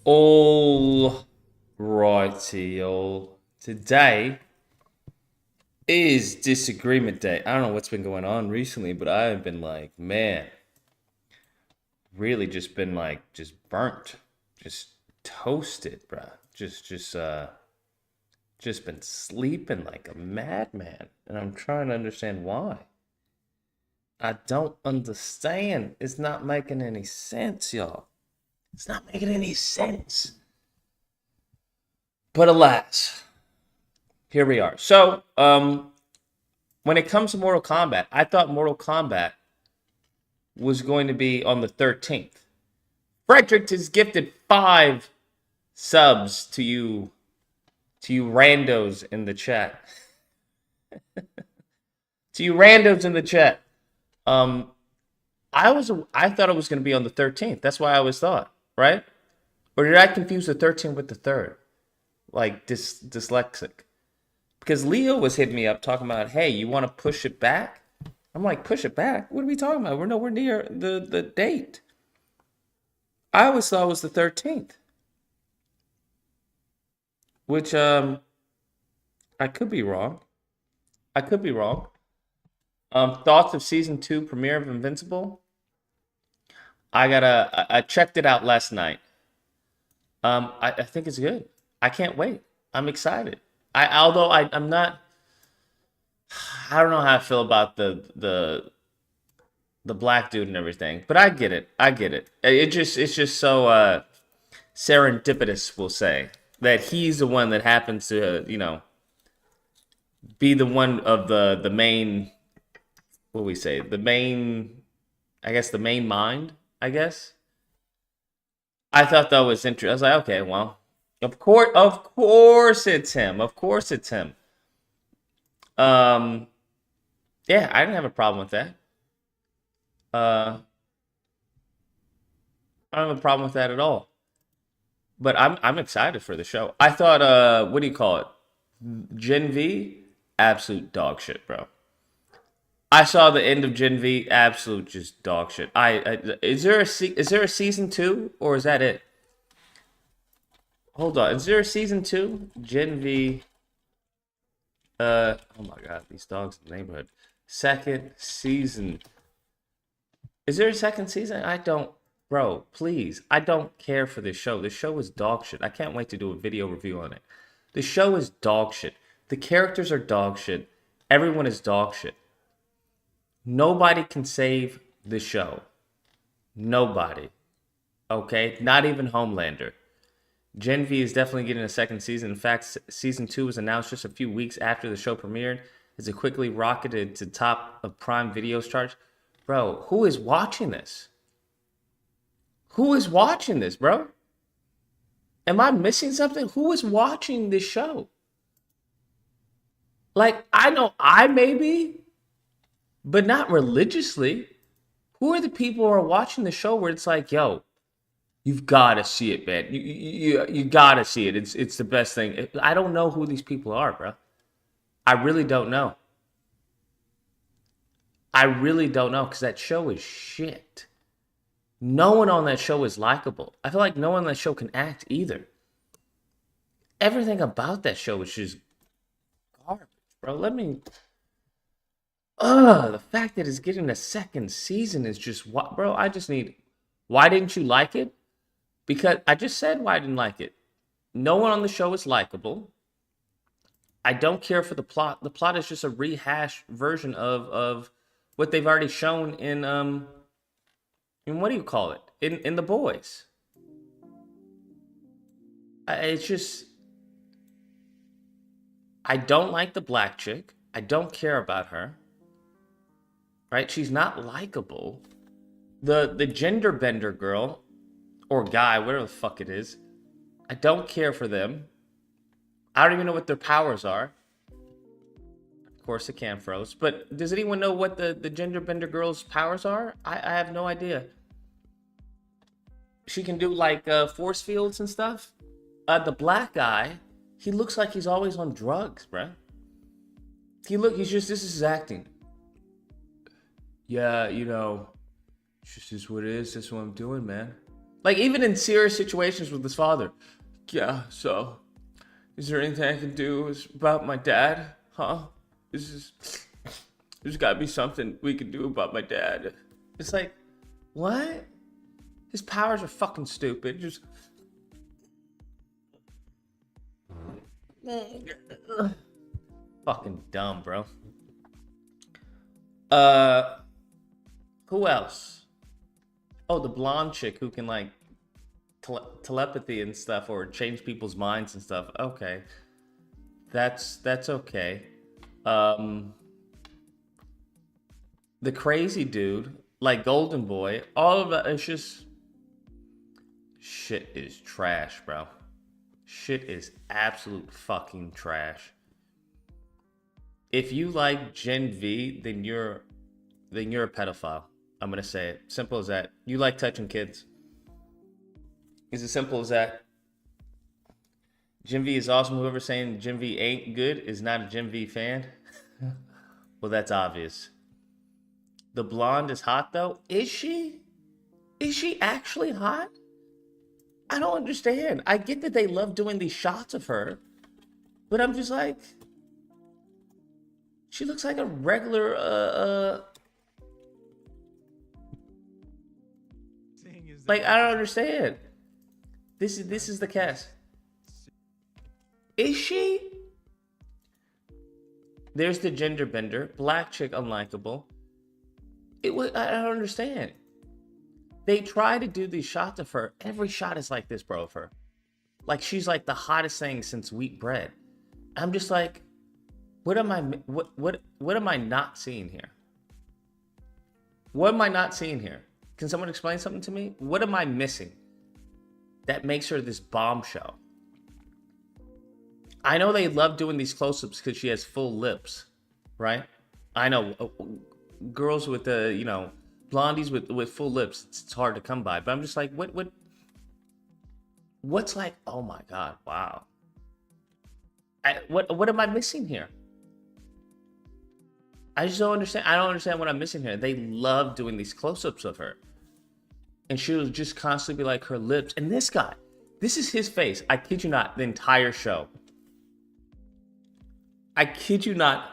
All righty, all. Today is Disagreement Day. I don't know what's been going on recently, but I have been like, man, really just been like, just burnt, just toasted, bruh. Just been sleeping like a madman, and I'm trying to understand why. I don't understand. It's not making any sense, y'all. It's not making any sense. But alas, here we are. So, when it comes to Mortal Kombat, I thought Mortal Kombat was going to be on the 13th. Frederick has gifted 5 subs to you randos in the chat. To you randos in the chat. Um, I thought it was going to be on the 13th. That's why I always thought, right? Or did I confuse the 13th with the 3rd? Like dyslexic. Because Leo was hitting me up talking about, hey, you want to push it back? I'm like, push it back? What are we talking about? We're nowhere near the date. I always thought it was the 13th, which I could be wrong. I could be wrong. Thoughts of season 2 premiere of Invincible? I checked it out last night. I think it's good. I can't wait. I'm excited. I'm not. I don't know how I feel about the black dude and everything, but I get it. I get it. It's just so serendipitous. We'll say that he's the one that happens to be the one of the main. What we say the main. I guess the main mind. I guess I thought that was interesting. I was like, okay, well, of course it's him. Of course it's him. Um, yeah, I didn't have a problem with that. Uh, I don't have a problem with that at all. But I'm excited for the show. I thought, what do you call it? Gen V, absolute dog shit, bro. I saw the end of Gen V, absolute just dog shit. Is there a season 2 or is that it? Hold on, is there a season 2? Gen V. Oh my god, these dogs in the neighborhood. Second season. Is there a second season? I don't, bro. Please, I don't care for this show. This show is dog shit. I can't wait to do a video review on it. The show is dog shit. The characters are dog shit. Everyone is dog shit. Nobody can save the show. Nobody. Okay? Not even Homelander. Gen V is definitely getting a second season. In fact, season 2 was announced just a few weeks after the show premiered as it quickly rocketed to top of Prime Video's charts. Bro, who is watching this? Who is watching this, bro? Am I missing something? Who is watching this show? Like, I know I may be, but not religiously. Who are the people who are watching the show where it's like, yo, you've got to see it, man. You got to see it. It's the best thing. I don't know who these people are, bro. I really don't know. I really don't know because that show is shit. No one on that show is likable. I feel like no one on that show can act either. Everything about that show is just garbage, bro. The fact that it's getting a second season is just what, bro. I just need. Why didn't you like it? Because I just said why I didn't like it. No one on the show is likable. I don't care for the plot. The plot is just a rehashed version of what they've already shown in what do you call it? In The Boys. It's just I don't like the black chick. I don't care about her. Right? She's not likable. The gender bender girl or guy, whatever the fuck it is, I don't care for them. I don't even know what their powers are. Of course, it can froze. But does anyone know what the gender bender girl's powers are? I have no idea. She can do like force fields and stuff. The black guy, he looks like he's always on drugs, bruh. He's just, this is his acting. Yeah, it's just what it is. That's what I'm doing, man. Like, even in serious situations with his father. Yeah, so, is there anything I can do about my dad? Huh? There's gotta be something we can do about my dad. It's like, what? His powers are fucking stupid. Just... fucking dumb, bro. Who else? Oh, the blonde chick who can like telepathy and stuff, or change people's minds and stuff. Okay, that's okay. The crazy dude, like Golden Boy, all of that. It's just shit is trash, bro. Shit is absolute fucking trash. If you like Gen V, then you're a pedophile. I'm gonna say it. Simple as that. You like touching kids. It's as simple as that. Gen V is awesome. Whoever's saying Gen V ain't good is not a Gen V fan. Well, that's obvious. The blonde is hot though. Is she? Is she actually hot? I don't understand. I get that they love doing these shots of her, but I'm just like, she looks like a regular like, I don't understand. This is the cast. Is she? There's the gender bender, black chick, unlikable. I don't understand. They try to do these shots of her. Every shot is like this, bro, of her. Like, she's like the hottest thing since wheat bread. I'm just like, what am I not seeing here? What am I not seeing here? Can someone explain something to me? What am I missing that makes her this bombshell? I know they love doing these close-ups because she has full lips, right? I know girls with the, blondies with full lips, it's hard to come by. But I'm just like, what's like, oh my God, wow. What am I missing here? I just don't understand. I don't understand what I'm missing here. They love doing these close-ups of her. And she'll just constantly be like her lips. And this guy, this is his face. I kid you not, the entire show. I kid you not,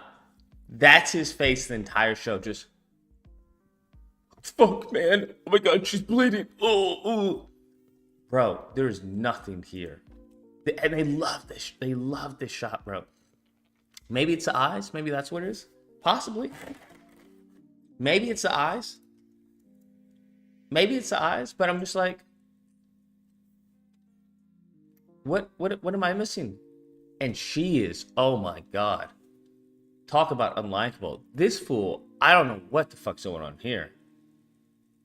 that's his face the entire show. Just, fuck, man. Oh my God, she's bleeding. Oh. Bro, there's nothing here. And they love this. They love this shot, bro. Maybe it's the eyes. Maybe that's what it is. Possibly. Maybe it's the eyes. Maybe it's the eyes, but I'm just like, what am I missing? And she is, oh my God. Talk about unlikable. This fool, I don't know what the fuck's going on here.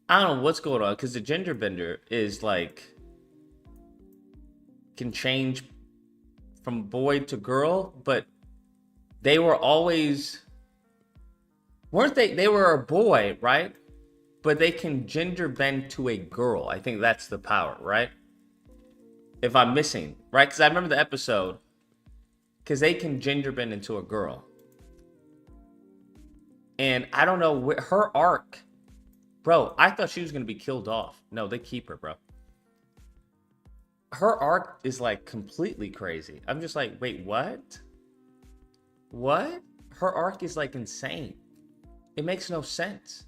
I don't know what's going on, because the gender bender is like, can change from boy to girl, but they were always, weren't they? They were a boy, right? But they can gender bend to a girl. I think that's the power, right? If I'm missing, right? Because I remember the episode, because they can gender bend into a girl. And I don't know, her arc, bro, I thought she was going to be killed off. No, they keep her, bro. Her arc is like completely crazy. I'm just like, wait, what? What? Her arc is like insane. It makes no sense.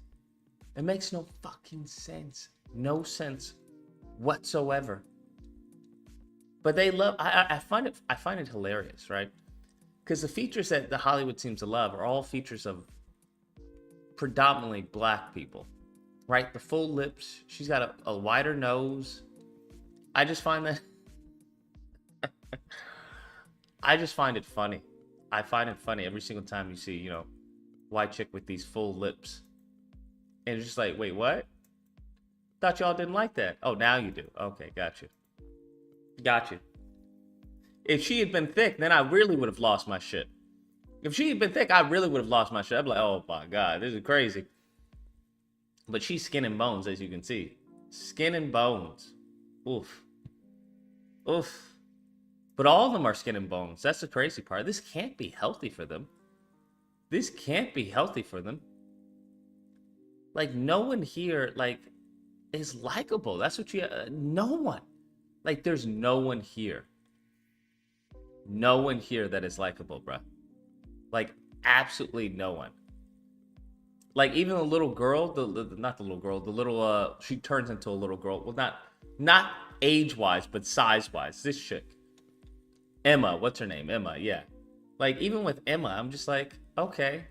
It makes no fucking sense. No sense whatsoever. But they love, I find it hilarious, right? Because the features that the Hollywood seems to love are all features of predominantly black people, right? The full lips. She's got a wider nose. I just find that I just find it funny. I find it funny every single time you see, white chick with these full lips. And it's just like, wait, what? Thought y'all didn't like that. Oh, now you do. Okay, got you. Got you. If she had been thick, then I really would have lost my shit. If she had been thick, I really would have lost my shit. I'd be like, oh my God, this is crazy. But she's skin and bones, as you can see. Skin and bones. Oof. Oof. But all of them are skin and bones. That's the crazy part. This can't be healthy for them. This can't be healthy for them. Like, no one here, like, is likable. That's what you. No one. Like, there's no one here. No one here that is likable, bro. Like, absolutely no one. Like, even the little girl, not the little girl, the little she turns into a little girl. Well, not age wise, but size wise. This chick, Emma. What's her name? Emma. Yeah. Like, even with Emma, I'm just like, okay.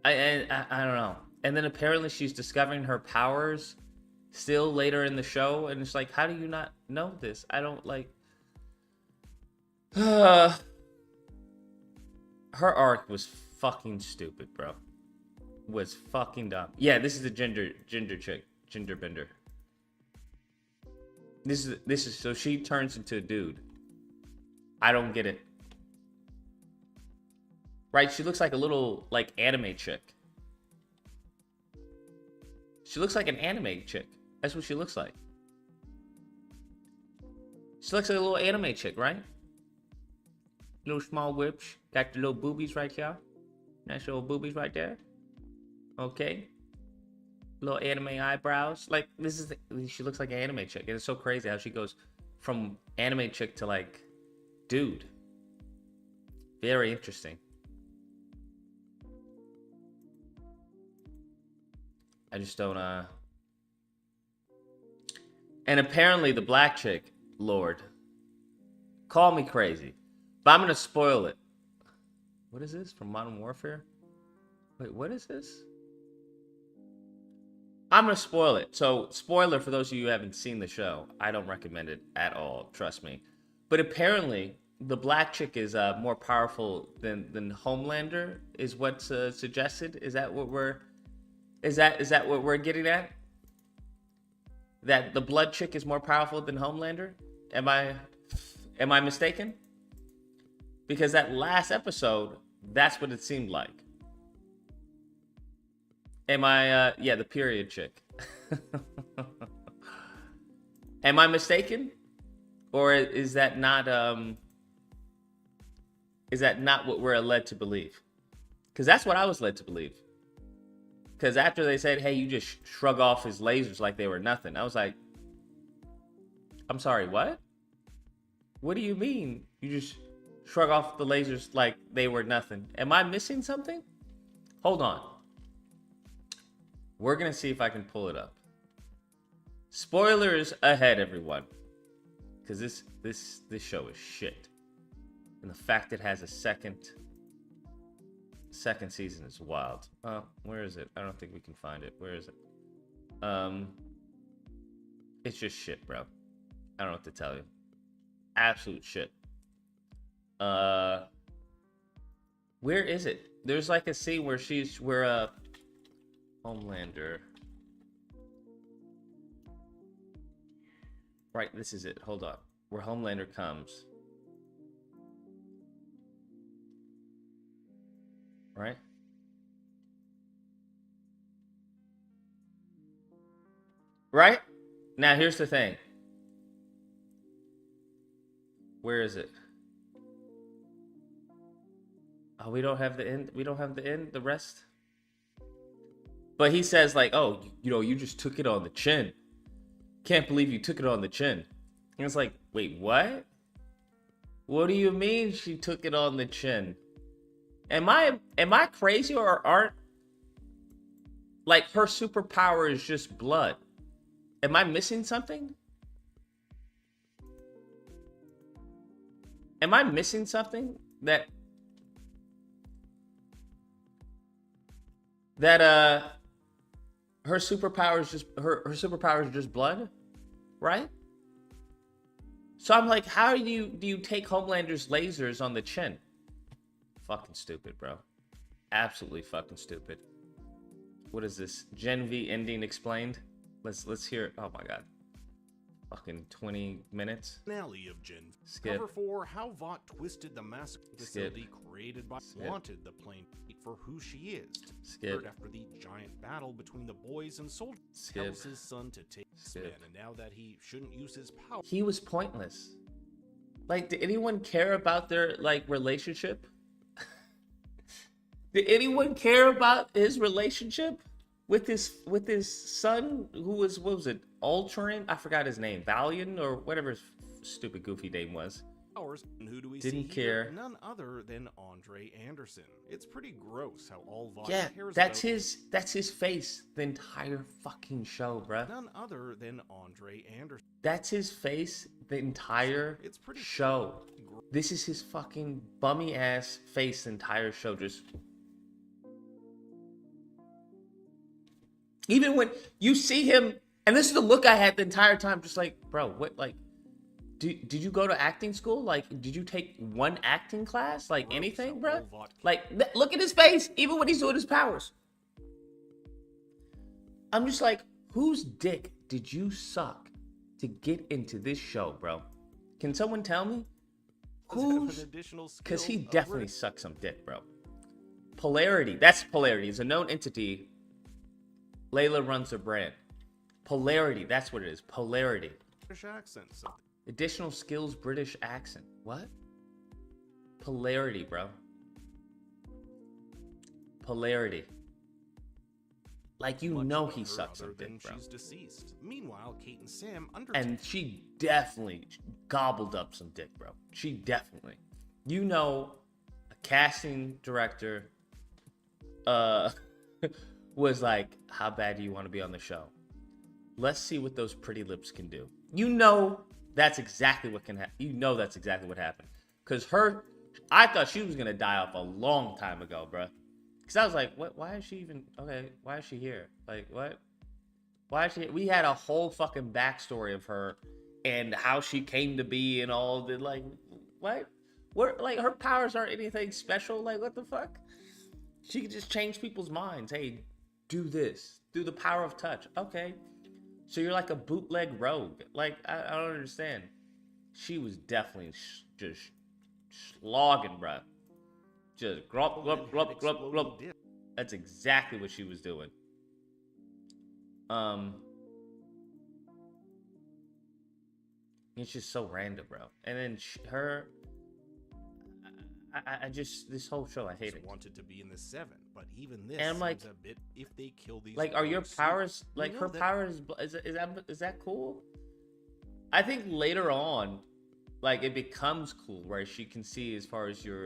I don't know. And then apparently she's discovering her powers still later in the show, and it's like, how do you not know this? I don't like. Her arc was fucking stupid, bro. Was fucking dumb. Yeah, this is the gender chick, gender bender. This is so she turns into a dude. I don't get it. Right? She looks like a little like anime chick. She looks like an anime chick. That's what she looks like. She looks like a little anime chick, right? Little small whips. Got the little boobies right here. Nice little boobies right there. Okay. Little anime eyebrows. Like, she looks like an anime chick. And it's so crazy how she goes from anime chick to like dude. Very interesting. I just don't and apparently the black chick, Lord, call me crazy, but I'm gonna spoil it. What is this from Modern Warfare? Wait, what is this? I'm gonna spoil it. So, spoiler for those of you who haven't seen the show. I don't recommend it at all, trust me. But apparently the black chick is more powerful than Homelander, is what's suggested. Is that what we're what we're getting at? That the blood chick is more powerful than Homelander? Am I mistaken? Because that last episode, that's what it seemed like. Am I yeah, the period chick. Am I mistaken? Or is that not what we're led to believe? Because that's what I was led to believe. Because after they said, hey, you just shrug off his lasers like they were nothing, I was like, I'm sorry, what? What do you mean you just shrug off the lasers like they were nothing? Am I missing something? Hold on. We're going to see if I can pull it up. Spoilers ahead, everyone. Because this show is shit. And the fact it has a second season is wild. Where is it? I don't think we can find it. Where is it? It's just shit, bro. I don't know what to tell you. Absolute shit. Where is it? There's like a scene where Homelander. Right, this is it. Hold on. Where Homelander comes. Right? Right? Now, here's the thing. Where is it? Oh, we don't have the end. We don't have the end. The rest. But he says, like, oh, you just took it on the chin. Can't believe you took it on the chin. And it's like, wait, what? What do you mean she took it on the chin? Am I crazy, or aren't, like, her superpower is just blood? Am I missing something? Am I missing something that her superpower is just her superpower is just blood, right? So I'm like, how do you take Homelander's lasers on the chin? Fucking stupid, bro. Absolutely fucking stupid. What is this? Gen V ending explained? Let's hear it. Oh my god. Fucking 20 minutes. Finale of Gen. Skip. Cover 4, how Vought twisted the massive facility created by wanted the plane for who she is. Skip. After the giant battle between the boys and soldiers, tells his son to take Spin, and now that he shouldn't use his power. He was pointless. Like, did anyone care about their relationship? Did anyone care about his relationship? with his son, who was, what was it, Ultron? I forgot his name, Valiant or whatever his stupid goofy name was. And who do we Didn't see care. here? None other than Andre Anderson. It's pretty gross how all Vought Yeah, cares that's about his face the entire fucking show, bruh. none other than Andre Anderson. That's his face the entire It's pretty show. This is his fucking bummy ass face the entire show. Just even when you see him, and this is the look I had the entire time, just like, bro, what, like, did you go to acting school? Like, did you take one acting class? Like, anything, bro? Like, look at his face, even when he's doing his powers. I'm just like, whose dick did you suck to get into this show, bro? Can someone tell me? Who's? Because he definitely sucked some dick, bro. Polarity. That's Polarity. It's a known entity. Layla runs her brand. Polarity. That's what it is. Polarity. British accent. Additional skills, British accent. What? Polarity, bro. Polarity. Like, you know he sucks some dick, bro. She's deceased. Meanwhile, Kate and Sam and she definitely gobbled up some dick, bro. She definitely. You know, a casting director was like, how bad do you want to be on the show? Let's see what those pretty lips can do. You know that's exactly what can happen. You know that's exactly what happened. Because I thought she was going to die off a long time ago, bro. Because I was like, what? Why is she even... Okay, why is she here? Like, what? Why is she... We had a whole fucking backstory of her and how she came to be and all the, like, what? What? Like, her powers aren't anything special. Like, what the fuck? She could just change people's minds. Hey, do this. Do the power of touch. Okay. So you're like a bootleg rogue. Like, I don't understand. She was definitely just slogging, bruh. Just glop, glop, glop, glop, glop. That's exactly what she was doing. It's just so random, bro. And then I just, this whole show, I hate it. Wanted to be in the 7, but even this and I'm like, seems a bit if they kill these. Like, are your powers, like, her powers, is that cool? I think later on, like, it becomes cool where she can see as far as your,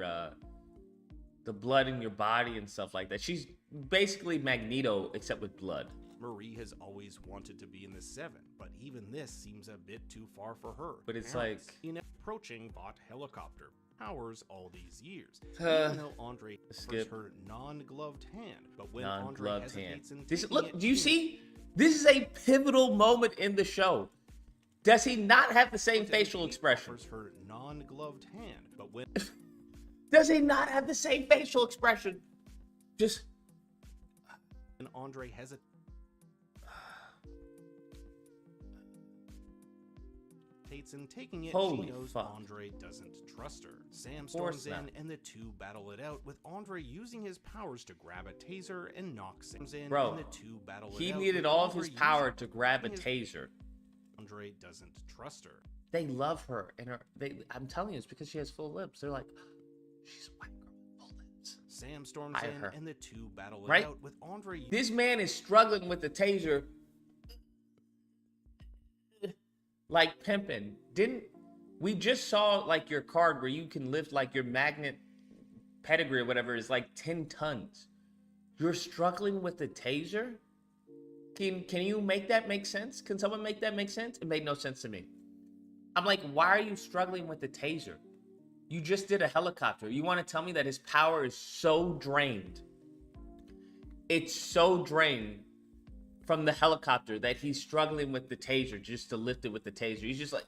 the blood in your body and stuff like that. She's basically Magneto, except with blood. Marie has always wanted to be in the 7, but even this seems a bit too far for her. But it's like... In approaching Vought helicopter powers all these years. Even though Andre offers her non-gloved hand, but when Andre hesitates and look, do you see? This is a pivotal moment in the show. Does he not have the same facial expression? Offers her non-gloved hand, but when... Does he not have the same facial expression? Just... And Andre hesitates and taking it, Holy she knows fuck. Andre doesn't trust her. Sam storms in and the two battle it out, with Andre using his powers to grab a taser and knock Sam in. Bro, and the two battle it he out, needed all of his power to grab a taser. Andre doesn't trust her. They love her, and I'm telling you, it's because she has full lips. They're like, she's a white girl with full lips. Sam storms in and the two battle it right? out, with Andre. This man is struggling with the taser. Like pimping. We just saw like your card where you can lift like your magnet pedigree or whatever is like 10 tons. You're struggling with the taser? Can you make that make sense? Can someone make that make sense? It made no sense to me. I'm like, why are you struggling with the taser? You just did a helicopter. You want to tell me that his power is so drained? It's so drained from the helicopter that he's struggling with the taser just to lift it with the taser. He's just like...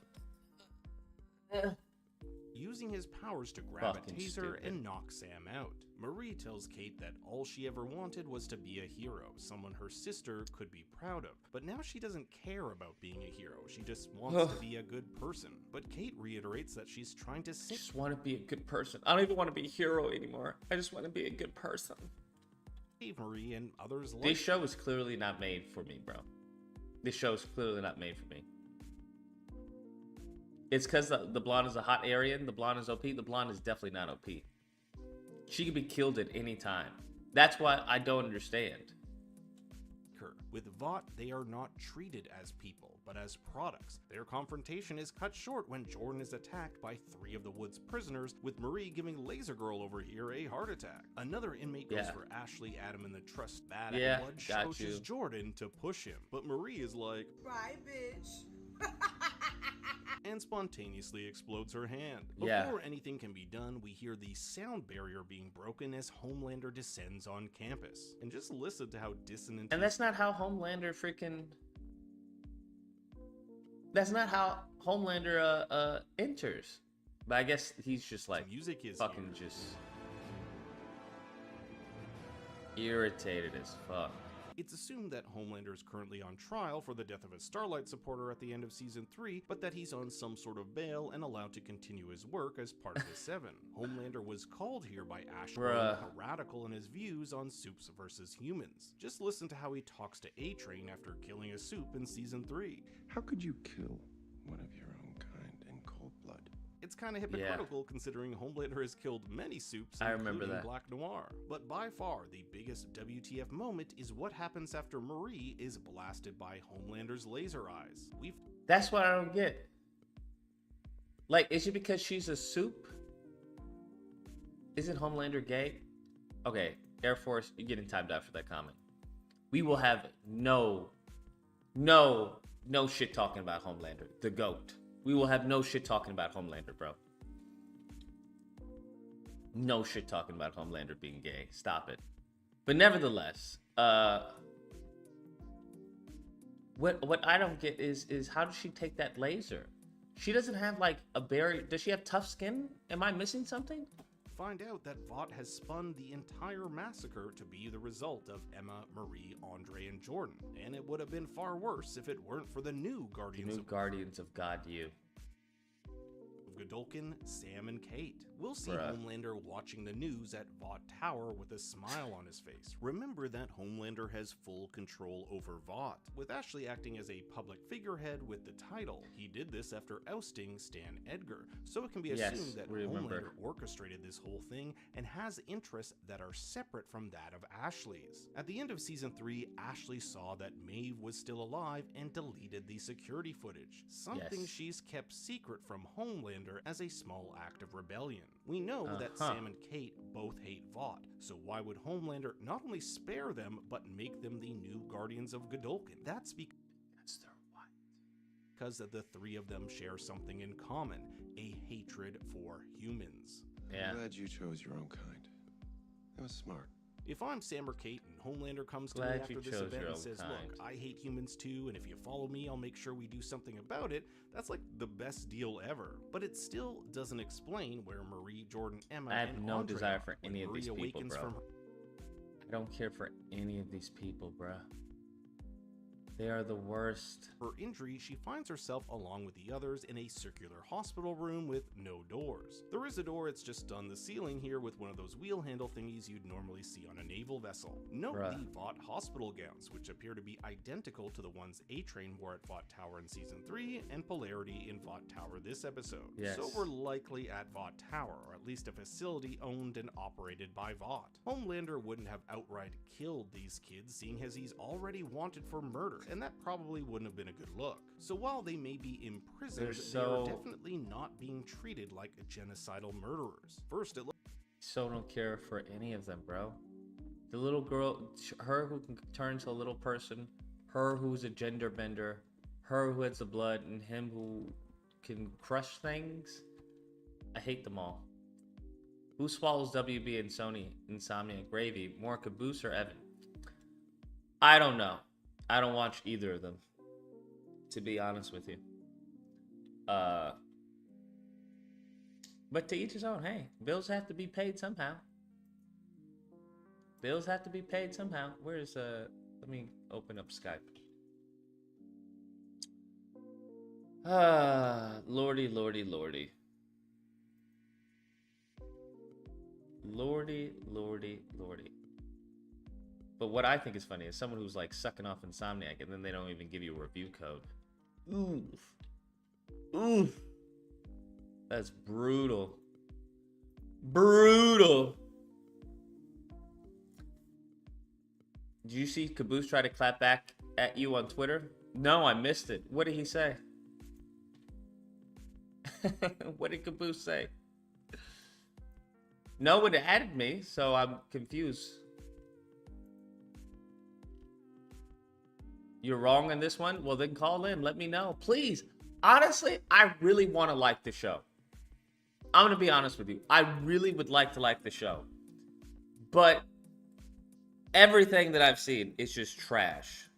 Using his powers to grab a taser and knock Sam out. Marie tells Kate that all she ever wanted was to be a hero, someone her sister could be proud of. But now she doesn't care about being a hero, she just wants to be a good person. But Kate reiterates that she's trying to I just want to be a good person. I don't even want to be a hero anymore. I just want to be a good person. Marie and others like this show is clearly not made for me, bro. This show is clearly not made for me. It's because the blonde is a hot Aryan. The blonde is OP. The blonde is definitely not OP. She could be killed at any time. That's why I don't understand. With Vought, they are not treated as people, but as products. Their confrontation is cut short when Jordan is attacked by 3 of the Wood's prisoners, with Marie giving Laser Girl over here a heart attack. Another inmate goes for Ashley, Adam, and the Trust Bad Blood shows Jordan to push him, but Marie is like, "Bye, bitch." And spontaneously explodes her hand. Before anything can be done, we hear the sound barrier being broken as Homelander descends on campus. And just listen to how dissonant. And that's not how Homelander freaking. That's not how Homelander enters. But I guess he's just like music is fucking just irritated as fuck. It's assumed that Homelander is currently on trial for the death of a Starlight supporter at the end of Season 3, but that he's on some sort of bail and allowed to continue his work as part of the Seven. Homelander was called here by Ashley, a radical in his views on Supes versus humans. Just listen to how he talks to A-Train after killing a Supe in Season 3. How could you kill one of your own kind in cold blood? It's kind of hypocritical considering Homelander has killed many Supes, including Black Noir. But by far, the biggest WTF moment is what happens after Marie is blasted by Homelander's laser eyes. That's what I don't get. Like, is it because she's a Supe? Isn't Homelander gay? Okay, Air Force, you're getting timed out for that comment. We will have no shit talking about Homelander, the GOAT. We will have no shit talking about Homelander, bro. No shit talking about Homelander being gay. Stop it. But nevertheless, what I don't get is how does she take that laser? She doesn't have like a barrier. Does she have tough skin? Am I missing something? Find out that Vought has spun the entire massacre to be the result of Emma, Marie, Andre, and Jordan. And it would have been far worse if it weren't for the new Guardians of God, you. Godolkin, Sam, and Kate. We'll see Homelander watching the news at Vought Tower with a smile on his face. Remember that Homelander has full control over Vought, with Ashley acting as a public figurehead with the title. He did this after ousting Stan Edgar, so it can be assumed that Homelander orchestrated this whole thing and has interests that are separate from that of Ashley's. At the end of Season 3, Ashley saw that Maeve was still alive and deleted the security footage, something she's kept secret from Homelander as a small act of rebellion. We know that Sam and Kate both hate Vought, so why would Homelander not only spare them, but make them the new Guardians of Godolkin? That's because the 3 of them share something in common, a hatred for humans. I'm glad you chose your own kind. That was smart. If I'm Sam or Kate and Homelander comes to me after this event and says, "Look, I hate humans too, and if you follow me, I'll make sure we do something about it," that's like the best deal ever. But it still doesn't explain where Marie, Jordan, Emma, I have and no Andre desire are for when any of Marie these people, awakens bro. from I don't care for any of these people, bro. They are the worst. her injury, she finds herself along with the others in a circular hospital room with no doors. There is a door, it's just on the ceiling here with one of those wheel handle thingies you'd normally see on a naval vessel. Note the Vought hospital gowns, which appear to be identical to the ones A-Train wore at Vought Tower in Season 3 and Polarity in Vought Tower this episode. So we're likely at Vought Tower, or at least a facility owned and operated by Vought. Homelander wouldn't have outright killed these kids, seeing as he's already wanted for murder, and that probably wouldn't have been a good look. So while they may be imprisoned, they are definitely not being treated like genocidal murderers. First, it so don't care for any of them, bro. The little girl, her who can turn to a little person, her who's a gender bender, her who has the blood, and him who can crush things. I hate them all. Who swallows WB and Sony Insomnia Gravy? More Caboose or Evan? I don't know. I don't watch either of them, to be honest with you. But to each his own. Hey, bills have to be paid somehow. Bills have to be paid somehow. Where's let me open up Skype. Lordy, lordy, lordy. Lordy, lordy, lordy. But what I think is funny is someone who's like sucking off Insomniac and then they don't even give you a review code. Oof. Oof. That's brutal. Brutal. Did you see Caboose try to clap back at you on Twitter? No, I missed it. What did he say? What did Caboose say? No one added me, so I'm confused. You're wrong on this one? Well, then call in. Let me know. Please. Honestly, I really want to like the show. I'm going to be honest with you. I really would like to like the show. But everything that I've seen is just trash.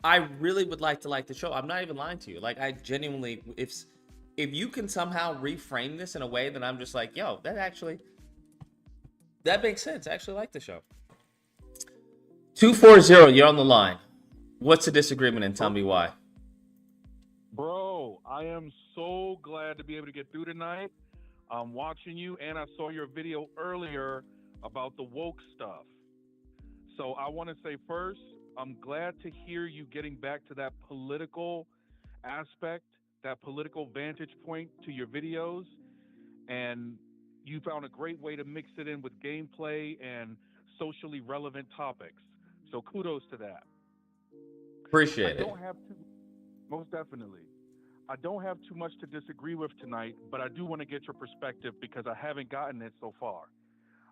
I really would like to like the show. I'm not even lying to you. Like, I genuinely, if you can somehow reframe this in a way that I'm just like, yo, that makes sense. I actually like the show. 240, you're on the line. What's the disagreement and tell me why? Bro, I am so glad to be able to get through tonight. I'm watching you, and I saw your video earlier about the woke stuff. So I want to say first, I'm glad to hear you getting back to that political aspect, that political vantage point to your videos. And you found a great way to mix it in with gameplay and socially relevant topics. So kudos to that. Appreciate it. Most definitely. I don't have too much to disagree with tonight, but I do want to get your perspective because I haven't gotten it so far.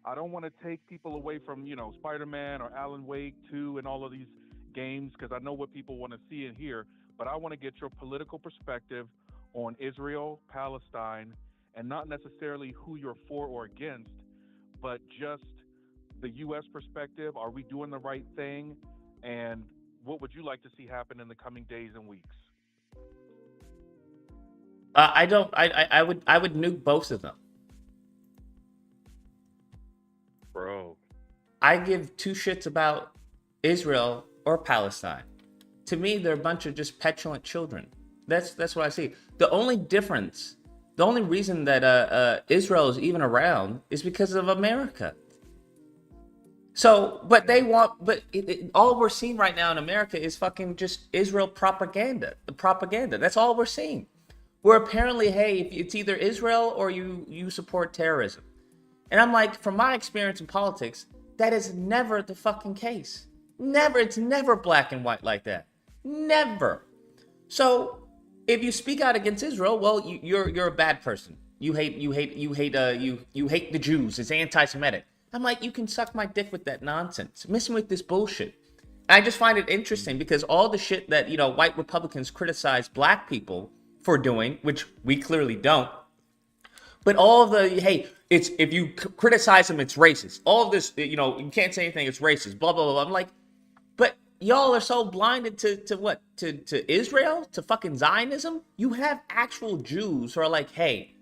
I don't want to take people away from, Spider-Man or Alan Wake 2 and all of these games because I know what people want to see and hear, but I want to get your political perspective on Israel, Palestine, and not necessarily who you're for or against, but just the U.S. perspective. Are we doing the right thing? And what would you like to see happen in the coming days and weeks? I would nuke both of them. Bro. I give two shits about Israel or Palestine. To me, they're a bunch of just petulant children. That's what I see. The only difference, the only reason that Israel is even around is because of America. So, but all we're seeing right now in America is fucking just Israel propaganda. The propaganda. That's all we're seeing. Where apparently, hey, it's either Israel or you support terrorism. And I'm like, from my experience in politics, that is never the fucking case. Never. It's never black and white like that. Never. So if you speak out against Israel, well, you're a bad person. You hate the Jews. It's anti-Semitic. I'm like, you can suck my dick with that nonsense. Miss me with this bullshit. I just find it interesting because all the shit that, white Republicans criticize black people for doing, which we clearly don't. But all of the, hey, it's if you criticize them, it's racist. All of this, you can't say anything, it's racist, blah, blah, blah. I'm like, but y'all are so blinded to what? To Israel? To fucking Zionism? You have actual Jews who are like, hey,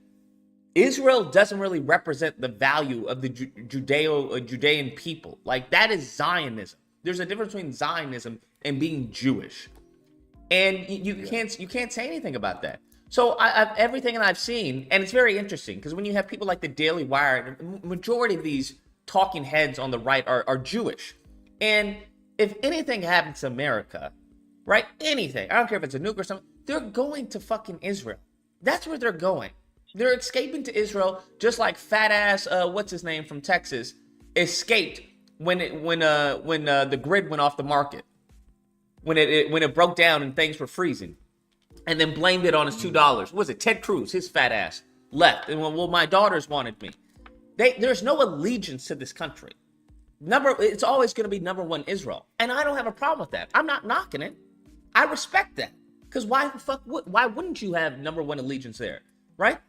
Israel doesn't really represent the value of the Judean people. Like, that is Zionism. There's a difference between Zionism and being Jewish. And you can't say anything about that. So everything that I've seen, and it's very interesting, because when you have people like the Daily Wire, the majority of these talking heads on the right are Jewish. And if anything happens to America, right, anything, I don't care if it's a nuke or something, they're going to fucking Israel. That's where they're going. They're escaping to Israel, just like fat ass, what's his name from Texas, escaped when the grid went off the market, when it broke down and things were freezing, and then blamed it on his $2. What was it? Ted Cruz, his fat ass, left, and well, my daughters wanted me. There's no allegiance to this country. It's always going to be number one Israel, and I don't have a problem with that. I'm not knocking it. I respect that, because why wouldn't you have number one allegiance there, right?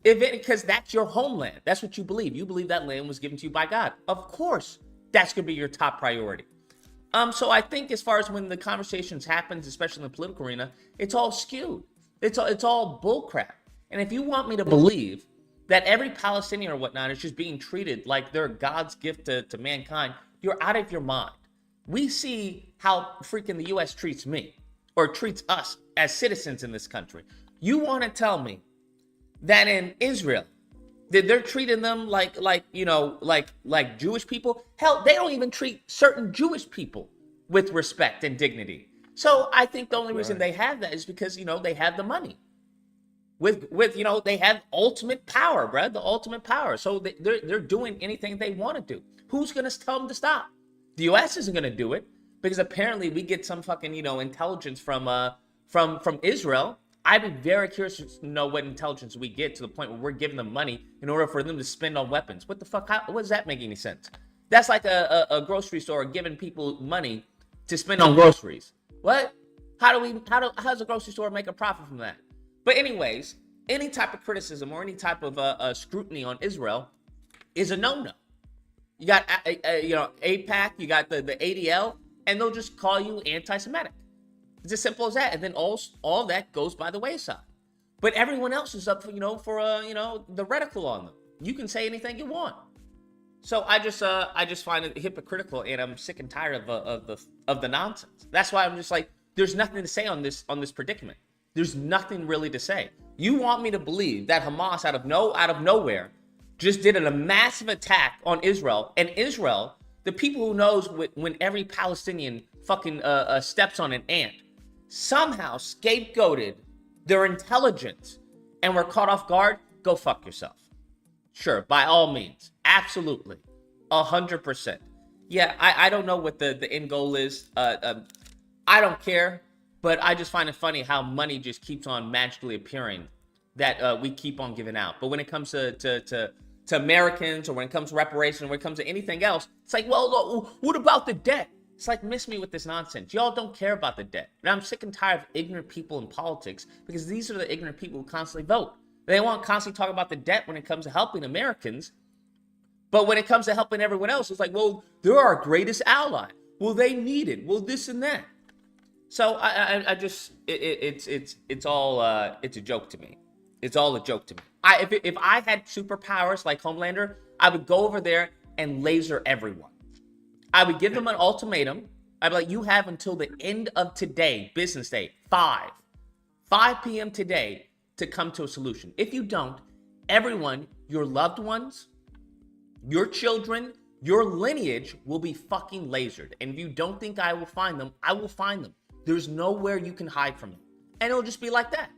Because that's your homeland. That's what you believe. You believe that land was given to you by God. Of course, that's going to be your top priority. So I think as far as when the conversations happens, especially in the political arena, it's all skewed. It's all bullcrap. And if you want me to believe that every Palestinian or whatnot is just being treated like they're God's gift to mankind, you're out of your mind. We see how freaking the U.S. treats me or treats us as citizens in this country. You want to tell me that in Israel, that they're treating them like Jewish people? Hell, they don't even treat certain Jewish people with respect and dignity. So I think the only reason they have that is because, they have the money. They have ultimate power, bro, the ultimate power. So they're doing anything they want to do. Who's going to tell them to stop? The U.S. isn't going to do it, because apparently we get some fucking, intelligence from Israel. I'd be very curious to know what intelligence we get to the point where we're giving them money in order for them to spend on weapons. What the fuck? What does that make any sense? That's like a grocery store giving people money to spend on groceries. What? How does a grocery store make a profit from that? But anyways, any type of criticism or any type of scrutiny on Israel is a no-no. You got AIPAC, you got the ADL, and they'll just call you anti-Semitic. It's as simple as that, and then all that goes by the wayside. But everyone else is up for the reticle on them. You can say anything you want. So I just find it hypocritical, and I'm sick and tired of the nonsense. That's why I'm just like, there's nothing to say on this predicament. There's nothing really to say. You want me to believe that Hamas out of nowhere just did a massive attack on Israel, and Israel, the people who knows when every Palestinian fucking steps on an ant, somehow scapegoated their intelligence and were caught off guard? Go fuck yourself. Sure, by all means, absolutely, 100%. Yeah, I don't know what the end goal is. I don't care, but I just find it funny how money just keeps on magically appearing that we keep on giving out. But when it comes to Americans, or when it comes to reparations, or when it comes to anything else, it's like, well, what about the debt? It's like, miss me with this nonsense. Y'all don't care about the debt. And I'm sick and tired of ignorant people in politics, because these are the ignorant people who constantly vote. They want to constantly talk about the debt when it comes to helping Americans. But when it comes to helping everyone else, it's like, well, they're our greatest ally. Well, they need it. Well, this and that. So it's all a joke to me. It's all a joke to me. If I had superpowers like Homelander, I would go over there and laser everyone. I would give them an ultimatum. I'd be like, you have until the end of today, business day, 5 p.m. today, to come to a solution. If you don't, everyone, your loved ones, your children, your lineage will be fucking lasered. And if you don't think I will find them, I will find them. There's nowhere you can hide from it. And it'll just be like that.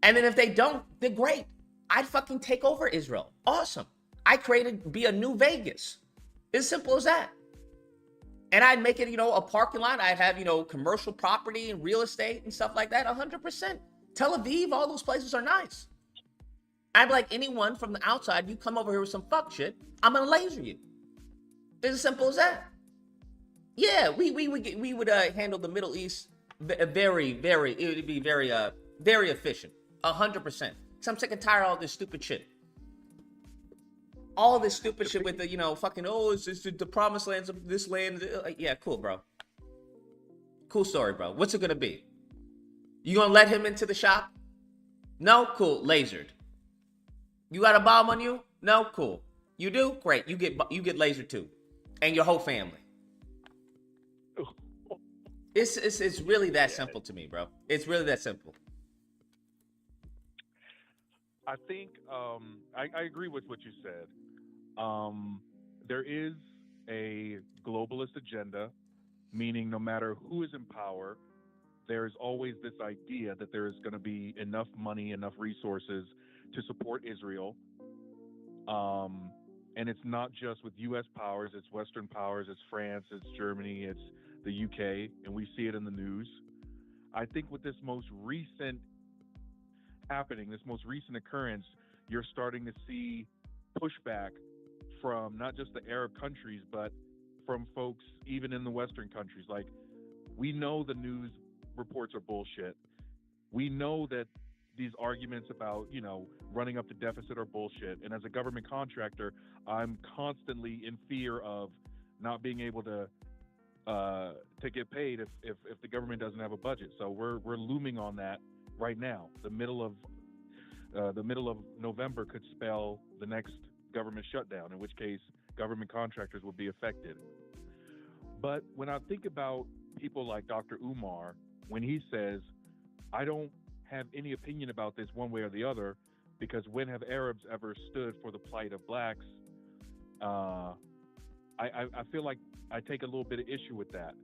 And then if they don't, they're great. I'd fucking take over Israel. Awesome. I be a new Vegas. As simple as that. And I'd make it, a parking lot. I'd have, commercial property and real estate and stuff like that. 100%. Tel Aviv, all those places are nice. I'd be like, anyone from the outside, you come over here with some fuck shit, I'm gonna laser you. It's as simple as that. Yeah, we would handle the Middle East very, it would be very efficient. 100%. So I'm sick and tired of all this stupid shit. All this stupid shit with the, fucking, it's the promised lands of this land. Yeah, cool, bro. Cool story, bro. What's it gonna be? You gonna let him into the shop? No? Cool. Lasered. You got a bomb on you? No? Cool. You do? Great. You get lasered too. And your whole family. It's really that simple to me, bro. It's really that simple. I think I agree with what you said. There is a globalist agenda, meaning no matter who is in power, there's always this idea that there is going to be enough money, enough resources to support Israel. And it's not just with U.S. powers, it's Western powers, it's France, it's Germany, it's the UK, and we see it in the news. I think with this most recent happening, this most recent occurrence, you're starting to see pushback from not just the Arab countries, but from folks even in the Western countries. Like, we know the news reports are bullshit. We know that these arguments about, running up the deficit are bullshit. And as a government contractor, I'm constantly in fear of not being able to get paid if the government doesn't have a budget. So we're looming on that right now. The middle of November could spell the next government shutdown, in which case government contractors will be affected. But when I think about people like Dr. Umar, when he says, I don't have any opinion about this one way or the other, because when have Arabs ever stood for the plight of blacks? I feel like I take a little bit of issue with that.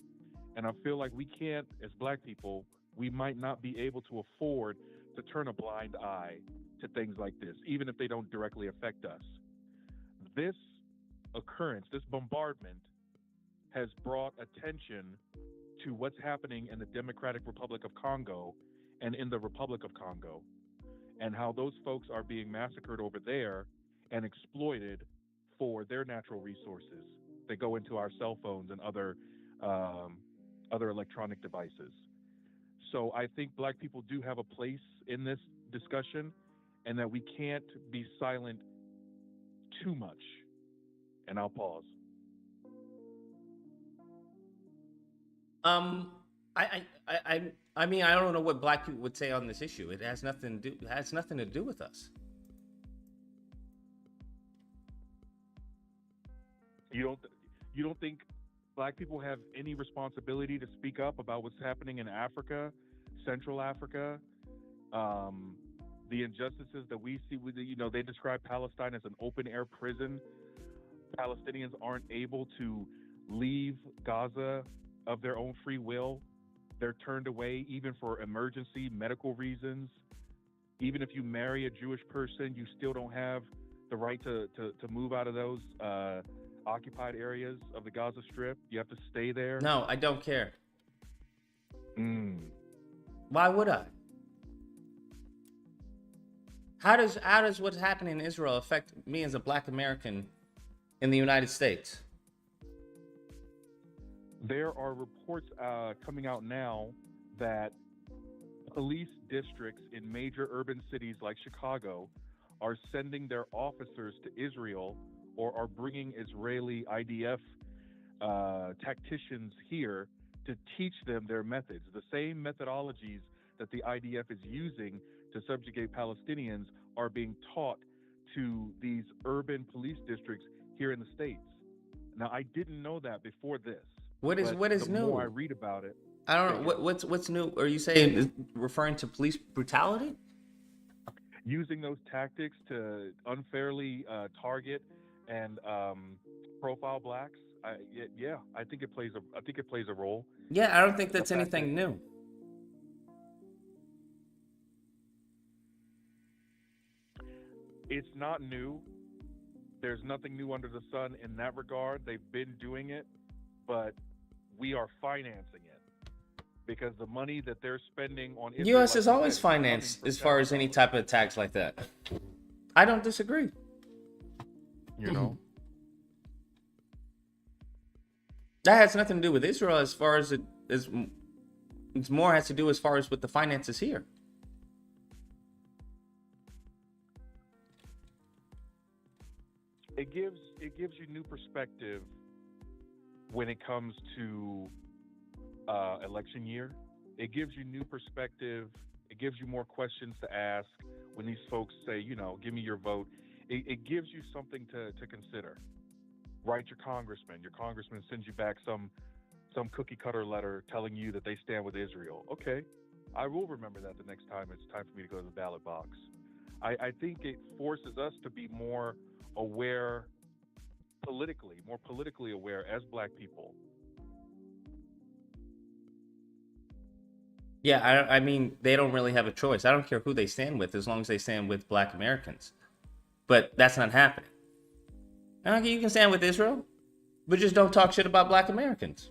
And I feel like we can't, as black people, we might not be able to afford to turn a blind eye to things like this, even if they don't directly affect us. This occurrence, this bombardment, has brought attention to what's happening in the Democratic Republic of Congo and in the Republic of Congo, and how those folks are being massacred over there and exploited for their natural resources. They go into our cell phones and other electronic devices. So I think black people do have a place in this discussion, and that we can't be silent too much. And I'll pause. Um, I mean, I don't know what black people would say on this issue. It has nothing to do. It has nothing to do with us. You don't think black people have any responsibility to speak up about what's happening in Africa, Central Africa, the injustices that we see? They describe Palestine as an open air prison. Palestinians aren't able to leave Gaza of their own free will. They're turned away even for emergency medical reasons. Even if you marry a Jewish person, you still don't have the right to move out of those occupied areas of the Gaza Strip. You have to stay there. No, I don't care. Why would I? How does what's happening in Israel affect me as a black American in the United States? There are reports coming out now that police districts in major urban cities like Chicago are sending their officers to Israel, or are bringing Israeli IDF tacticians here to teach them their methods. The same methodologies that the IDF is using to subjugate Palestinians are being taught to these urban police districts here in the States. Now, I didn't know that before this. What is the new? The more I read about it, I don't know. What's new? Are you saying referring to police brutality? Using those tactics to unfairly target and profile blacks. I think it plays a role. Yeah, I don't think that's anything new. It's not new. There's nothing new under the sun in that regard. They've been doing it, but we are financing it because the money that they're spending on the U.S. is always financed as far as any type of attacks like that. I don't disagree. You know, that has nothing to do with Israel as far as it's more has to do as far as with the finances here. It gives you new perspective when it comes to election year. It gives you new perspective. It gives you more questions to ask when these folks say, give me your vote. It gives you something to consider. Write your congressman. Your congressman sends you back some cookie cutter letter telling you that they stand with Israel. Okay, I will remember that the next time it's time for me to go to the ballot box. I think it forces us to be more aware more politically aware as black people. Yeah, I mean, they don't really have a choice. I don't care who they stand with as long as they stand with black Americans. But that's not happening. I don't care, you can stand with Israel, but just don't talk shit about black Americans.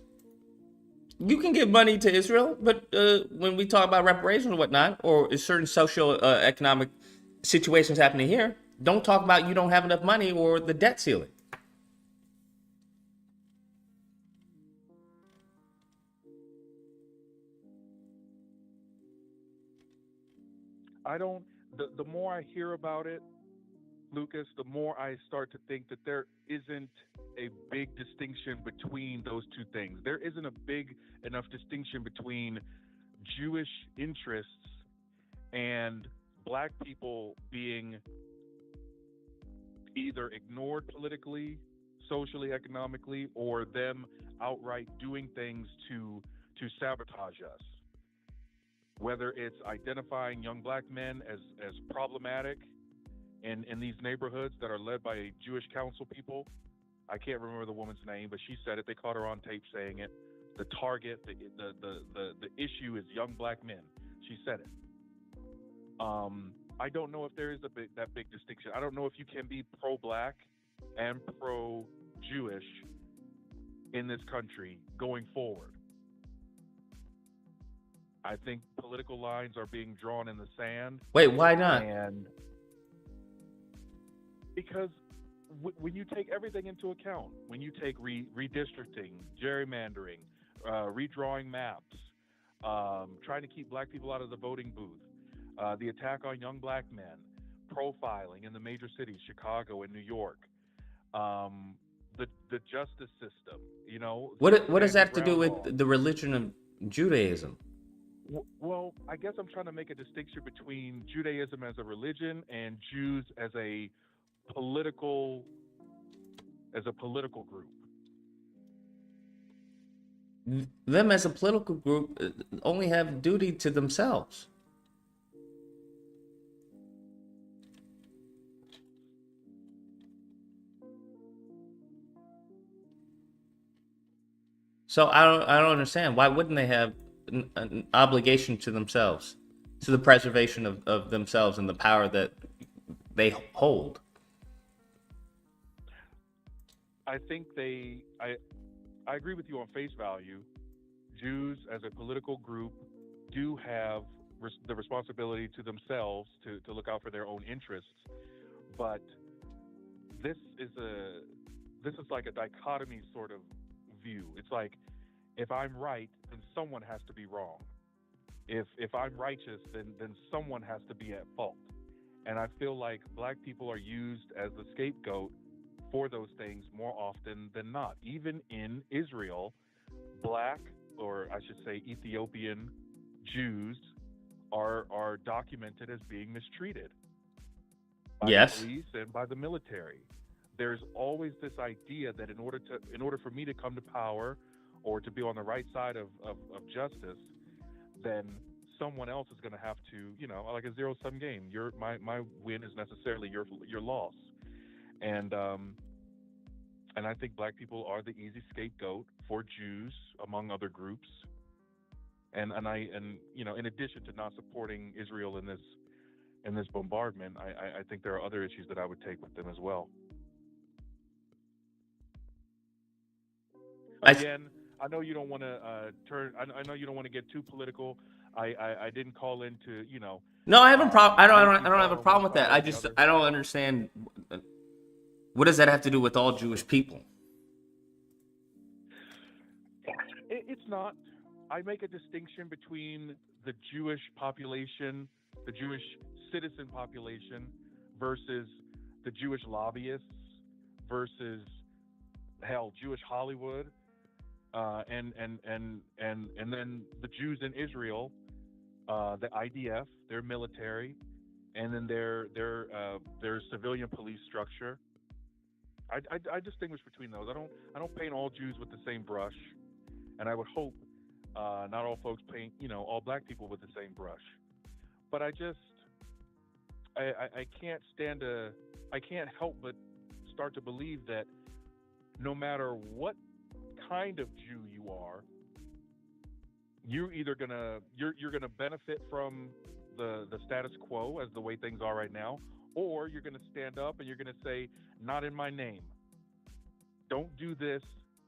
You can give money to Israel, but when we talk about reparations and whatnot, or certain social economic situations happening here, don't talk about you don't have enough money or the debt ceiling. The more I hear about it, Lucas, the more I start to think that there isn't a big distinction between those two things. There isn't a big enough distinction between Jewish interests and black people being either ignored politically, socially, economically, or them outright doing things to sabotage us. Whether it's identifying young black men as problematic in these neighborhoods that are led by Jewish council people. I can't remember the woman's name, but she said it. They caught her on tape saying it. The target, the issue is young black men. She said it. I don't know if there is that big distinction. I don't know if you can be pro-black and pro-Jewish in this country going forward. I think political lines are being drawn in the sand, Wait, why not? and because when you take everything into account, when you take redistricting, gerrymandering, redrawing maps, trying to keep black people out of the voting booth, the attack on young black men, profiling in the major cities, Chicago and New York, the justice system, you know, What does Stand that your have to do ground with laws. the religion of Judaism? Well, I guess I'm trying to make a distinction between Judaism as a religion and Jews as a political group. Them as a political group only have duty to themselves. So I don't understand. Why wouldn't they have an obligation to themselves, to the preservation of themselves and the power that they hold? I think I agree with you on face value. Jews as a political group do have the responsibility to themselves to look out for their own interests, but this is like a dichotomy sort of view. It's like, if I'm right, then someone has to be wrong. If I'm righteous, then someone has to be at fault. And I feel like black people are used as the scapegoat for those things more often than not. Even in Israel, black, or I should say Ethiopian Jews are documented as being mistreated by Yes. the police and by the military. There's always this idea that in order for me to come to power or to be on the right side of justice, then someone else is going to have to, you know, like a zero-sum game. My win is necessarily your loss, and I think black people are the easy scapegoat for Jews among other groups, and you know, in addition to not supporting Israel in this bombardment, I think there are other issues that I would take with them as well. Again, I know you don't want to I know you don't want to get too political. I didn't call in to, you know. No, I have a problem. I make you don't have a fall on problem one with that. side or I the just other. I don't understand. What does that have to do with all Jewish people? It's not. I make a distinction between the Jewish population, the Jewish citizen population, versus the Jewish lobbyists, versus hell, Jewish Hollywood, and then the Jews in Israel, the IDF, their military, and then their civilian police structure. I distinguish between those. I don't paint all Jews with the same brush, and I would hope not all folks paint, you know, all black people with the same brush. But I can't help but start to believe that no matter what kind of Jew you are, you're either you're gonna benefit from the status quo as the way things are right now, or you're gonna stand up and you're gonna say, not in my name. Don't do this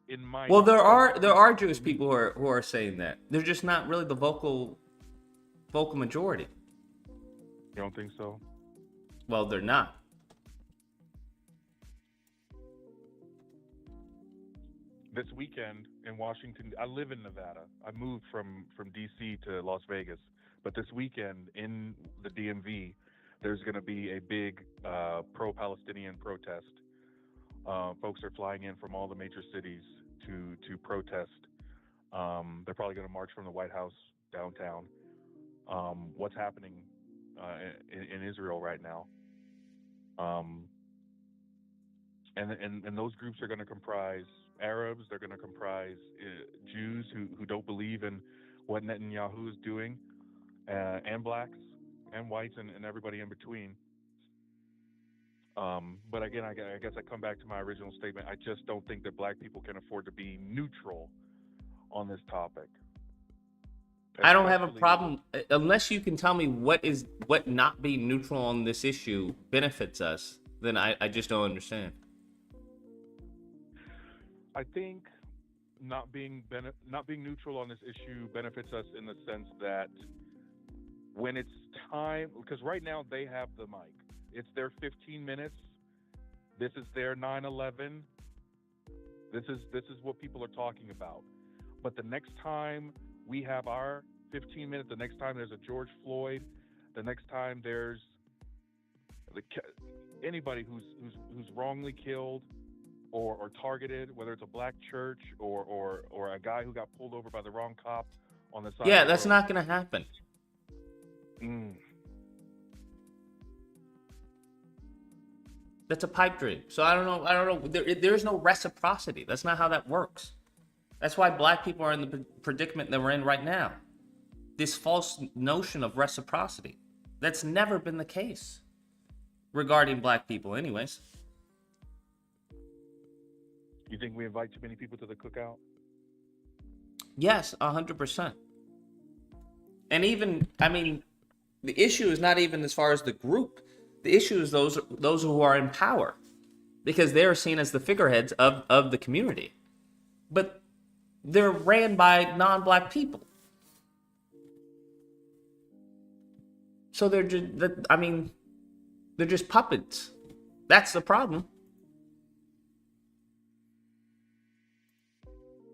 in my Well, name. there are Jewish people who are saying that. They're just not really the vocal majority. You don't think so? Well, they're not. This weekend in Washington, I live in Nevada. I moved from D.C. to Las Vegas, but this weekend in the DMV, there's going to be a big pro-Palestinian protest. Folks are flying in from all the major cities to protest. They're probably going to march from the White House downtown. What's happening in Israel right now? And those groups are going to comprise Arabs. They're going to comprise Jews who don't believe in what Netanyahu is doing, and blacks and whites and everybody in between. But again, I guess I come back to my original statement. I just don't think that black people can afford to be neutral on this topic. I don't have a problem unless you can tell me what not being neutral on this issue benefits us. Then I just don't understand. I think not being neutral on this issue benefits us in the sense that when it's time, because right now they have the mic. It's their 15 minutes. This is their 9/11. This is what people are talking about. But the next time we have our 15 minutes, the next time there's a George Floyd, the next time there's anybody who's wrongly killed or targeted, whether it's a black church or a guy who got pulled over by the wrong cop on the side. Yeah, of the that's road. not gonna happen. That's a pipe dream. So I don't know. There's no reciprocity. That's not how that works. That's why black people are in the predicament that we're in right now. This false notion of reciprocity. That's never been the case regarding black people anyways. You think we invite too many people to the cookout? Yes, 100%. And even, I mean, the issue is not even as far as the group. The issue is those who are in power, because they're seen as the figureheads of the community. But they're ran by non-black people. So they're just puppets. That's the problem.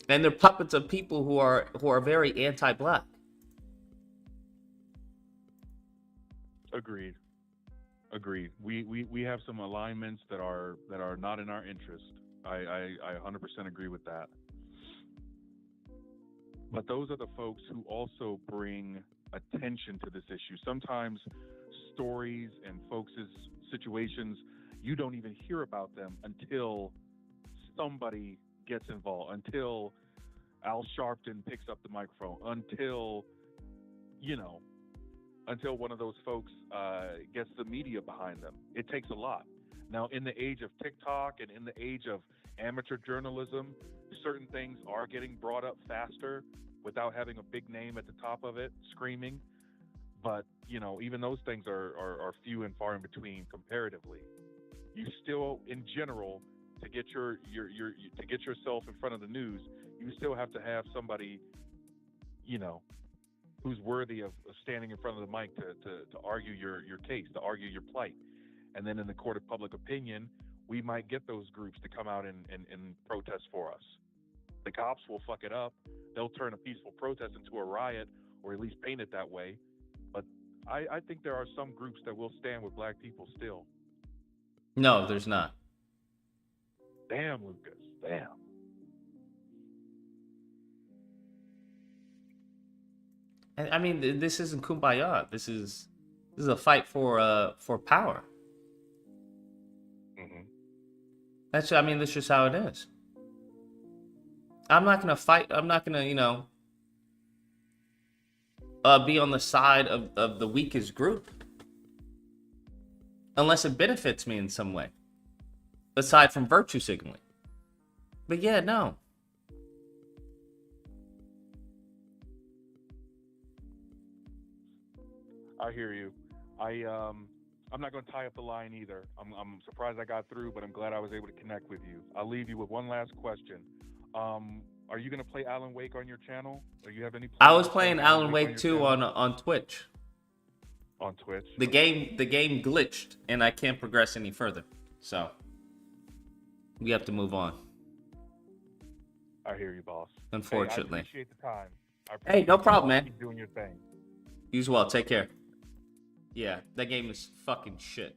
And they're puppets of people who are very anti-black. Agreed. We have some alignments that are not in our interest. I 100% agree with that. But those are the folks who also bring attention to this issue. Sometimes stories and folks' situations, you don't even hear about them until somebody gets involved, until Al Sharpton picks up the microphone, until one of those folks gets the media behind them. It takes a lot. Now, in the age of TikTok and in the age of amateur journalism, certain things are getting brought up faster without having a big name at the top of it screaming. But, even those things are few and far in between comparatively. You still, in general, to get to get yourself in front of the news, you still have to have somebody, who's worthy of standing in front of the mic to argue your case, to argue your plight. And then in the court of public opinion, we might get those groups to come out and protest for us. The cops will fuck it up. They'll turn a peaceful protest into a riot, or at least paint it that way. But I think there are some groups that will stand with black people still. No, there's not. Damn, Lucas. Damn. I mean, this isn't kumbaya. This is a fight for power. Mm-hmm. That's just how it is. I'm not gonna fight. I'm not gonna, be on the side of the weakest group, unless it benefits me in some way, aside from virtue signaling. But yeah, no. I hear you. I'm not going to tie up the line either. I'm surprised I got through, but I'm glad I was able to connect with you. I'll leave you with one last question. Are you going to play Alan Wake on your channel? Do you have any plans? I was playing Alan Wake 2 on Twitch. On Twitch. The game glitched, and I can't progress any further. So we have to move on. I hear you, boss. Unfortunately. Hey, I appreciate the time. Hey, no problem, man. Keep doing your thing. You as well. Take care. Yeah, that game is fucking shit.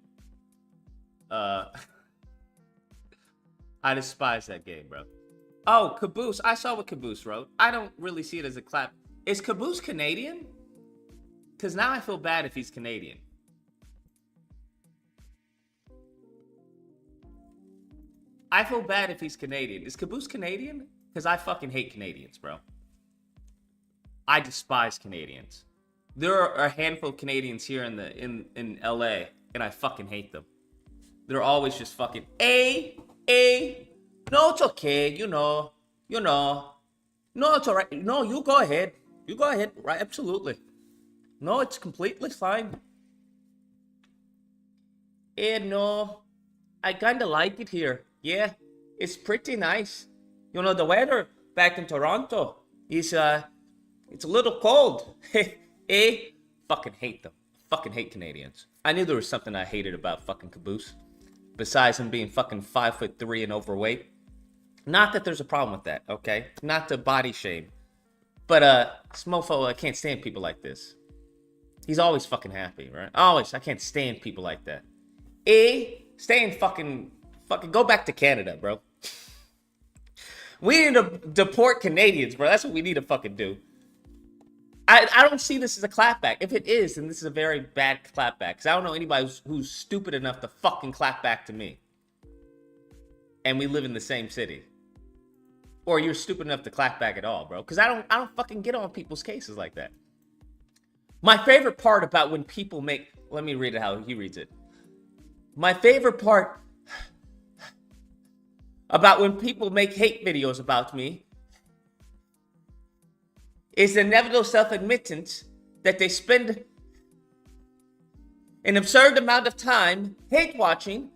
I despise that game, bro. Oh, Caboose. I saw what Caboose wrote. I don't really see it as a clap. Is Caboose Canadian? Because now I feel bad if he's Canadian. I feel bad if he's Canadian. Is Caboose Canadian? Because I fucking hate Canadians, bro. I despise Canadians. There are a handful of Canadians here in LA, and I fucking hate them. They're always just fucking, no, it's okay, no, it's all right. No, you go ahead, right? Absolutely. No, it's completely fine. No, I kind of like it here. Yeah, it's pretty nice. The back in Toronto. It's a little cold. Eh? Fucking hate them. Fucking hate Canadians. I knew there was something I hated about fucking Caboose. Besides him being fucking 5'3" and overweight. Not that there's a problem with that, okay? Not to body shame. But this mofo, I can't stand people like this. He's always fucking happy, right? Always. I can't stand people like that. Stay in fucking go back to Canada, bro. We need to deport Canadians, bro. That's what we need to fucking do. I don't see this as a clapback. If it is, then this is a very bad clapback. Because I don't know anybody who's stupid enough to fucking clap back to me. And we live in the same city. Or you're stupid enough to clap back at all, bro. Because I don't fucking get on people's cases like that. My favorite part about when people make... Let me read it how he reads it. My favorite part about when people make hate videos about me is the inevitable self-admittance that they spend an absurd amount of time hate watching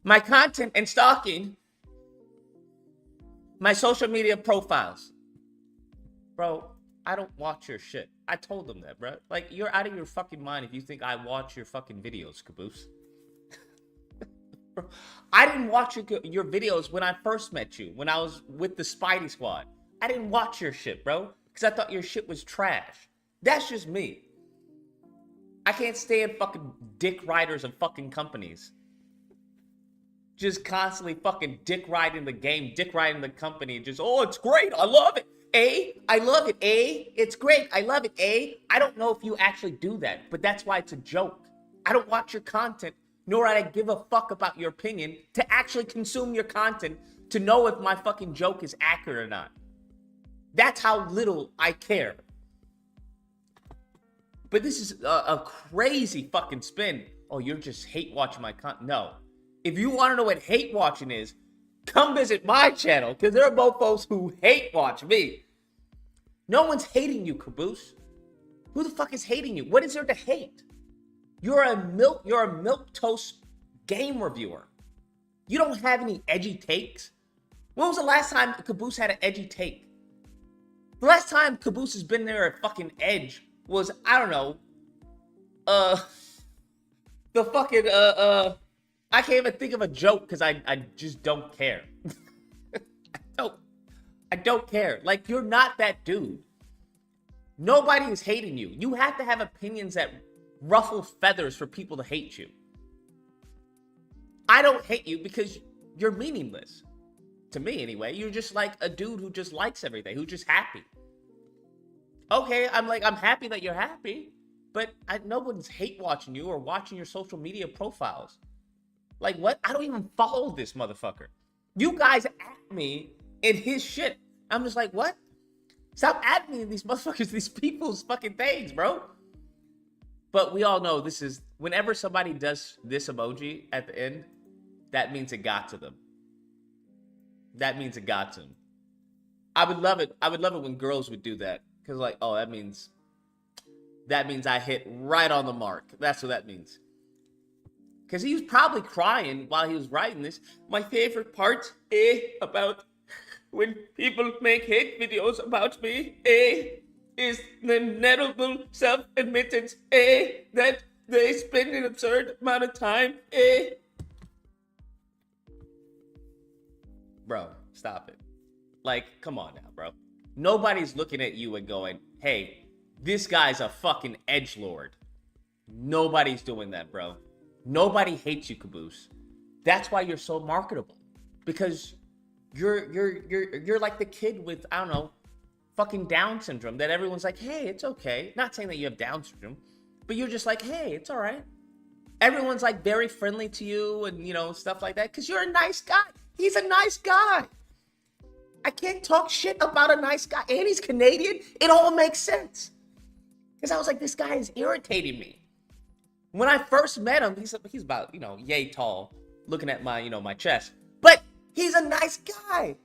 my content and stalking my social media profiles. Bro, I don't watch your shit. I told them that, bro. Like, you're out of your fucking mind if you think I watch your fucking videos, Caboose. Bro, I didn't watch your videos when I first met you, when I was with the Spidey Squad. I didn't watch your shit, bro, because I thought your shit was trash. That's just me. I can't stand fucking dick riders of fucking companies. Just constantly fucking dick riding the game, dick riding the company. Just, oh, it's great. I love it. I love it. It's great. I love it. I don't know if you actually do that, but that's why it's a joke. I don't watch your content, nor I give a fuck about your opinion to actually consume your content to know if my fucking joke is accurate or not. That's how little I care. But this is a crazy fucking spin. Oh, you're just hate watching my content. No. If you want to know what hate watching is, come visit my channel, because there are mofos who hate watch me. No one's hating you, Caboose. Who the fuck is hating you? What is there to hate? You're a milquetoast game reviewer. You don't have any edgy takes. When was the last time Caboose had an edgy take? The last time Caboose has been there at fucking edge was, I don't know, the fucking, I can't even think of a joke because I just don't care. I don't care. Like, you're not that dude. Nobody is hating you. You have to have opinions that ruffle feathers for people to hate you. I don't hate you because you're meaningless. To me, anyway. You're just like a dude who just likes everything, who's just happy. Okay, I'm happy that you're happy, but no one's hate watching you or watching your social media profiles. Like, what? I don't even follow this motherfucker. You guys at me in his shit. I'm just like, what? Stop at me in these motherfuckers, these people's fucking things, bro. But we all know this is, whenever somebody does this emoji at the end, that means it got to them. That means it got to them. I would love it. I would love it when girls would do that. Because, like, oh, that means I hit right on the mark. That's what that means. Because he was probably crying while he was writing this. My favorite part about when people make hate videos about me is the inevitable self-admittance that they spend an absurd amount of time. Bro, stop it. Like, come on now, bro. Nobody's looking at you and going, hey, this guy's a fucking edgelord. Nobody's doing that, bro. Nobody hates you, Caboose. That's why you're so marketable. Because you're like the kid with, I don't know, fucking Down syndrome that everyone's like, hey, it's okay. Not saying that you have Down syndrome, but you're just like, hey, it's all right. Everyone's like very friendly to you and, you know, stuff like that because you're a nice guy. He's a nice guy. I can't talk shit about a nice guy. And he's Canadian. It all makes sense. Because I was like, this guy is irritating me. When I first met him, he's about, you know, yay tall, looking at my, you know, my chest. But he's a nice guy.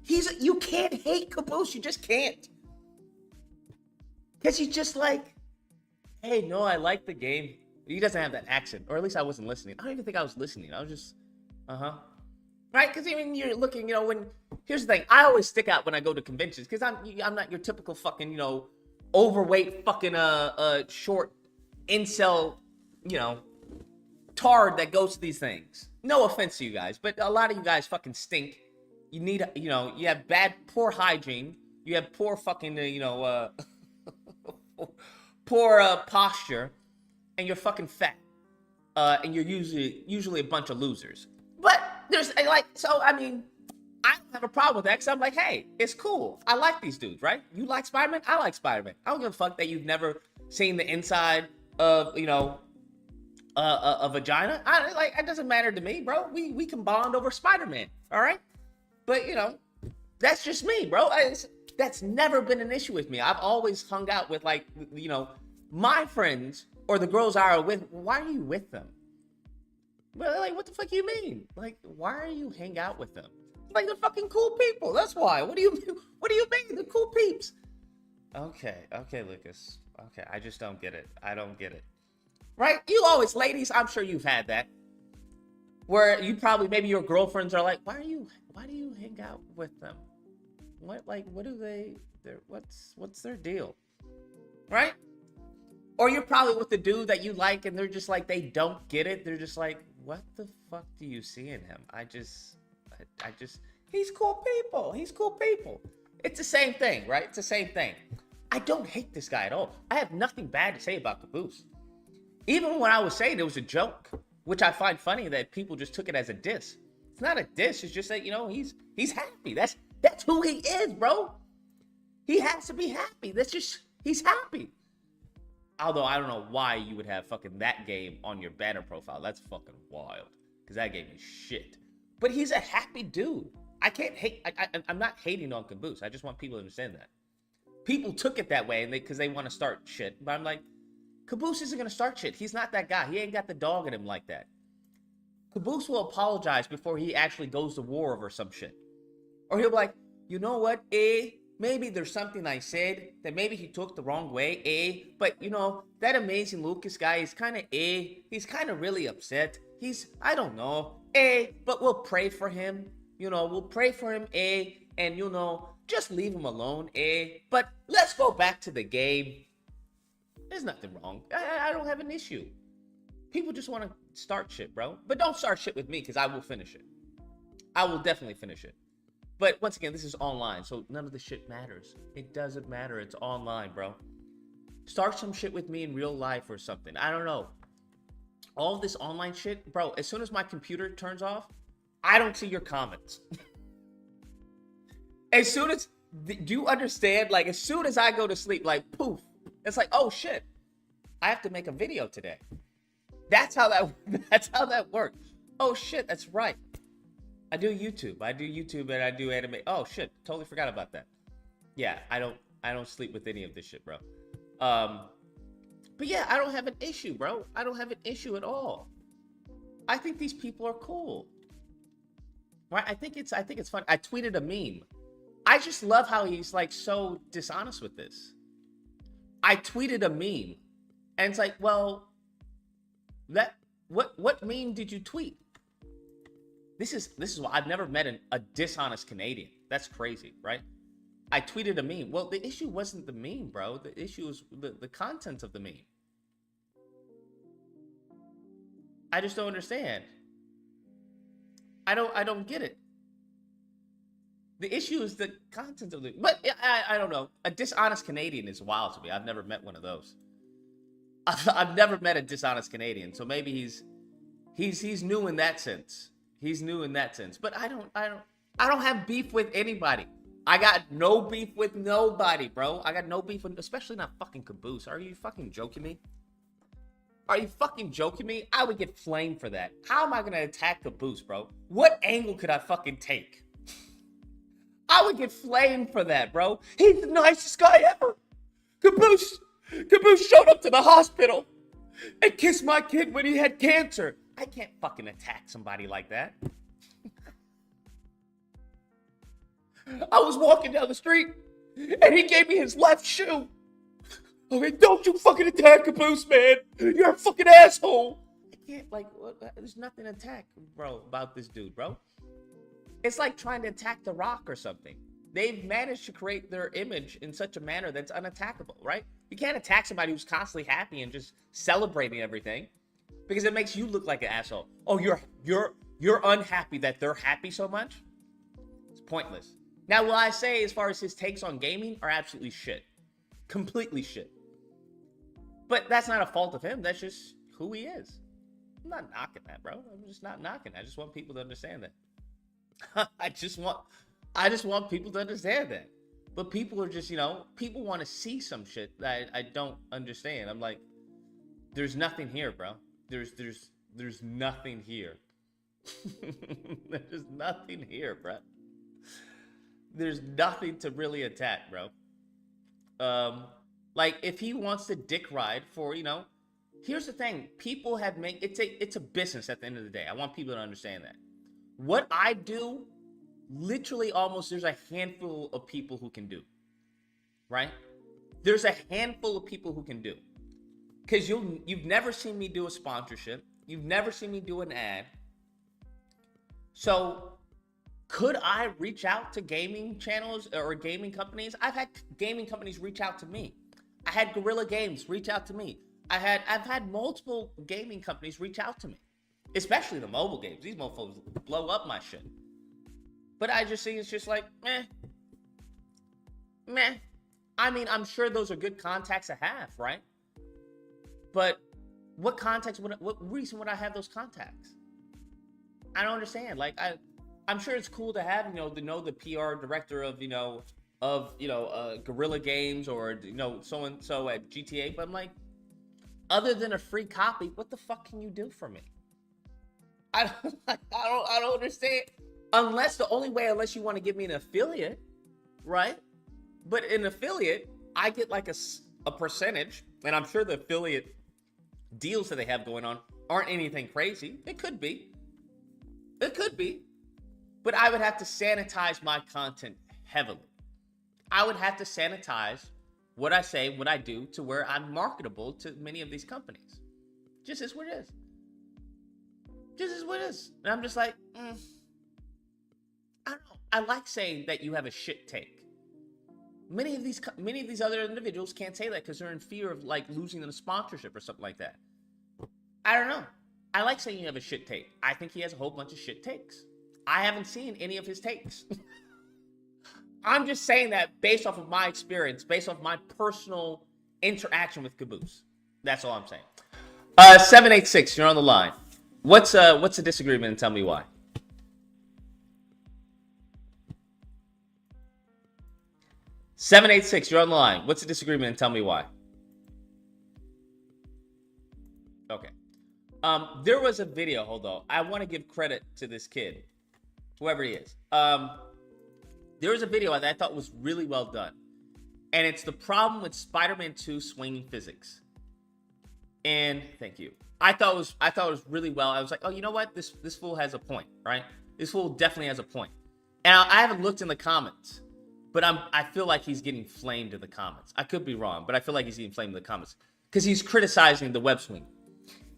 You can't hate Caboose. You just can't. Because he's just like, hey, no, I like the game. He doesn't have that accent. Or at least I wasn't listening. I don't even think I was listening. I was just, All right? Because even you're looking, when here's the thing, I always stick out when I go to conventions because I'm not your typical fucking overweight fucking short incel tard that goes to these things. No offense to you guys, but a lot of you guys fucking stink. You need you have poor hygiene. You have poor fucking poor posture, and you're fucking fat. And you're usually a bunch of losers. But there's I don't have a problem with that because I'm like, hey, it's cool. I like these dudes, right? You like Spider-Man? I like Spider-Man. I don't give a fuck that you've never seen the inside of, a vagina. It doesn't matter to me, bro. We can bond over Spider-Man, all right? But, that's just me, bro. That's never been an issue with me. I've always hung out with, my friends or the girls I are with. Why are you with them? Well, what the fuck you mean? Why are you hang out with them? They're fucking cool people. That's why. What do you mean? They're cool peeps. Okay, Lucas. Okay, I just don't get it. I don't get it. Right? You always, ladies, I'm sure you've had that. Where you probably, maybe your girlfriends are like, why do you hang out with them? What do they, what's their deal? Right? Or you're probably with the dude that you like and they're just like, they don't get it. They're just like, what the fuck do you see in him? He's cool people. He's cool people. It's the same thing, right? It's the same thing. I don't hate this guy at all. I have nothing bad to say about Caboose. Even when I was saying it was a joke, which I find funny that people just took it as a diss. It's not a diss. It's just that, he's happy. That's who he is, bro. He has to be happy. He's happy. Although I don't know why you would have fucking that game on your banner profile. That's fucking wild. Because that game is shit. But he's a happy dude. I can't hate. I'm not hating on Caboose. I just want people to understand that. People took it that way because they want to start shit. But I'm like, Caboose isn't going to start shit. He's not that guy. He ain't got the dog in him like that. Caboose will apologize before he actually goes to war over some shit. Or he'll be like, you know what, maybe there's something I said that maybe he took the wrong way, but that Amazing Lucas guy is kind of he's kind of really upset. I don't know, but we'll pray for him. We'll pray for him, and just leave him alone, but let's go back to the game. There's nothing wrong. I don't have an issue. People just want to start shit, bro. But don't start shit with me because I will finish it. I will definitely finish it. But once again, this is online, so none of the shit matters. It doesn't matter. It's online, bro. Start some shit with me in real life or something. I don't know. All this online shit, bro, as soon as my computer turns off, I don't see your comments. As soon as, do you understand? As soon as I go to sleep, poof. It's like, oh shit, I have to make a video today. That's how that works. Oh shit, that's right. I do YouTube and I do anime. Oh shit, totally forgot about that. Yeah, I don't sleep with any of this shit, bro. But yeah, I don't have an issue, bro. I don't have an issue at all. I think these people are cool. Right? I think it's fun. I tweeted a meme. I just love how he's so dishonest with this. I tweeted a meme and it's like, well, what meme did you tweet? This is why I've never met a dishonest Canadian. That's crazy, right? I tweeted a meme. Well, the issue wasn't the meme, bro. The issue was the content of the meme. I just don't understand. I don't get it. The issue is the content of the. But I don't know. A dishonest Canadian is wild to me. I've never met one of those. I've never met a dishonest Canadian. So maybe he's new in that sense. He's new in that sense. But I don't have beef with anybody. I got no beef with nobody, bro. I got no beef with, especially not fucking Caboose. Are you fucking joking me? Are you fucking joking me? I would get flamed for that. How am I gonna attack Caboose, bro? What angle could I fucking take? I would get flamed for that, bro. He's the nicest guy ever. Caboose showed up to the hospital and kissed my kid when he had cancer. I can't fucking attack somebody like that. I was walking down the street and he gave me his left shoe. Okay, don't you fucking attack Caboose, man. You're a fucking asshole. I can't, there's nothing to attack, bro, about this dude, bro. It's like trying to attack The Rock or something. They've managed to create their image in such a manner that's unattackable, right? You can't attack somebody who's constantly happy and just celebrating everything, because it makes you look like an asshole. Oh, you're unhappy that they're happy so much? It's pointless. Now, will I say, as far as his takes on gaming, are absolutely shit. Completely shit. But that's not a fault of him. That's just who he is. I'm not knocking that, bro. I'm just not knocking. I just want people to understand that. I just want people to understand that. But people are just, people want to see some shit that I don't understand. I'm like, there's nothing here, bro. There's nothing here. There's nothing here, bro. There's nothing to really attack, bro. Like, if he wants to dick ride for, here's the thing. People have made it's a business at the end of the day. I want people to understand that. What I do, literally almost there's a handful of people who can do. Right? There's a handful of people who can do. Because you've never seen me do a sponsorship. You've never seen me do an ad. So, could I reach out to gaming channels or gaming companies? I've had gaming companies reach out to me. I had Guerrilla Games reach out to me. I've had multiple gaming companies reach out to me, especially the mobile games. These mofos blow up my shit. But I just see it's just like, meh. I mean, I'm sure those are good contacts to have, right? But what reason would I have those contacts? I don't understand. Like, I'm sure it's cool to have, to know the PR director of, Guerrilla Games or, so and so at GTA. But I'm like, other than a free copy, what the fuck can you do for me? I don't understand. Unless you want to give me an affiliate, right? But an affiliate, I get like a percentage, and I'm sure the affiliate deals that they have going on aren't anything crazy. It could be. But I would have to sanitize my content heavily. I would have to sanitize what I say, what I do, to where I'm marketable to many of these companies. Just is what it is. And I'm just like, I don't know. I like saying that you have a shit take. Many of these other individuals can't say that because they're in fear of like losing a sponsorship or something like that. I don't know. I like saying you have a shit take. I think he has a whole bunch of shit takes. I haven't seen any of his takes. I'm just saying that based off of my experience, based off my personal interaction with Caboose. That's all I'm saying. 786, you're on the line. What's a disagreement and tell me why? (786), you're on the line. What's a disagreement and tell me why? Okay. There was a video. Hold on. I want to give credit to this kid, whoever he is. There was a video that I thought was really well done, and it's the problem with Spider-Man 2 swinging physics. And thank you. I thought it was really well. I was like, oh, you know what? This fool has a point, right? This fool definitely has a point. And I haven't looked in the comments, but I feel like he's getting flamed in the comments. I could be wrong, but I feel like he's getting flamed in the comments because he's criticizing the web swing.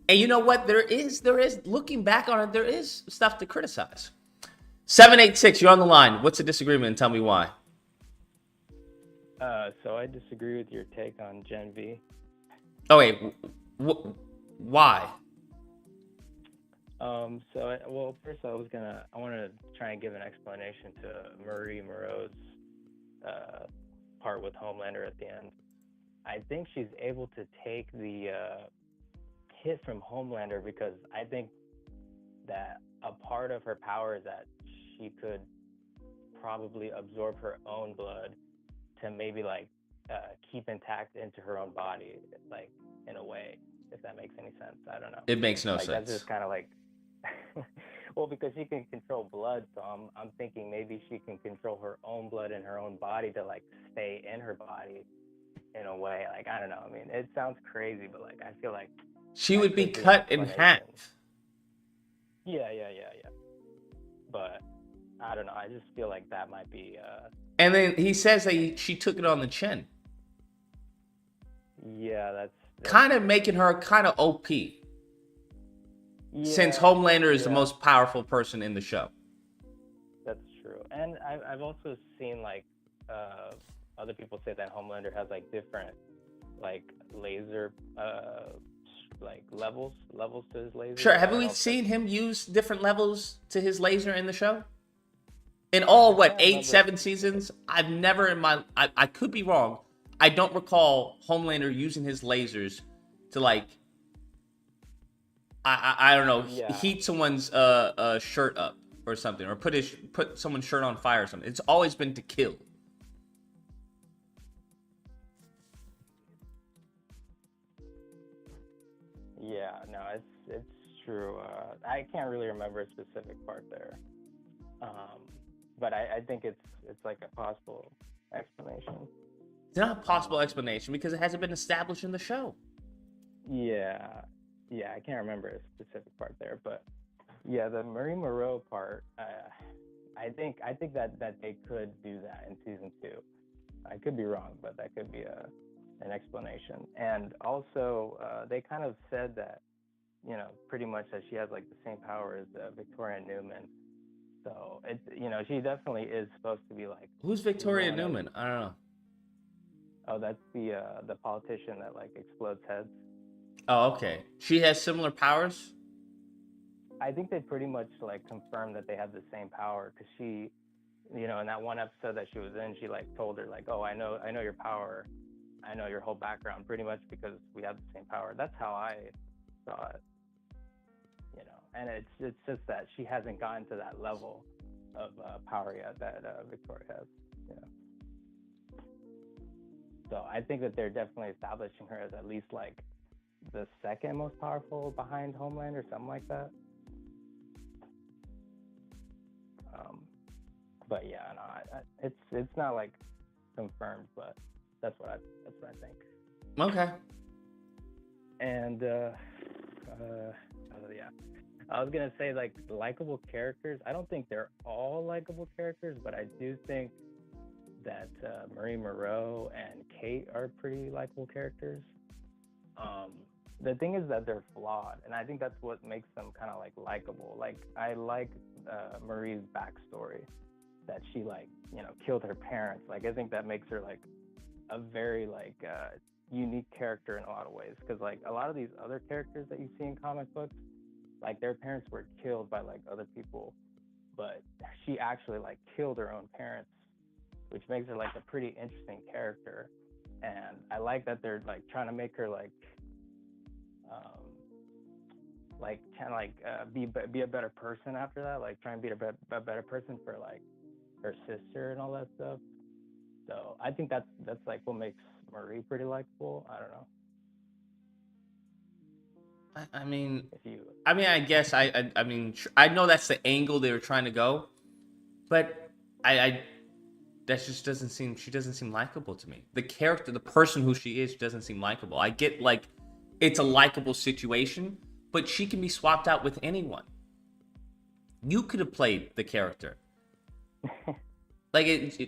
And you know what? There is looking back on it, there is stuff to criticize. 786, you're on the line. What's the disagreement and tell me why? So I disagree with your take on Gen V. Oh wait, why? First I wanted to try and give an explanation to Marie Moreau's part with Homelander at the end. I think she's able to take the hit from Homelander because I think that a part of her power is that she could probably absorb her own blood to maybe keep intact into her own body, like in a way, if that makes any sense. I don't know. It makes no sense. That's just kind of like, well, because she can control blood, so I'm thinking maybe she can control her own blood in her own body to stay in her body in a way. I don't know. I mean, it sounds crazy, but I feel like she would be cut in half. Yeah. But I don't know. I just feel like that might be. And then he says that she took it on the chin. Yeah, that's kind of making her kind of OP. Yeah, since Homelander is the most powerful person in the show. That's And I've also seen like other people say that Homelander has like different like laser like levels to his laser. Sure. I Have don't we know if that's, seen him use different levels to his laser in the show? In all, I what, can't eight, remember. 7 seasons? I've never in my... I could be wrong. I don't recall Homelander using his lasers to, like... I don't know, Yeah, heat someone's shirt up or something. Or put someone's shirt on fire or something. It's always been to kill. yeah, no, it's true. I can't really remember a specific part there, but I think it's like a possible explanation. It's not a possible explanation because it hasn't been established in the show. Yeah, yeah, I can't remember a specific part there, but yeah, the Marie Moreau part, I think that they could do that in season 2. I could be wrong, but that could be an explanation. And also, they kind of said that, pretty much that she has like the same power as Victoria Newman. So it's, she definitely is supposed to be like. Who's Victoria Newman? I don't know. Oh, that's the politician that like explodes heads. Oh, okay. She has similar powers? I think they pretty much like confirmed that they have the same power because she, in that one episode that she was in, she like told her like, oh, I know your power, I know your whole background, pretty much because we have the same power. That's how I saw it, and it's just that she hasn't gotten to that level of power yet that Victoria has, So I think that they're definitely establishing her as at least like the second most powerful behind Homelander, something like that. But yeah, no, it's not like confirmed, but that's what I think. Okay. And yeah, I was gonna say like likable characters. I don't think they're all likable characters, but I do think that Marie Moreau and Kate are pretty likable characters. The thing is that they're flawed, and I think that's what makes them kind of like likable. Like I like Marie's backstory, that she like killed her parents. Like I think that makes her like a very like unique character in a lot of ways, because like a lot of these other characters that you see in comic books, like their parents were killed by like other people, but she actually like killed her own parents, which makes her like a pretty interesting character. And I like that they're like trying to make her like kind of like be a better person after that, like try and be a better person for like her sister and all that stuff. So I think that's like what makes Marie pretty likable. I don't know. I mean, If you I guess I mean, I know that's the angle they were trying to go, but I that just doesn't seem. She doesn't seem likable to me. The character, the person who she is, doesn't seem likable. I get like it's a likable situation, but she can be swapped out with anyone. You could have played the character. Like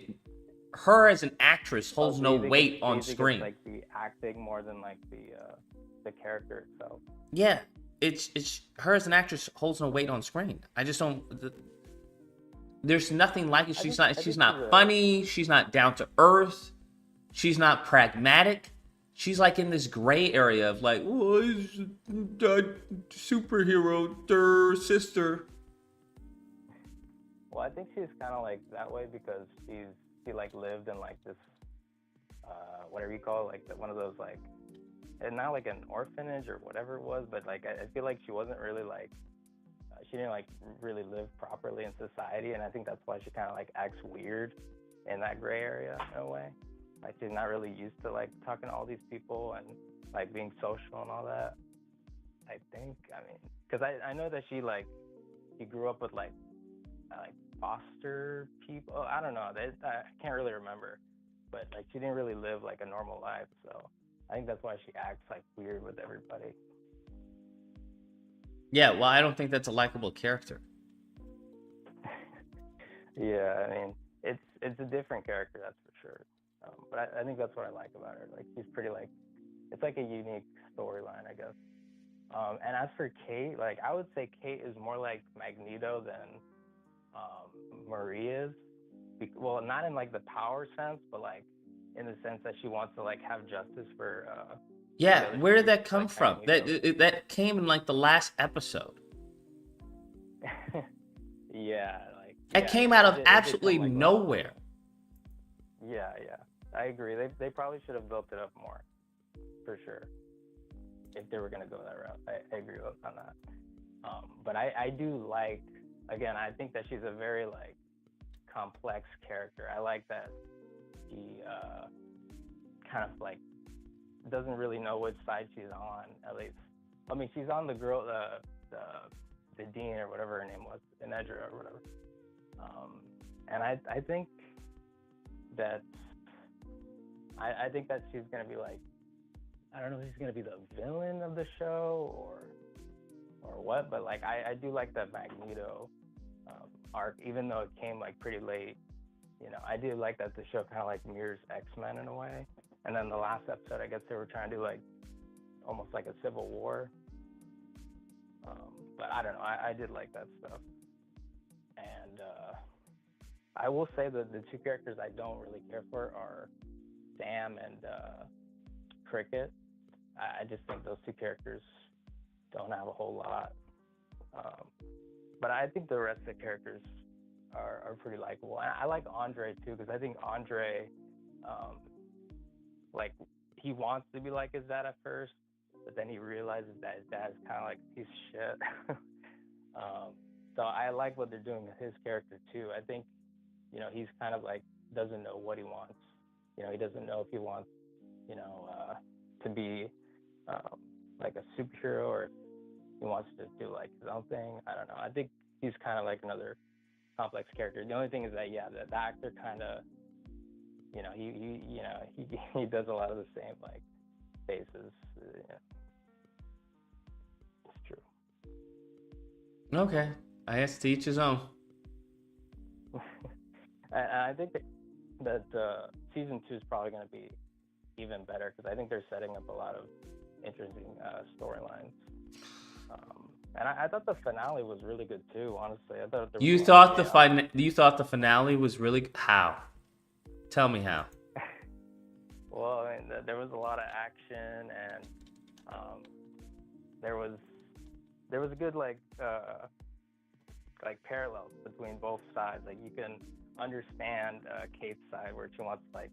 her as an actress holds no weight on screen. It's like the acting more than like the character itself. Yeah, it's her as an actress holds no weight on screen. I just don't. There's nothing like it. She's not funny. She's not down to earth. She's not pragmatic. She's like in this gray area of like, oh, he's a superhero, their sister. Well, I think she's kind of like that way because she like lived in like this whatever you call it, like one of those like, and not like an orphanage or whatever it was, but like I feel like she wasn't really like she didn't like really live properly in society, and I think that's why she kind of like acts weird in that gray area in a way. Like she's not really used to like talking to all these people and like being social and all that. I think, because I know that she grew up with like foster people. I don't know. I can't really remember, but like she didn't really live like a normal life. So I think that's why she acts like weird with everybody. Yeah, well, I don't think that's a likable character. Yeah, it's a different character, that's for sure. But I think that's what I like about her. Like she's pretty like, it's like a unique storyline, I guess. And as for Kate, like I would say Kate is more like Magneto than Marie is. Well, not in like the power sense, but like in the sense that she wants to like have justice for the Yeah, other where did kids, that come like from? Magneto. That came in like the last episode. Yeah, like That yeah, came yeah. out of It did absolutely come like last nowhere. episode. Yeah, yeah. I agree. They probably should have built it up more, for sure. If they were gonna go that route, I agree on that. But I do like, again, I think that she's a very like complex character. I like that she kind of like doesn't really know which side she's on. At least, I mean, she's on the girl, the dean or whatever her name was, Inedra or whatever. And I think that I think that she's gonna be like, I don't know if she's gonna be the villain of the show or what, but like I do like that Magneto arc, even though it came like pretty late. You know, I do like that the show kind of like mirrors X-Men in a way. And then the last episode, I guess they were trying to do like almost like a civil war. But I don't know. I did like that stuff. And I will say that the two characters I don't really care for are Sam and Cricket. I just think those two characters don't have a whole lot. But I think the rest of the characters are pretty likable. And I like Andre too, because I think Andre, like, he wants to be like his dad at first, but then he realizes that his dad is kind of like a piece of shit. So I like what they're doing with his character too. I think, you know, he's kind of like doesn't know what he wants. You know, he doesn't know if he wants, you know, to be like a superhero or if he wants to do like his own thing. I don't know. I think he's kind of like another complex character. The only thing is that the actor kind of, you know, he does a lot of the same like faces. Yeah. It's true. Okay, I guess to each his own. And I think that season 2 is probably going to be even better because I think they're setting up a lot of interesting storylines. And I thought the finale was really good too. Honestly, I thought You thought the finale was really how? Tell me how. Well, I mean, there was a lot of action, and there was a good like parallels between both sides. Like you can understand Kate's side where she wants to, like,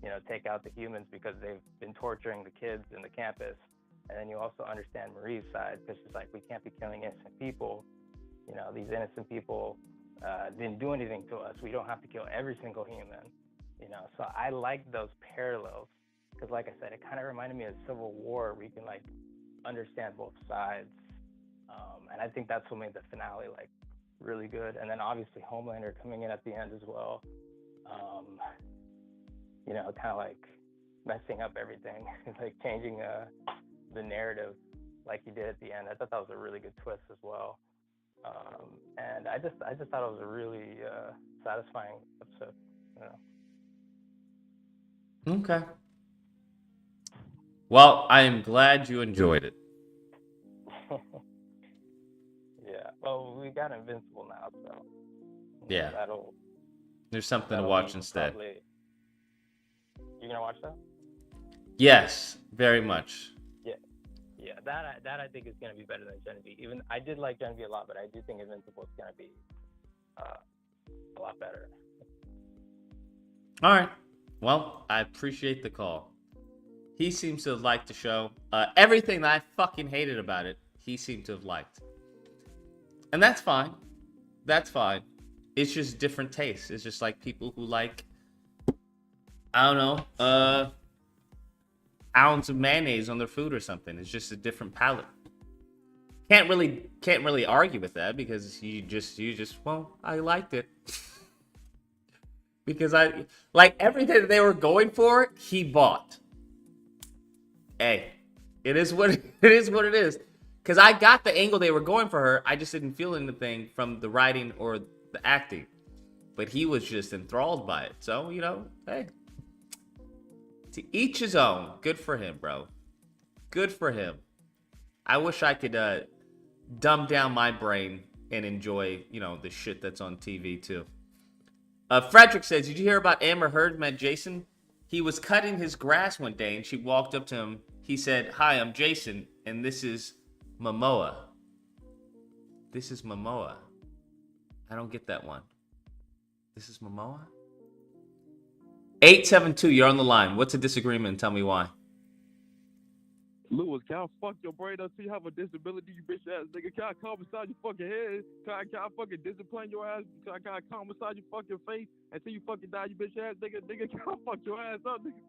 you know, take out the humans because they've been torturing the kids in the campus. And then you also understand Marie's side because she's like, we can't be killing innocent people. You know, these innocent people didn't do anything to us. We don't have to kill every single human. You know, so I like those parallels because, like I said, it kind of reminded me of Civil War where you can like understand both sides. And I think that's what made the finale like really good. And then obviously Homelander coming in at the end as well. You know, kind of like messing up everything, like changing the narrative like he did at the end. I thought that was a really good twist as well. And I just thought it was a really satisfying episode. You know? Okay. Well, I am glad you enjoyed it. Yeah. Well, we got Invincible now, so Yeah. that'll. There's something to watch be instead. Probably... You gonna watch that? Yes, very much. Yeah, that I think is gonna be better than Gen V. Even I did like Gen V a lot, but I do think Invincible is gonna be a lot better. All right. Well, I appreciate the call. He seems to have liked the show. Everything that I fucking hated about it, he seemed to have liked. And that's fine. That's fine. It's just different tastes. It's just like people who like, I don't know, ounce of mayonnaise on their food or something. It's just a different palate. Can't really argue with that because you just well, I liked it. Because I like everything that they were going for, he bought. Hey, it is what it is. Because I got the angle they were going for her. I just didn't feel anything from the writing or the acting. But he was just enthralled by it. So, you know, hey. To each his own. Good for him, bro. Good for him. I wish I could dumb down my brain and enjoy, you know, the shit that's on TV too. Frederick says, did you hear about Amber Heard met Jason? He was cutting his grass one day and she walked up to him. He said, hi, I'm Jason, and this is Momoa. This is Momoa. I don't get that one. This is Momoa? 872, you're on the line. What's a disagreement? Tell me why. Lewis, can I fuck your brain up? See you have a disability, you bitch ass nigga. Can I calm inside your fucking head? Can I fucking discipline your ass? Can I calm inside your fucking face until you fucking die, you bitch ass nigga? Nigga, can I fuck your ass up, nigga?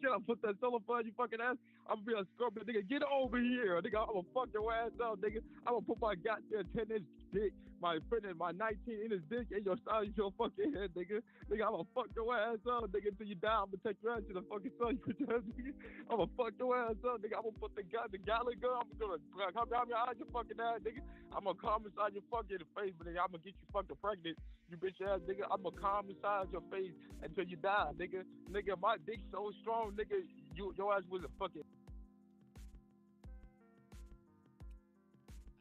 Can I put that cello on you fucking ass? I'm gonna be a scorpion, nigga. Get over here, nigga. I'm gonna fuck your ass up, nigga. I'm gonna put my goddamn 10-inch dick, my 19-inch dick in your side of your fucking head, nigga. Nigga, I'm gonna fuck your ass up, nigga, until you die. I'm gonna take your ass to the fucking sun, you bitch ass nigga. I'm gonna fuck your ass up, nigga. I'm gonna put the gallon gun. I'm gonna come down your eyes, your fucking ass, nigga. I'm gonna come inside your fucking face, but nigga, I'm gonna get you fucking pregnant, you bitch ass nigga. I'm gonna come inside your face until you die, nigga. Nigga, my dick's so strong, nigga. Your ass was a fucking.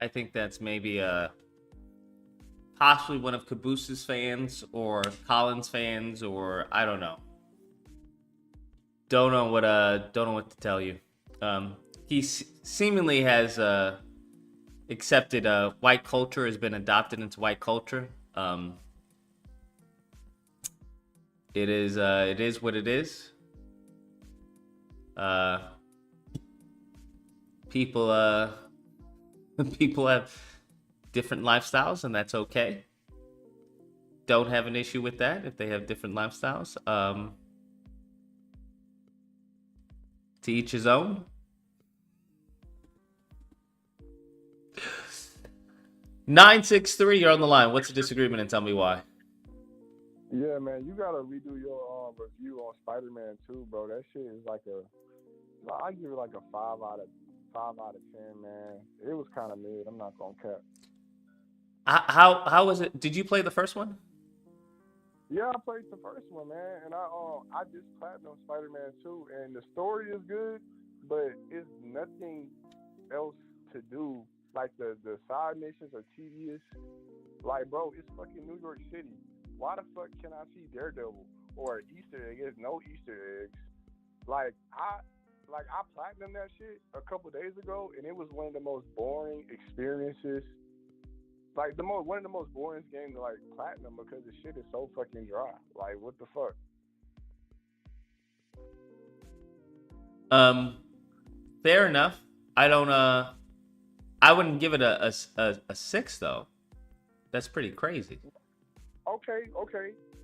I think that's maybe possibly one of Caboose's fans or Collins fans, or I don't know. Don't know what to tell you. He seemingly has accepted white culture, has been adopted into white culture. It is what it is. People have different lifestyles, and that's okay. Don't have an issue with that if they have different lifestyles. To each his own. (963), you're on the line. What's the disagreement, and tell me why? Yeah, man, you gotta redo your review on Spider-Man 2, bro. That shit is like I give it like a 5 out of 10, man. It was kind of mid. I'm not gonna cap. How was it? Did you play the first one? Yeah, I played the first one, man, and I just platinum Spider-Man 2, and the story is good, but it's nothing else to do. Like the side missions are tedious. Like, bro, it's fucking New York City. Why the fuck can I see Daredevil or Easter egg? There's no Easter eggs. Like I platinumed that shit a couple days ago, and it was one of the most boring experiences. Like one of the most boring games to like platinum because the shit is so fucking dry. Like, what the fuck? Fair enough. I wouldn't give it a 6 though. That's pretty crazy. Okay.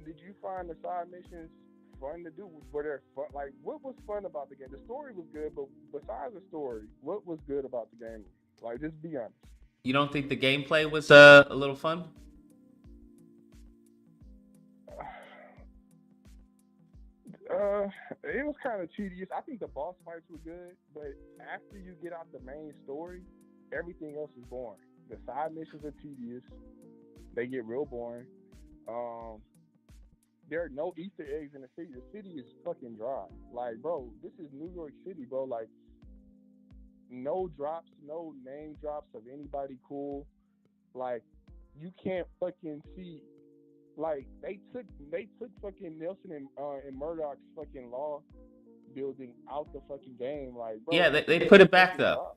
Did you find the side missions fun to do? Were there fun? Like, what was fun about the game? The story was good, but besides the story, what was good about the game? Like, just be honest. You don't think the gameplay was a little fun? It was kind of tedious. I think the boss fights were good, but after you get out the main story, everything else is boring. The side missions are tedious. They get real boring. There are no Easter eggs in the city. The city is fucking dry. Like, bro, this is New York City, bro. Like, no drops, no name drops of anybody cool. Like, you can't fucking see. Like, they took fucking Nelson and Murdoch's fucking law building out the fucking game. Like, bro, Yeah, they put it back though.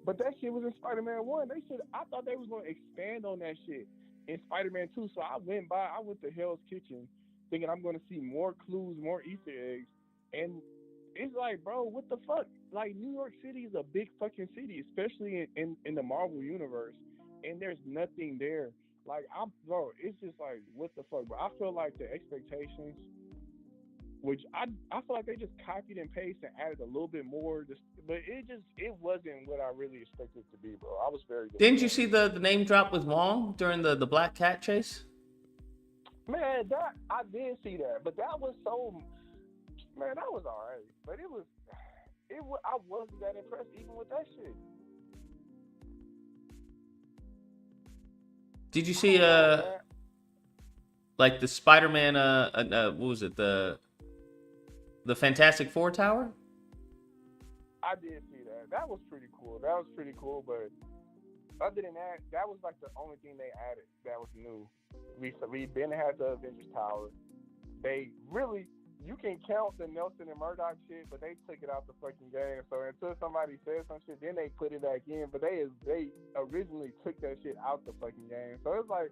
But that shit was in Spider-Man 1. I thought they was gonna expand on that shit in Spider-Man 2. So I went to Hell's Kitchen thinking I'm gonna see more clues, more Easter eggs, and it's like, bro, what the fuck? Like, New York City is a big fucking city, especially in the Marvel universe, and there's nothing there. Like, bro, it's just like, what the fuck, bro? I feel like the expectations, which I feel like they just copied and pasted and added a little bit more, but it wasn't what I really expected it to be, bro. I was very disappointed. Didn't you see the name drop with Wong during the Black Cat chase? Man, that I did see that, but that was man, that was alright. But I wasn't that impressed even with that shit. Did you see like the Spider-Man what was it, the Fantastic Four tower? I did see that. That was pretty cool. But other than that, that was like the only thing they added that was new. We been had the Avengers Tower. They really, you can count the Nelson and Murdoch shit, but they took it out the fucking game. So until somebody said some shit, then they put it back in. But they originally took that shit out the fucking game. So it's like,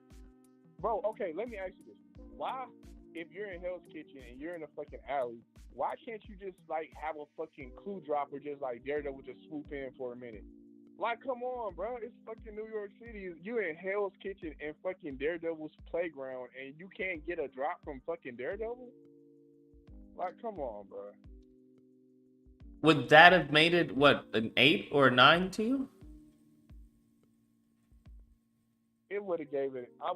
bro, okay, let me ask you this: why, if you're in Hell's Kitchen and you're in a fucking alley, why can't you just like have a fucking clue drop or just like Daredevil just swoop in for a minute? Like, come on, bro. It's fucking New York City. You in Hell's Kitchen and fucking Daredevil's playground, and you can't get a drop from fucking Daredevil? Like, come on, bro. Would that have made it, what, an 8 or a 9 to you? I would have gave it a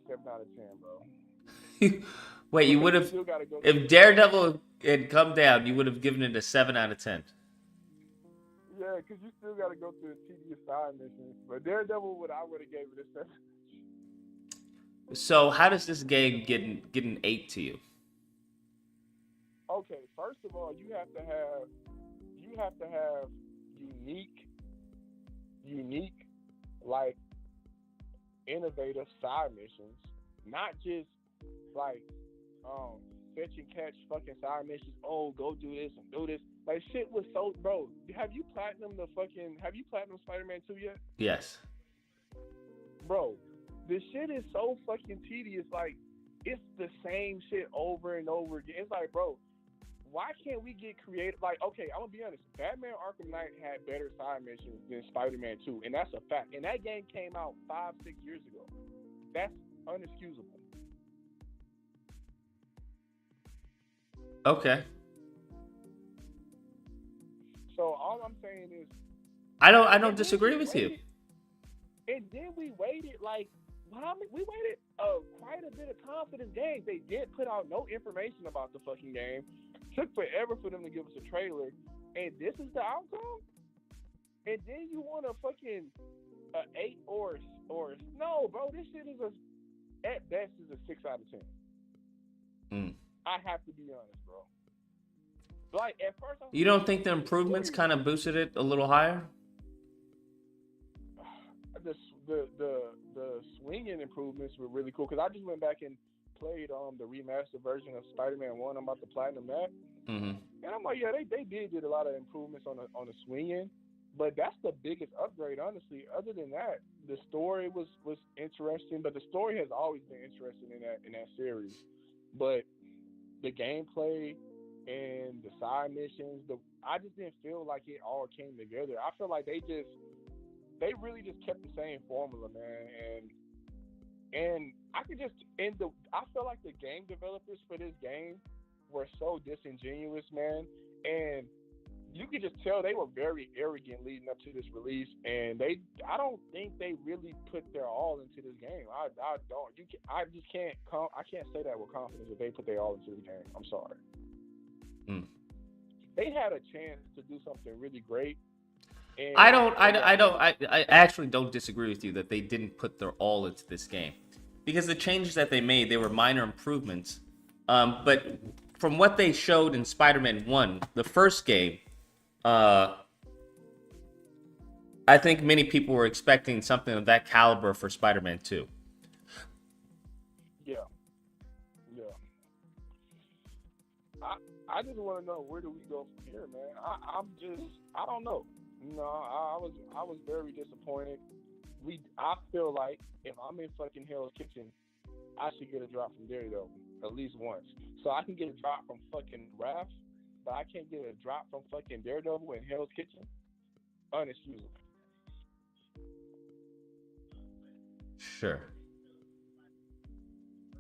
7 out of 10, bro. Wait, you would have, Still gotta go if Daredevil had come down, you would have given it a 7 out of 10. Yeah, because you still got to go through the tedious side missions. But Daredevil, I would have gave it a 7. So how does this game get an 8 to you? Okay, first of all, you have to have unique, like innovative side missions, not just like fetch and catch fucking side missions. Oh, go do this and do this. Like, shit was so, bro. Have you platinum Spider-Man 2 yet? Yes. Bro, the shit is so fucking tedious. Like, it's the same shit over and over again. It's like, bro, why can't we get creative? Like, okay, I'm gonna be honest. Batman Arkham Knight had better side missions than Spider-Man 2, and that's a fact. And that game came out 5-6 years ago. That's unexcusable. Okay. So all I'm saying is, I don't disagree with you. And then we waited like, we waited quite a bit of time for this game. They did put out no information about the fucking game. Took forever for them to give us a trailer, and this is the outcome. And then you want a fucking 8 or no, bro? This shit is at best is a 6 out of 10. I have to be honest, bro. Like, at first, You don't think the improvements kind of boosted it a little higher? The swinging improvements were really cool, because I just went back and played the remastered version of Spider-Man 1. I'm about to platinum that. Mm-hmm. And I'm like, yeah, they did a lot of improvements on the swinging, but that's the biggest upgrade, honestly. Other than that, the story was interesting, but the story has always been interesting in that series. But the gameplay and the side missions, I just didn't feel like it all came together. I feel like they really just kept the same formula, man. And I feel like the game developers for this game were so disingenuous, man. And you could just tell they were very arrogant leading up to this release. And I don't think they really put their all into this game. I can't say that with confidence that they put their all into the game. I'm sorry. They had a chance to do something really great. And I actually don't disagree with you that they didn't put their all into this game, because the changes that they made, they were minor improvements. But from what they showed in Spider-Man 1, the first game, I think many people were expecting something of that caliber for Spider-Man 2. Yeah. I just want to know, where do we go from here, man? I don't know. No, I was very disappointed. I feel like if I'm in fucking Hell's Kitchen, I should get a drop from Daredevil at least once. So I can get a drop from fucking Raph, but I can't get a drop from fucking Daredevil in Hell's Kitchen. Unexcusable. Sure.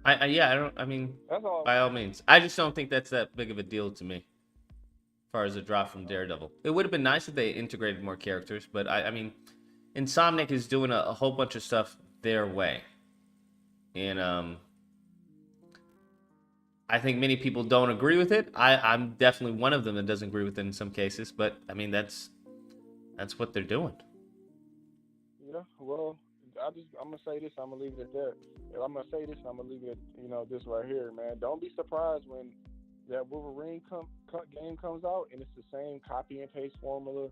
That's all. By all means. I just don't think that's that big of a deal to me, as far as a drop from Daredevil. It would have been nice if they integrated more characters, but I mean, Insomniac is doing a whole bunch of stuff their way. And I think many people don't agree with it. I'm definitely one of them that doesn't agree with it in some cases, but I mean, that's what they're doing. Yeah, well, I'm gonna say this. I'm gonna leave it at that. If I'm gonna say this, I'm gonna leave it at this right here, man. Don't be surprised when that Wolverine game comes out and it's the same copy and paste formula.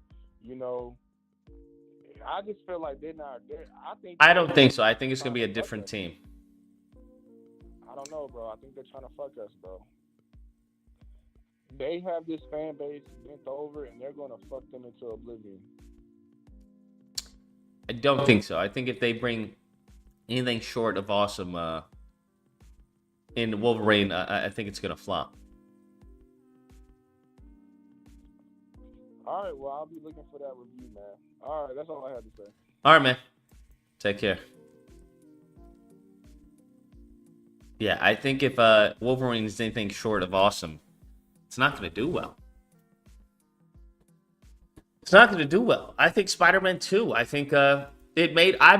I just feel like they're not. I think. I don't think so. I think it's gonna be a different team. I don't know, bro. I think they're trying to fuck us, bro. They have this fan base bent over, and they're gonna fuck them into oblivion. I don't think so. I think if they bring anything short of awesome in Wolverine, I think it's gonna flop. All right, well, I'll be looking for that review, man. All right, that's all I had to say. All right, man. Take care. Yeah, I think if Wolverine is anything short of awesome, it's not going to do well. It's not going to do well. I think Spider-Man 2, I think I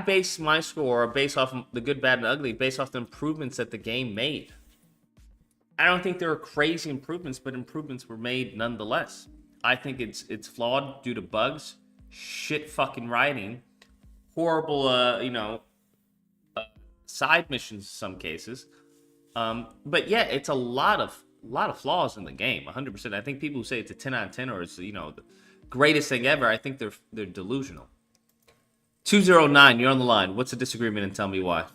base my score based off of the good, bad, and ugly, based off the improvements that the game made. I don't think there were crazy improvements, but improvements were made nonetheless. I think it's flawed due to bugs, shit fucking writing, horrible, side missions in some cases. But yeah, it's a lot of flaws in the game, 100%. I think people who say it's a 10 out of 10 or it's the greatest thing ever, I think they're delusional. 209, you're on the line. What's the disagreement and tell me why?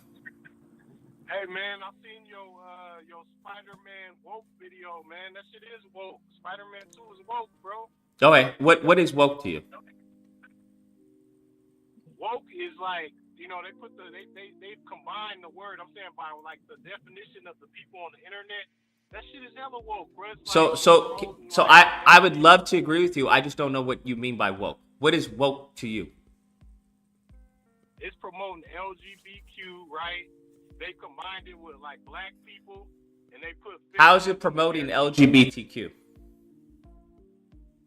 Hey man, I seen your Spider-Man woke video, man. That shit is woke. Spider-Man 2 is woke, bro. Okay, what is woke to you? Woke is like, they put they've combined the word, I'm saying, by like the definition of the people on the internet. That shit is hella woke, bro. So I would love to agree with you. I just don't know what you mean by woke. What is woke to you? It's promoting LGBTQ, right? They combined it with like black people, and they put. How is it promoting LGBTQ?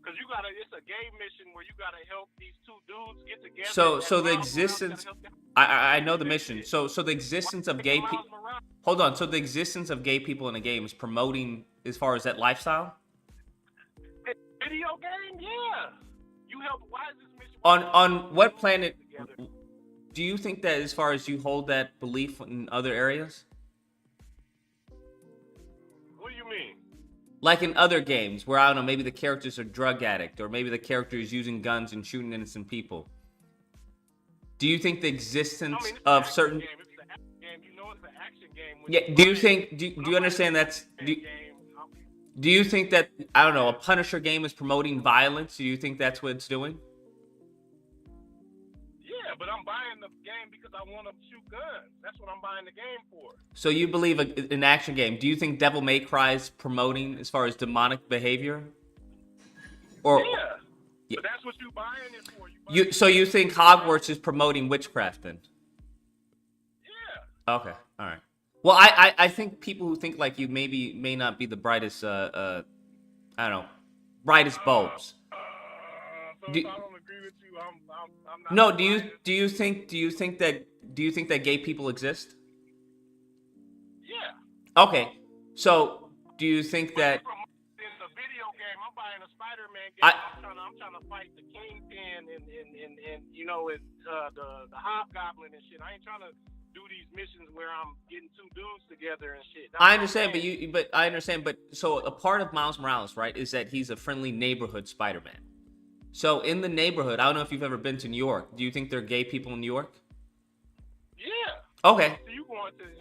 Because it's a gay mission where you gotta help these two dudes get together. So the existence, I know the mission. So the existence of gay people. Hold on. So the existence of gay people in a game is promoting as far as that lifestyle. Video game, yeah. You help. Why is this mission? On what planet do you think that, as far as you hold that belief in other areas? What do you mean? Like in other games where, I don't know, maybe the characters are drug addict or maybe the character is using guns and shooting innocent people. Do you think the existence of certain... Game. It's an action game. It's an action game. Yeah, do you understand that's... Do you think that, I don't know, a Punisher game is promoting violence? Do you think that's what it's doing? Yeah, but I'm buying the game because I want to shoot guns. That's what I'm buying the game for. So you believe an action game. Do you think Devil May Cry is promoting as far as demonic behavior? Or yeah. But that's what you're buying it for. So you think Hogwarts is promoting witchcraft then? Yeah. Okay, all right. Well, I think people who think like you may not be the brightest, I don't know, brightest bulbs. So if I don't agree with you, I'm not. No, do you think that gay people exist? Yeah. Okay, so do you think that? In the video game, I'm buying a Spider-Man game. I'm trying to fight the Kingpin and the Hobgoblin and shit. I ain't trying to do these missions where I'm getting two dudes together and shit. I understand, but so a part of Miles Morales, right, is that he's a friendly neighborhood Spider-Man. So in the neighborhood, I don't know if you've ever been to New York. Do you think there are gay people in New York? Yeah. Okay.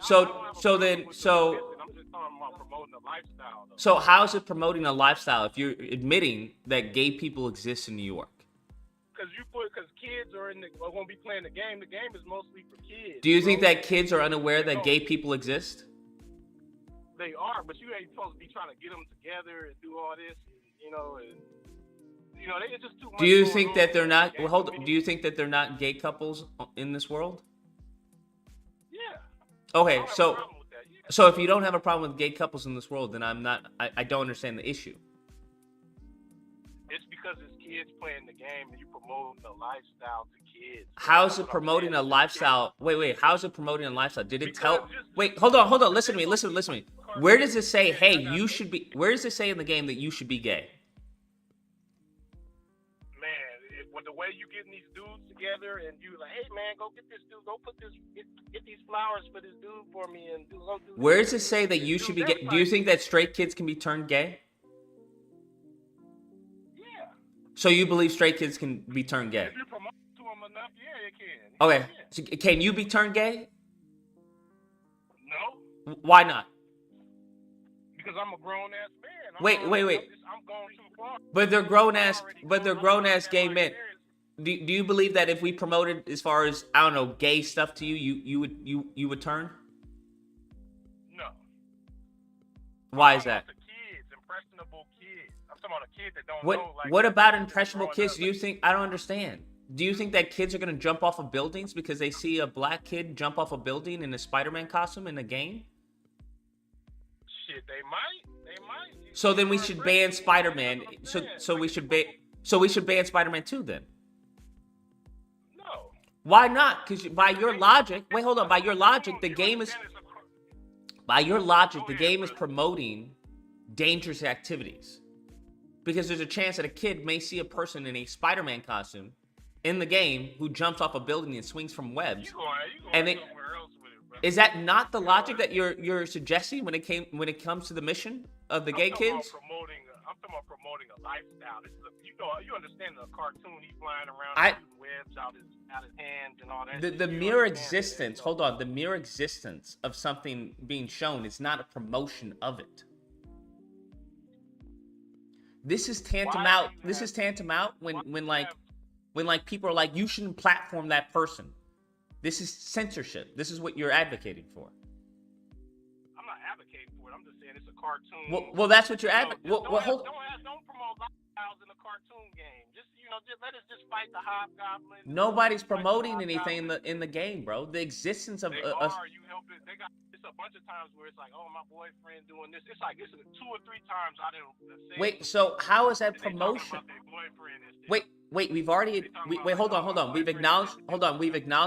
So I'm just talking about promoting a lifestyle, though. So how is it promoting a lifestyle if you're admitting that gay people exist in New York? Because kids are going to be playing the game. The game is mostly for kids. Do you think that kids are unaware that gay people exist? They are, but you ain't supposed to be trying to get them together and do all this, it's just too much. Do you think that they're not? Well, hold on. Do you think that they're not gay couples in this world? Yeah. Okay, so if you don't have a problem with gay couples in this world, then I don't understand the issue. It's because it's kids playing the game and you promoting the lifestyle to kids. How is it promoting a lifestyle? Wait. How is it promoting a lifestyle? Did it tell? Wait, hold on. Listen to me. Where does it say, hey, you should be? Where does it say in the game that you should be gay? Man, with the way you getting these dudes together and you like, hey man, go get this dude, go put this, get these flowers for this dude for me and go do. Where does it say that you should be gay? Do you think that straight kids can be turned gay? Yeah. So you believe straight kids can be turned gay? If you promote to them enough, yeah, it can. Okay. Yeah. So can you be turned gay? No, Why not? because I'm a grown ass man. Wait. I'm going too far. But they're grown ass gay my men. experience. Do you believe that if we promoted as far as, I don't know, gay stuff to you, you would turn? No. Why is that? The kids, impressionable kids. I'm talking about a kid that don't know. Like, What about impressionable kids? Do you think, I don't understand. Do you think that kids are gonna jump off of buildings because they see a black kid jump off a building in a Spider-Man costume in a game? Shit, they might. So then we should ban Spider-Man. So we should ban Spider-Man too then. No. Why not? Because by your logic, wait, hold on. By your logic, the game is promoting dangerous activities. Because there's a chance that a kid may see a person in a Spider-Man costume in the game who jumps off a building and swings from webs. And they, is that not the logic that you're suggesting when it comes to the mission of the gay kids? I'm talking about promoting a lifestyle. You understand the cartoon? He's flying around shooting webs out his hands and all that. The mere existence. Hold on. The mere existence of something being shown is not a promotion of it. This is tantamount. When people are like, you shouldn't platform that person. This is censorship. This is what you're advocating for. I'm not advocating for it. I'm just saying it's a cartoon. Well, that's what you're advocating. Don't promote lifestyles in a cartoon game. Just let us just fight the hobgoblin. Nobody's promoting anything in the game, bro. The existence of you help it. They got it's a bunch of times where it's like, oh, my boyfriend doing this. It's like it's 2 or 3 times I didn't. Wait, so how is that promotion? Wait, we've already hold on. We've acknowledged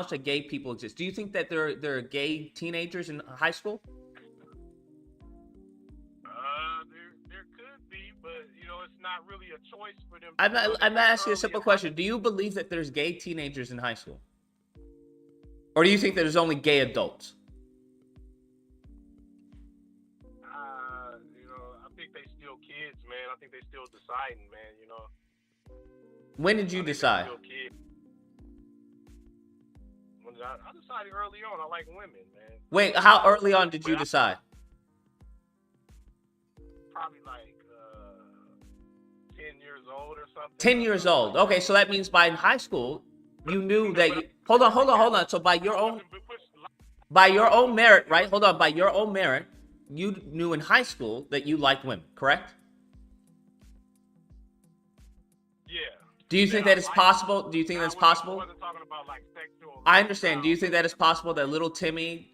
that gay people exist. Do you think that there are gay teenagers in high school? There could be, but it's not really a choice for them. I'm asking a simple question. Do you believe that there's gay teenagers in high school? Or do you think that there's only gay adults? I think they still kids, man. I think they still deciding, man, When did you decide? I decided early on I like women, man. Wait, how early on did you decide? Probably like 10 years old or something. 10 years old. Okay, so that means by high school, you knew that hold on. So by your own merit, right? Hold on, by your own merit, you knew in high school that you liked women, correct? Yeah. Do you think that it's possible? Do you think that's possible? I wasn't talking about like sexual. I understand. Do you think that it's possible that little Timmy,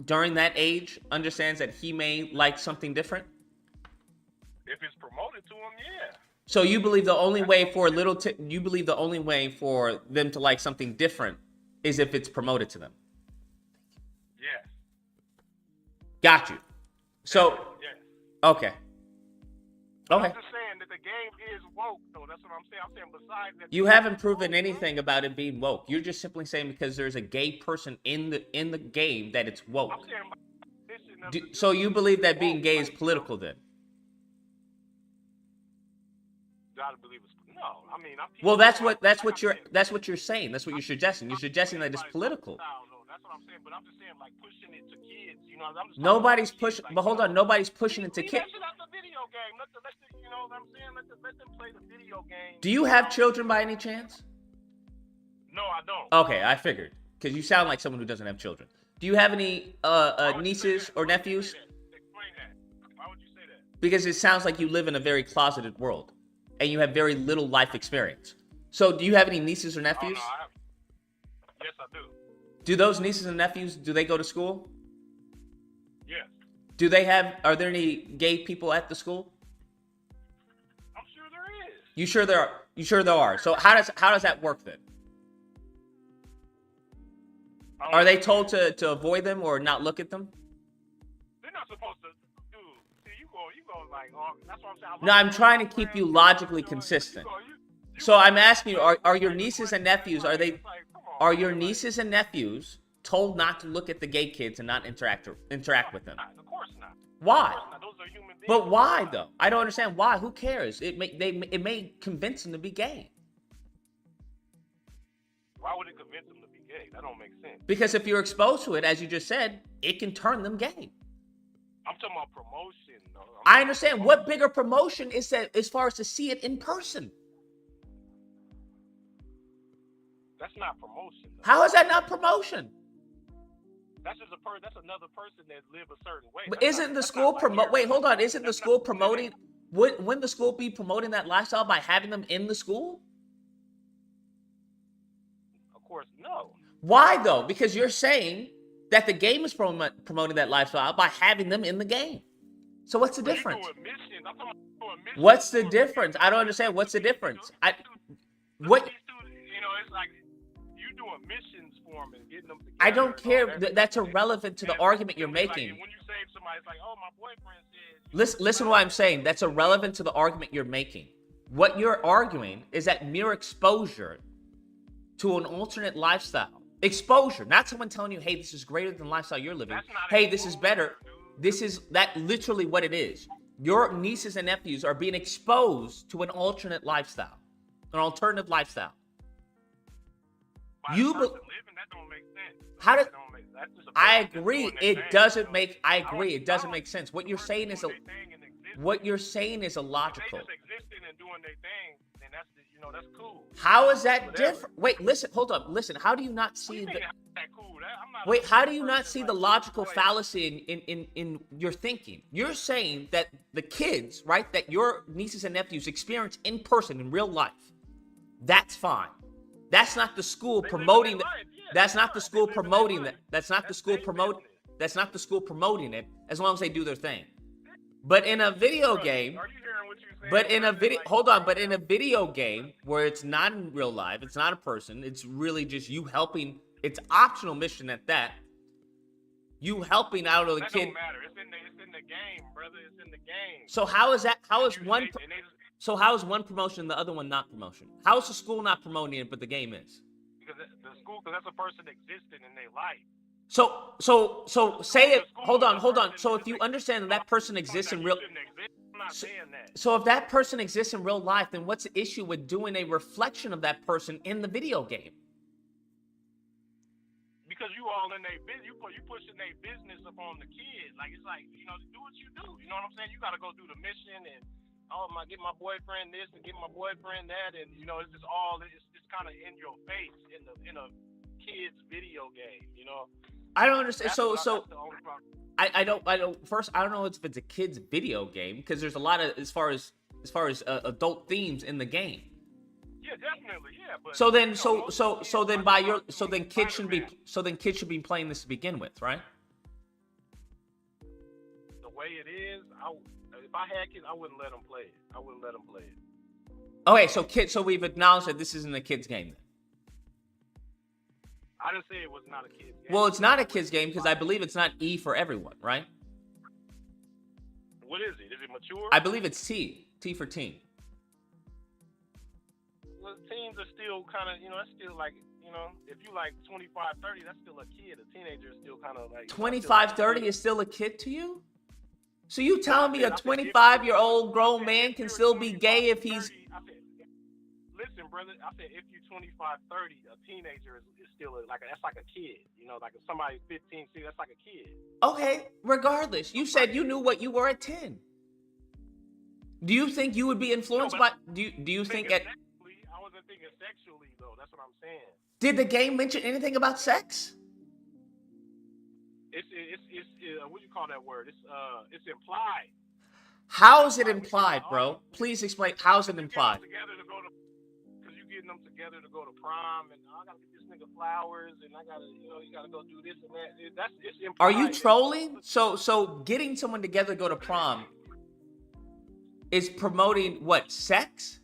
during that age, understands that he may like something different? If it's promoted to him, yeah. So you believe the only way for them to like something different is if it's promoted to them? Yes. Got you. So, yes. Okay. I'm just saying that the game is woke, though. That's what I'm saying. I'm saying besides that. You haven't proven anything about it being woke. You're just simply saying because there's a gay person in the game that it's woke. I'm saying So you believe that being gay is political then? Gotta believe it's no. I mean, well, that's what you're saying. That's what you're suggesting. You're suggesting that it's political. That's what I'm saying. But I'm just saying, like pushing it to kids. Nobody's pushing. But hold on, nobody's pushing it to kids. Let them play the video game. Do you have children by any chance? No, I don't. Okay, I figured because you sound like someone who doesn't have children. Do you have any nieces or nephews? Explain that. Why would you say that? Because it sounds like you live in a very closeted world, and you have very little life experience. So, do you have any nieces or nephews? Oh, no, yes, I do. Do those nieces and nephews, do they go to school? Yes. Are there any gay people at the school? I'm sure there is. You sure there are? You sure there are? So how does that work then? Are they told to avoid them or not look at them? They're not supposed to. Dude, see, you go like, that's what I'm saying. No, I'm trying to keep you logically consistent. So I'm asking you, are your nieces and nephews, are your nieces and nephews told not to look at the gay kids and not interact with them? Of course not. Why? Those are human beings. But why though? I don't understand why. Who cares? It may convince them to be gay. Why would it gay. That don't make sense. Because if you're exposed to it, as you just said, it can turn them gay. I'm talking about promotion, though. I understand. What bigger promotion is that as far as to see it in person? That's not promotion, though. How is that not promotion? That's just that's another person that live a certain way. But That's isn't not- the that's school not like Wait, hold on. Isn't the that's school not- promoting? Wouldn't the school be promoting that lifestyle by having them in the school? Of course, no. Why though? Because you're saying that the game is promoting that lifestyle by having them in the game. So what's the But you difference? doing missions. I'm talking about doing missions. What's the difference? I don't understand. What's the difference? What? You know, it's like you doing missions for them and getting them together. I don't and all care. that. That's irrelevant to the argument you're It's like, making. when you save somebody, it's like, oh, my boyfriend said. Listen to what I'm saying. That's irrelevant to the argument you're making. What you're arguing is that mere exposure to an alternate lifestyle. Exposure, not someone telling you, hey, this is greater than the lifestyle you're living. That's not Hey, this is exposure, better. dude. This is that literally what it is. Your nieces and nephews are being exposed to an alternate lifestyle, an alternative lifestyle. By You the be- person living, that don't make sense. How That did- don't make- that's just a I person agree. doing their It thing, doesn't so make. I don't- agree. It doesn't don't- make sense. What you're person saying is doing their thing and existing. what you're saying is If illogical. they just existing and doing their thing, then that's that's cool. How is that Whatever. different? Wait, listen. Hold up. Listen. How do you not What do see you the? mean that cool? I'm not Wait, a how do you not person see like the logical boy, fallacy in your thinking? You're saying that the kids, right, that your nieces and nephews experience in person in real life, that's fine. That's not the school they live promoting their that. life, yeah, That's not fine. the They school live their promoting life. that. That's not the That's school their promoting. business. That's not the school promoting it. As long as they do their thing. But in a video Bro, game, are you hearing what you're saying? but in a Brother? video, Like, hold on. But in a video game where it's not in real life, it's not a person. It's really just you helping. It's optional mission at that. You helping out of the that kid. don't matter. It's in the game, brother. It's in the game. So how is that? How is You- one? they- and they- So how is one promotion and the other one not promotion? How is the school not promoting it, but the game is? because the school, because that's a person existing in their life. So say it. Hold on. So if you understand that that person exists in real, I'm not saying that. so if that person exists in real life, then what's the issue with doing a reflection of that person in the video game? Because you all in their business, you pushing their business upon the kid. Like it's like do what you do. You know what I'm saying? You got to go do the mission and get my boyfriend this and get my boyfriend that, and it's just it's kind of in your face in a kid's video game. I don't understand. That's So that's the only problem. I don't. First, I don't know if it's a kid's video game because there's a lot of as far as adult themes in the game. Yeah, definitely. Yeah, but So then, most so kids then like by to your watch so then kids should be Spider-Man. kids should be playing this to begin with, right? The way it is, if I had kids, I wouldn't let them play it. I wouldn't let them play it. Okay, so kids. So we've acknowledged that this isn't a kid's game. Then. I didn't say it was not a kid's game. Well, it's not a kid's game because I believe it's not E for everyone, right? What is it? Is it mature? I believe it's T for teen. Well, teens are still kind of, that's still like, if you like 25, 30, that's still a kid. A teenager is still kind of like 25, 30 is still a kid to you? So you telling me a I said, 25-year-old grown man can you're still be 25, gay if he's 30, listen, brother. I said if you're 25, 30, a teenager is still that's like a kid. Like if somebody's 15, 16, that's like a kid. okay? Regardless, you said you knew what you were at 10. Do you think you would be influenced by? Do you think at? Sexually, I wasn't thinking sexually though. That's what I'm saying. Did the game mention anything about sex? It's what do you call that word? It's implied. How is it implied, bro? Please explain. How's it implied? Because you getting them together to go to prom, and I gotta get this nigga flowers, and I gotta, you gotta go do this and that. It's implied. Are you trolling? So getting someone together to go to prom is promoting what? Sex?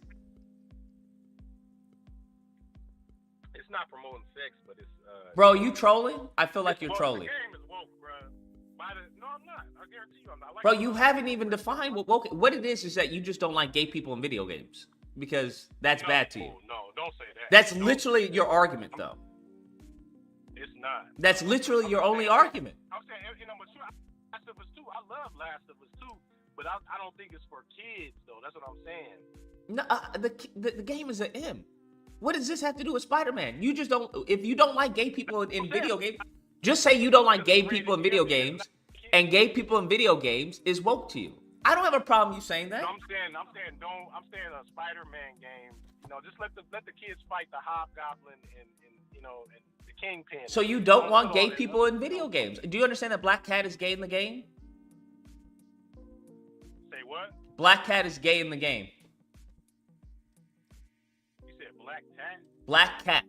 It's not promoting sex, but it's. Bro, you trolling? I feel like you're woke. trolling. The game is woke, bro. No, I'm not. I guarantee you, I'm not. Bro, you haven't even defined what it is that you just don't like gay people in video games because that's bad to you. No, don't say that. That's literally your argument, though. It's not. That's literally your only argument. I'm saying, but Last of Us 2, I love Last of Us 2, but I don't think it's for kids, though. That's what I'm saying. No, the game is an M. What does this have to do with Spider-Man? You just don't. If you don't like gay people in video games, just say you don't like gay people in video games, and gay people in video games is woke to you. I don't have a problem you saying that. No, I'm saying a Spider-Man game. You know, just let the kids fight the Hobgoblin and you know and the Kingpin. So you don't want gay people in video games. Do you understand that Black Cat is gay in the game? Say what? Black Cat is gay in the game. You said Black Cat? Black Cat.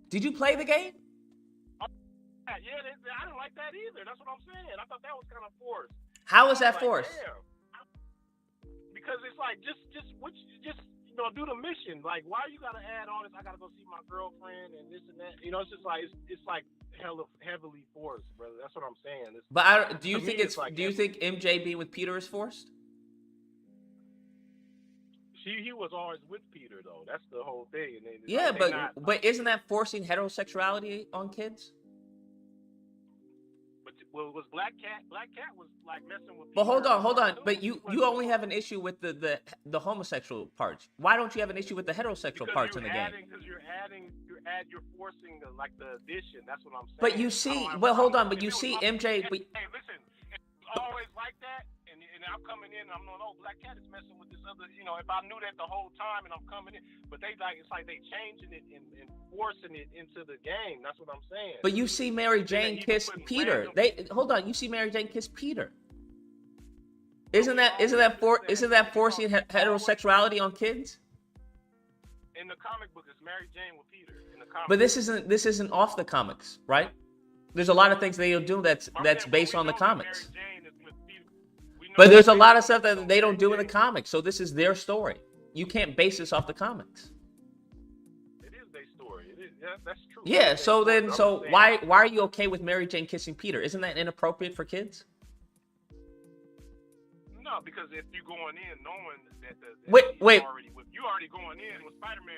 Did you play the game? Yeah, I didn't like that either. That's what I'm saying. I thought that was kind of forced. How is that forced? Because it's like just you know, do the mission. Like, why you gotta add all this? I gotta go see my girlfriend and this and that. You know, it's just like it's like heavily forced, brother. That's what I'm saying. Do you think do you think MJ being with Peter is forced? He was always with Peter though. That's the whole thing. And yeah, but isn't that forcing heterosexuality on kids? Well, was Black Cat was like messing with. But hold on. But you only have an issue with the homosexual parts. Why don't you have an issue with the heterosexual parts in the game? Because you're forcing the addition. That's what I'm saying. But you see, hold on. But you see MJ. Hey, listen, it's always like that, and I'm coming in and I'm going, oh, Black Cat is messing with this other. You know, if I knew that the whole time and I'm coming in, but it's like they changing it and forcing it into the game. That's what I'm saying. But you see Mary Jane kiss Peter. Hold on. You see Mary Jane kiss Peter. Isn't that forcing heterosexuality on kids? In the comic book, it's Mary Jane with Peter. In the comic but this isn't off the comics, right? There's a lot of things they'll do that's based on the comics. But there's a lot of stuff that they don't do in the comics. So this is their story. You can't base this off the comics. It is their story. Yeah, that's true. Yeah. So why are you okay with Mary Jane kissing Peter? Isn't that inappropriate for kids? No, because if you're going in knowing that you already going in with Spider-Man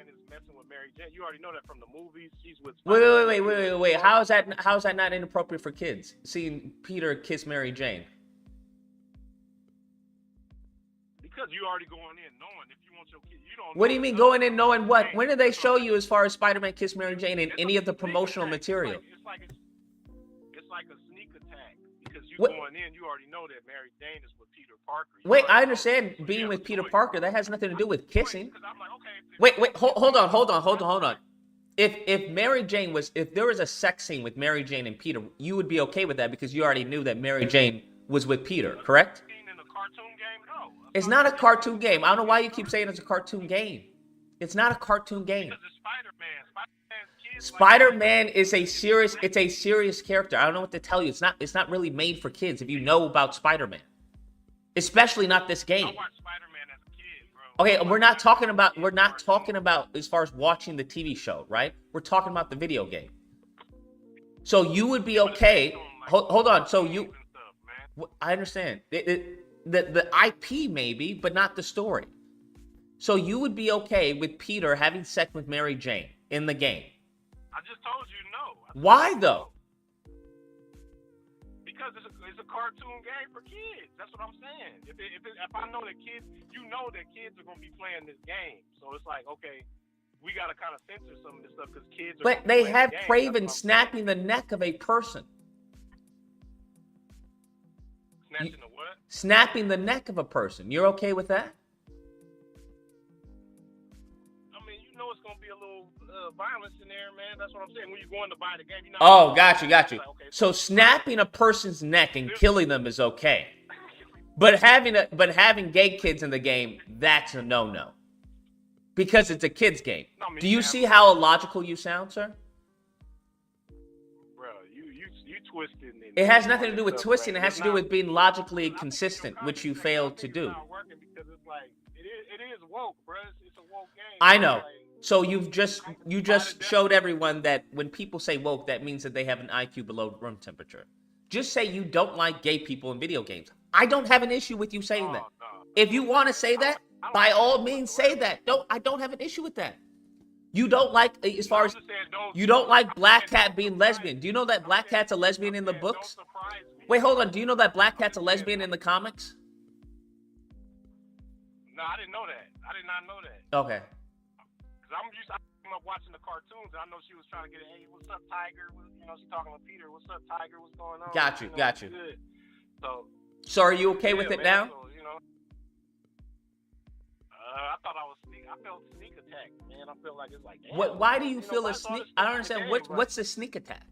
is messing with Mary Jane. You already know that from the movies. She's with. Wait. How is that not inappropriate for kids? Seeing Peter kiss Mary Jane. Because you already going in knowing if you want your kid, you don't. What do you mean going in knowing what? When did they show you as far as Spider-Man kiss Mary Jane in any of the promotional material? It's like a sneak attack because you going in, you already know that Mary Jane is with Peter Parker. Wait, I understand being with Peter Parker. That has nothing to do with kissing. Wait, hold on. If Mary Jane if there was a sex scene with Mary Jane and Peter, you would be okay with that because you already knew that Mary Jane was with Peter, correct? It's not a cartoon game. I don't know why you keep saying it's a cartoon game. It's not a cartoon game. Spider-Man is a serious character. I don't know what to tell you. It's not really made for kids if you know about Spider-Man. Especially not this game. I watched Spider-Man as a kid, bro. Okay, we're not talking about as far as watching the TV show, right? We're talking about the video game. So you would be okay. Hold on. So I understand. The IP maybe, but not the story. So you would be okay with Peter having sex with Mary Jane in the game? I just told you no. Why though? Because it's a cartoon game for kids. That's what I'm saying. If I know that kids, you know that kids are going to be playing this game. So it's like, okay, we got to kind of censor some of this stuff because kids are. But they have Craven snapping the neck of a person. Snatching the what? Snapping the neck of a person. You're okay with that? I mean, you know it's going to be a little violence in there, man. That's what I'm saying. When you're going to buy the game, got you. Like, okay, so snapping a person's neck and killing them is okay. But having gay kids in the game, that's a no-no. Because it's a kid's game. Do you see how illogical you sound, sir? Bro, you twisted. It has nothing to do with twisting. It has to do with being logically consistent, which you failed to do. It is woke, bro. It's a woke game. I know. So you just showed everyone that when people say woke, that means that they have an IQ below room temperature. Just say you don't like gay people in video games. I don't have an issue with you saying that. If you want to say that, by all means say that. I don't have an issue with that. You don't like, as far as, you don't like Black Cat being lesbian. Do you know that Black Cat's a lesbian in the books? Wait, hold on. Do you know that Black Cat's a lesbian in the comics? No, I didn't know that. I did not know that. Okay. Cause I'm used to watching the cartoons, and I know she was trying to get hey, what's up, Tiger? You know, she's talking to Peter. What's up, Tiger? What's going on? Got you. Good. So are you okay with it man, now? So, I thought I was I felt sneak attack, man. I feel like it's like damn. Why do you feel a I saw sneak? this I stuff don't in the understand. game, What's the sneak attack?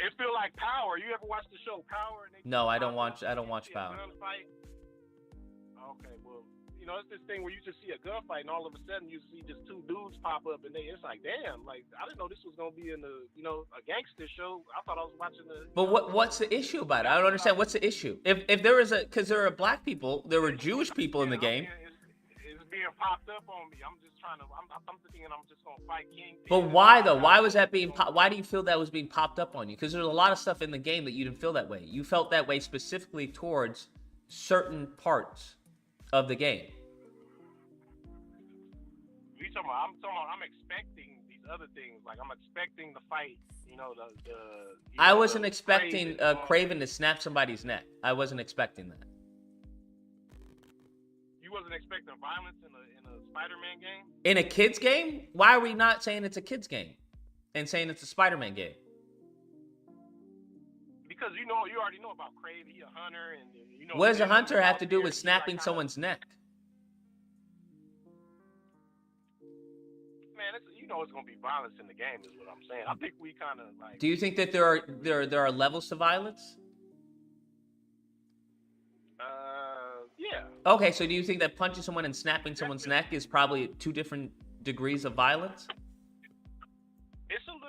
It feel like Power. You ever watch the show Power? And No, I don't watch Power. Gunfight? Okay, well, it's this thing where you just see a gunfight, and all of a sudden you see just two dudes pop up, and it's like, damn, like I didn't know this was gonna be in the, a gangster show. I thought I was watching the. But what's the issue about it? I don't understand. What's the issue? If there was because there are black people, there were Jewish people in the game. It's being popped up on me. I'm just trying to. I'm thinking I'm just gonna fight King. But why though? Why was that being? Why do you feel that was being popped up on you? Because there's a lot of stuff in the game that you didn't feel that way. You felt that way specifically towards certain parts of the game. I'm expecting these other things. Like I'm expecting the fight. I wasn't expecting Craven to snap somebody's neck. I wasn't expecting that. You wasn't expecting violence in a Spider-Man game? In a kid's game? Why are we not saying it's a kid's game and saying it's a Spider-Man game? Because you already know about Craven. He's a hunter, and What does a hunter have to do with snapping someone's neck? Man, it's gonna be violence in the game, is what I'm saying. I think we kind of like. Do you think that there are levels to violence? Yeah. Okay, so do you think that punching someone and snapping someone's neck is probably 2 different degrees of violence? It's a little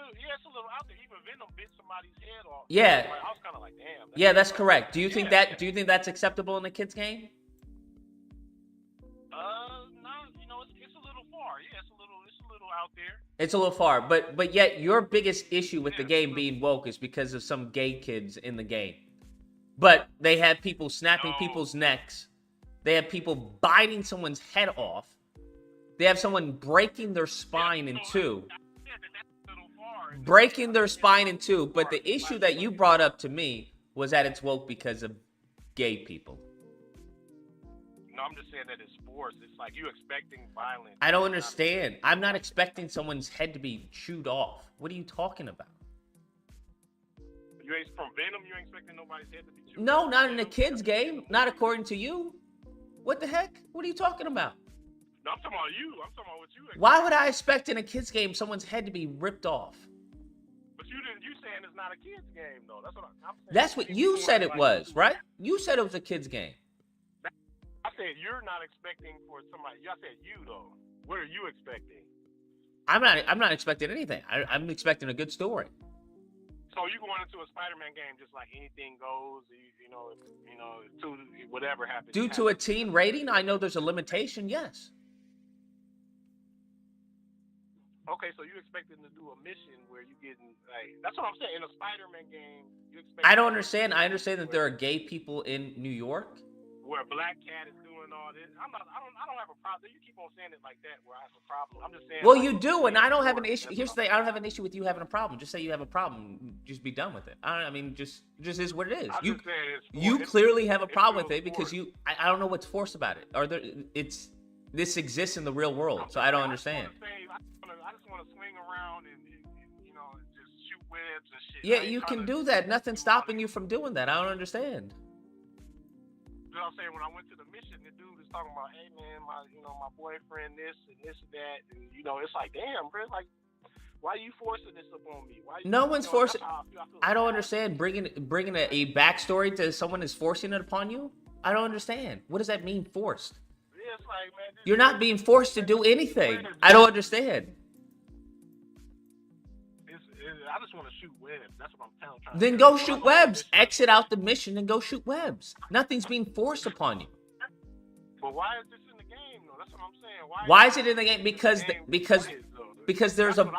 out there. Even Venom bit somebody's head off. Yeah. I was kind of like, damn. Yeah, that's correct. Do you think that's acceptable in a kid's game? No, it's a little far. Yeah, it's a little out there. It's a little far, but yet your biggest issue with the game being woke is because of some gay kids in the game. But they have people snapping people's necks. They have people biting someone's head off. They have someone breaking their spine in two. Breaking their spine in two. But the issue that you brought up to me was that it's woke because of gay people. No, I'm just saying that it's forced. It's like you expecting violence. I don't understand. I'm not expecting someone's head to be chewed off. What are you talking about? You ain't from Venom. You ain't expecting nobody's head to be chewed off. No, not in a kid's game. Not according to you. What the heck? What are you talking about? No, I'm talking about you. I'm talking about what you expect. Why would I expect in a kid's game someone's head to be ripped off? But you saying it's not a kid's game, though. That's what I'm saying. That's what you said it was, right? You said it was a kid's game. I said you're not expecting for somebody. I said you, though. What are you expecting? I'm not expecting anything. I'm expecting a good story. So you going into a Spider-Man game just like anything goes, to whatever happens. Due to a teen rating, I know there's a limitation, yes. Okay, so you expecting to do a mission where you getting like that's what I'm saying. In a Spider-Man game, you expect. I don't understand. I understand that there are gay people in New York. Where Black Cat is doing all this. I don't have a problem. You keep on saying it like that where I have a problem. I'm just saying. Well, you do, and I don't have an issue. Here's the thing: I don't have an issue with you having a problem. Just say you have a problem. Just be done with it. Just is what it is. You clearly have a problem with it because I don't know what's forced about it. This exists in the real world, so I don't understand. I just want to swing around and just shoot webs and shit. Yeah, you can do that. Nothing's stopping you from doing that. I don't understand. You know what I'm saying? When I went to the mission, the dude was talking about, hey man, my boyfriend this and this and that, and it's like, damn, bro, like, why are you forcing this upon me? No one's forcing. I don't understand bringing a backstory to someone is forcing it upon you. I don't understand. What does that mean, forced? Yeah, it's like, man, you're not being forced to do anything. I don't understand. I just want to shoot webs. That's what I'm trying. Then go shoot webs. Exit out the mission and go shoot webs. Nothing's being forced upon you. But why is this in the game, though? That's what I'm saying. Why is it in the game? Because there's a.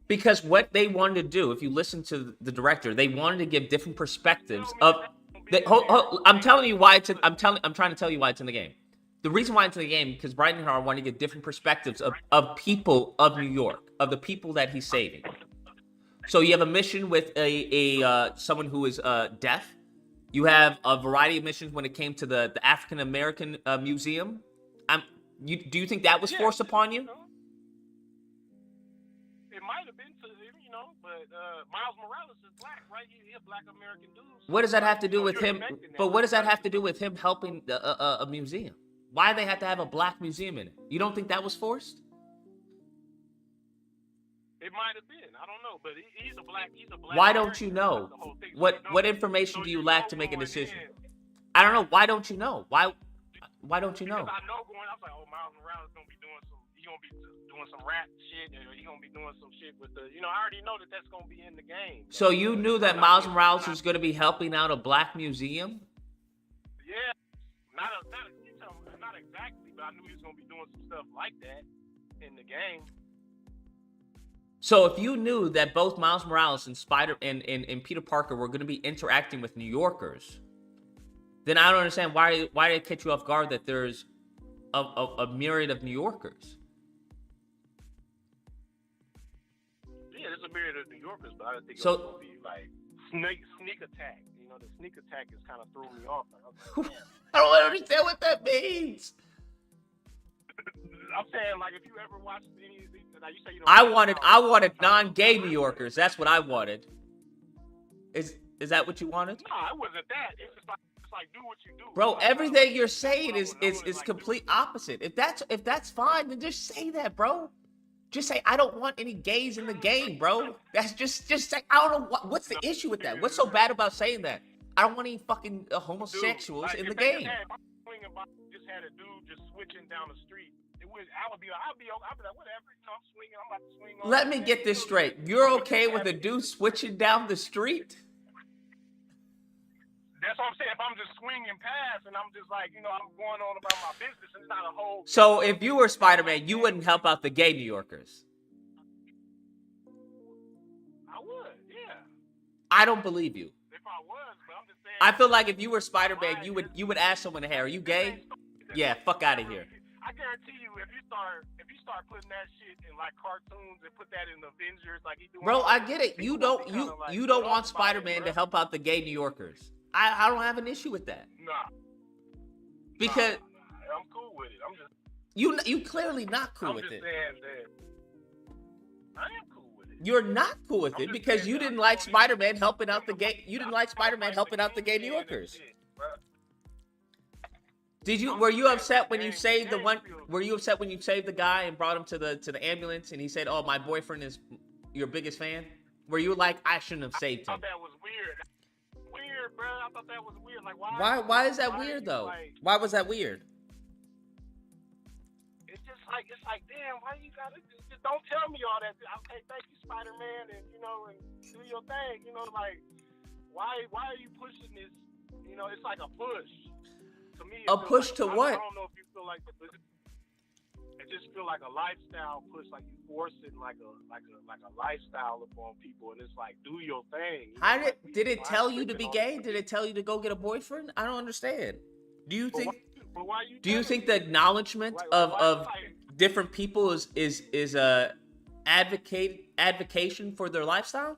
Because what they wanted to do, if you listen to the director, they wanted to give different perspectives of. I'm telling you why it's. I'm trying to tell you why it's in the game. The reason why it's in the game because Brian Hart wanted to get different perspectives of people of New York, of the people that he's saving. So you have a mission with someone who is deaf. You have a variety of missions when it came to the African American Museum. Do you think that was forced upon you? It might have been to, you know, but Miles Morales is black, right? He a black American dude. So What does that have to do you know, with you're him? connecting But that. what does that have to do with him helping a museum? Why they have to have a black museum in it? You don't think that was forced? It might have been. I don't know, but he's a black. Why don't American. you That's know? the whole thing. So What information so do you you lack know to make a going decision? in, I don't know. Why don't you know? Why don't you know? Because I know going, I was like, oh, Miles Morales gonna be doing some rap shit, or he gonna be doing some shit with the, you know, I already know that's gonna be in the game. So you knew that Miles Morales was going to be helping out a black museum? Yeah, not exactly, but I knew he was gonna be doing some stuff like that in the game. So if you knew that both Miles Morales and and Peter Parker were going to be interacting with New Yorkers, then I don't understand why did it catch you off guard that there's a myriad of New Yorkers? Yeah, there's a myriad of New Yorkers, but I didn't think it So- was gonna be like sneak attack. You know, the sneak attack is kind of throwing me off. Like, I was like, I don't understand what that means. I'm saying, like, if you ever watched any of these, like you say, you know, I wanted non-gay New Yorkers. That's what I wanted. Is that what you wanted? No, it wasn't that. It's just like do what you do. Bro, Like, everything you're saying is like, complete opposite. If that's fine, then just say that, bro. Just say I don't want any gays in the game, bro. That's just say I don't know what's the issue with that. What's so bad about saying that? I don't want any fucking homosexuals like, in the if they game. just had a dude just switching down the street, I'd be like, whatever. I'm swinging. I'm about to swing. On Let me get this straight. You're okay with a dude switching down the street? That's what I'm saying. If I'm just swinging past and I'm just like, you know, I'm going on about my business and it's not a whole. So if you were Spider-Man, you wouldn't help out the gay New Yorkers. I would, yeah. I don't believe you. If I was, but I'm just saying. I feel like if you were Spider-Man, you would ask someone, "Hey, are you gay?" Yeah, fuck out of here. I guarantee you, if you start putting that shit in like cartoons and put that in Avengers, like he doing. Bro, I get it. You people don't would be kinda like, you don't "Get want off by it, Spider-Man bro." to help out the gay New Yorkers. I don't have an issue with that. Nah. Because Nah, I'm cool with it. I'm just. you clearly not cool I'm with just it. saying that. I am cool with it. You're not cool with I'm it just because saying you that didn't I like don't even- Spider-Man helping out the gay. You didn't like Spider-Man helping out the gay New Yorkers. Were you upset when you saved the one? Were you upset when you saved the guy and brought him to the ambulance and he said, "Oh, my boyfriend is your biggest fan"? Were you like, I shouldn't have saved I him? thought that was weird. Weird, bro. I thought that was weird. Like, why? Why is that why weird you, though? like- Why was that weird? It's like, damn. Why you gotta just don't tell me all that? Okay, thank you, Spider-Man, and you know, and do your thing. You know, like, why are you pushing this? You know, it's like a push. To me, A push to what? I don't know if you feel like it just feel like a lifestyle push, like you force it like a lifestyle upon people, and it's like do your thing. How know, like, did it why tell you to tripping be on gay? it? Did it tell you to go get a boyfriend? I don't understand. Do you think? But why you? Do you telling think me? the acknowledgement Like, of why- of like- different people is a advocation for their lifestyle?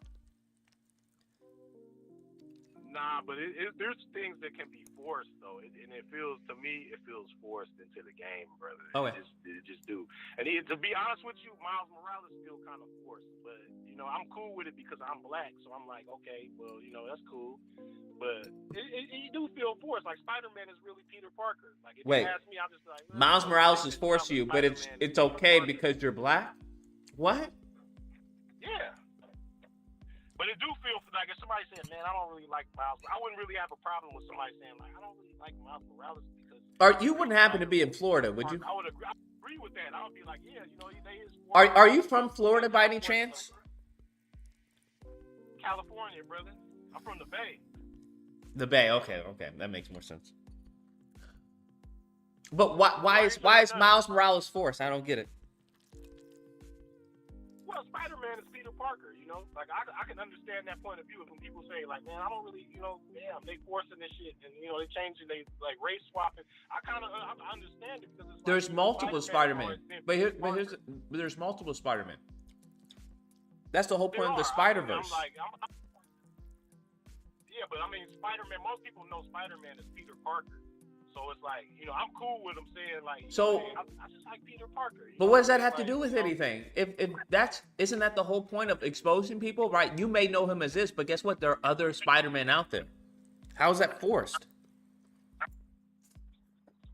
Nah, but there's things that can be forced though, and it feels to me forced into the game, brother. Okay. It just do. And to be honest with you, Miles Morales is still kind of forced, but you know I'm cool with it because I'm black, so I'm like, okay, well, you know that's cool. But you do feel forced. Like Spider-Man is really Peter Parker. Like if Wait. you ask me, I'm just like Miles Morales is forced to you, but it's okay because you're black. What? Yeah. But it do feel like if somebody said, man, I don't really like Miles. I wouldn't really have a problem with somebody saying, like, I don't really like Miles Morales because. You wouldn't happen to be in Florida, would you? I would agree with that. I would be like, yeah, you know, they is. Are you from Florida by any chance? California, brother. I'm from the Bay. The Bay. Okay, that makes more sense. But why is Miles Morales forced? I don't get it. Well, Spider-Man is Peter Parker, you know? Like, I can understand that point of view when people say, like, man, I don't really, you know, damn, they forcing this shit, and, you know, they changing, they, like, race swapping. I understand it, because it's There's like, multiple Spider-Man Spider-Man. always been But Peter Parker. there's multiple Spider-Man. That's the whole There point of the are. Spider-Verse. Yeah, but I mean, Spider-Man, most people know Spider-Man is Peter Parker. So it's like, you know, I'm cool with him saying like, So- I just like Peter Parker. But what does that have to do with anything? If that's isn't that the whole point of exposing people, right? You may know him as this, but guess what? There are other Spider-Man out there. How is that forced?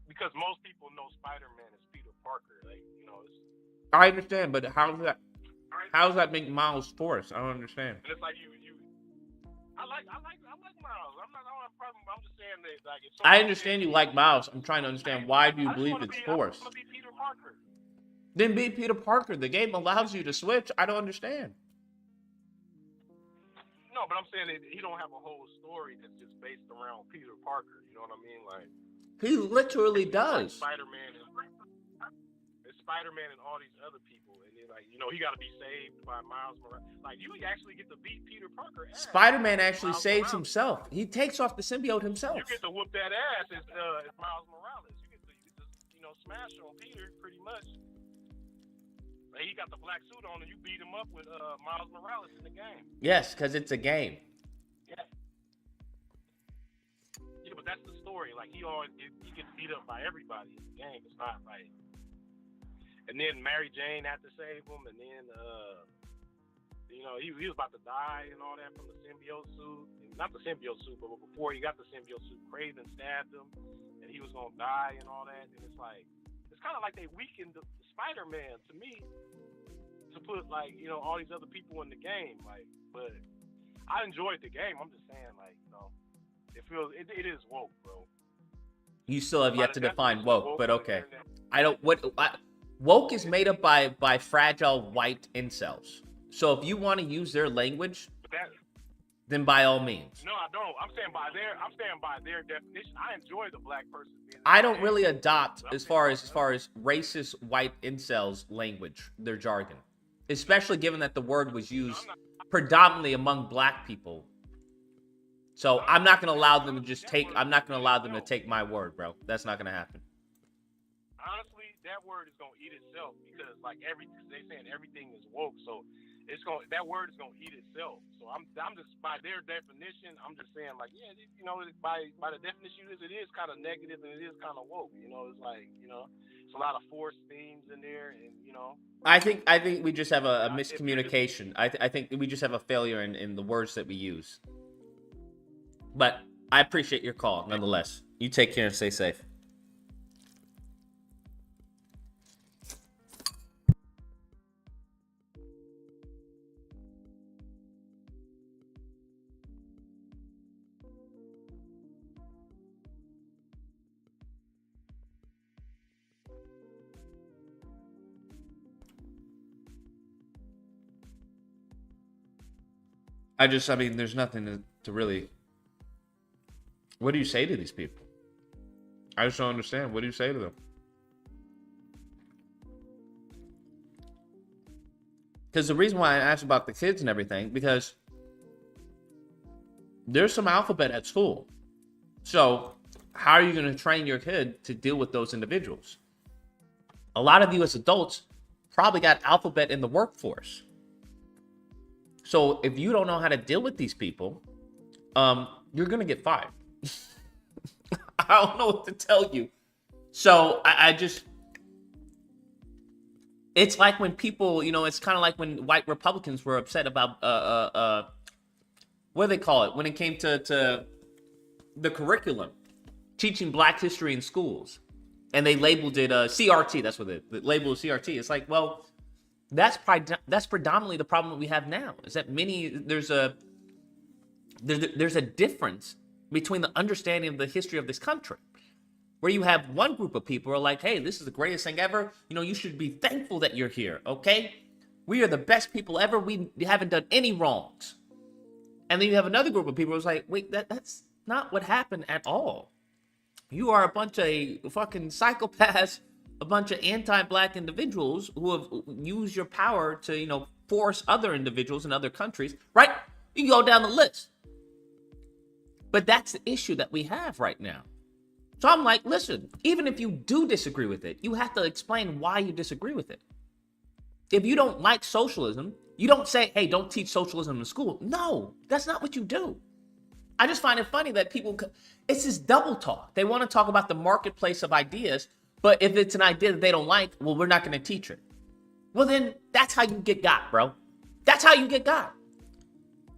Because most people know Spider-Man as Peter Parker. Like, you know, I understand, but how does that make Miles forced? I don't understand. and it's like you. I like Miles. I don't have a problem. I'm just saying that like. If I somebody understand says- you like Miles. I'm trying to understand why do you I just believe wanna it's be- forced? I want to be Peter Parker. Then be Peter Parker. The game allows you to switch. I don't understand. No, but I'm saying that he don't have a whole story that's just based around Peter Parker. You know what I mean? Like. He literally Like does. Spider-Man and Spider-Man and all these other people, and then like you know he got to be saved by Miles Morales. Like you actually get to beat Peter Parker. Ass. Spider-Man actually Miles saves Morales. himself. He takes off the symbiote himself. You get to whoop that ass as Miles Morales. You get to smash on Peter pretty much. Like, he got the black suit on, and you beat him up with Miles Morales in the game. Yes, because it's a game. Yeah, but that's the story. Like he gets beat up by everybody in the game. It's not like. And then Mary Jane had to save him, and then you know he was about to die and all that from the symbiote suit. Not the symbiote suit, but before he got the symbiote suit, Craven stabbed him, and he was gonna die and all that. And it's like it's kind of like they weakened the Spider-Man to me to put like you know all these other people in the game. Like, but I enjoyed the game. I'm just saying like you know. It is woke, bro. You still have yet to define woke, but okay. I Woke is made up by fragile white incels. So if you want to use their language, then by all means. No, I don't. I'm saying by their definition. I enjoy the black person being. I don't really adopt as far as racist white incels language, their jargon, especially given that the word was used predominantly among black people. So I'm not gonna allow them to just take. I'm not gonna allow them to take my word, bro. That's not gonna happen. Honestly, that word is gonna eat itself because like they saying everything is woke, so that word is gonna eat itself. So I'm just by their definition, I'm just saying like yeah, you know, by the definition it is kind of negative and it is kind of woke. You know, it's like you know, it's a lot of forced themes in there, and you know. I think we just have a miscommunication. I think we just have a failure in the words that we use. But I appreciate your call, nonetheless. You take care and stay safe. I mean, there's nothing to really... What do you say to these people? I just don't understand. What do you say to them? Because the reason why I asked about the kids and everything, because there's some alphabet at school. So how are you going to train your kid to deal with those individuals? A lot of you as adults probably got alphabet in the workforce. So if you don't know how to deal with these people, you're going to get fired. I don't know what to tell you. So I just... It's like when people, you know, it's kind of like when white Republicans were upset about, what do they call it? When it came to the curriculum, teaching black history in schools. And they labeled it CRT. That's what they labeled CRT. It's like, well, that's predominantly the problem that we have now. Is that there's a difference between the understanding of the history of this country, where you have one group of people who are like, hey, this is the greatest thing ever. You know, you should be thankful that you're here, okay? We are the best people ever. We haven't done any wrongs. And then you have another group of people who's like, wait, that's not what happened at all. You are a bunch of fucking psychopaths, a bunch of anti-black individuals who have used your power to, you know, force other individuals in other countries, right? You can go down the list. But that's the issue that we have right now. So I'm like, listen, even if you do disagree with it, you have to explain why you disagree with it. If you don't like socialism, you don't say, hey, don't teach socialism in school. No, that's not what you do. I just find it funny that it's this double talk. They want to talk about the marketplace of ideas, but if it's an idea that they don't like, well, we're not going to teach it. Well, then that's how you get got, bro. That's how you get got.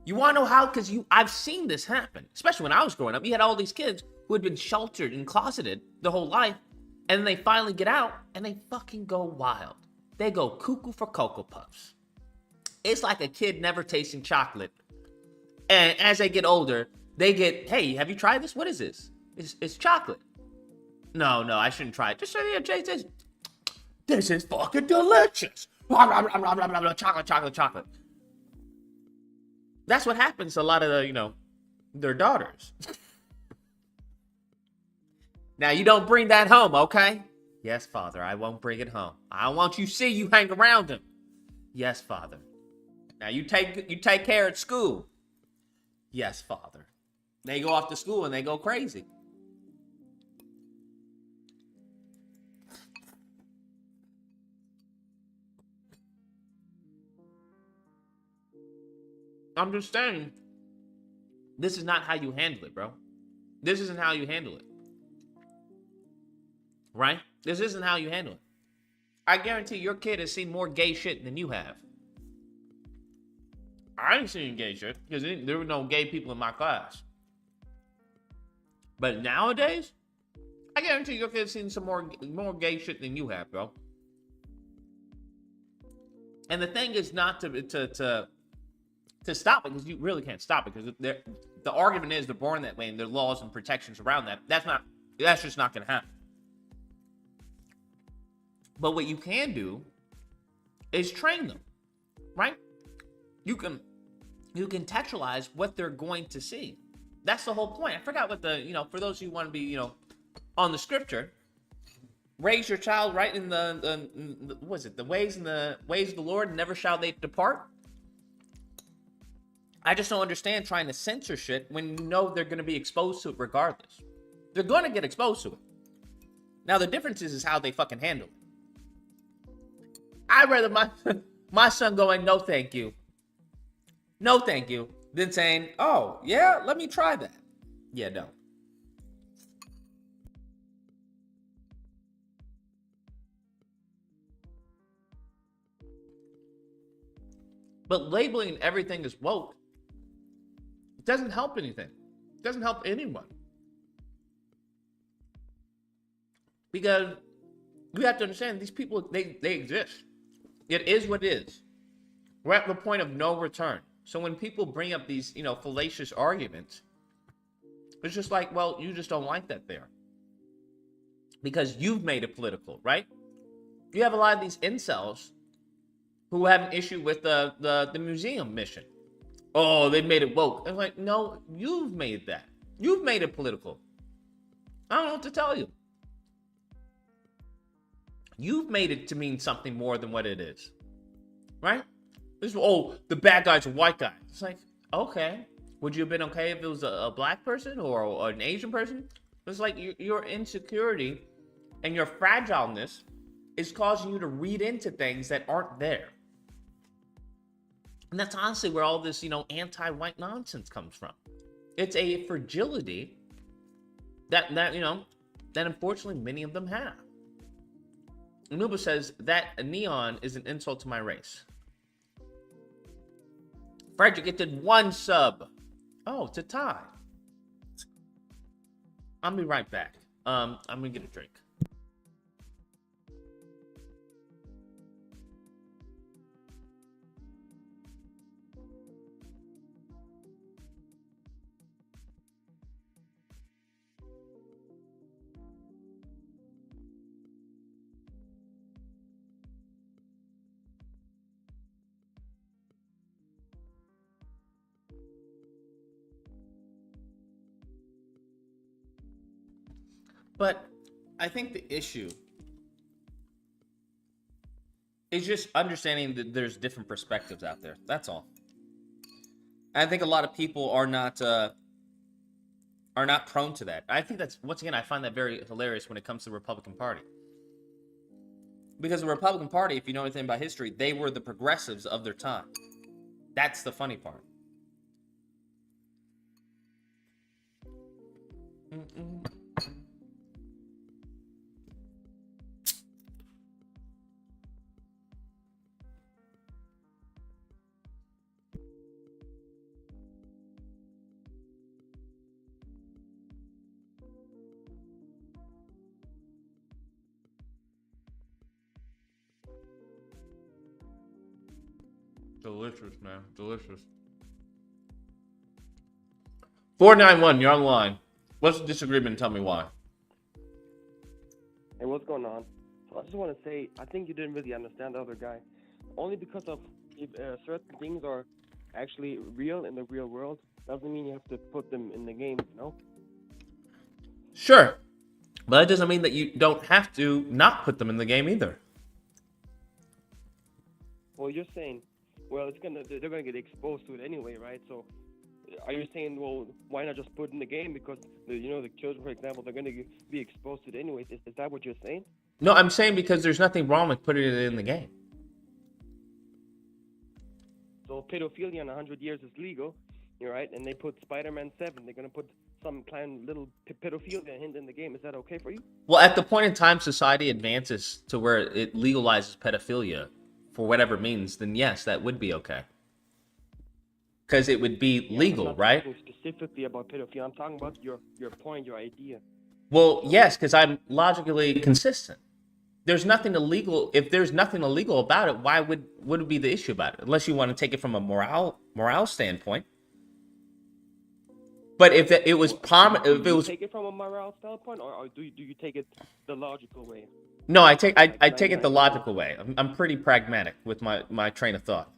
You want to know how? Because I've seen this happen, especially when I was growing up. You had all these kids who had been sheltered and closeted their whole life, and then they finally get out, and they fucking go wild. They go cuckoo for Cocoa Puffs. It's like a kid never tasting chocolate. And as they get older, they get, hey, have you tried this? What is this? It's chocolate. No, I shouldn't try it. Just show you, taste this. This is fucking delicious. Chocolate. That's what happens to a lot of the, their daughters. Now, you don't bring that home, okay? Yes, Father, I won't bring it home. I don't want you to see you hang around him. Yes, Father. Now, you take care at school. Yes, Father. They go off to school and they go crazy. I'm just saying, this is not how you handle it, bro. This isn't how you handle it. Right? This isn't how you handle it. I guarantee your kid has seen more gay shit than you have. I ain't seen gay shit because there were no gay people in my class. But nowadays, I guarantee your kid's seen some more gay shit than you have, bro. And the thing is not to stop it, because you really can't stop it, because the argument is they're born that way and there are laws and protections around that. That's just not going to happen. But what you can do is train them, right? You can contextualize what they're going to see. That's the whole point. I forgot what for those who want to be, on the scripture, raise your child right in the ways of the Lord, and never shall they depart. I just don't understand trying to censor shit when you know they're going to be exposed to it regardless. They're going to get exposed to it. Now, the difference is how they fucking handle it. I'd rather my son going, no, thank you. No, thank you. Than saying, oh, yeah, let me try that. Yeah, no. But labeling everything as woke doesn't help anything. It doesn't help anyone. Because you have to understand, these people, they exist. It is what it is. We're at the point of no return. So when people bring up these, fallacious arguments, it's just like, well, you just don't like that there. Because you've made it political, right? You have a lot of these incels who have an issue with the museum mission. Oh, they made it woke. I'm like, no, you've made that. You've made it political. I don't know what to tell you. You've made it to mean something more than what it is. Right? The bad guy's a white guy. It's like, okay. Would you have been okay if it was a black person or an Asian person? It's like your insecurity and your fragileness is causing you to read into things that aren't there. And that's honestly where all this, anti-white nonsense comes from. It's a fragility that unfortunately many of them have. Anuba says that a neon is an insult to my race. Frederick, it did 1 sub. Oh, to tie. I'll be right back. I'm gonna get a drink. But I think the issue is just understanding that there's different perspectives out there. That's all. I think a lot of people are not prone to that. I think that's, once again, I find that very hilarious when it comes to the Republican Party. Because the Republican Party, if you know anything about history, they were the progressives of their time. That's the funny part. Delicious, man. Delicious. 491, you're on the line. What's the disagreement? Tell me why. Hey, what's going on? So I just want to say, I think you didn't really understand the other guy. Only because of if certain things are actually real in the real world, doesn't mean you have to put them in the game, you know? Sure. But that doesn't mean that you don't have to not put them in the game either. Well, you're saying, well, they're gonna get exposed to it anyway, right? So, are you saying, well, why not just put it in the game because the children, for example, they're gonna be exposed to it anyways? Is that what you're saying? No, I'm saying because there's nothing wrong with putting it in the game. So pedophilia in 100 years is legal, you're right? And they put Spider-Man 7. They're gonna put some kind of little pedophilia hint in the game. Is that okay for you? Well, at the point in time society advances to where it legalizes pedophilia for whatever means, then yes, that would be okay. Because it would be legal, I'm not right? talking specifically about pedophilia. I'm talking about your point, your idea. Well, yes, because I'm logically consistent. There's nothing illegal. If there's nothing illegal about it, why would it be the issue about it? Unless you want to take it from a morale standpoint. But if it was Do you take it from a moral standpoint, or do you take it the logical way? No, I take it the logical way. I'm pretty pragmatic with my train of thought.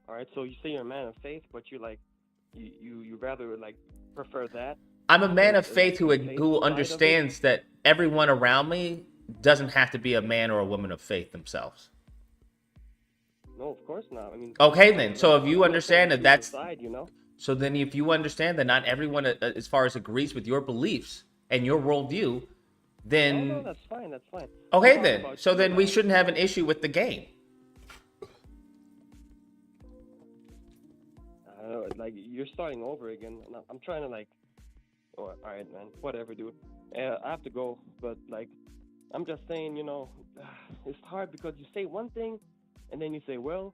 All right, so you say you're a man of faith, but you rather like prefer that. I'm a man of faith who understands that everyone around me doesn't have to be a man or a woman of faith themselves. No, of course not. I mean. Okay, then. So if you understand that that's side, you know. So then, if you understand that not everyone, as far as agrees with your beliefs and your worldview, then No, that's fine. That's fine. Okay, then. So then we shouldn't have an issue with the game. I don't know, like you're starting over again. And I'm trying to like. Oh, all right, man. Whatever, dude. I have to go, but like, I'm just saying, it's hard because you say one thing, and then you say, well,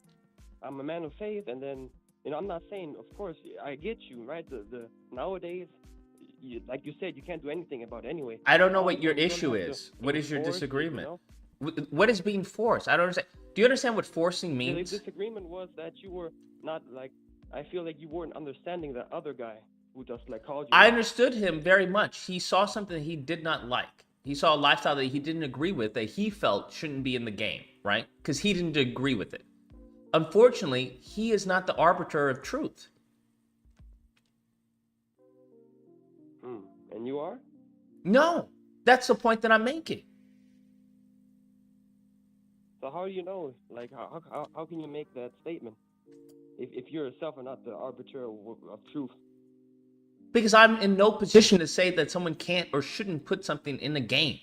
I'm a man of faith, and then, I'm not saying, of course, I get you, right? The nowadays, like you said, you can't do anything about it anyway. I don't know what your issue is. What is your disagreement? What is being forced? I don't understand. Do you understand what forcing means? The disagreement was that you were not like. I feel like you weren't understanding the other guy who just like called you. I understood him very much. He saw something he did not like. He saw a lifestyle that he didn't agree with, that he felt shouldn't be in the game, right? Because he didn't agree with it. Unfortunately, he is not the arbiter of truth. And you are? No, that's the point that I'm making. So how do you know? Like, how can you make that statement if you yourself are not the arbiter of truth? Because I'm in no position to say that someone can't or shouldn't put something in a game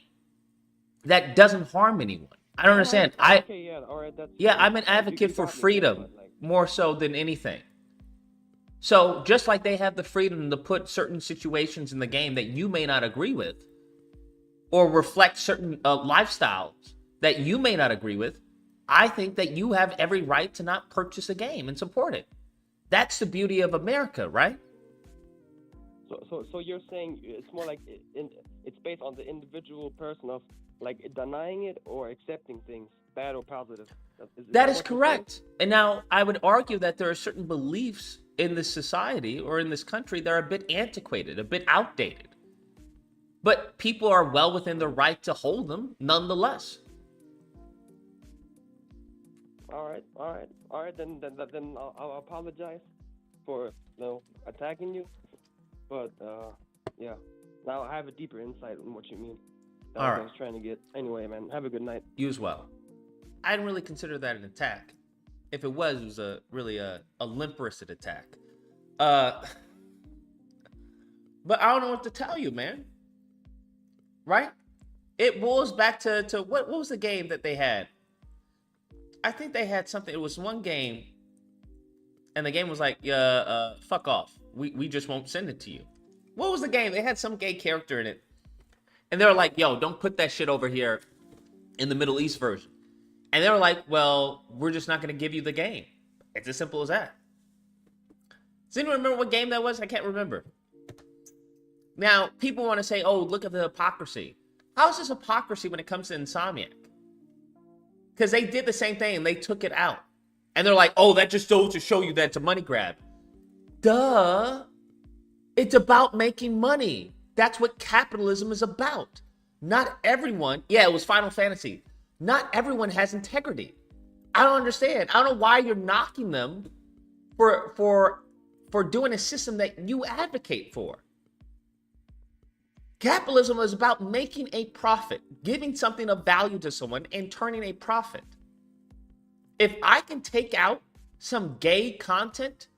that doesn't harm anyone. I don't understand. Okay, yeah, all right, I'm an advocate for freedom more so than anything. So just like they have the freedom to put certain situations in the game that you may not agree with, or reflect certain lifestyles that you may not agree with, I think that you have every right to not purchase a game and support it. That's the beauty of America, right? So you're saying it's more like it's based on the individual person of like denying it or accepting things, bad or positive. That is correct. And now I would argue that there are certain beliefs in this society or in this country that are a bit antiquated, a bit outdated. But people are well within their right to hold them nonetheless. All right. Then I'll apologize for attacking you. But yeah, now I have a deeper insight on what you mean. That's All right. what I was trying to get. Anyway, man, have a good night. You as well. I didn't really consider that an attack. If it was really a limp-wristed attack. But I don't know what to tell you, man. Right? It boils back to what was the game that they had? I think they had something. It was one game, and the game was like, fuck off. We just won't send it to you. What was the game? They had some gay character in it. And they were like, yo, don't put that shit over here in the Middle East version. And they were like, well, we're just not going to give you the game. It's as simple as that. Does anyone remember what game that was? I can't remember. Now, people want to say, oh, look at the hypocrisy. How is this hypocrisy when it comes to Insomniac? Because they did the same thing and they took it out. And they're like, oh, that just goes to show you that it's a money grab. Duh. It's about making money. That's what capitalism is about. Not everyone, yeah, it was Final Fantasy. Not everyone has integrity. I don't understand. I don't know why you're knocking them for doing a system that you advocate for. Capitalism is about making a profit, giving something of value to someone and turning a profit. If I can take out some gay content,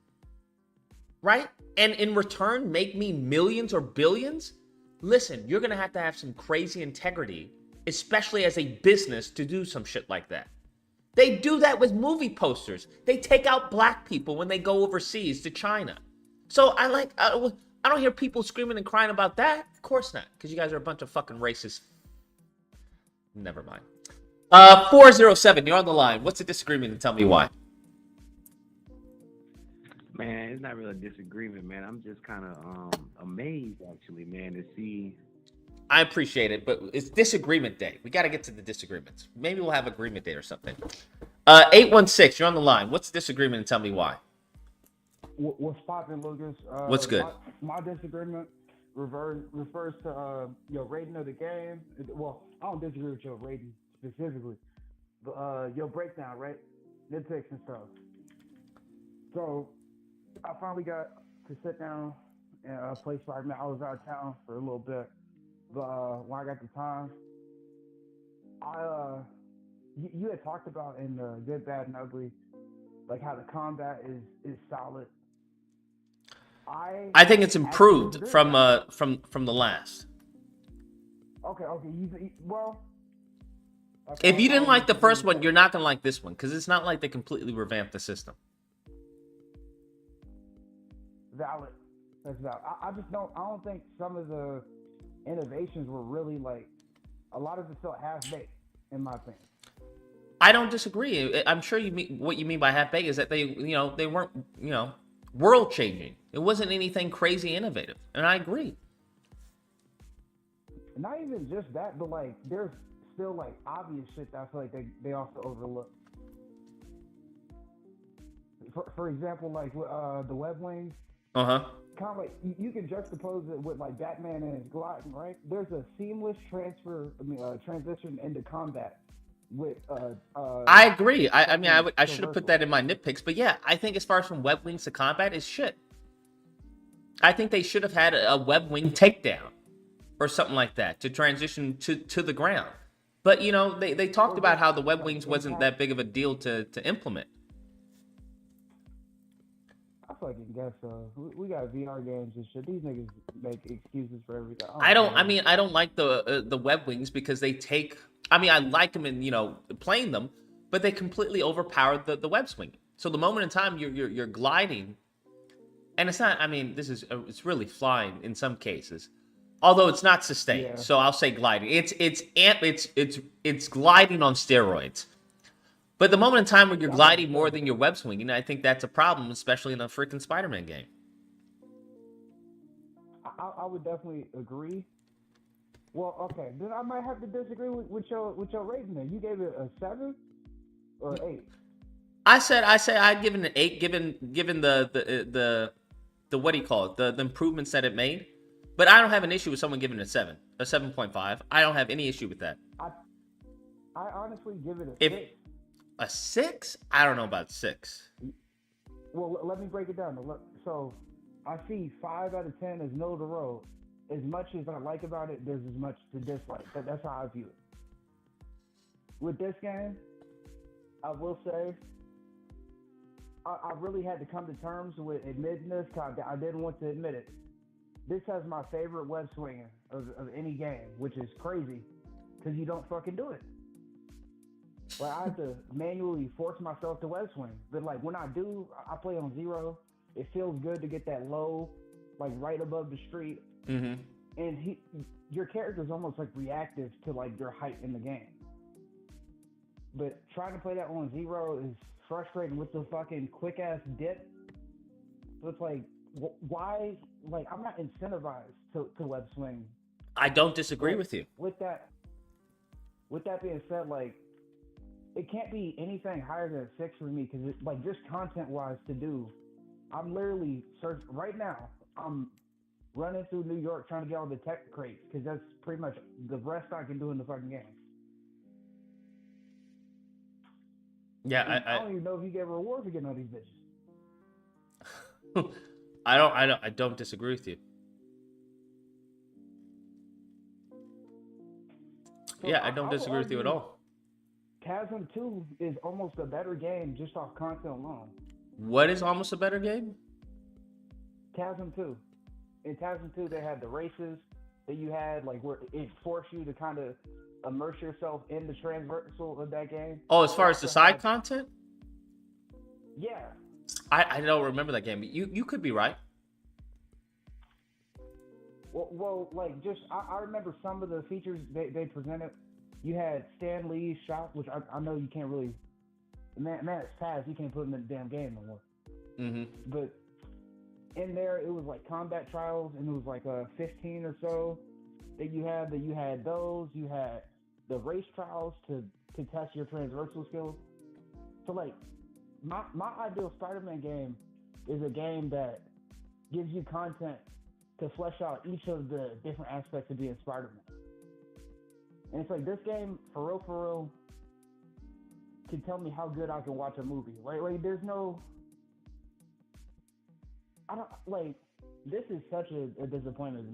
right, and in return make me millions or billions, listen, you're going to have some crazy integrity, especially as a business, to do some shit like that. They do that with movie posters. They take out black people when they go overseas to China. So I don't hear people screaming and crying about that. Of course not, because you guys are a bunch of fucking racist. Never mind. 407, you're on the line. What's the disagreement and tell me why? Man, it's not really a disagreement, man. I'm just kind of amazed, actually, man, to see. I appreciate it, but it's disagreement day. We got to get to the disagreements. Maybe we'll have agreement day or something. 816, you're on the line. What's the disagreement and tell me why? What's poppin', Lucas? What's good? My disagreement refers to your rating of the game. Well, I don't disagree with your rating specifically, but your breakdown, right? Nitpicks and stuff. So I finally got to sit down and play Spider-Man. I was out of town for a little bit, but when I got the time, you had talked about in the Good, Bad, and Ugly, like how the combat is solid. I think it's improved from the last. Okay. Well, if you didn't like the first one, you're not gonna like this one because it's not like they completely revamped the system. Valid. That's valid. I just don't. I don't think some of the innovations were really like. A lot of it felt half-baked, in my opinion. I don't disagree. I'm sure what you mean by half-baked is that they weren't, world-changing. It wasn't anything crazy innovative, and I agree. Not even just that, but like there's still like obvious shit that I feel like they also overlook. For example, like the web wings. Kind of like you can juxtapose it with like Batman and his gliding, right? There's a seamless transition into combat with I agree. I should have put that in my nitpicks, but yeah, I think as far as from web wings to combat is shit. I think they should have had a web wing takedown or something like that to transition to the ground. But they talked about how the web wings wasn't that big of a deal to implement. I fucking guess so. We got VR games and shit. These niggas make excuses for everything. I don't like the web wings because they take. I like them in playing them, but they completely overpower the web swing. So the moment in time you're gliding, and it's not. It's really flying in some cases, although it's not sustained. Yeah. So I'll say gliding. It's gliding on steroids. But the moment in time where you're gliding more than your web swinging, I think that's a problem, especially in a freaking Spider-Man game. I would definitely agree. Well, okay, then I might have to disagree with your rating. Then you gave it a 7 or 8. I said I'd give it an 8, given the what do you call it, the improvements that it made. But I don't have an issue with someone giving it a 7.5. I don't have any issue with that. I honestly give it a 6. A 6? I don't know about 6. Well, let me break it down. So I see 5 out of 10 as middle of the road. As much as I like about it, there's as much to dislike. That's how I view it. With this game, I will say I really had to come to terms with admitting this because I didn't want to admit it. This has my favorite web swinging of any game, which is crazy because you don't fucking do it. Like I have to manually force myself to web swing. But like when I do, I play on 0. It feels good to get that low, like right above the street. Mm-hmm. And your character is almost like reactive to like your height in the game. But trying to play that on 0 is frustrating with the fucking quick ass dip. So it's like, why? Like I'm not incentivized to web swing. I don't disagree with you. With that being said, like it can't be anything higher than a 6 for me because like just content wise to do. I'm literally searching right now. I'm running through New York trying to get all the tech crates because that's pretty much the rest I can do in the fucking game. Yeah, I don't even know if you get a reward for getting all these bitches. I don't disagree with you. So Yeah, I don't would disagree with you at argue all. Chasm 2 is almost a better game just off content alone. What is almost a better game? Chasm 2. In Chasm 2, they had the races that you had, like, where it forced you to kind of immerse yourself in the transversal of that game. Oh, as far as the side content? Yeah. I don't remember that game. You could be right. Well, like, just, I remember some of the features they presented. You had Stan Lee's shop, which I know you can't really, man, it's past. You can't put him in the damn game no more. Mm-hmm. But in there, it was like combat trials, and it was like 15 or so that you had. That you had those. You had the race trials to test your transversal skills. So like, my ideal Spider-Man game is a game that gives you content to flesh out each of the different aspects of being Spider-Man. And it's like this game, for real, can tell me how good I can watch a movie. Like there's no, I don't, like, this is such a disappointment to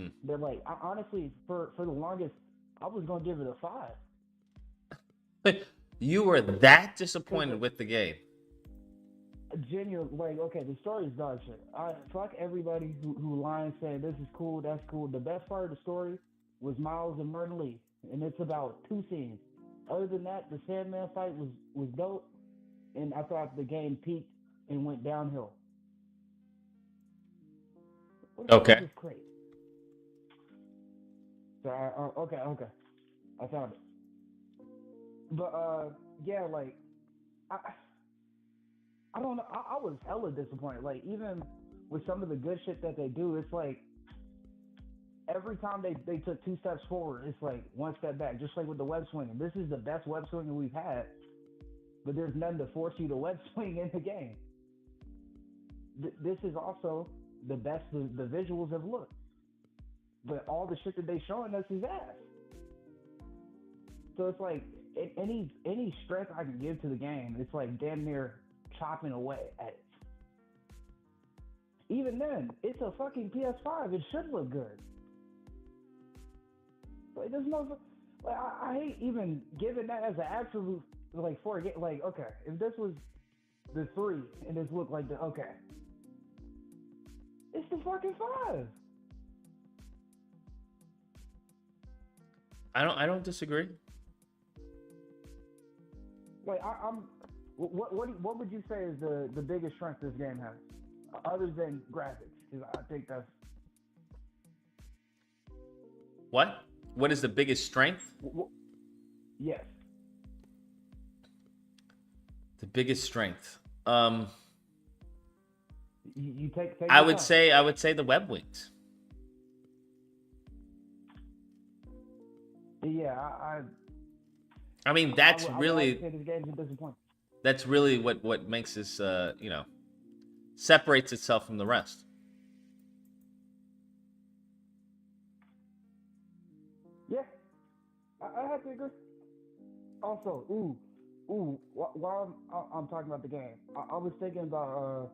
me. That like, I, honestly, for the longest, I was gonna give it a 5. You were that disappointed with the game. Genuine, like, okay, the story is dog shit. Fuck everybody who lies saying this is cool, that's cool. The best part of the story was Miles and Merton Lee, and it's about 2 scenes. Other than that, the Sandman fight was dope, and I thought the game peaked and went downhill. Okay. This crate. So okay, I found it. But yeah, like I don't know. I was hella disappointed. Like, even with some of the good shit that they do, it's like every time they took 2 steps forward, it's like 1 step back. Just like with the web swinging. This is the best web swinging we've had, but there's none to force you to web swing in the game. This is also the best the visuals have looked, but all the shit that they showing us is ass. So it's like any strength I can give to the game, it's like damn near chopping away at it. Even then, it's a fucking PS5. It should look good. Like, there's no, like, I hate even giving that as an absolute, like, for a game. Like, okay, if this was the 3 and this looked like the, okay, it's the fucking 5. I don't disagree. Like, I'm. What would you say is the biggest strength this game has, other than graphics? Because I think that's What? What is the biggest strength? Yes. The biggest strength. You take I would say the web wings. Yeah, I mean, that's I would really say this game's a disappointment. that's really what makes this separates itself from the rest. Yeah, I have to agree. Also, while I'm talking about the game, I was thinking about,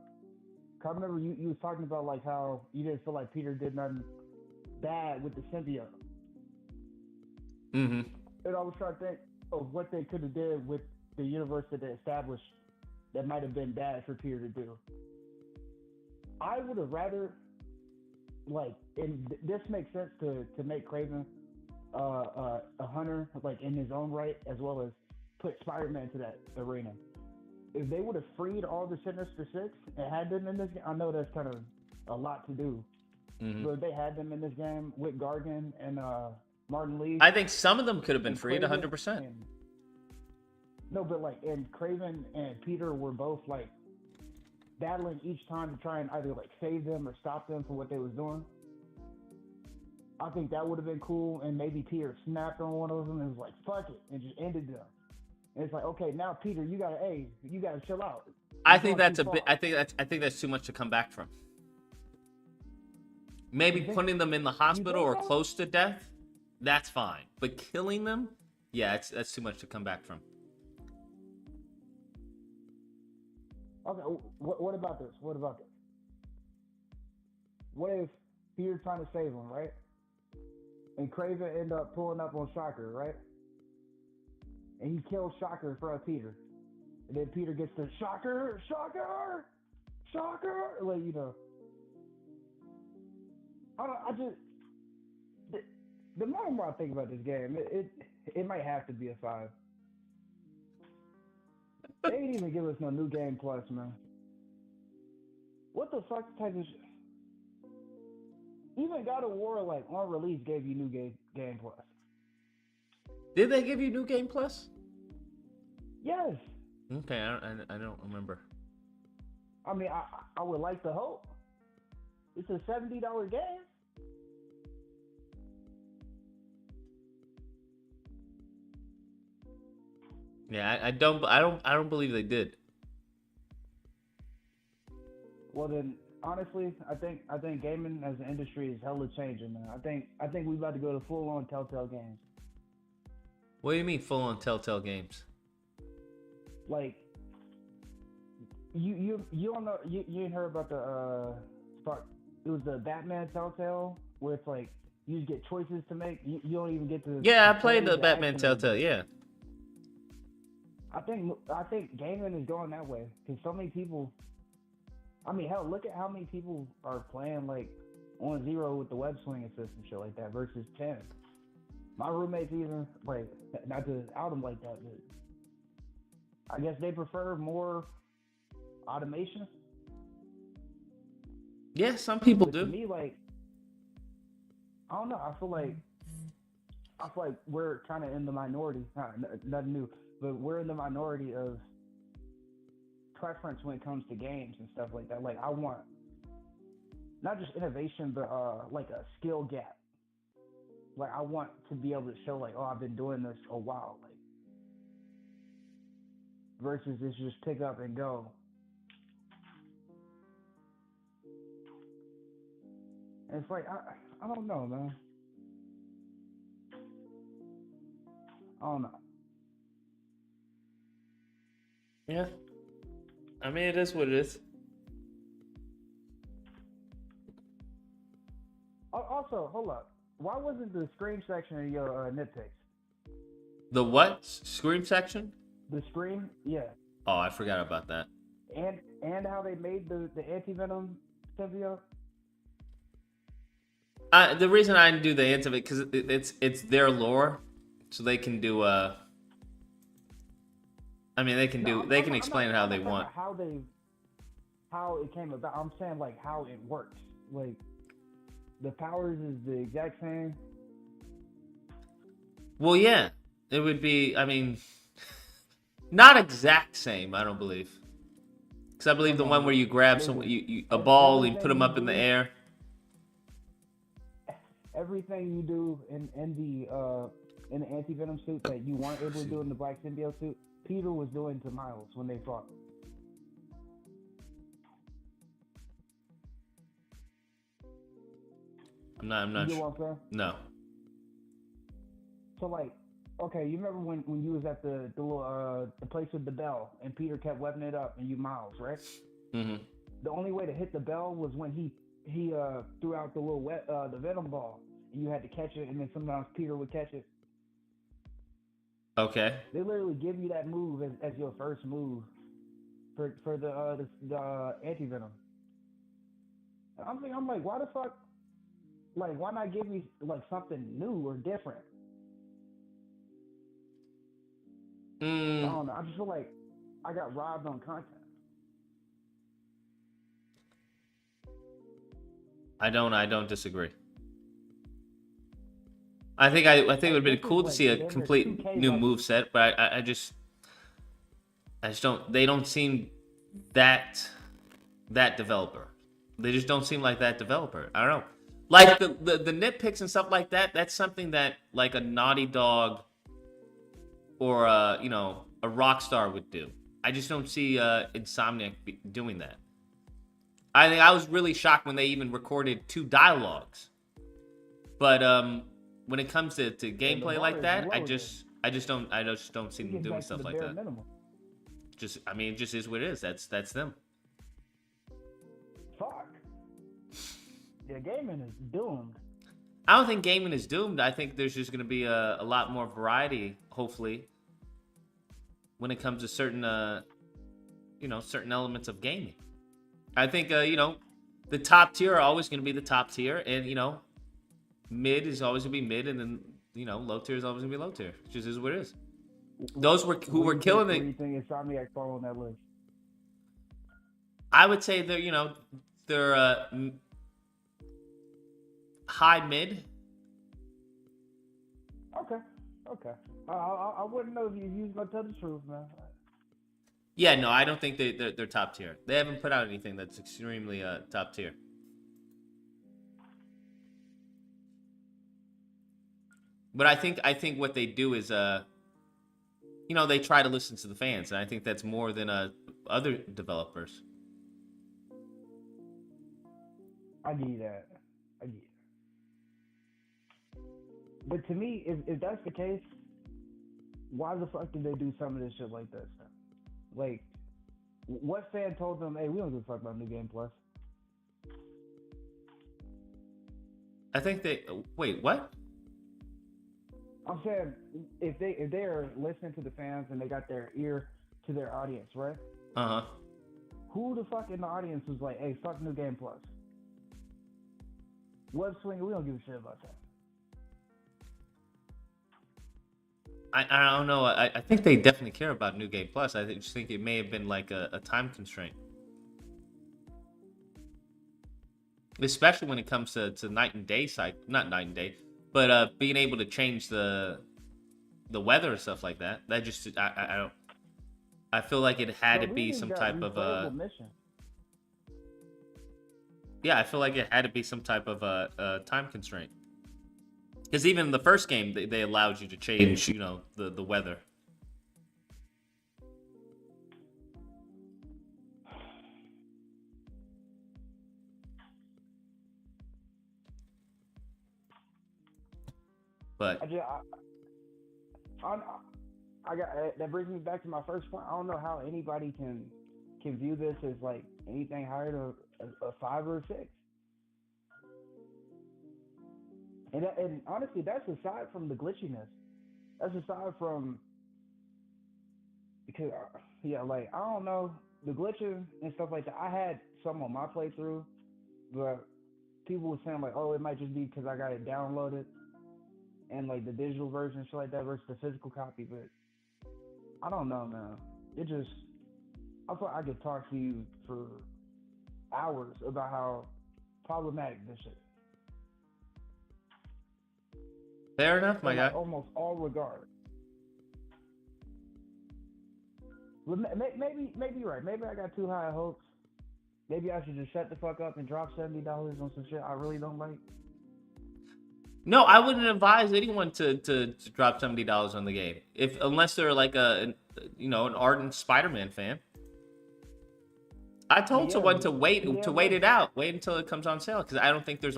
I remember you was talking about like how you didn't feel like Peter did nothing bad with the symbiote. Mm-hmm. And I was trying to think of what they could have did with the universe that they established that might have been bad for Peter to do. I would have rather, like, and this makes sense to make Kraven a hunter, like, in his own right, as well as put Spider-Man to that arena. If they would have freed all the Sinister Six and had them in this game, I know that's kind of a lot to do, but if they had them in this game with Gargan and Martin Lee, I think some of them could have been freed 100%. No, but like, and Kraven and Peter were both like battling each time to try and either like save them or stop them from what they was doing. I think that would have been cool, and maybe Peter snapped on one of them and was like, "Fuck it," and just ended them. And it's like, okay, now Peter, you gotta chill out. I think that's a bit. I think that's too much to come back from. Maybe putting them in the hospital or close to death, that's fine. But killing them, yeah, that's too much to come back from. Okay, what about this? What if Peter's trying to save him, right? And Craven end up pulling up on Shocker, right? And he kills Shocker in front of Peter. And then Peter gets the Shocker, like, you know. The more and more I think about this game, it might have to be a 5. They didn't even give us no new game plus, man. What the fuck type of even God of War, like, on release gave you new game plus. Did they give you new game plus? Yes. Okay, I don't remember. I mean, I would like to hope. It's a $70 game. Yeah, I don't believe they did. Well then, honestly, I think gaming as an industry is hella changing, man. I think we about to go to full on Telltale games. What do you mean full on Telltale games? Like, you don't know, you ain't heard about the it was the Batman Telltale where it's like you just get choices to make. You don't even get to. Yeah, I played the Batman Telltale. Yeah. I think gaming is going that way because so many people. I mean, hell, look at how many people are playing like on Zero with the web swing assist and shit like that versus 10. My roommates even like, not to out them like that, but I guess they prefer more automation. Yeah, some people But do. To me, like, I don't know. I feel like we're kind of in the minority. Nothing new, but we're in the minority of preference when it comes to games and stuff like that. Like, I want not just innovation, but like a skill gap. Like, I want to be able to show, like, oh, I've been doing this a while, like, versus it's just pick up and go. And it's like, I don't know, man. I don't know. Yeah. I mean, it is what it is. Also, hold up. Why wasn't the Scream section in your nitpicks? The what? Scream section? The Scream? Yeah. Oh, I forgot about that. And how they made the anti-venom symbiote? The reason I didn't do the ends of it because it's their lore, so they can do I mean, they can explain it how they want. How it came about. I'm saying like how it works. Like the powers is the exact same. Well, yeah, it would be. I mean, not exact same. I don't believe, because I believe the one where you grab a ball and put them up in the air. Everything you do in the anti-venom suit that you weren't able to do in the black symbiote suit, Peter was doing to Miles when they fought. I'm not You sure. know what I'm saying? No. So like, okay, you remember when you was at the little the place with the bell and Peter kept webbing it up and you Miles, right? Mm-hmm. The only way to hit the bell was when he threw out the little the venom ball and you had to catch it, and then sometimes Peter would catch it. Okay. They literally give you that move as your first move for the anti venom. I'm like, why the fuck? Like, why not give me like something new or different? I don't know. I just feel like I got robbed on content. I don't disagree. I think it would have been cool to see a complete new move set, but I just don't. They don't seem that developer. They just don't seem like that developer. I don't know. Like the nitpicks and stuff like that. That's something that like a Naughty Dog or a Rockstar would do. I just don't see Insomniac doing that. I think I was really shocked when they even recorded 2 dialogues. But when it comes to gameplay like that, I just don't see them doing stuff like that. Minimum. It just is what it is. That's them. Fuck. Yeah, gaming is doomed. I don't think gaming is doomed. I think there's just going to be a lot more variety, hopefully, when it comes to certain certain elements of gaming. I think the top tier are always going to be the top tier, and mid is always going to be mid, and then low tier is always going to be low tier. It just is what it is. Those who were killing it. What do you think Insomniac fall on that list? I would say they're high mid. Okay. I wouldn't know if you was gonna tell the truth, man. Yeah, no, I don't think they're top tier. They haven't put out anything that's extremely top tier. But I think what they do is they try to listen to the fans, and I think that's more than other developers. I get that. But to me, if that's the case, why the fuck did they do some of this shit like this? Like, what fan told them, hey, we don't give a fuck about New Game Plus? I think wait, what? I'm saying, if they are listening to the fans and they got their ear to their audience, right? Uh-huh. Who the fuck in the audience was like, hey, fuck New Game Plus? Web Swinger, we don't give a shit about that. I don't know. I think they definitely care about New Game Plus. I just think it may have been like a time constraint. Especially when it comes to night and day not night and day, but being able to change the weather and stuff like that. That just I don't. I feel like it had to be some type of mission. Yeah, I feel like it had to be some type of time constraint. Because even in the first game, they allowed you to change, the weather. But I got that brings me back to my first point. I don't know how anybody can view this as like anything higher than a 5 or a 6. And honestly, that's aside from the glitchiness. That's aside from because like I don't know the glitching and stuff like that. I had some on my playthrough, but people were saying like, oh, it might just be because I got it downloaded and like the digital version and shit like that versus the physical copy. But I don't know, man. I thought I could talk to you for hours about how problematic this shit is. Fair enough, my guy. Almost all regard. Well, maybe you're right. Maybe I got too high hopes. Maybe I should just shut the fuck up and drop $70 on some shit I really don't like. No, I wouldn't advise anyone to drop $70 on the game unless they're like an ardent Spider-Man fan. I told someone to wait it out, wait until it comes on sale because I don't think there's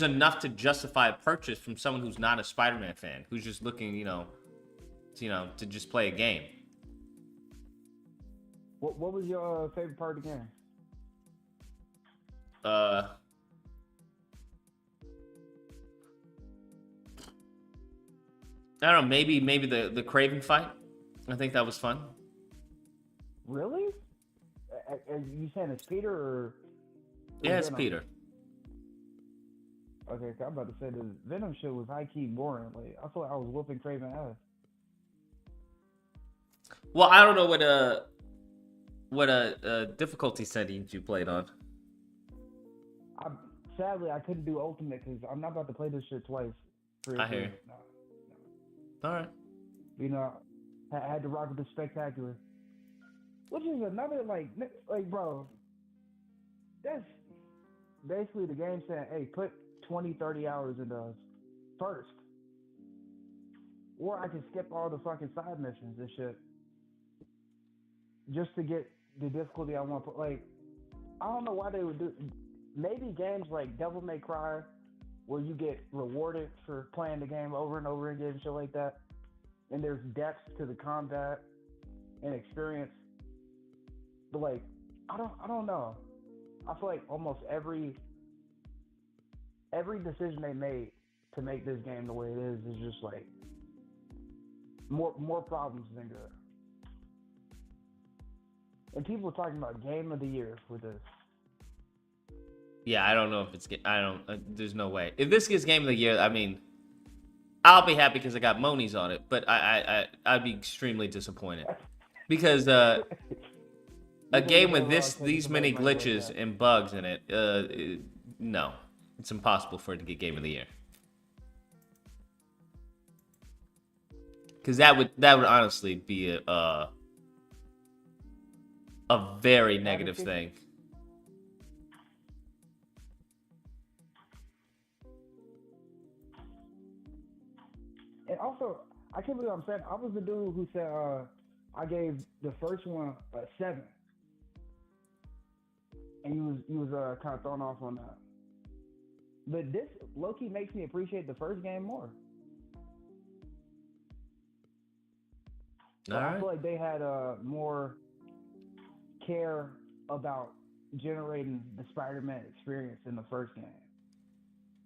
enough to justify a purchase from someone who's not a Spider-Man fan, who's just looking, to just play a game. What was your favorite part of the game? I don't know, maybe the Kraven fight. I think that was fun. Really? Are you saying it's Peter or? Yeah, it's Peter. Okay, I'm about to say the Venom shit was high key boring. Like I thought I was whooping Kraven ass. Well, I don't know what difficulty settings you played on. Sadly, I couldn't do ultimate because I'm not about to play this shit twice. I hear you. No. All right. I had to rock with the spectacular, which is another like bro. basically the game saying, hey, put 20, 30 hours into us first. Or I can skip all the fucking side missions and shit just to get the difficulty I want. Like, I don't know why they would do. Maybe games like Devil May Cry, where you get rewarded for playing the game over and over again and shit like that, and there's depth to the combat and experience. But like, I don't know. I feel like almost every decision they made to make this game the way it is just like more problems than good. And people are talking about game of the year with this. Yeah, I don't know if it's. I don't. There's no way. If this gets game of the year, I mean, I'll be happy because I got Monies on it. But I'd be extremely disappointed because a game with these many glitches and bugs in it, no, it's impossible for it to get game of the year. Because that would honestly be a very negative thing. And also, I can't believe I'm saying I was the dude who said I gave the first one a 7, and you was kind of thrown off on that. But this low-key makes me appreciate the first game more. So I feel like they had more care about generating the Spider-Man experience in the first game,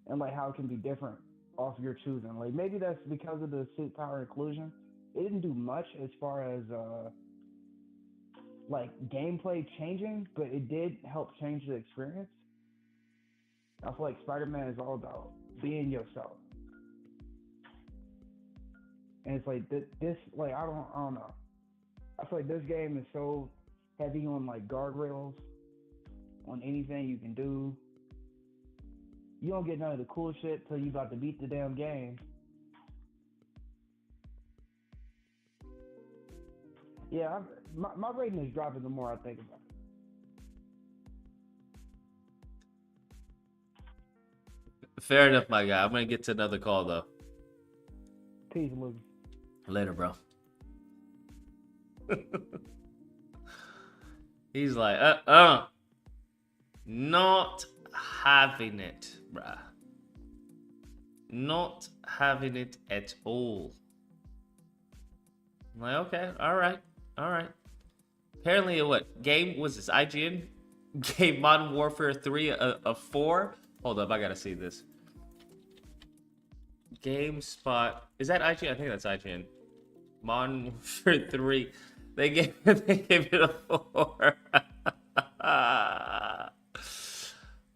and like how it can be different off your choosing. Like maybe that's because of the suit power inclusion. It didn't do much as far as like gameplay changing, but it did help change the experience. I feel like Spider-Man is all about being yourself, and it's like this like I don't know. I feel like this game is so heavy on like guardrails on anything you can do. You don't get none of the cool shit till you about to beat the damn game. Yeah, my rating is dropping the more I think about it. Fair enough, my guy. I'm gonna get to another call though. Peace, Lucas. Later, bro. He's like, not having it, bruh. Not having it at all. I'm like, okay, all right. Apparently, what game was this? IGN gave Modern Warfare 3 a 4. Hold up, I gotta see this. GameSpot, is that IGN? I think that's IGN. Modern Warfare 3, they gave it a 4.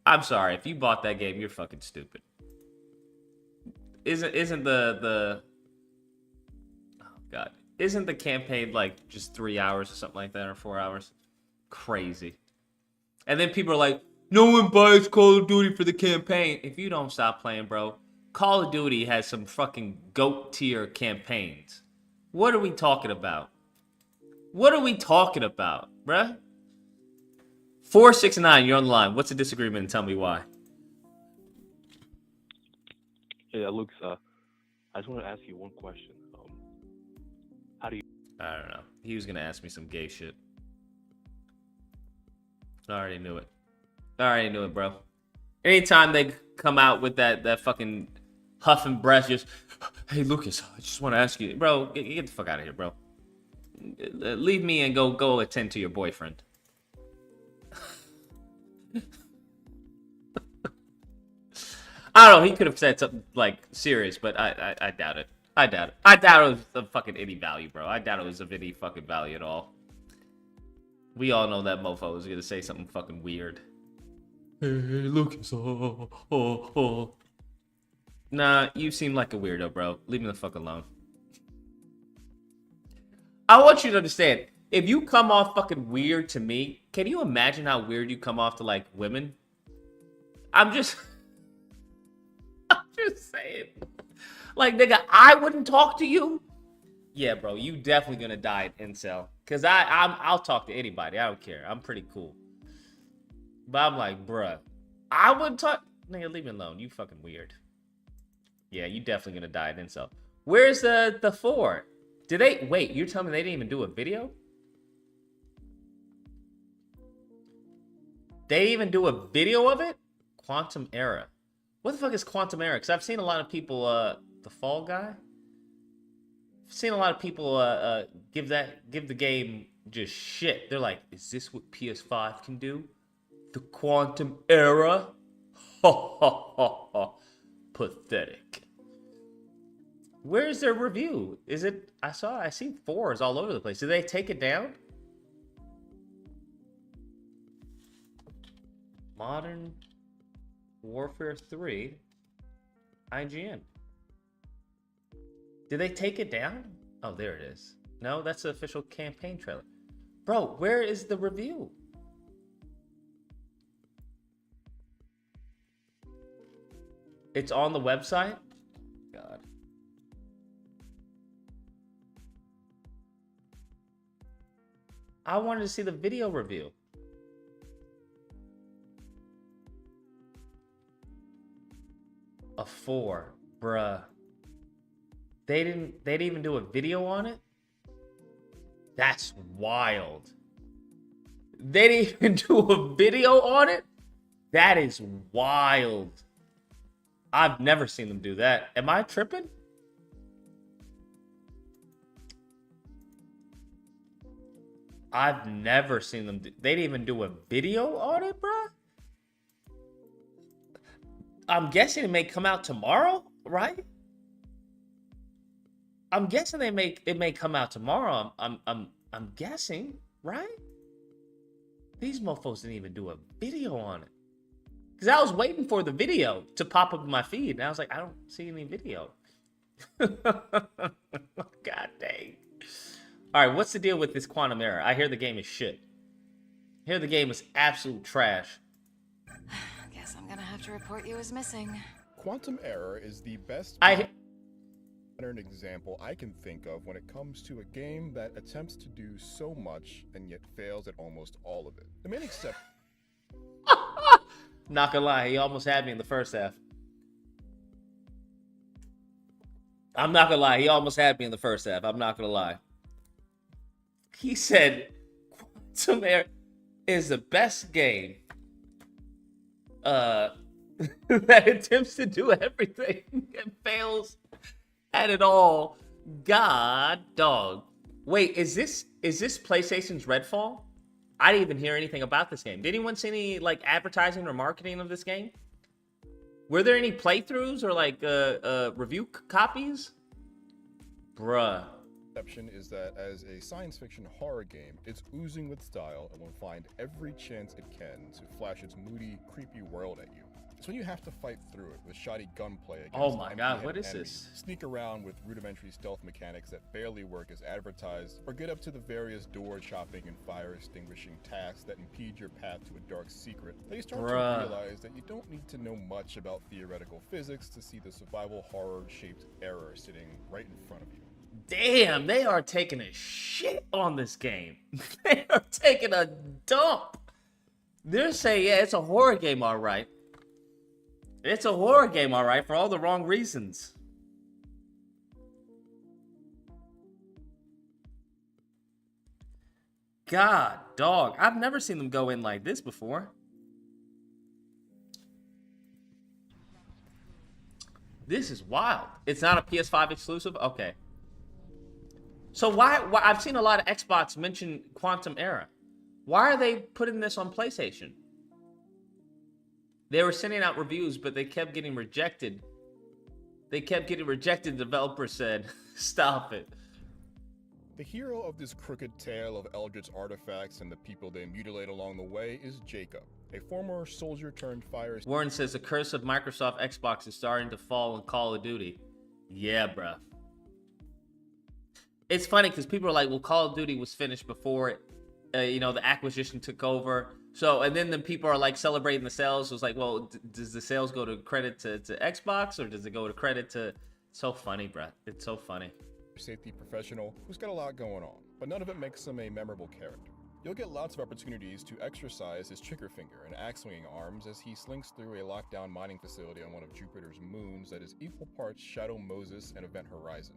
I'm sorry, if you bought that game, you're fucking stupid. Isn't the oh god, isn't the campaign like just 3 hours or something like that, or 4 hours? Crazy. And then people are like, no one buys Call of Duty for the campaign. If you don't stop playing, bro, Call of Duty has some fucking GOAT tier campaigns. What are we talking about? Bruh? 469, you're on the line. What's the disagreement and tell me why? Yeah, Luke, I just want to ask you one question. How do you... I don't know. He was going to ask me some gay shit. I already knew it, bro. Anytime they come out with that fucking huff and breath, just, hey, Lucas, I just want to ask you. Bro, get the fuck out of here, bro. Leave me and go attend to your boyfriend. I don't know. He could have said something like serious, but I doubt it. I doubt it was of fucking any value, bro. I doubt it was of any fucking value at all. We all know that mofo was gonna say something fucking weird. Hey, Lucas. Nah, you seem like a weirdo, bro. Leave me the fuck alone. I want you to understand. If you come off fucking weird to me, can you imagine how weird you come off to like women? I'm just saying. Like, nigga, I wouldn't talk to you. Yeah, bro, you definitely gonna die at incel. Cause I'll talk to anybody. I don't care. I'm pretty cool. But I'm like, bruh, I wouldn't talk. Nigga, leave me alone. You fucking weird. Yeah, you definitely gonna die an incel. Where's the 4? Did they wait? You're telling me they didn't even do a video? They didn't even do a video of it? Quantum Era. What the fuck is Quantum Era? Because I've seen a lot of people, the Fall Guy. I've seen a lot of people give the game just shit. They're like, is this what PS5 can do? The Quantum Era? Ha ha ha ha. Pathetic. Where's their review? Is it? I see 4s all over the place. Did they take it down? Modern Warfare 3 IGN. Did they take it down? Oh, there it is. No, that's the official campaign trailer. Bro, where is the review? It's on the website? God. I wanted to see the video review. A 4, bruh. They didn't even do a video on it? That's wild. They didn't even do a video on it? That is wild. I've never seen them do that. Am I tripping? I've never seen them they didn't even do a video on it, bruh? I'm guessing it may come out tomorrow, right? I'm guessing it may come out tomorrow. I'm guessing, right? These mofos didn't even do a video on it. Because I was waiting for the video to pop up in my feed, and I was like, I don't see any video. God dang. All right, what's the deal with this Quantum Era? I hear the game is shit. I hear the game is absolute trash. Guess I'm gonna have to report you as missing. Quantum Error is the best modern example I can think of when it comes to a game that attempts to do so much and yet fails at almost all of it. The main exception. Not gonna lie, he almost had me in the first half. I'm not gonna lie, he almost had me in the first half. I'm not gonna lie. He said Quantum Error is the best game that attempts to do everything and fails at it all. God dog. Wait, is this PlayStation's Redfall? I didn't even hear anything about this game. Did anyone see any like advertising or marketing of this game? Were there any playthroughs or like review copies? Bruh. Exception is that as a science fiction horror game, it's oozing with style and will find every chance it can to flash its moody, creepy world at you. It's when you have to fight through it with shoddy gunplay against oh my god, what is enemies, this? sneak around with rudimentary stealth mechanics that barely work as advertised, or get up to the various door chopping and fire extinguishing tasks that impede your path to a dark secret, they start to realize that you don't need to know much about theoretical physics to see the survival horror-shaped error sitting right in front of you. Damn, they are taking a shit on this game. They are taking a dump. They're saying, yeah, it's a horror game, all right. It's a horror game, all right, for all the wrong reasons. God, dog. I've never seen them go in like this before. This is wild. It's not a PS5 exclusive? Okay. So why I've seen a lot of Xbox mention Quantum Era. Why are they putting this on PlayStation? They were sending out reviews, but they kept getting rejected. They kept getting rejected. The developer said, stop it. The hero of this crooked tale of Eldritch artifacts and the people they mutilate along the way is Jacob, a former soldier turned fire. Warren says the curse of Microsoft Xbox is starting to fall in Call of Duty. Yeah, bruh. It's funny because people are like, well, Call of Duty was finished before it, the acquisition took over. So, and then people are like celebrating the sales. So it's like, well, does the sales go to credit to Xbox or does it go to credit to... It's so funny, bruh. It's so funny. Safety professional who's got a lot going on, but none of it makes him a memorable character. You'll get lots of opportunities to exercise his trigger finger and axe-swinging arms as he slinks through a lockdown mining facility on one of Jupiter's moons that is equal parts Shadow Moses and Event Horizon.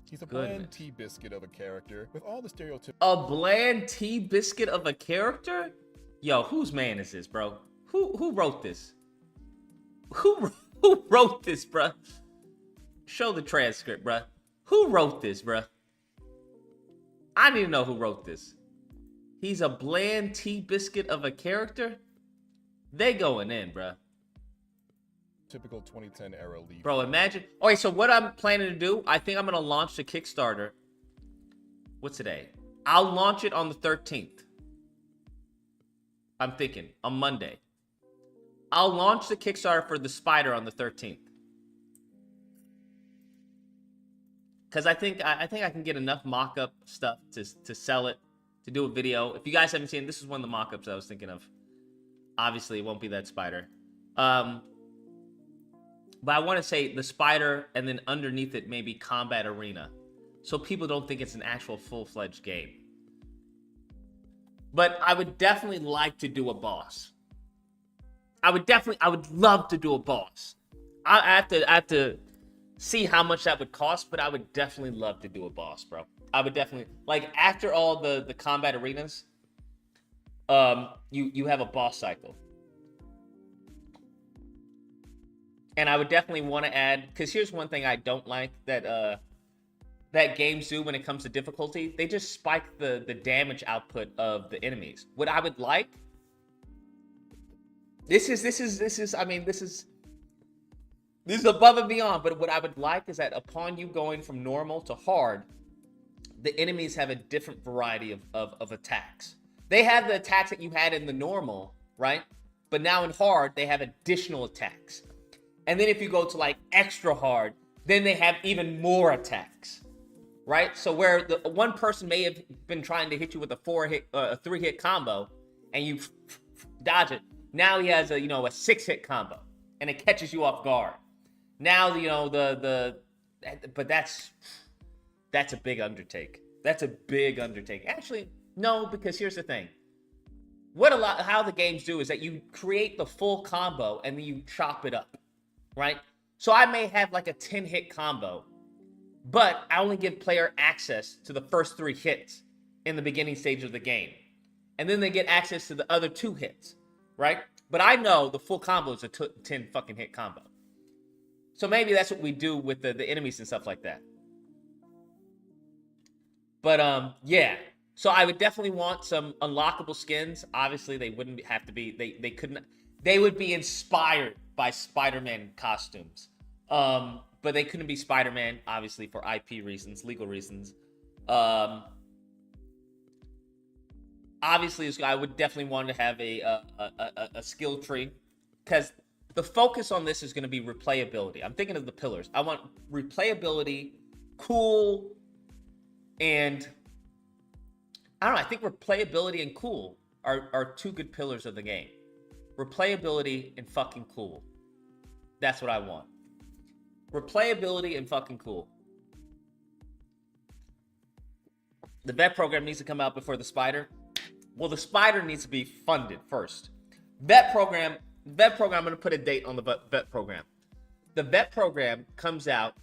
He's a bland tea biscuit of a character with all the stereotypical. A bland tea biscuit of a character? Yo, whose man is this, bro? Who wrote this? Who wrote this, bruh? Show the transcript, bruh. Who wrote this, bruh? I need to know who wrote this. He's a bland tea biscuit of a character? They going in, bruh. Typical 2010 era lead. Bro, imagine. Okay, so what I'm planning to do, I think I'm going to launch the Kickstarter. What's today? I'll launch it on the 13th. I'm thinking on Monday. I'll launch the Kickstarter for the Spider on the 13th. Because I think I can get enough mock-up stuff to sell it, to do a video. If you guys haven't seen, this is one of the mock-ups I was thinking of. Obviously, it won't be that Spider. But I want to say the Spider, and then underneath it, maybe Combat Arena. So people don't think it's an actual full-fledged game. But I would definitely like to do a boss. I would love to do a boss. I have to see how much that would cost, but I would definitely love to do a boss, bro. I would definitely, like, after all the combat arenas, you have a boss cycle. And I would definitely want to add, because here's one thing I don't like that games do when it comes to difficulty. They just spike the damage output of the enemies. What I would like, this is above and beyond, but what I would like is that upon you going from normal to hard, the enemies have a different variety of attacks. They have the attacks that you had in the normal, right? But now in hard, they have additional attacks. And then if you go to like extra hard, then they have even more attacks, right? So where the one person may have been trying to hit you with a 3-hit combo, and you dodge it. Now he has a 6-hit combo, and it catches you off guard. Now but that's a big undertake. That's a big undertake. Actually, no, because here's the thing. How the games do is that you create the full combo and then you chop it up, right? So I may have like a 10-hit combo, but I only give player access to the first 3 hits in the beginning stage of the game. And then they get access to the other 2 hits, right? But I know the full combo is a 10 fucking hit combo. So maybe that's what we do with the enemies and stuff like that. But yeah. So I would definitely want some unlockable skins. Obviously, they wouldn't have to be. They couldn't. They would be inspired by Spider-Man costumes. But they couldn't be Spider-Man, obviously, for IP reasons, legal reasons. Obviously, I would definitely want to have a skill tree, because the focus on this is going to be replayability. I'm thinking of the pillars. I want replayability, cool, and I don't know. I think replayability and cool are 2 good pillars of the game. Replayability and fucking cool. That's what I want. Replayability and fucking cool. The vet program needs to come out before the Spider. Well, the Spider needs to be funded first. Vet program, I'm going to put a date on the vet program. The vet program comes out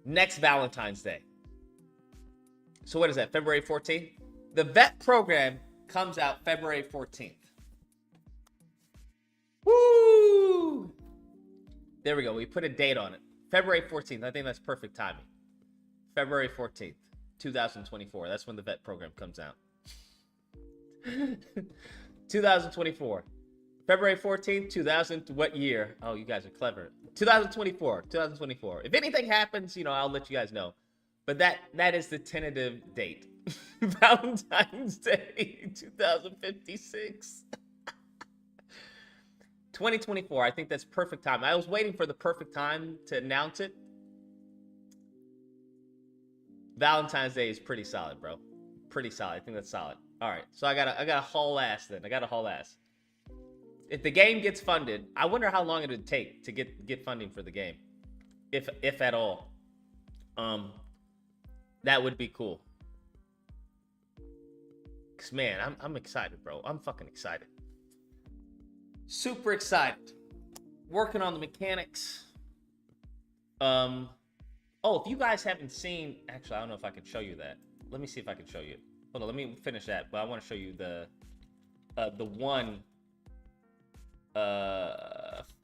next Valentine's Day. So what is that, February 14th? The vet program comes out February 14th. Woo! There we go. We put a date on it. February 14th. I think that's perfect timing. February 14th, 2024. That's when the vet program comes out. 2024. February 14th, what year? Oh, you guys are clever. 2024. If anything happens, I'll let you guys know. But that is the tentative date. Valentine's Day 2056. 2024. I think that's perfect time. I was waiting for the perfect time to announce it. Valentine's Day is pretty solid, bro. Pretty solid. I think that's solid. All right. So I got a haul ass then. I got a haul ass. If the game gets funded, I wonder how long it would take to get funding for the game. If at all. That would be cool. mechanics. Man, I'm excited, bro. I'm fucking excited. Super excited. Working on the mechanics. Oh, if you guys haven't seen, actually, I don't know if I can show you that. Let me see if I can show you. Hold on, let me finish that. But I want to show you the one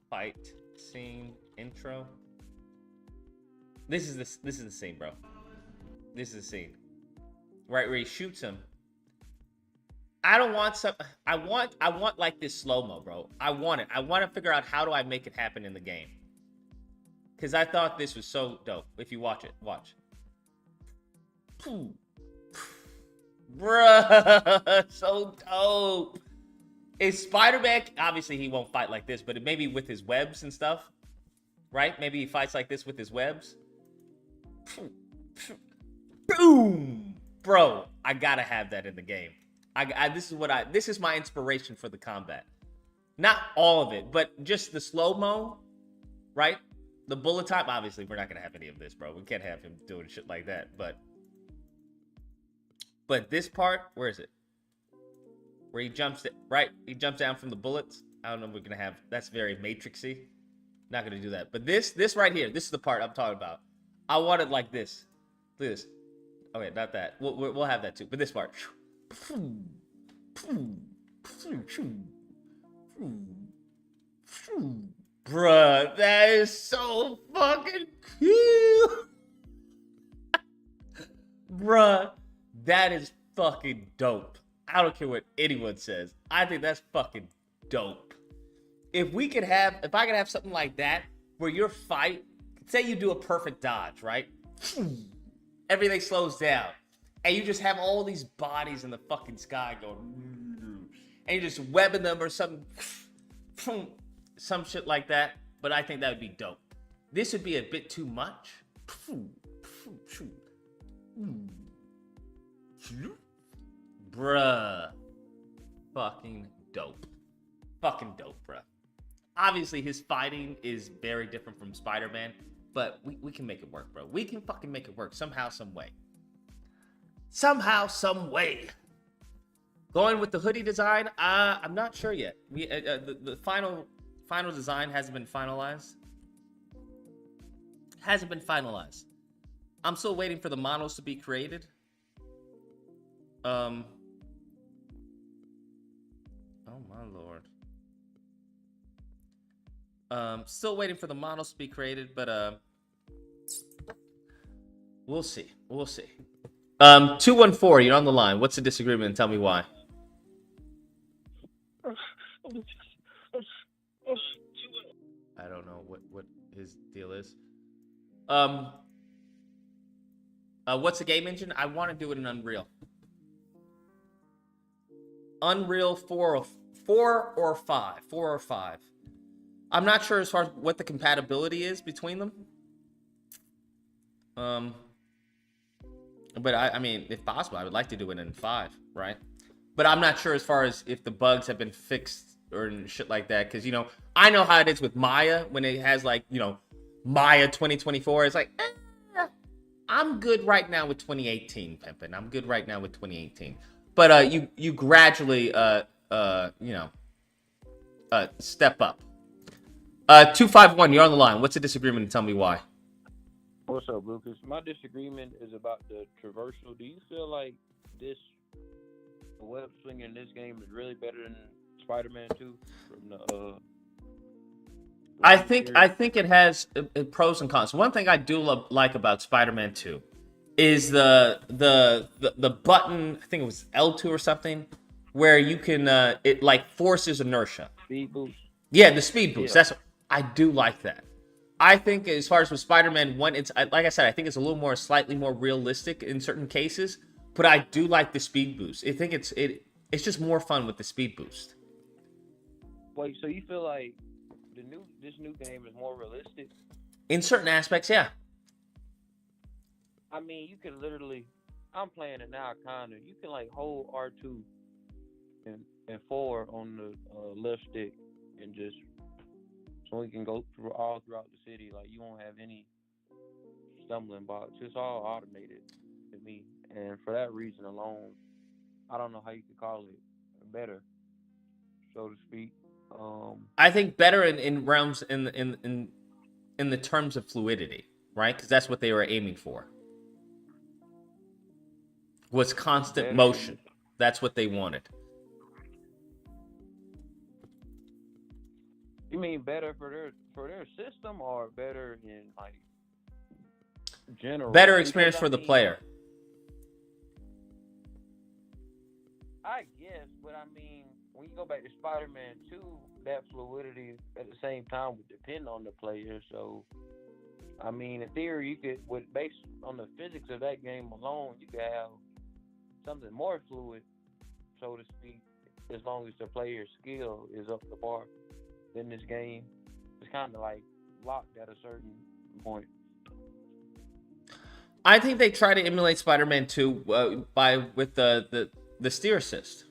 fight scene intro. This is the scene, bro. This is the scene. Right where he shoots him. I don't want some. I want like this slow-mo, bro. I want it. I want to figure out how do I make it happen in the game. Because I thought this was so dope. If you watch it, watch. Bruh, so dope. Is Spider-Man, obviously he won't fight like this, but it maybe with his webs and stuff, right? Maybe he fights like this with his webs. Boom! Bro, I gotta have that in the game. This is my inspiration for the combat. Not all of it, but just the slow-mo, right? The bullet time, obviously we're not gonna have any of this, bro. We can't have him doing shit like that, but this part, where is it? Where he jumps, right? He jumps down from the bullets. I don't know if we're gonna have, that's very Matrixy. Not gonna do that. But this right here, this is the part I'm talking about. I want it like this. Look at this. Okay, not that. We'll have that too. But this part. Bruh, that is so fucking cute. Bruh, that is fucking dope. I don't care what anyone says. I think that's fucking dope. If I could have something like that, where your fight, say you do a perfect dodge, right? Everything slows down. And you just have all these bodies in the fucking sky going, and you're just webbing them or something, some shit like that. But I think that would be dope. This would be a bit too much. Bruh. Fucking dope. Fucking dope, bruh. Obviously, his fighting is very different from Spider-Man, but we can make it work, bro. We can fucking make it work somehow, some way. Somehow, some way. Going with the hoodie design, I'm not sure yet. The final design hasn't been finalized. I'm still waiting for the models to be created. Oh my lord. Still waiting for the models to be created, but we'll see. 214, you're on the line. What's the disagreement and tell me why? I don't know what his deal is. What's the game engine? I want to do it in Unreal. Unreal 4 or 5. I'm not sure as far as what the compatibility is between them. But I mean, if possible, I would like to do it in 5, right? But I'm not sure as far as if the bugs have been fixed or shit like that. Because, I know how it is with Maya when it has like, Maya 2024. It's like, I'm good right now with 2018, Pimpin'. I'm good right now with 2018. But you gradually, step up. 251, you're on the line. What's the disagreement and tell me why? What's up, Lucas? My disagreement is about the traversal. Do you feel like this web swinger in this game is really better than Spider-Man 2 from the I think it has pros and cons. One thing I do like about Spider-Man 2 is the button, I think it was L2 or something, where you can it like forces inertia. Speed boost. Yeah, the speed boost. Yeah. I do like that. I think as far as with Spider-Man 1, it's like I said, I think it's a little more slightly more realistic in certain cases, but I do like the speed boost. I think it's just more fun with the speed boost. Wait, so you feel like this new game is more realistic? In certain aspects, yeah. I mean, you can literally, I'm playing it now, kinda. You can like hold R2 and 4 on the left stick and just, so we can go through all throughout the city. Like, you won't have any stumbling blocks. It's all automated to me. And for that reason alone, I don't know how you could call it better, so to speak. I think better in realms in the terms of fluidity, right? Because that's what they were aiming for. Was constant Better motion. That's what they wanted. You mean better for their system or better in like general? Better experience for the player. I guess, but I mean, when you go back to Spider-Man 2, that fluidity at the same time would depend on the player. So, I mean, in theory, you could, based on the physics of that game alone, you could have something more fluid, so to speak, as long as the player's skill is up to par. Then this game is kind of like locked at a certain point. I think they try to emulate Spider-Man 2 with the steer assist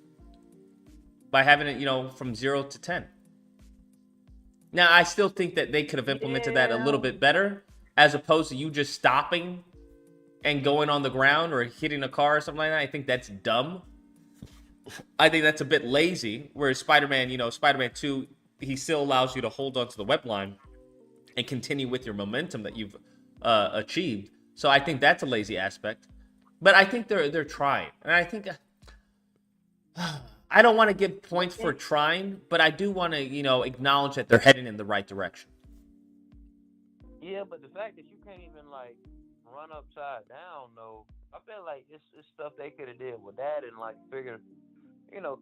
by having it, from 0 to 10. Now, I still think that they could have implemented that a little bit better, as opposed to you just stopping and going on the ground or hitting a car or something like that. I think that's dumb. I think that's a bit lazy. Whereas Spider-Man, Spider-Man 2, he still allows you to hold onto the web line and continue with your momentum that you've achieved. So I think that's a lazy aspect. But I think they're trying. And I think I don't want to give points for trying, but I do want to, acknowledge that they're heading in the right direction. Yeah, but the fact that you can't even like run upside down, though, I feel like it's stuff they could have did with that and like figured,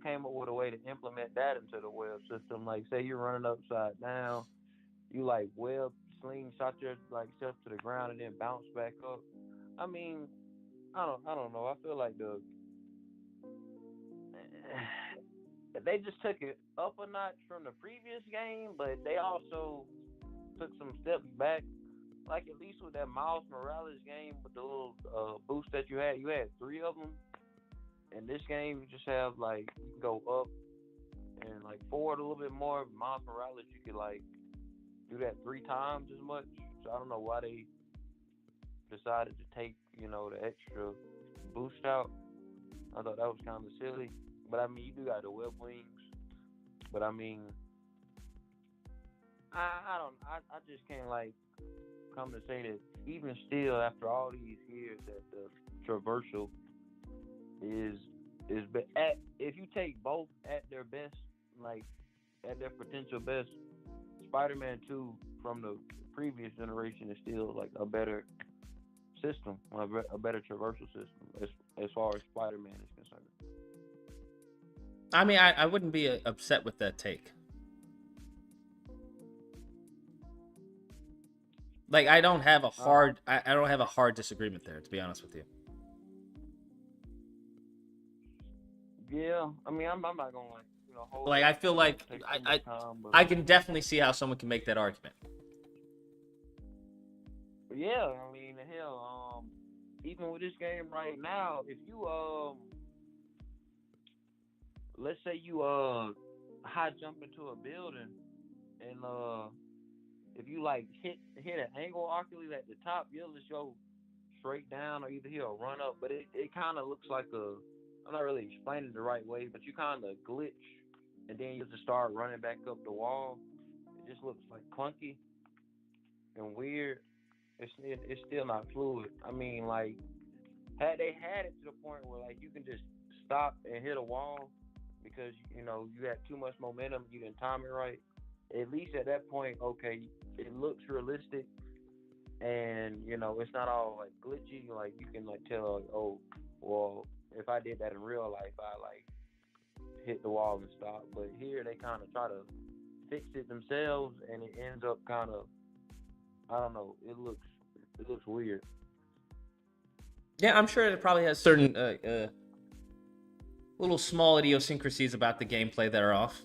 came up with a way to implement that into the web system. Like, say you're running upside down, you like web slingshot your like self to the ground and then bounce back up. I mean, I don't know. I feel like they just took it up a notch from the previous game, but they also took some steps back. Like, at least with that Miles Morales game with the little boost that you had 3 of them. In this game, you just have, like, you can go up and, like, forward a little bit more. Miles Morales, you could, like, do that 3 times as much. So I don't know why they decided to take, the extra boost out. I thought that was kind of silly. But, I mean, you do got the web wings. But, I mean, I just can't, like, come to say that even still, after all these years, that the traversal is if you take both at their best, like at their potential best, Spider-Man 2 from the previous generation is still like a better system, a better traversal system as far as Spider-Man is concerned. I mean, I wouldn't be upset with that take. Like, I don't have a hard disagreement there, to be honest with you. Yeah, I mean, I'm not gonna hold. Like, I feel like I can definitely see how someone can make that argument. Yeah, I mean, hell, even with this game right now, if you let's say you high jump into a building and if you like hit an angle arcally at the top, you'll just go straight down or either he'll run up. But it kind of looks like I'm not really explaining it the right way, but you kind of glitch and then you just start running back up the wall. It just looks like clunky and weird. It's still not fluid. I mean, like, had they had it to the point where like you can just stop and hit a wall because you had too much momentum, you didn't time it right. At least at that point, okay, it looks realistic, and it's not all like glitchy. Like you can like tell, like, oh, well, if I did that in real life, I like hit the wall and stop. But here they kind of try to fix it themselves, and it ends up kind of, I don't know. It looks weird. Yeah, I'm sure it probably has certain little small idiosyncrasies about the gameplay that are off.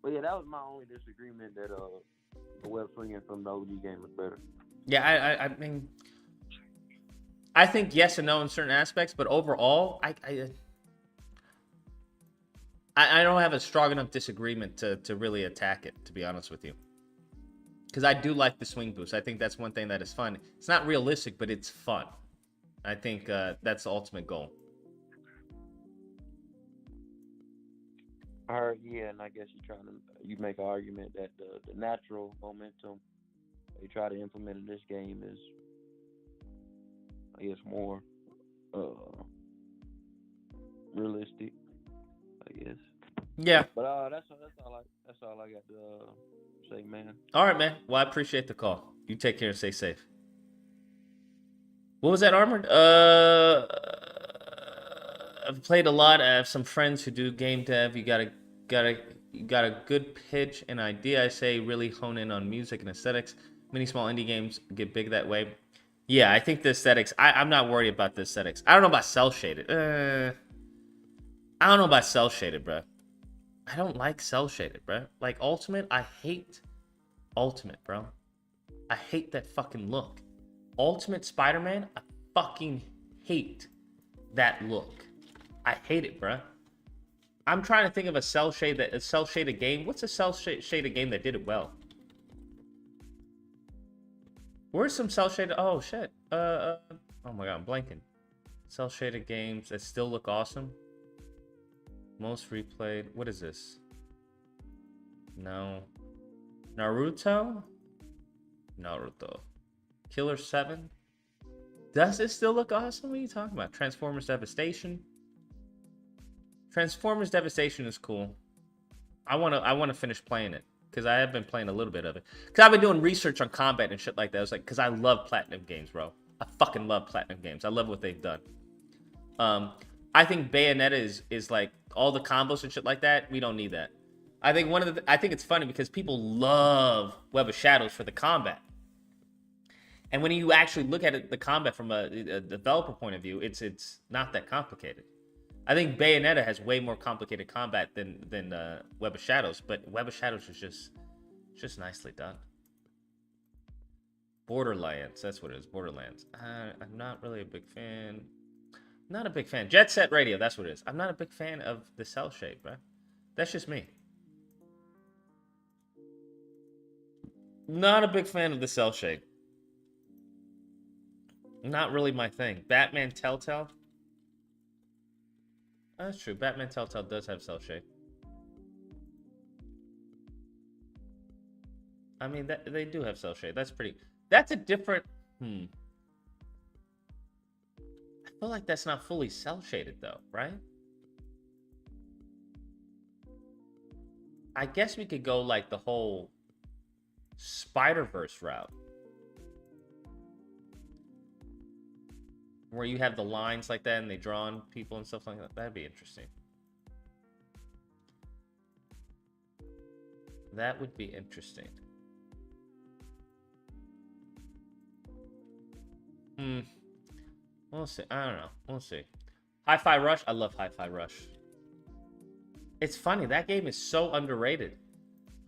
But yeah, that was my only disagreement, that the web swinging from the OG game was better. Yeah, I mean, I think yes and no in certain aspects, but overall, I don't have a strong enough disagreement to really attack it, to be honest with you. Because I do like the swing boost. I think that's one thing that is fun. It's not realistic, but it's fun. I think that's the ultimate goal. I heard, yeah, and I guess you make an argument that the natural momentum they try to implement in this game is, I guess, more realistic, I guess. Yeah. But that's all I got to say, man. All right, man. Well, I appreciate the call. You take care and stay safe. What was that, Armored? I've played a lot. I have some friends who do game dev. You got a good pitch and idea. I say really hone in on music and aesthetics. Many small indie games get big that way. Yeah, I think the aesthetics. I'm not worried about the aesthetics. I don't know about cell shaded. I don't know about cell shaded, bro. I don't like cell shaded, bro. Like Ultimate, I hate Ultimate, bro. I hate that fucking look. Ultimate Spider-Man, I fucking hate that look. I hate it, bro. I'm trying to think of a cell shaded game. What's a cell shaded game that did it well? Where's some cell shaded? Oh shit. Oh my god, I'm blanking. Cell shaded games that still look awesome. Most replayed. What is this? No. Naruto. Killer 7. Does it still look awesome? What are you talking about? Transformers Devastation. Transformers Devastation is cool. I wanna finish playing it because I have been playing a little bit of it. Because I've been doing research on combat and shit like that. I was like, because I love Platinum games, bro. I fucking love Platinum games. I love what they've done. I think Bayonetta is like all the combos and shit like that. We don't need that. I think I think it's funny because people love Web of Shadows for the combat. And when you actually look at it, the combat from a developer point of view, it's not that complicated. I think Bayonetta has way more complicated combat than Web of Shadows, but Web of Shadows is just nicely done. Borderlands, that's what it is. Borderlands. I'm not really a big fan. Not a big fan. Jet Set Radio, that's what it is. I'm not a big fan of the cell shade, bro. That's just me. Not a big fan of the cell shade. Not really my thing. Batman Telltale. That's true. Batman Telltale does have cell shade. I mean, they do have cell shade. That's a different. I feel like that's not fully cell shaded though, right? I guess we could go like the whole Spider-Verse route, where you have the lines like that and they draw on people and stuff like that. That'd be interesting. That would be interesting. We'll see. I don't know. We'll see. Hi-Fi Rush. I love Hi-Fi Rush. It's funny. That game is so underrated.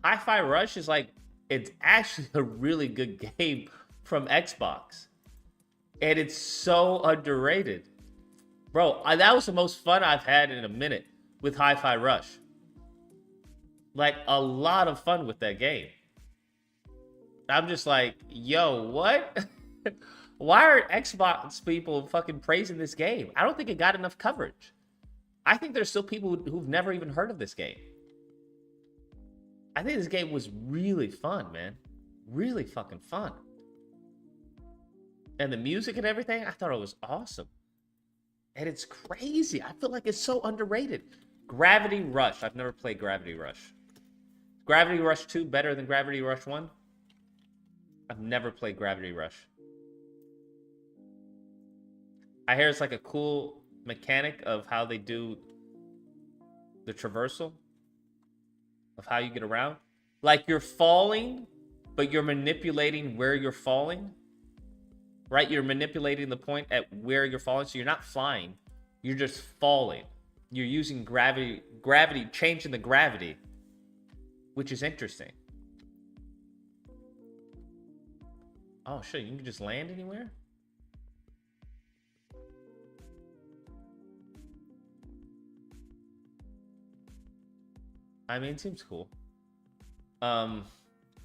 Hi-Fi Rush is like, it's actually a really good game from Xbox. And it's so underrated. Bro, that was the most fun I've had in a minute with Hi-Fi Rush. Like, a lot of fun with that game. I'm just like, yo, what? Why are Xbox people fucking praising this game? I don't think it got enough coverage. I think there's still people who've never even heard of this game. I think this game was really fun, man. Really fucking fun. And the music and everything, I thought it was awesome. And it's crazy. I feel like it's so underrated. Gravity Rush. I've never played Gravity Rush. Gravity Rush 2 better than Gravity Rush 1? I've never played Gravity Rush. I hear it's like a cool mechanic of how they do the traversal. Of how you get around. Like you're falling, but you're manipulating where you're falling. Right? You're manipulating the point at where you're falling. So you're not flying. You're just falling. You're using gravity, changing the gravity. Which is interesting. Oh, shit. You can just land anywhere? I mean, it seems cool. I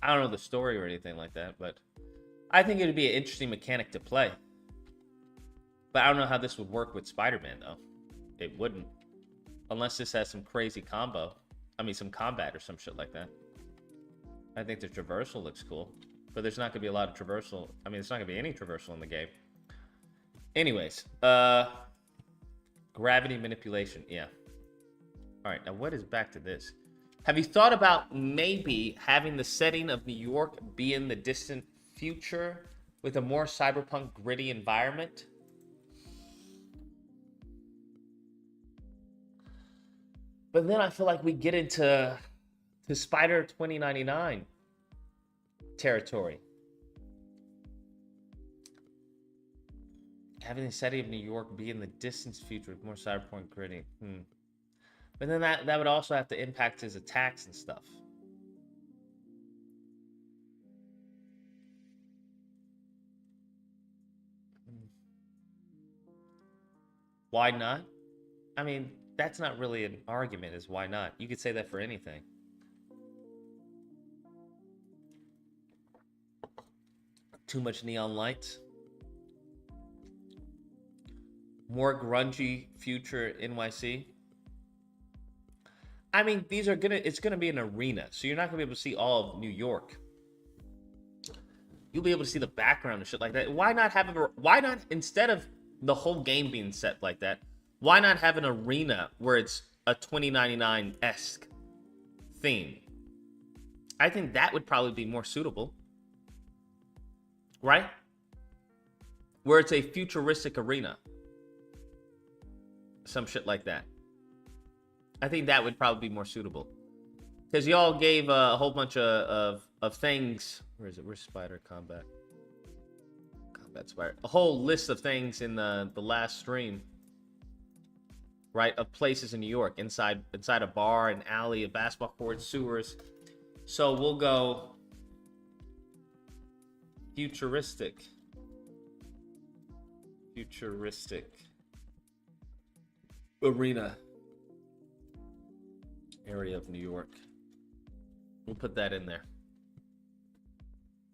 don't know the story or anything like that, but I think it would be an interesting mechanic to play. But I don't know how this would work with Spider-Man, though. It wouldn't. Unless this has some crazy combo. I mean, some combat or some shit like that. I think the traversal looks cool. But there's not going to be a lot of traversal. I mean, there's not going to be any traversal in the game. Anyways. Gravity manipulation. Yeah. Alright, now what is back to this? Have you thought about maybe having the setting of New York be in the distant future with a more cyberpunk gritty environment? But then I feel like we get into Spider 2099 territory. Having the setting of New York be in the distant future with more cyberpunk gritty. But then that would also have to impact his attacks and stuff. Why not? I mean, that's not really an argument, is why not? You could say that for anything. Too much neon lights. More grungy future NYC. I mean, it's gonna be an arena, so you're not gonna be able to see all of New York. You'll be able to see the background and shit like that. Why not, instead of the whole game being set like that, why not have an arena where it's a 2099-esque theme? I think that would probably be more suitable. Right? Where it's a futuristic arena. Some shit like that. I think that would probably be more suitable. Because y'all gave a whole bunch of things. Where is it? Where's Spider Combat? Combat Spider. A whole list of things in the last stream. Right? Of places in New York. Inside a bar, an alley, a basketball court, sewers. So we'll go futuristic. Futuristic arena area of New York. We'll put that in there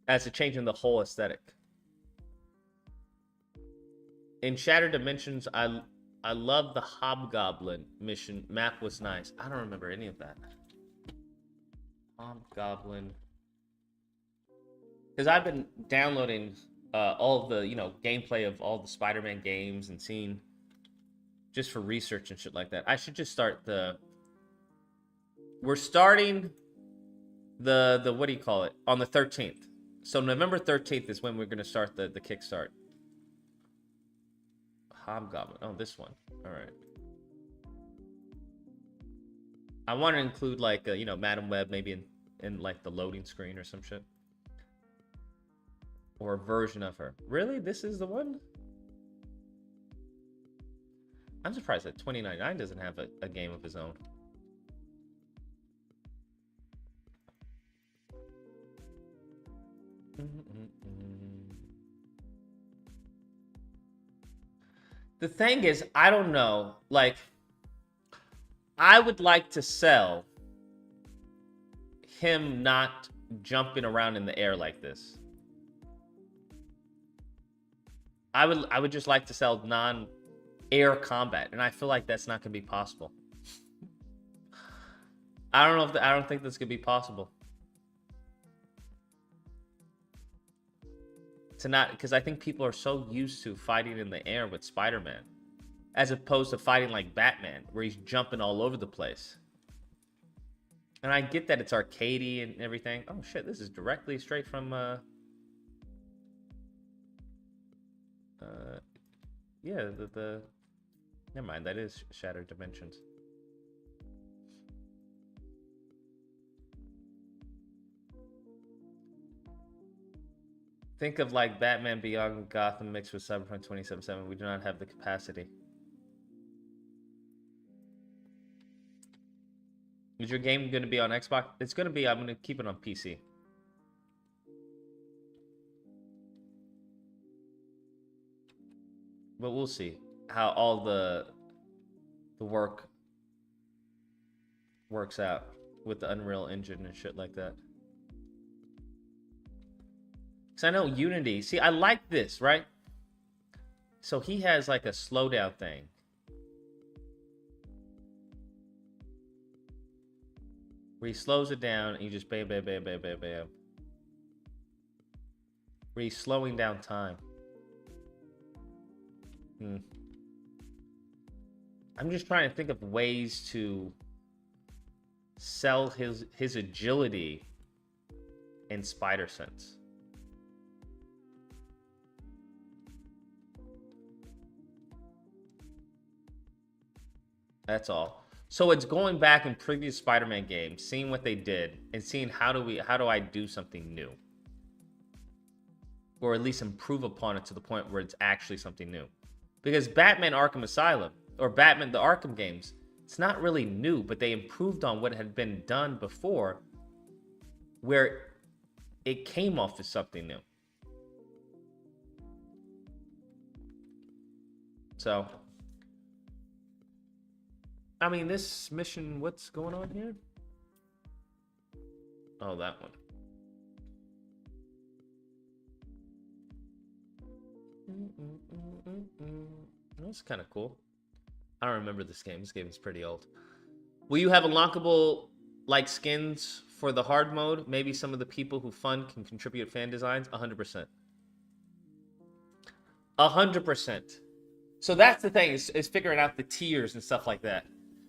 as a change in the whole aesthetic. In Shattered Dimensions, I love the Hobgoblin mission. Map was nice. I don't remember any of that. Hobgoblin. Because I've been downloading all of the, gameplay of all the Spider-Man games and seeing just for research and shit like that. I should just start we're starting the what do you call it? On the 13th. So November 13th is when we're going to start the kickstart. Hobgoblin. Oh, this one. All right. I want to include like, Madam Web maybe in like the loading screen or some shit. Or a version of her. Really? This is the one? I'm surprised that 2099 doesn't have a game of his own. The thing is, I don't know. Like, I would like to sell him not jumping around in the air like this. I would just like to sell non-air combat, and I feel like that's not gonna be possible. I don't think that's gonna be possible. Because I think people are so used to fighting in the air with Spider-Man, as opposed to fighting like Batman, where he's jumping all over the place. And I get that it's arcadey and everything. Oh shit, this is directly straight from yeah, the never mind, that is Shattered Dimensions. Think of like Batman Beyond Gotham mixed with Cyberpunk 2077. We do not have the capacity. Is your game going to be on Xbox? It's going to be, I'm going to keep it on PC. But we'll see how all the work works out with the Unreal Engine and shit like that. Because I know Unity... See, I like this, right? So he has like a slowdown thing. Where he slows it down and you just bam, bam, bam, bam, bam, bam. Where he's slowing down time. I'm just trying to think of ways to sell his agility in spider sense. That's all. So it's going back in previous Spider-Man games, seeing what they did, and seeing how do I do something new, or at least improve upon it to the point where it's actually something new. Because Batman Arkham Asylum or Batman the Arkham games, it's not really new, but they improved on what had been done before, where it came off as something new. So, I mean, this mission, what's going on here? Oh, that one. That's kind of cool. I don't remember this game. This game is pretty old. Will you have unlockable like skins for the hard mode? Maybe some of the people who fund can contribute fan designs. 100%. 100%. So that's the thing, is figuring out the tiers and stuff like that.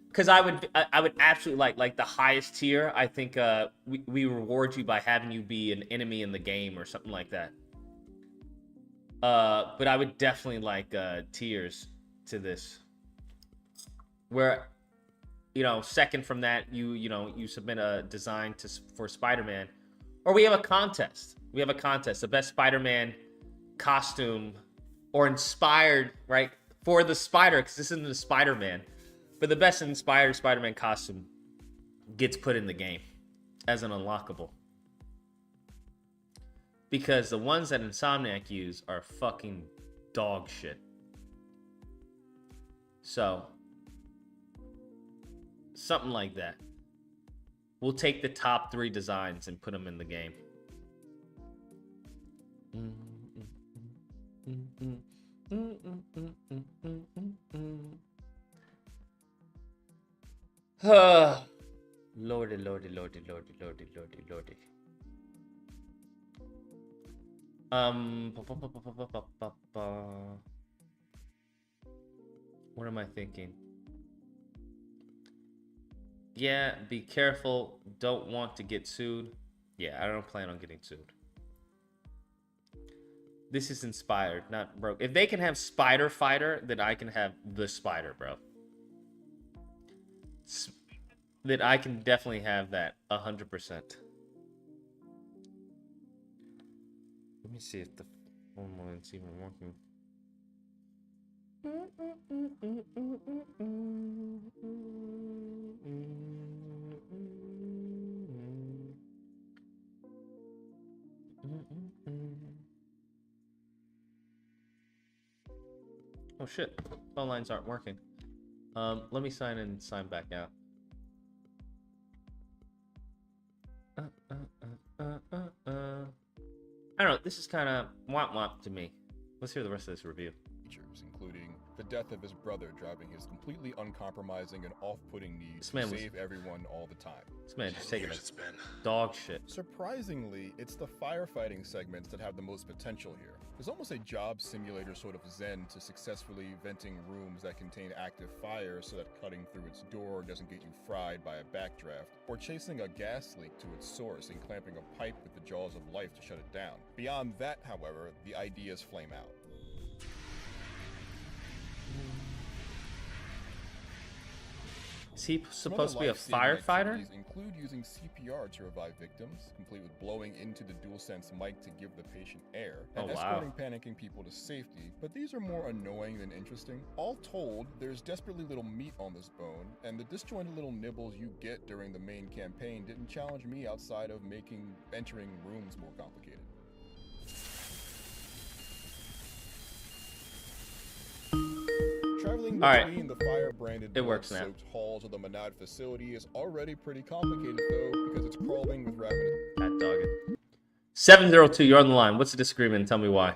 Because I would absolutely like the highest tier. I think we reward you by having you be an enemy in the game or something like that. But I would definitely like tiers to this, where, you know, second from that, you submit a design for Spider-Man, or we have a contest. We have a contest, the best Spider-Man costume or inspired, right, for the Spider, because this isn't the Spider-Man, but the best inspired Spider-Man costume gets put in the game as an unlockable. Because the ones that Insomniac use are fucking dog shit. So, something like that. We'll take the top 3 designs and put them in the game. Lordy, lordy, lordy, lordy, lordy, lordy, lordy. What am I thinking? Yeah, be careful. Don't want to get sued. Yeah, I don't plan on getting sued. This is inspired, not broke. If they can have Spider Fighter, then I can have the Spider, bro. That I can definitely have that 100%. Let me see if the phone line's even working. Oh shit, phone lines aren't working. Let me sign in and sign back out. I don't know, this is kind of womp to me. Let's hear the rest of this review. Features, including the death of his brother driving his completely uncompromising and off-putting need to save everyone all the time. This man just taking a dog shit. Surprisingly, it's the firefighting segments that have the most potential here. There's almost a job simulator sort of zen to successfully venting rooms that contain active fire so that cutting through its door doesn't get you fried by a backdraft, or chasing a gas leak to its source and clamping a pipe with the jaws of life to shut it down. Beyond that, however, the ideas flame out. Is he supposed to be a firefighter? Include using CPR to revive victims, complete with blowing into the DualSense mic to give the patient air, and escorting panicking people to safety, but these are more annoying than interesting. All told, there's desperately little meat on this bone, and the disjointed little nibbles you get during the main campaign didn't challenge me outside of making entering rooms more complicated. Traveling between the fire-branded blood-soaked halls of the Manad facility is already pretty complicated, though, because it's crawling with ravenous... Cat dogging. 702, you're on the line. What's the disagreement? Tell me why.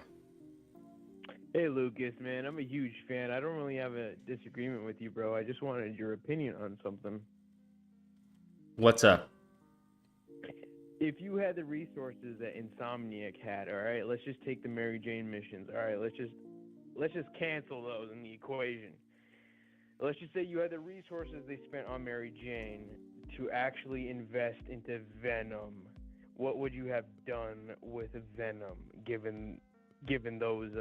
Hey Lucas, man, I'm a huge fan. I don't really have a disagreement with you, bro. I just wanted your opinion on something. What's up? If you had the resources that Insomniac had, all right, let's just take the Mary Jane missions. All right, let's just cancel those in the equation. Let's just say you had the resources they spent on Mary Jane to actually invest into Venom. What would you have done with Venom, given those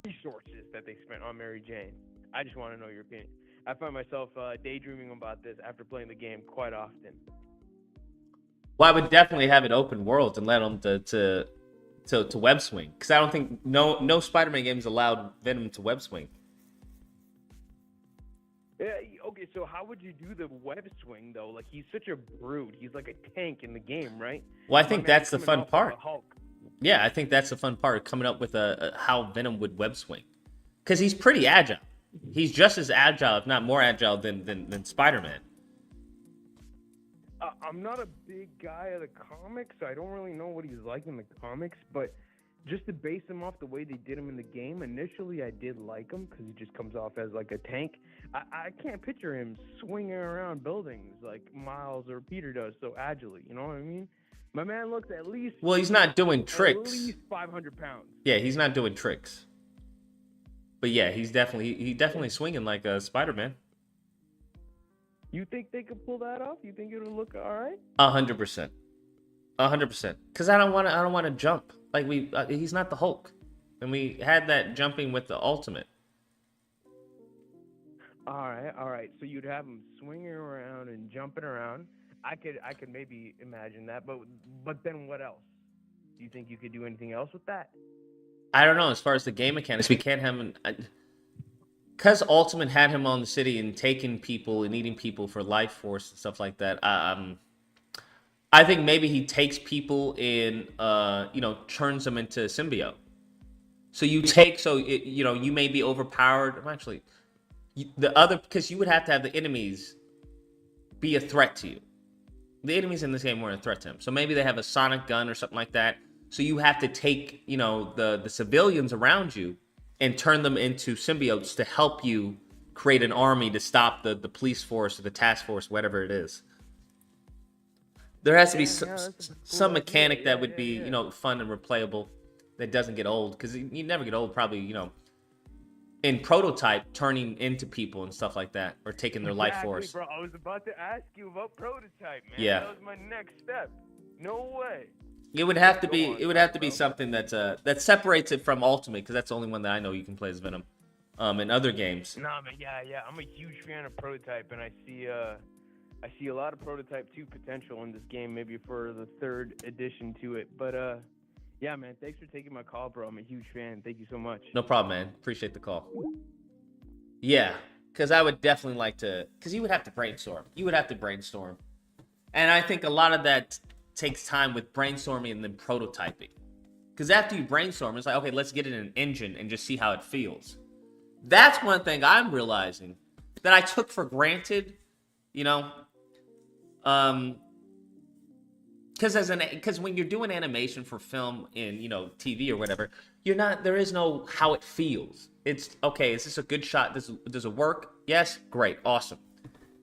resources that they spent on Mary Jane? I just want to know your opinion. I find myself daydreaming about this after playing the game quite often. Well, I would definitely have it open world and let them to web swing, because I don't think no Spider-Man games allowed Venom to web swing. Yeah, okay, so how would you do the web swing, though? Like, he's such a brute. He's like a tank in the game, right? Well, I think that's the fun part. Hulk. Yeah, I think that's the fun part, coming up with a how Venom would web swing, because he's pretty agile. He's just as agile, if not more agile, than Spider-Man. I'm not a big guy of the comics. I don't really know what he's like in the comics, but just to base him off the way they did him in the game, initially I did like him because he just comes off as like a tank. I can't picture him swinging around buildings like Miles or Peter does so agilely. You know what I mean? My man looks at least... Well, he's not doing tricks. At least 500 pounds. Yeah, he's not doing tricks. But yeah, he's definitely swinging like a Spider-Man. You think they could pull that off? You think it'll look all right? 100%. 100%. Because I don't want to jump. Like he's not the Hulk, and we had that jumping with the Ultimate. All right. So you'd have him swinging around and jumping around. I could maybe imagine that, but then what else? Do you think you could do anything else with that? I don't know. As far as the game mechanics, we can't have him. Because Ultimate had him on the city and taking people and eating people for life force and stuff like that. I think maybe he takes people and turns them into symbiote. So you may be overpowered. Actually, because you would have to have the enemies be a threat to you. The enemies in this game weren't a threat to him. So maybe they have a sonic gun or something like that. So you have to take the civilians around you and turn them into symbiotes to help you create an army to stop the police force or the task force, whatever it is. There has to be some mechanic that would be, fun and replayable that doesn't get old, because you never get old, probably, in Prototype, turning into people and stuff like that, or taking their life force. Bro, I was about to ask you about Prototype, man. Yeah. That was my next step. No way. It would have to be something that separates it from Ultimate, because that's the only one that I know you can play as Venom. In other games. Nah, man, yeah. I'm a huge fan of Prototype, and I see a lot of Prototype 2 potential in this game, maybe for the third edition to it. But yeah, man, thanks for taking my call, bro. I'm a huge fan. Thank you so much. No problem, man. Appreciate the call. Yeah, because I would definitely like to, because you would have to brainstorm. And I think a lot of that takes time with brainstorming and then prototyping. Because after you brainstorm, it's like, okay, let's get it in an engine and just see how it feels. That's one thing I'm realizing that I took for granted, because when you're doing animation for film in TV or whatever, there is no how it feels. It's okay, is this a good shot? Does it work? Yes, great, awesome.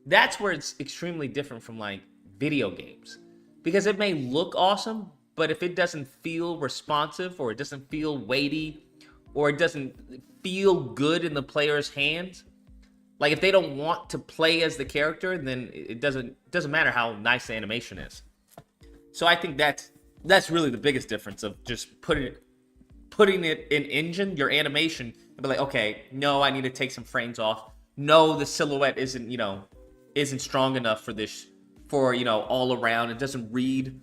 That's where it's extremely different from like video games, because it may look awesome, but if it doesn't feel responsive, or it doesn't feel weighty, or it doesn't feel good in the player's hands, like if they don't want to play as the character, then it doesn't matter how nice the animation is. So I think that's really the biggest difference of just putting it in engine, your animation, and be like, okay, no, I need to take some frames off. No, the silhouette isn't strong enough for this, for all around. It doesn't read.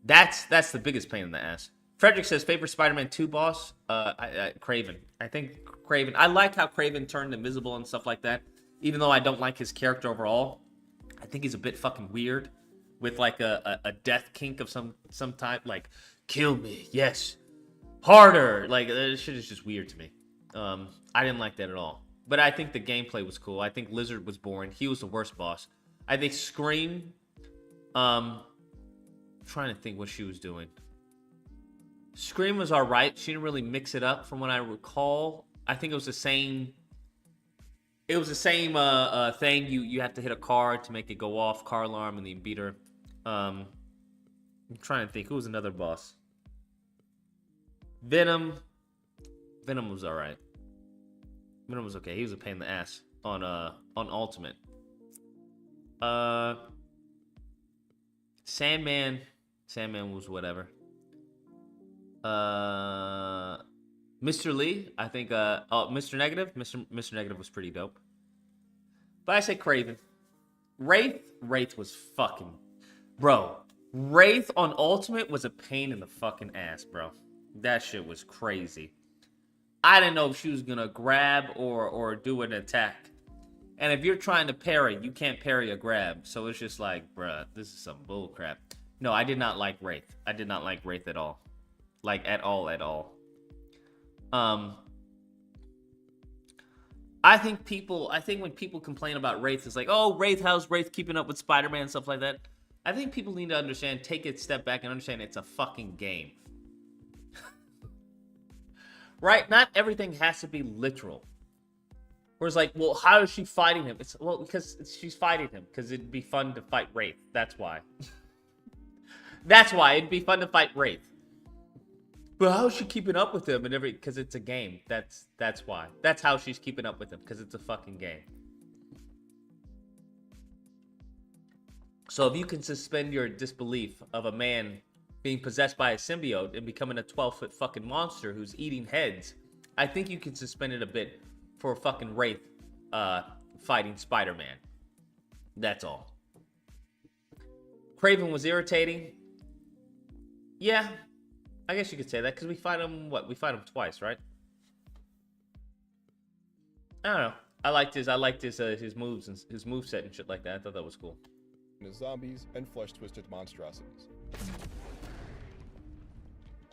That's the biggest pain in the ass. Frederick says, favorite Spider-Man 2 boss? Kraven. I think Kraven. I like how Kraven turned invisible and stuff like that. Even though I don't like his character overall, I think he's a bit fucking weird, with like a death kink of some type. Like, kill me, yes, harder. Like, this shit is just weird to me. I didn't like that at all. But I think the gameplay was cool. I think Lizard was boring. He was the worst boss. I think Scream. Trying to think what she was doing. Scream was alright. She didn't really mix it up from what I recall. I think it was the same. It was the same thing. You have to hit a car to make it go off, car alarm, and then beat her. I'm trying to think. Who was another boss? Venom. Venom was alright. Venom was okay. He was a pain in the ass on Ultimate. Sandman. Sandman was whatever. Mr. Lee, I think. Mr. Negative. Mr. Negative was pretty dope. But I say Kraven. Wraith was fucking, bro. Wraith on Ultimate was a pain in the fucking ass, bro. That shit was crazy. I didn't know if she was gonna grab or do an attack. And if you're trying to parry, you can't parry a grab. So it's just like, bruh, this is some bull crap. No, I did not like Wraith. I did not like Wraith at all. Like, at all. I think when people complain about Wraith, it's like, oh, Wraith, how's Wraith keeping up with Spider-Man and stuff like that? I think people need to understand, take a step back and understand it's a fucking game. Right? Not everything has to be literal. Where it's like, well, how is she fighting him? It's, well, because she's fighting him. Because it'd be fun to fight Wraith. That's why. That's why. It'd be fun to fight Wraith. But how is she keeping up with him and every? Because it's a game. That's why. That's how she's keeping up with him. Because it's a fucking game. So if you can suspend your disbelief of a man being possessed by a symbiote and becoming a 12-foot fucking monster who's eating heads, I think you can suspend it a bit for a fucking Wraith fighting Spider-Man. That's all. Kraven was irritating. Yeah, I guess you could say that because we fight him. What? We fight him twice, right? I don't know. I liked his moves and his moveset and shit like that. I thought that was cool. Zombies and flesh-twisted monstrosities.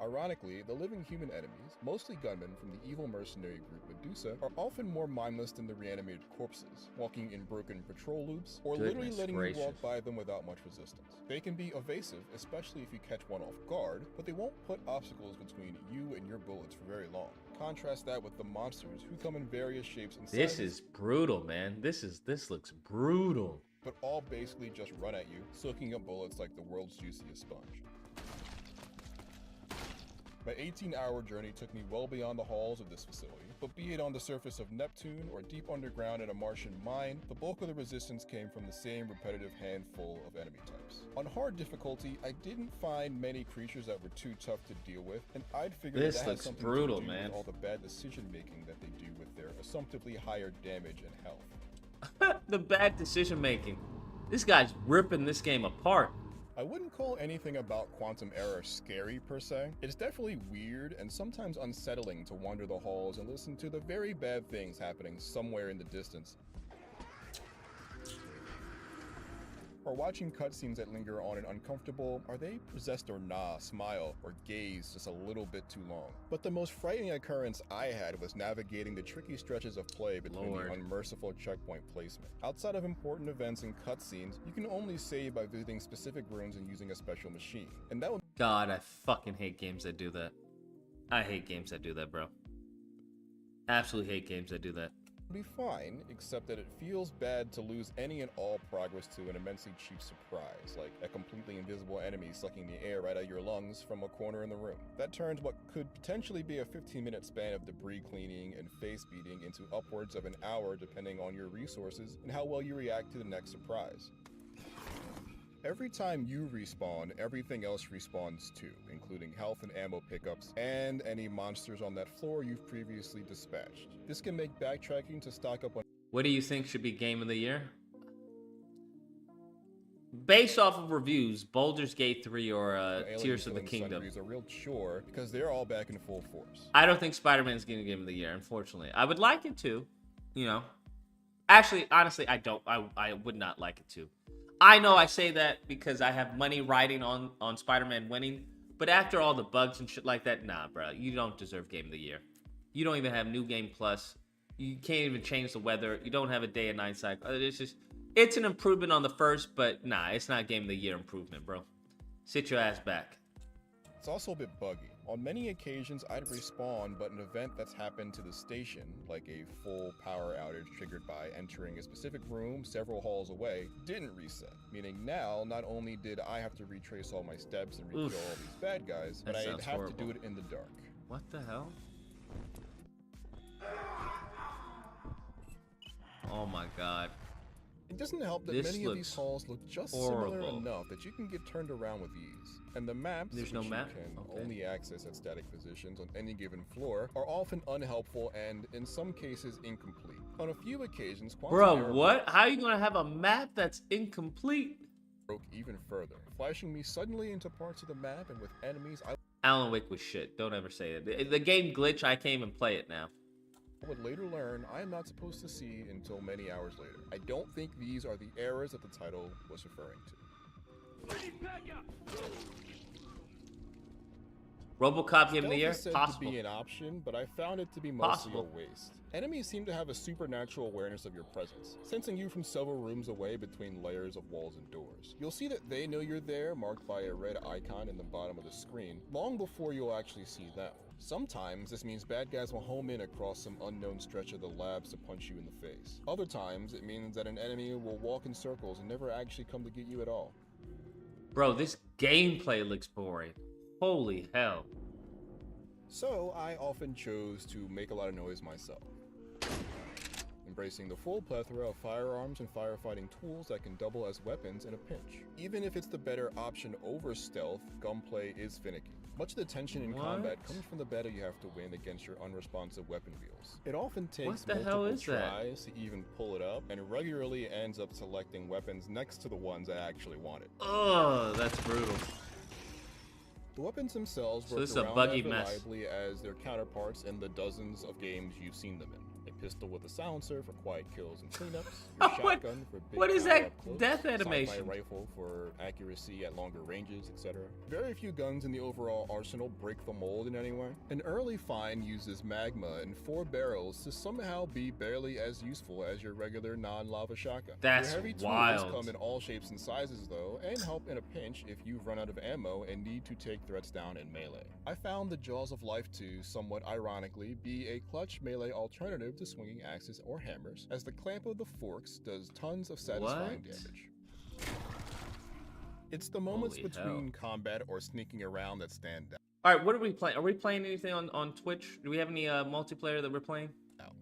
Ironically, the living human enemies, mostly gunmen from the evil mercenary group Medusa, are often more mindless than the reanimated corpses, walking in broken patrol loops, or literally letting you walk by them without much resistance. They can be evasive, especially if you catch one off guard, but they won't put obstacles between you and your bullets for very long. Contrast that with the monsters, who come in various shapes and sizes. This is brutal, man. This looks brutal. But all basically just run at you, soaking up bullets like the world's juiciest sponge. My 18-hour journey took me well beyond the halls of this facility, but be it on the surface of Neptune or deep underground in a Martian mine, the bulk of the resistance came from the same repetitive handful of enemy types. On hard difficulty, I didn't find many creatures that were too tough to deal with, and I'd figured that had something brutal, to do man. with all the bad decision-making that they do with their assumptively higher damage and health. The bad decision making. This guy's ripping this game apart. I wouldn't call anything about quantum error scary per se. It's definitely weird and sometimes unsettling to wander the halls and listen to the very bad things happening somewhere in the distance. Or watching cutscenes that linger on an uncomfortable, are they possessed or nah, smile, or gaze just a little bit too long. But the most frightening occurrence I had was navigating the tricky stretches of play between the unmerciful checkpoint placement. Outside of important events and cutscenes, you can only save by visiting specific rooms and using a special machine. And that would— God, I fucking hate games that do that. I hate games that do that, bro. Absolutely hate games that do that. be fine, except that it feels bad to lose any and all progress to an immensely cheap surprise, like a completely invisible enemy sucking the air right out of your lungs from a corner in the room. That turns what could potentially be a 15-minute span of debris cleaning and face beating into upwards of an hour depending on your resources and how well you react to the next surprise. Every time you respawn, everything else respawns too, including health and ammo pickups, and any monsters on that floor you've previously dispatched. This can make backtracking to stock up on— What do you think should be Game of the Year? Based off of reviews, Baldur's Gate 3 or Tears of the Kingdom. Is a real chore because they're all back in full force. I don't think Spider-Man's getting Game of the Year, unfortunately. I would like it to, you know. Actually, honestly, I don't. I would not like it to. I know I say that because I have money riding on Spider-Man winning, but after all the bugs and shit like that, nah, bro, you don't deserve Game of the Year. You don't even have New Game Plus. You can't even change the weather. You don't have a day and night cycle. It's an improvement on the first, but nah, it's not Game of the Year improvement, bro. Sit your ass back. It's also a bit buggy. On many occasions, I'd respawn, but an event that's happened to the station, like a full power outage triggered by entering a specific room several halls away, didn't reset. Meaning now, not only did I have to retrace all my steps and rekill all these bad guys, but I'd have to do it in the dark. What the hell? Oh my god. It doesn't help that many of these halls look just similar enough that you can get turned around with ease. And the maps, which you can only access at static positions on any given floor, are often unhelpful and, in some cases, incomplete. On a few occasions, Bro, what? How are you gonna have a map that's incomplete? Broke even further, flashing me suddenly into parts of the map and with enemies Alan Wake was shit. Don't ever say it. The game glitch, I can't even play it now. I would later learn I am not supposed to see until many hours later. I don't think these are the errors that the title was referring to. RoboCop Game of the Year? Said Possible. To be an option, but I found it to be mostly Possible. a waste. Enemies seem to have a supernatural awareness of your presence, sensing you from several rooms away between layers of walls and doors. You'll see that they know you're there, marked by a red icon in the bottom of the screen, long before you'll actually see them. Sometimes this means bad guys will home in across some unknown stretch of the labs to punch you in the face. Other times it means that an enemy will walk in circles and never actually come to get you at all. Bro, this gameplay looks boring. Holy hell. So I often chose to make a lot of noise myself, embracing the full plethora of firearms and firefighting tools that can double as weapons in a pinch. Even if it's the better option over stealth, gunplay is finicky. Much of the tension in combat comes from the battle you have to win against your unresponsive weapon wheels. It often takes multiple tries to even pull it up, and regularly ends up selecting weapons next to the ones I actually wanted. Oh, that's brutal. The weapons themselves work around as reliably as their counterparts in the dozens of games you've seen them in. A pistol with a silencer for quiet kills and cleanups, your shotgun for big what is that close, death animation? sci-fi rifle for accuracy at longer ranges, etc. Very few guns in the overall arsenal break the mold in any way. An early find uses magma and 4 barrels to somehow be barely as useful as your regular non-lava shotgun. That's your heavy wild. tools come in all shapes and sizes though, and help in a pinch if you've run out of ammo and need to take threats down in melee. I found the Jaws of Life 2 somewhat ironically be a clutch melee alternative to swinging axes or hammers, as the clamp of the forks does tons of satisfying damage. It's the moments between combat or sneaking around that stand out. All right, what are we playing? Are we playing anything on Twitch? Do we have any multiplayer that we're playing?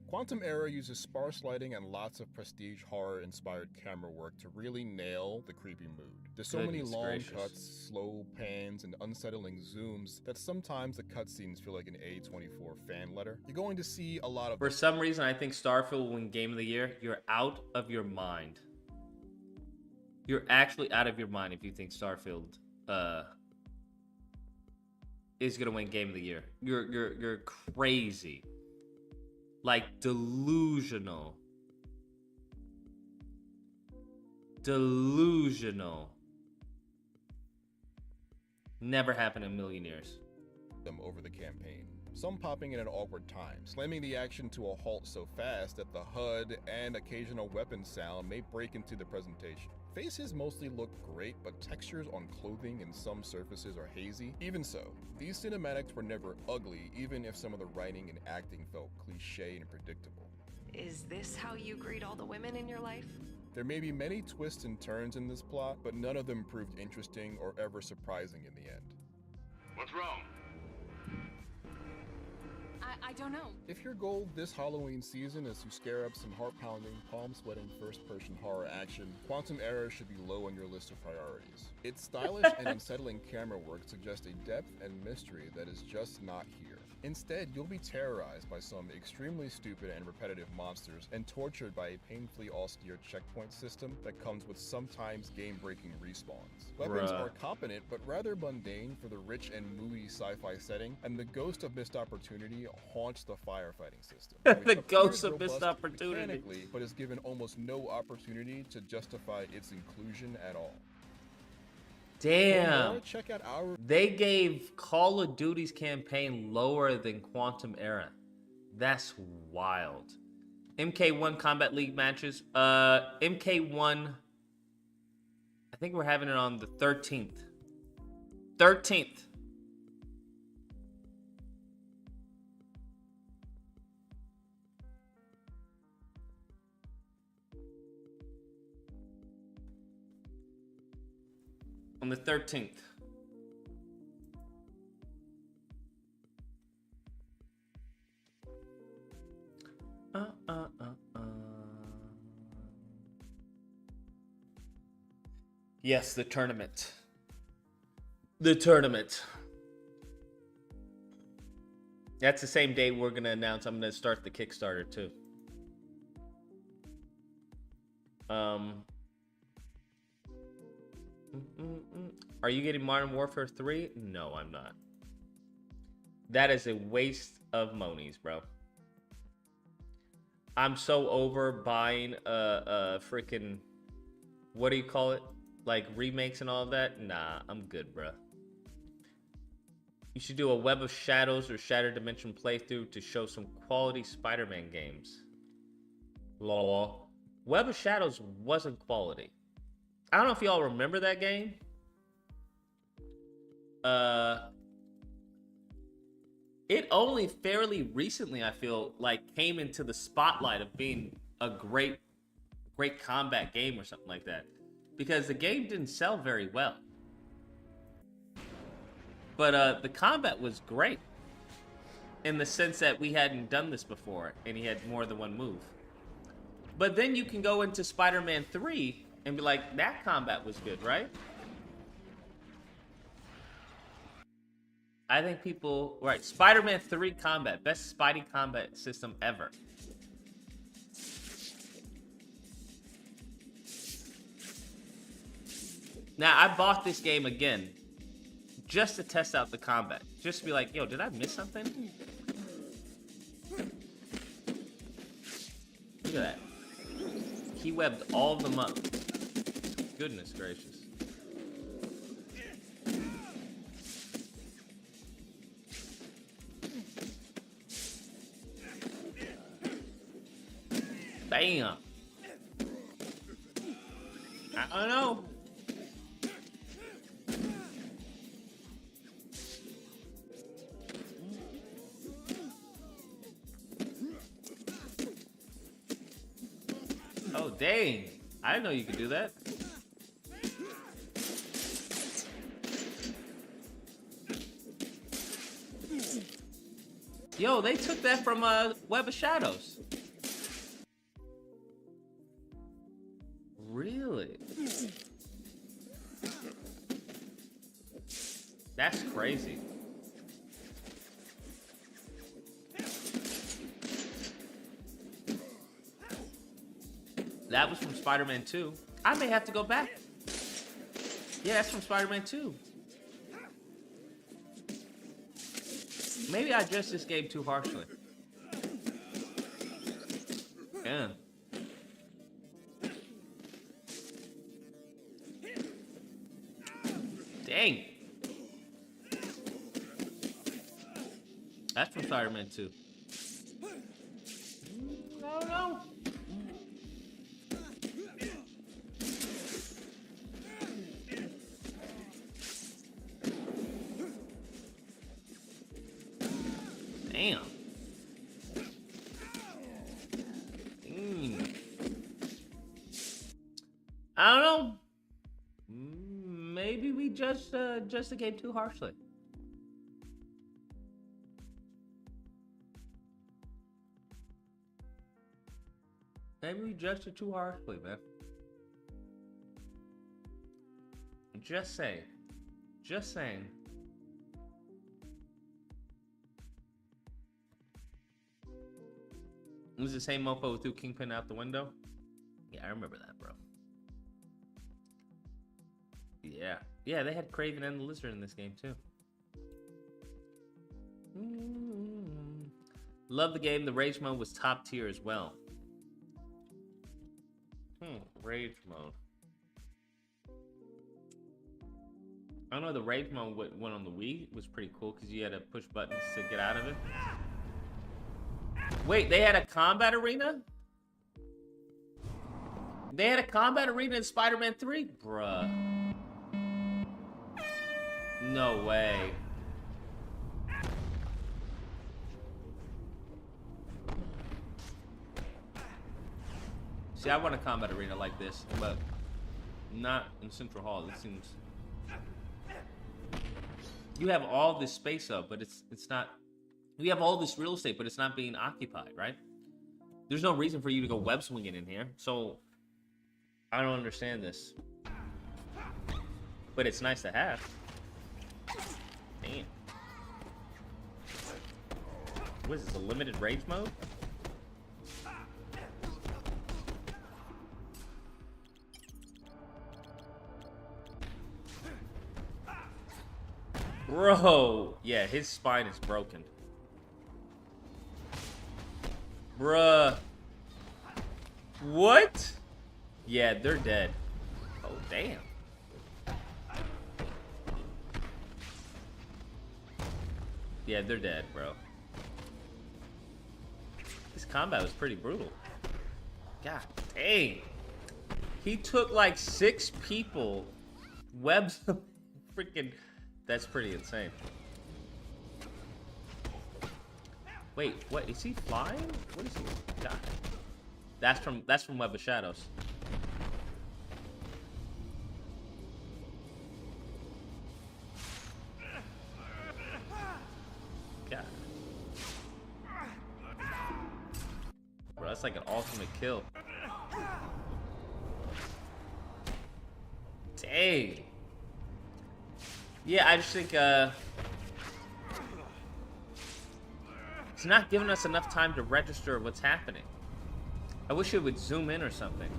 Quantum Era uses sparse lighting and lots of prestige horror-inspired camera work to really nail the creepy mood. There's so many long cuts, slow pans, and unsettling zooms that sometimes the cutscenes feel like an A24 fan letter. You're going to see a lot of... For some reason, I think Starfield will win Game of the Year. You're out of your mind. You're actually out of your mind if you think Starfield is gonna win Game of the Year. You're crazy. Like delusional. Delusional. Never happened in a million years. Them over the campaign. Some popping in at awkward times, slamming the action to a halt so fast that the HUD and occasional weapon sound may break into the presentation. Faces mostly look great, but textures on clothing and some surfaces are hazy. Even so, these cinematics were never ugly, even if some of the writing and acting felt cliche and predictable. Is this how you greet all the women in your life? There may be many twists and turns in this plot, but none of them proved interesting or ever surprising in the end. What's wrong? I don't know. If your goal this Halloween season is to scare up some heart-pounding, palm-sweating first-person horror action, Quantum Era should be low on your list of priorities. Its stylish and unsettling camera work suggests a depth and mystery that is just not here. Instead, you'll be terrorized by some extremely stupid and repetitive monsters and tortured by a painfully austere checkpoint system that comes with sometimes game-breaking respawns. Weapons are competent but rather mundane for the rich and moody sci-fi setting, and the ghost of missed opportunity haunts the firefighting system. The ghost of missed opportunity. Mechanically, but is given almost no opportunity to justify its inclusion at all. Damn. Check out our... They gave Call of Duty's campaign lower than Quantum Era. That's wild. MK1 Combat League matches. MK1, I think we're having it on the 13th. 13th. the 13th. Yes, the tournament. The tournament. That's the same day we're going to announce I'm going to start the Kickstarter too. Are you getting Modern Warfare 3? No, I'm not. That is a waste of monies, bro. I'm so over buying a freaking, what do you call it? Like remakes and all of that? Nah, I'm good, bro. You should do a Web of Shadows or Shattered Dimension playthrough to show some quality Spider-Man games. Lol. Web of Shadows wasn't quality. I don't know if y'all remember that game. It only fairly recently, I feel like, came into the spotlight of being a great combat game or something like that. Because the game didn't sell very well. But the combat was great. In the sense that we hadn't done this before, and he had more than one move. But then you can go into Spider-Man 3 and be like, that combat was good, right? I think people, right, Spider-Man 3 combat, best Spidey combat system ever. Now, I bought this game again just to test out the combat. Just to be like, yo, did I miss something? Look at that. He webbed all of them up. Goodness gracious. Bam. I don't know. Oh, dang. I didn't know you could do that. Yo, they took that from Web of Shadows. Really? That's crazy. That was from Spider-Man 2. I may have to go back. Yeah, that's from Spider-Man 2. Maybe I judged this game too harshly. Yeah. Dang. That's from Spider-Man 2. I don't know. Damn. I don't know. Maybe we judged the game too harshly. Maybe we judged it too harshly, man. Just saying. Just saying. It was the same mofo who threw Kingpin out the window? Yeah, I remember that, bro. Yeah. Yeah, they had Kraven and the Lizard in this game, too. Love the game. The Rage mode was top tier as well. Rage mode. I don't know, the Rage mode went on the Wii was pretty cool because you had to push buttons to get out of it. Wait, they had a combat arena? They had a combat arena in Spider-Man 3? Bruh. No way. See, I want a combat arena like this, but not in Central Hall. It seems You have all this space up, but it's not. You have all this real estate, but it's not being occupied, right? There's no reason for you to go web swinging in here. So I don't understand this. But it's nice to have. Damn. What is this, a limited rage mode? Bro, yeah, his spine is broken. Bruh. What? Yeah, they're dead. Oh, damn. Yeah, they're dead, bro. This combat was pretty brutal. God dang. He took like 6 people. Webs. Freaking. That's pretty insane. Wait, what? Is he flying? What is he? God. That's from Web of Shadows. God. Bro, that's like an ultimate kill. Dang. Yeah, I just think it's not giving us enough time to register what's happening. I wish it would zoom in or something.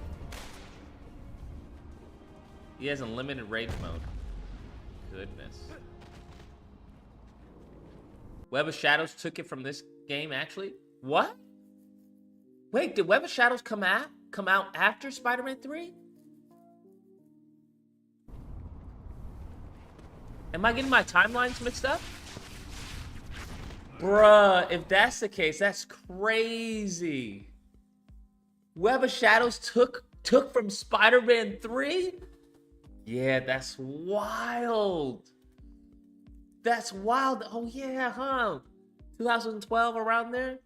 He has unlimited rage mode. Goodness. Web of Shadows took it from this game, actually? What? Wait, did Web of Shadows come out after Spider-Man 3? Am I getting my timelines mixed up? Bruh, if that's the case, that's crazy. Web of Shadows took from Spider-Man 3? Yeah, that's wild. That's wild. Oh yeah, huh? 2012, around there?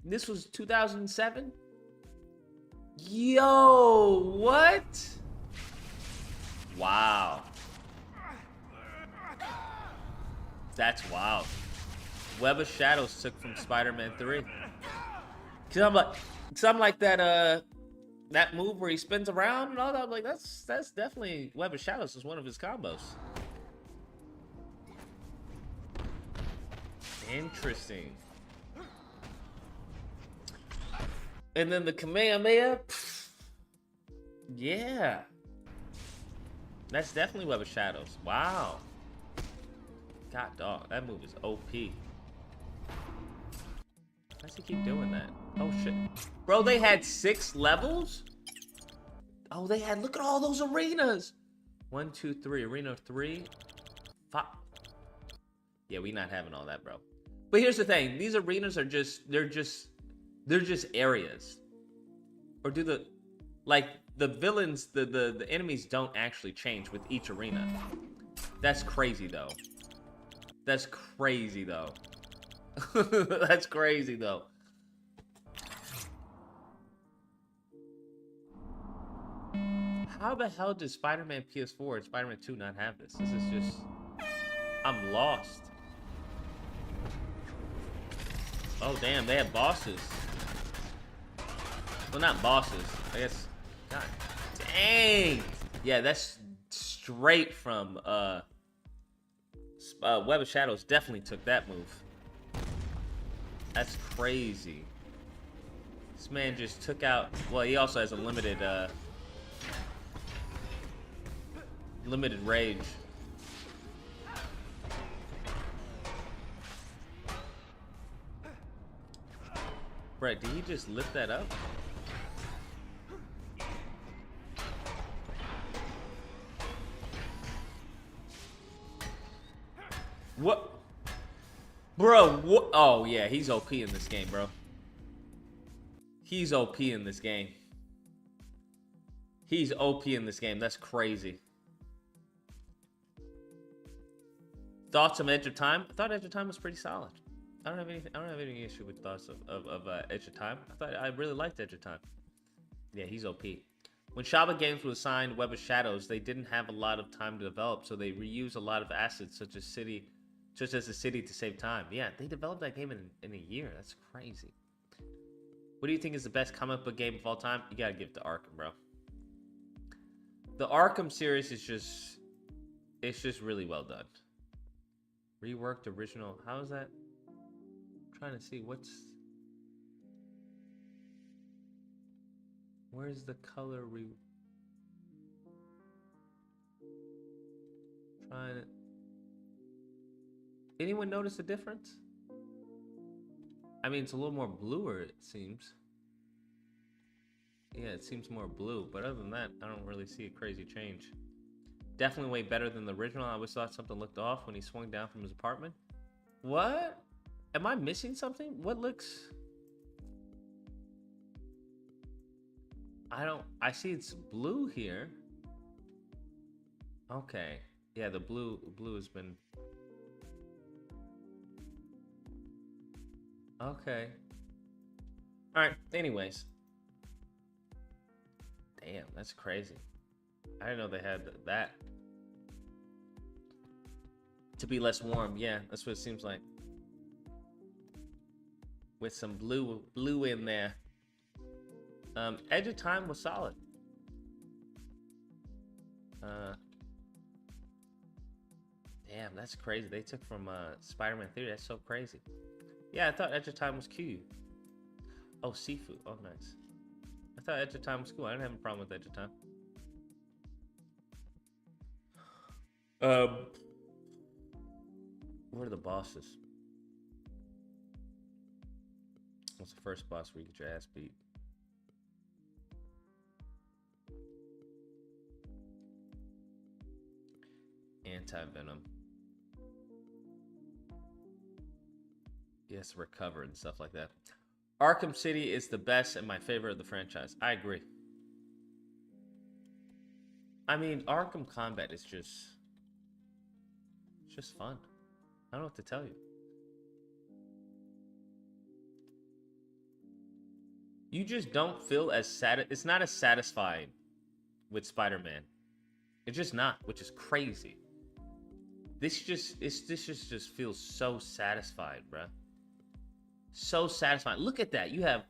This was 2007? Yo, what? Wow. That's wild. Web of Shadows took from Spider-Man 3. Cause I'm like that that move where he spins around and all that. I'm like, that's definitely Web of Shadows is one of his combos. Interesting. And then the Kamehameha. Pff, yeah. That's definitely Web of Shadows. Wow. God dog, that move is OP. Why does he keep doing that? Oh shit. Bro, they had 6 levels? Oh, they had, look at all those arenas. 1, 2, 3, arena 3, 5. Yeah, we not having all that, bro. But here's the thing, these arenas are they're just areas. Or do the, like, the villains, the enemies don't actually change with each arena. That's crazy though. That's crazy though. That's crazy though. How the hell does Spider-Man PS4 and Spider-Man 2 not have this? This is just, I'm lost. Oh damn, they have bosses. Well, not bosses, I guess. God dang. Yeah, that's straight from Web of Shadows. Definitely took that move. That's crazy. This man just took out, well, he also has a limited limited rage. Brett, did he just lift that up? What? Bro, what? Oh, yeah, he's OP in this game, bro. He's OP in this game. He's OP in this game. That's crazy. Thoughts on Edge of Time? I thought Edge of Time was pretty solid. I don't have any issue with thoughts of Edge of Time. I really liked Edge of Time. Yeah, he's OP. When Shaba Games was assigned Web of Shadows, they didn't have a lot of time to develop, so they reused a lot of assets such as City just as a city to save time. Yeah, they developed that game in a year. That's crazy. What do you think is the best comic book game of all time? You gotta give it to Arkham, bro. The Arkham series is just, it's just really well done. Reworked original. How is that? I'm trying to see where's the color trying to. Anyone notice a difference? I mean, it's a little more bluer, it seems. Yeah, it seems more blue, but other than that, I don't really see a crazy change. Definitely way better than the original. I always thought something looked off when he swung down from his apartment. What? Am I missing something? What looks... I see it's blue here. Okay. Yeah, the blue has been... Okay. Alright, anyways. Damn, that's crazy. I didn't know they had that. To be less warm, yeah, that's what it seems like. With some blue in there. Edge of Time was solid. Damn, that's crazy. They took from Spider-Man 3. That's so crazy. Yeah, I thought Edge of Time was cute. Oh, seafood. Oh, nice. I thought Edge of Time was cool. I didn't have a problem with Edge of Time. Where are the bosses? What's the first boss where you get your ass beat? Anti-Venom. Yes, recover and stuff like that. Arkham City is the best and my favorite of the franchise. I agree. I mean, Arkham Combat is just fun. I don't know what to tell you. You just don't feel as it's not as satisfying with Spider-Man. It's just not, which is crazy. This just feels so satisfied, bruh. So satisfying. Look at that. You have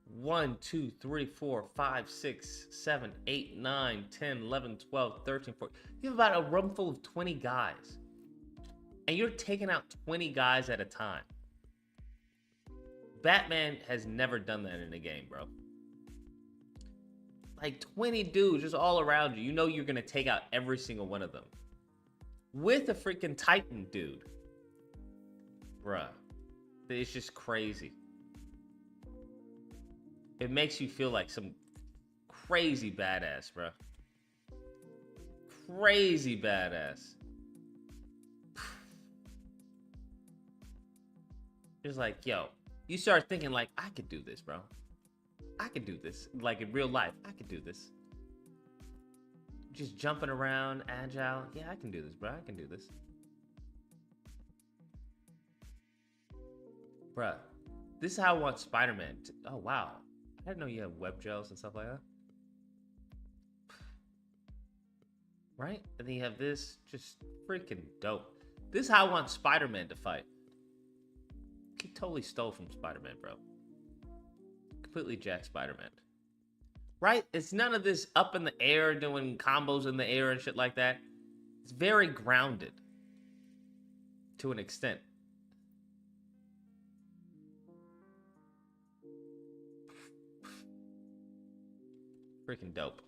1, 2, 3, 4, 5, 6, 7, 8, 9, 10, 11, 12, 13, 14. You have about a room full of 20 guys. And you're taking out 20 guys at a time. Batman has never done that in a game, bro. Like 20 dudes just all around you. You know you're going to take out every single one of them. With a freaking Titan dude. Bruh. It's just crazy. It makes you feel like some crazy badass, bro. Crazy badass. It's like, yo, you start thinking like, I could do this, bro. I could do this. Like in real life, I could do this. Just jumping around, agile. Yeah, I can do this, bro. I can do this. Bruh, this is how I want Spider-Man to... Oh, wow. I didn't know you had web gels and stuff like that. Right? And then you have this. Just freaking dope. This is how I want Spider-Man to fight. He totally stole from Spider-Man, bro. Completely jacked Spider-Man. Right? It's none of this up in the air, doing combos in the air and shit like that. It's very grounded. To an extent. Freaking dope.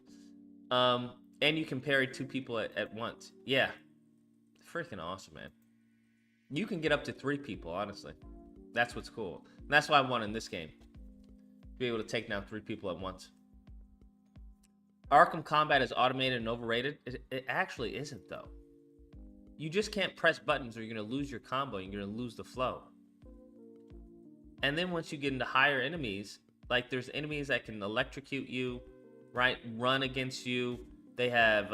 And you can parry two people at once. Yeah. Freaking awesome, man. You can get up to 3 people, honestly. That's what's cool. And that's what I want in this game. Be able to take down 3 people at once. Arkham Combat is automated and overrated. It actually isn't, though. You just can't press buttons or you're going to lose your combo. You're going to lose the flow. And then once you get into higher enemies, like there's enemies that can electrocute you, right? Run against you. They have,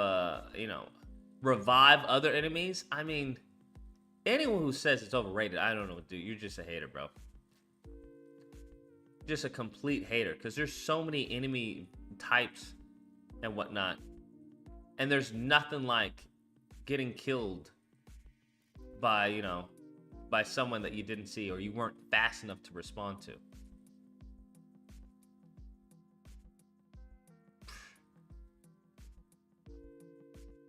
revive other enemies. I mean, anyone who says it's overrated, I don't know, dude. You're just a hater, bro. Just a complete hater. Because there's so many enemy types and whatnot. And there's nothing like getting killed by, you know, by someone that you didn't see or you weren't fast enough to respond to.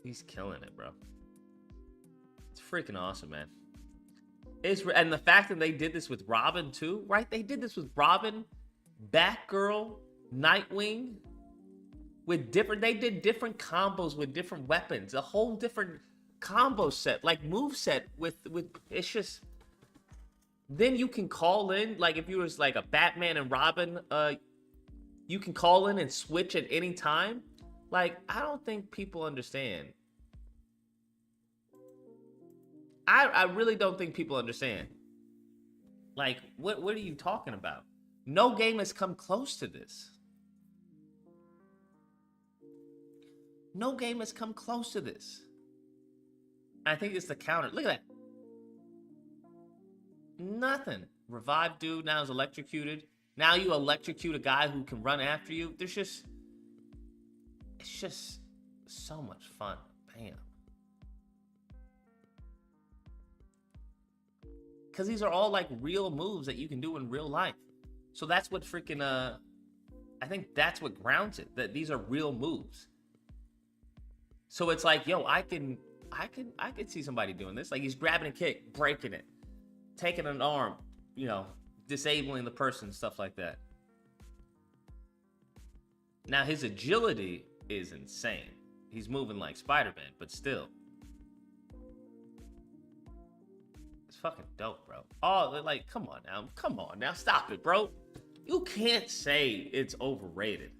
He's killing it, bro. It's freaking awesome, man. And the fact that they did this with Robin too, right? They did this with Robin, Batgirl, Nightwing, with different. They did different combos with different weapons, a whole different combo set, like move set with. It's just. Then you can call in, like if you was like a Batman and Robin, you can call in and switch at any time. Like, I don't think people understand. I really don't think people understand. Like, what are you talking about? No game has come close to this. No game has come close to this. I think it's the counter. Look at that. Nothing. Revive dude now is electrocuted. Now you electrocute a guy who can run after you. It's just so much fun. Bam. Because these are all like real moves that you can do in real life. So that's what freaking I think that's what grounds it, that these are real moves. So it's like, yo, I can see somebody doing this. Like he's grabbing a kick, breaking it, taking an arm, you know, disabling the person, stuff like that. Now his agility is insane. He's moving like Spider-Man, but still. It's fucking dope, bro. Oh, like, come on now, stop it, bro. You can't say it's overrated.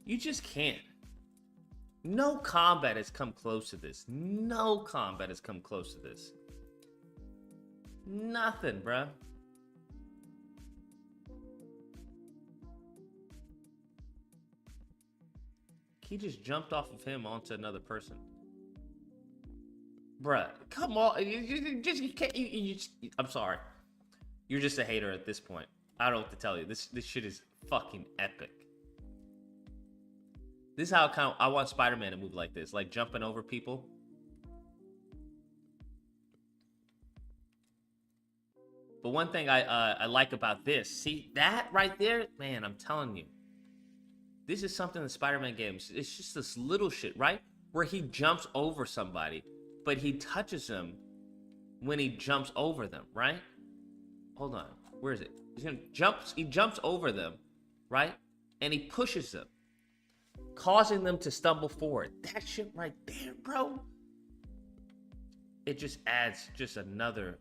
You just can't. No combat has come close to this. No combat has come close to this. Nothing, bro. He just jumped off of him onto another person. Bruh, come on. You can't. I'm sorry. You're just a hater at this point. I don't know what to tell you. This shit is fucking epic. This is how I want Spider-Man to move like this, like jumping over people. But one thing I like about this, see that right there, man, I'm telling you. This is something in Spider-Man games. It's just this little shit, right? Where he jumps over somebody, but he touches them when he jumps over them, right? Hold on. Where is it? He jumps over them, right? And he pushes them, causing them to stumble forward. That shit right there, bro. It just adds just another.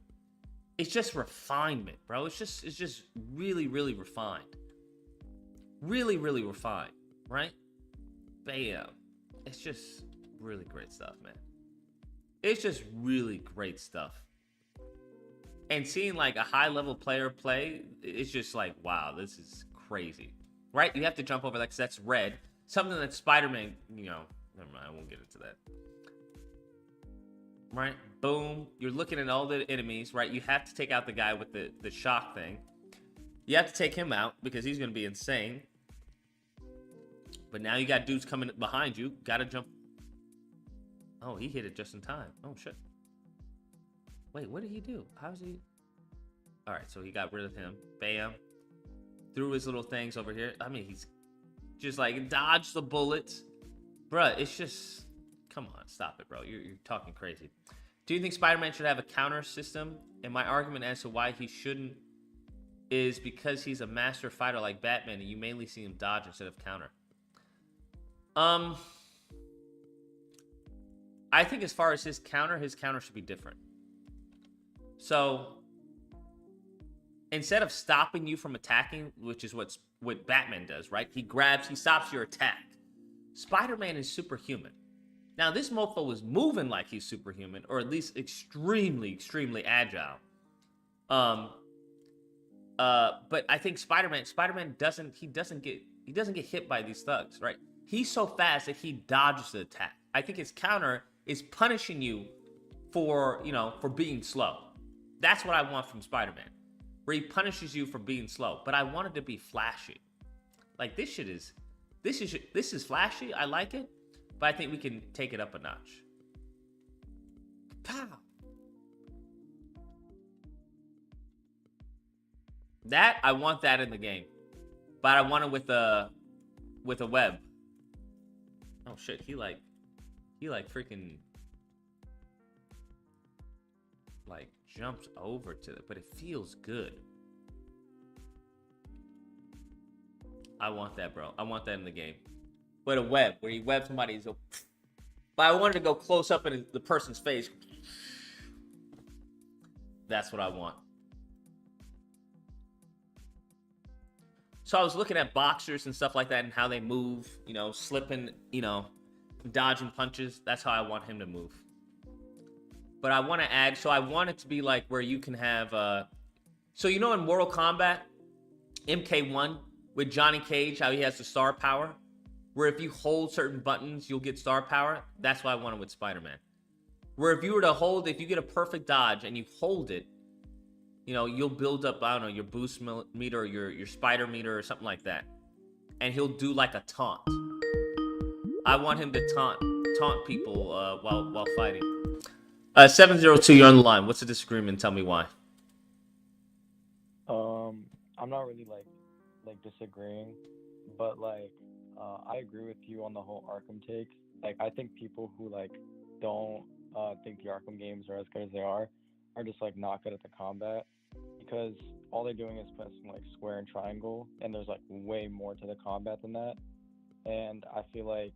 It's just refinement, bro. It's just really, really refined. Really, really refined, right? Bam. It's just really great stuff, man. It's just really great stuff. And seeing like a high level player play, it's just like, wow, this is crazy, right? You have to jump over that because that's red. Something that Spider-Man, you know, never mind, I won't get into that. Right? Boom. You're looking at all the enemies, right? You have to take out the guy with the shock thing. You have to take him out because he's going to be insane. But now you got dudes coming behind you. Got to jump. Oh, he hit it just in time. Oh, shit. Wait, what did he do? How's he? All right, so he got rid of him. Bam. Threw his little things over here. I mean, he's just like dodged the bullets. Bruh, it's just... Come on, stop it, bro. You're talking crazy. Do you think Spider-Man should have a counter system? And my argument as to why he shouldn't is because he's a master fighter like Batman and you mainly see him dodge instead of counter. I think as far as his counter should be different. So instead of stopping you from attacking, which is what Batman does, right? He stops your attack. Spider-Man is superhuman. Now, this mofo was moving like he's superhuman, or at least extremely, extremely agile. But I think Spider-Man doesn't get hit by these thugs, right? He's so fast that he dodges the attack. I think his counter is punishing you for being slow. That's what I want from Spider-Man, where he punishes you for being slow. But I want it to be flashy. Like this is flashy. I like it. But I think we can take it up a notch. Pow! That I want that in the game, but I want it with a web. Oh shit, he like freaking like jumps over to it, but it feels good. I want that, bro. I want that in the game. But a web, where you web somebody, so. But I wanted to go close up in the person's face. That's what I want. So I was looking at boxers and stuff like that and how they move, you know, slipping, you know, dodging punches. That's how I want him to move. But I want to add, so I want it to be like where you can have, so you know in Mortal Kombat, MK1, with Johnny Cage, how he has the star power, where if you hold certain buttons, you'll get star power. That's what I wanted with Spider-Man. Where if you were to hold, if you get a perfect dodge and you hold it, you know, you'll build up, I don't know, your boost meter or your spider meter or something like that. And he'll do like a taunt. I want him to taunt people while fighting. 702, you're on the line. What's the disagreement? Tell me why. I'm not really like disagreeing, but like I agree with you on the whole Arkham take. Like I think people who like don't think the Arkham games are as good as they are just like not good at the combat, because all they're doing is pressing like square and triangle, and there's like way more to the combat than that. And I feel like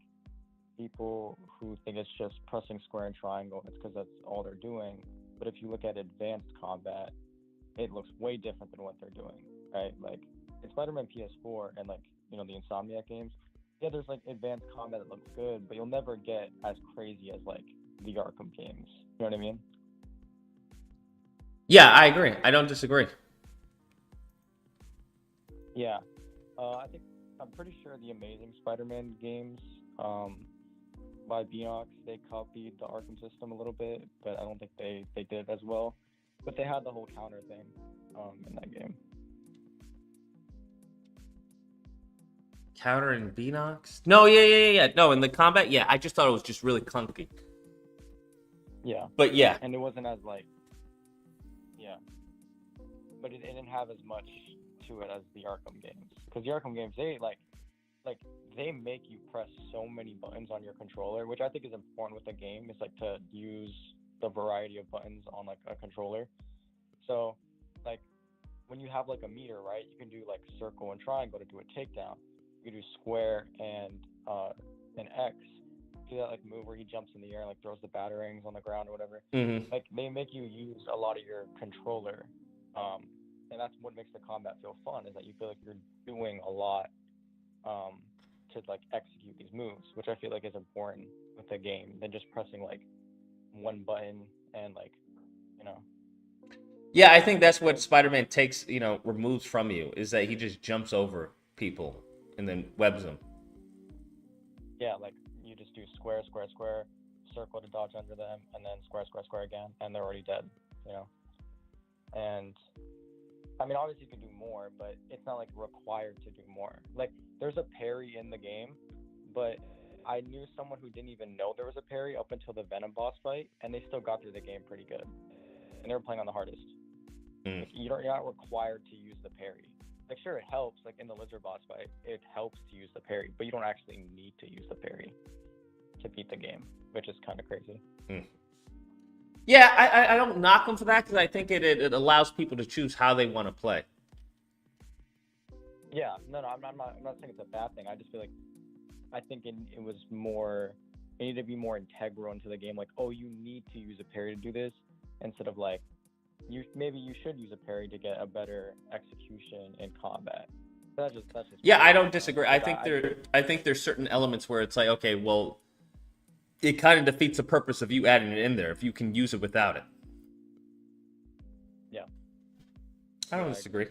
people who think it's just pressing square and triangle, it's because that's all they're doing. But if you look at advanced combat, it looks way different than what they're doing, right? Like in Spider-Man PS4 and like, you know, the Insomniac games, yeah, there's like advanced combat that looks good, but you'll never get as crazy as like the Arkham games. You know what I mean? Yeah, I agree. I don't disagree. Yeah. I'm pretty sure the Amazing Spider-Man games by Beanox, they copied the Arkham system a little bit, but I don't think they did it as well. But they had the whole counter thing in that game. Counter in Beanox? No, yeah. No, in the combat, yeah. I just thought it was just really clunky. Yeah. But yeah. And it wasn't as like, yeah. But it didn't have as much to it as the Arkham games. Because the Arkham games, they they make you press so many buttons on your controller, which I think is important with the game. It's like to use the variety of buttons on like a controller. So like when you have like a meter, right, you can do like circle and triangle to do a takedown. You can do square and an X. Do that like move where he jumps in the air and like throws the batarangs on the ground or whatever. Mm-hmm. Like they make you use a lot of your controller, and that's what makes the combat feel fun, is that you feel like you're doing a lot to like execute these moves, which I feel like is important with the game than just pressing like one button and like, you know. Yeah, I think that's what Spider-Man takes, you know, removes from you, is that he just jumps over people and then webs them. Yeah, like you just do square, square, square, circle to dodge under them, and then square, square, square again, and they're already dead, you know. And I mean, obviously you can do more, but it's not like required to do more. Like there's a parry in the game, but I knew someone who didn't even know there was a parry up until the Venom boss fight, and they still got through the game pretty good. And they were playing on the hardest. Like, you're not required to use the parry. Like sure, it helps. Like in the Lizard boss fight, it helps to use the parry, but you don't actually need to use the parry to beat the game, which is kind of crazy. Yeah, I don't knock them for that, because I think it allows people to choose how they want to play. Yeah, no, I'm not saying it's a bad thing. I just feel like I think it was more, it needed to be more integral into the game. Like, oh, you need to use a parry to do this, instead of like, maybe you should use a parry to get a better execution in combat. That's just yeah, I don't disagree. I think there's certain elements where it's like, okay, well, it kind of defeats the purpose of you adding it in there if you can use it without it. Yeah. I don't disagree.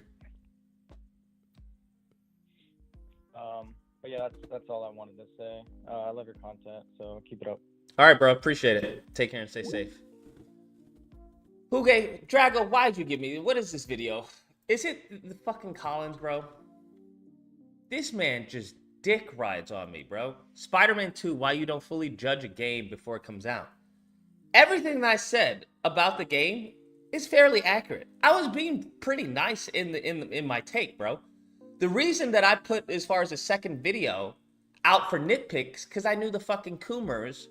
But yeah, that's all I wanted to say. I love your content, so keep it up. All right, bro. Appreciate it. Take care and stay safe. Okay, Drago, why'd you give me? What is this video? Is it the fucking Collins, bro? This man just dick rides on me, bro. Spider-Man 2, why you don't fully judge a game before it comes out. Everything that I said about the game is fairly accurate. I was being pretty nice in my take, bro. The reason that I put as far as the second video out for nitpicks, because I knew the fucking Coomers.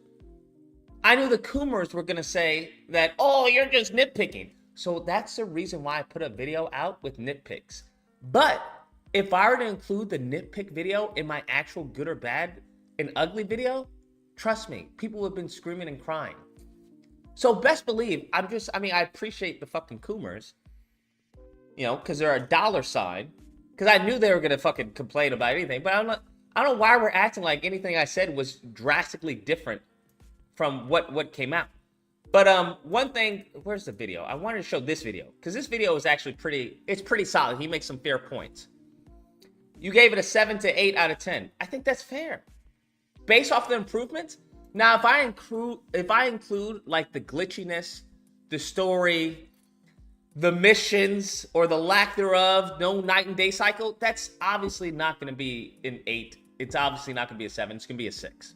I knew the Coomers were gonna say that, oh, you're just nitpicking. So that's the reason why I put a video out with nitpicks. But if I were to include the nitpick video in my actual good or bad and ugly video, trust me, people would have been screaming and crying. So best believe, I appreciate the fucking Coomers, you know, because they're a dollar sign. Because I knew they were gonna fucking complain about anything, but I don't know why we're acting like anything I said was drastically different from what came out. But one thing, where's the video? I wanted to show this video because this video is actually pretty solid. He makes some fair points. You gave it a 7 to 8 out of 10. I think that's fair. Based off the improvements. Now, if I include like the glitchiness, the story, the missions or the lack thereof, no night and day cycle, that's obviously not going to be an 8. It's obviously not going to be a 7. It's going to be a 6.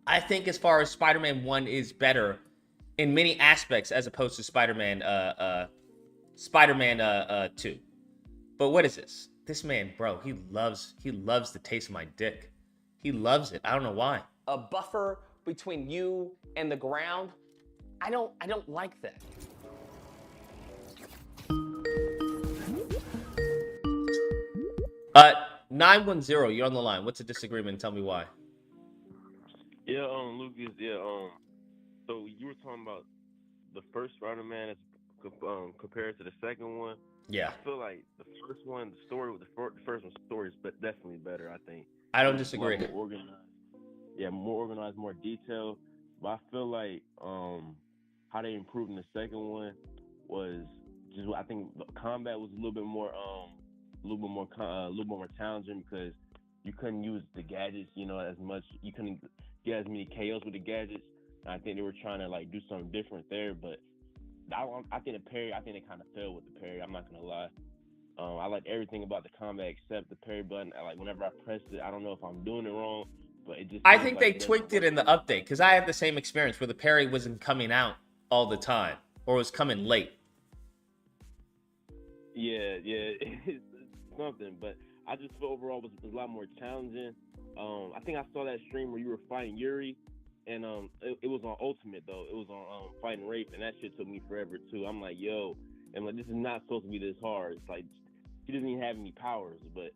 I think as far as Spider-Man 1 is better in many aspects as opposed to Spider-Man 2. But what is this? This man, bro, he loves the taste of my dick. He loves it. I don't know why. A buffer between you and the ground. I don't like that. Uh, 910, you're on the line. What's a disagreement? Tell me why. Yeah, Lucas, so you were talking about the first Spider-Man as compared to the second one. Yeah. I feel like the first one, the first one's story is definitely better, I think. I don't disagree. More organized. Yeah, more organized, more detailed. But I feel like how they improved in the second one was just, I think the combat was a little bit more challenging because you couldn't use the gadgets, as much. You couldn't get as many KOs with the gadgets. And I think they were trying to like do something different there, but I think the parry, they kind of failed with the parry. I'm not gonna lie. I like everything about the combat except the parry button. Like whenever I pressed it, I don't know if I'm doing it wrong, but it just. I think they tweaked it in the update because I had the same experience where the parry wasn't coming out all the time or was coming late. Yeah, it's something, but I just feel overall it was a lot more challenging. I think I saw that stream where you were fighting Yuri, and it was on Ultimate though. It was on fighting Rafe, and that shit took me forever too. I'm like, yo, and like this is not supposed to be this hard. It's like he doesn't even have any powers, but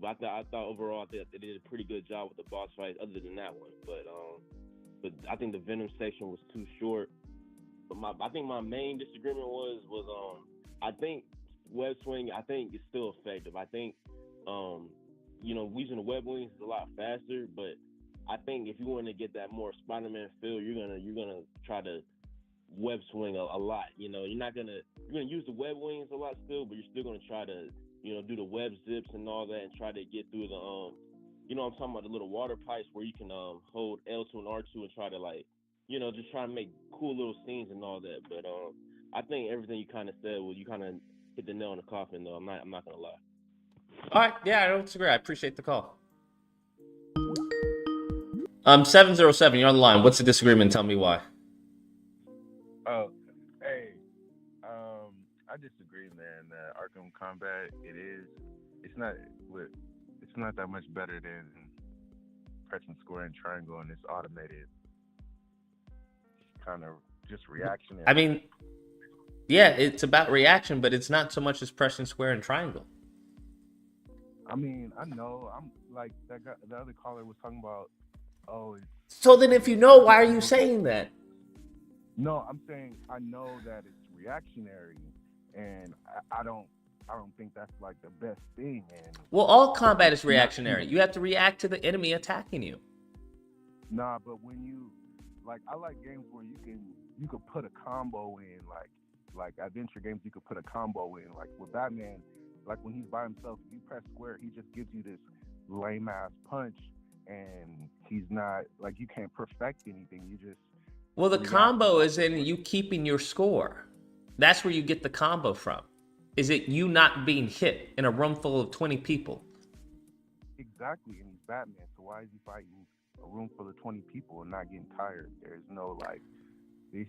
I thought overall they did a pretty good job with the boss fight, other than that one. But I think the Venom section was too short. But I think my main disagreement was I think web swing, I think it's still effective. I think using the web wings is a lot faster, but I think if you want to get that more Spider-Man feel, you're gonna try to web swing a lot. You're gonna use the web wings a lot still, but you're still gonna try to do the web zips and all that and try to get through the I'm talking about the little water pipes where you can hold L2 and R2 and try to just try to make cool little scenes and all that. But I think everything you kind of said, you kind of hit the nail on the coffin though. I'm not gonna lie. All right, yeah, I don't disagree. I appreciate the call. 707, you're on the line. What's the disagreement? Tell me why. Oh, hey, I disagree, man. Arkham Combat, it's not that much better than pressing square and triangle, and it's automated, kind of just reactionary. I mean, yeah, it's about reaction, but it's not so much as pressing square and triangle. I mean, I know. I'm like that guy. The other caller was talking about. Oh. So then, if you know, why are you saying that? No, I'm saying I know that it's reactionary, and I don't think that's like the best thing. And well, all combat is reactionary. You have to react to the enemy attacking you. Nah, but when you I like games where you could put a combo in, like adventure games. You could put a combo in, like with Batman. Like when he's by himself, if you press square, he just gives you this lame ass punch, and he's not like you can't perfect anything. You just the combo is in you keeping your score. That's where you get the combo from. Is it you not being hit in a room full of 20 people? Exactly, and he's Batman, so why is he fighting a room full of 20 people and not getting tired? There's no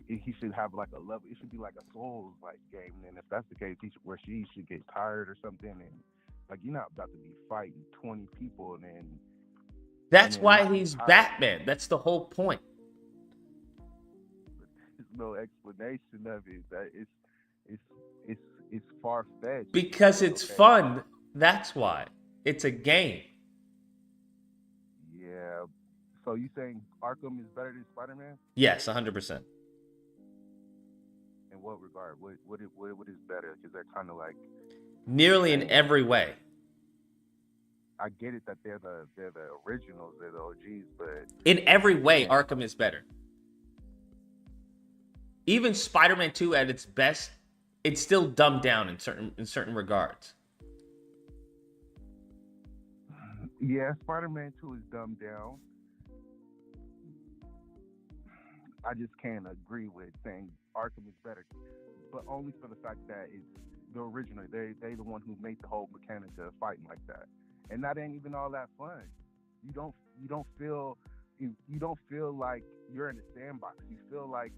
he should have like a level. It should be like a Souls like game. And if that's the case, where she should get tired or something, and like you're not about to be fighting 20 people and then. That's why he's Batman. That's the whole point. There's no explanation of it. That it's far fetched. Because it's fun. That's why. It's a game. Yeah. So you saying Arkham is better than Spider-Man? Yes, 100%. In what regard? What is better? Because they're kind of like nearly in every way. I get it that they're the originals, they're the OGs, but in every way, Arkham is better. Even Spider-Man 2 at its best, it's still dumbed down in certain regards. Yeah, Spider-Man 2 is dumbed down. I just can't agree with saying Arkham is better, but only for the fact that it's the original. They the one who made the whole mechanic of fighting like that, and that ain't even all that fun. You don't feel like you're in a sandbox. You feel like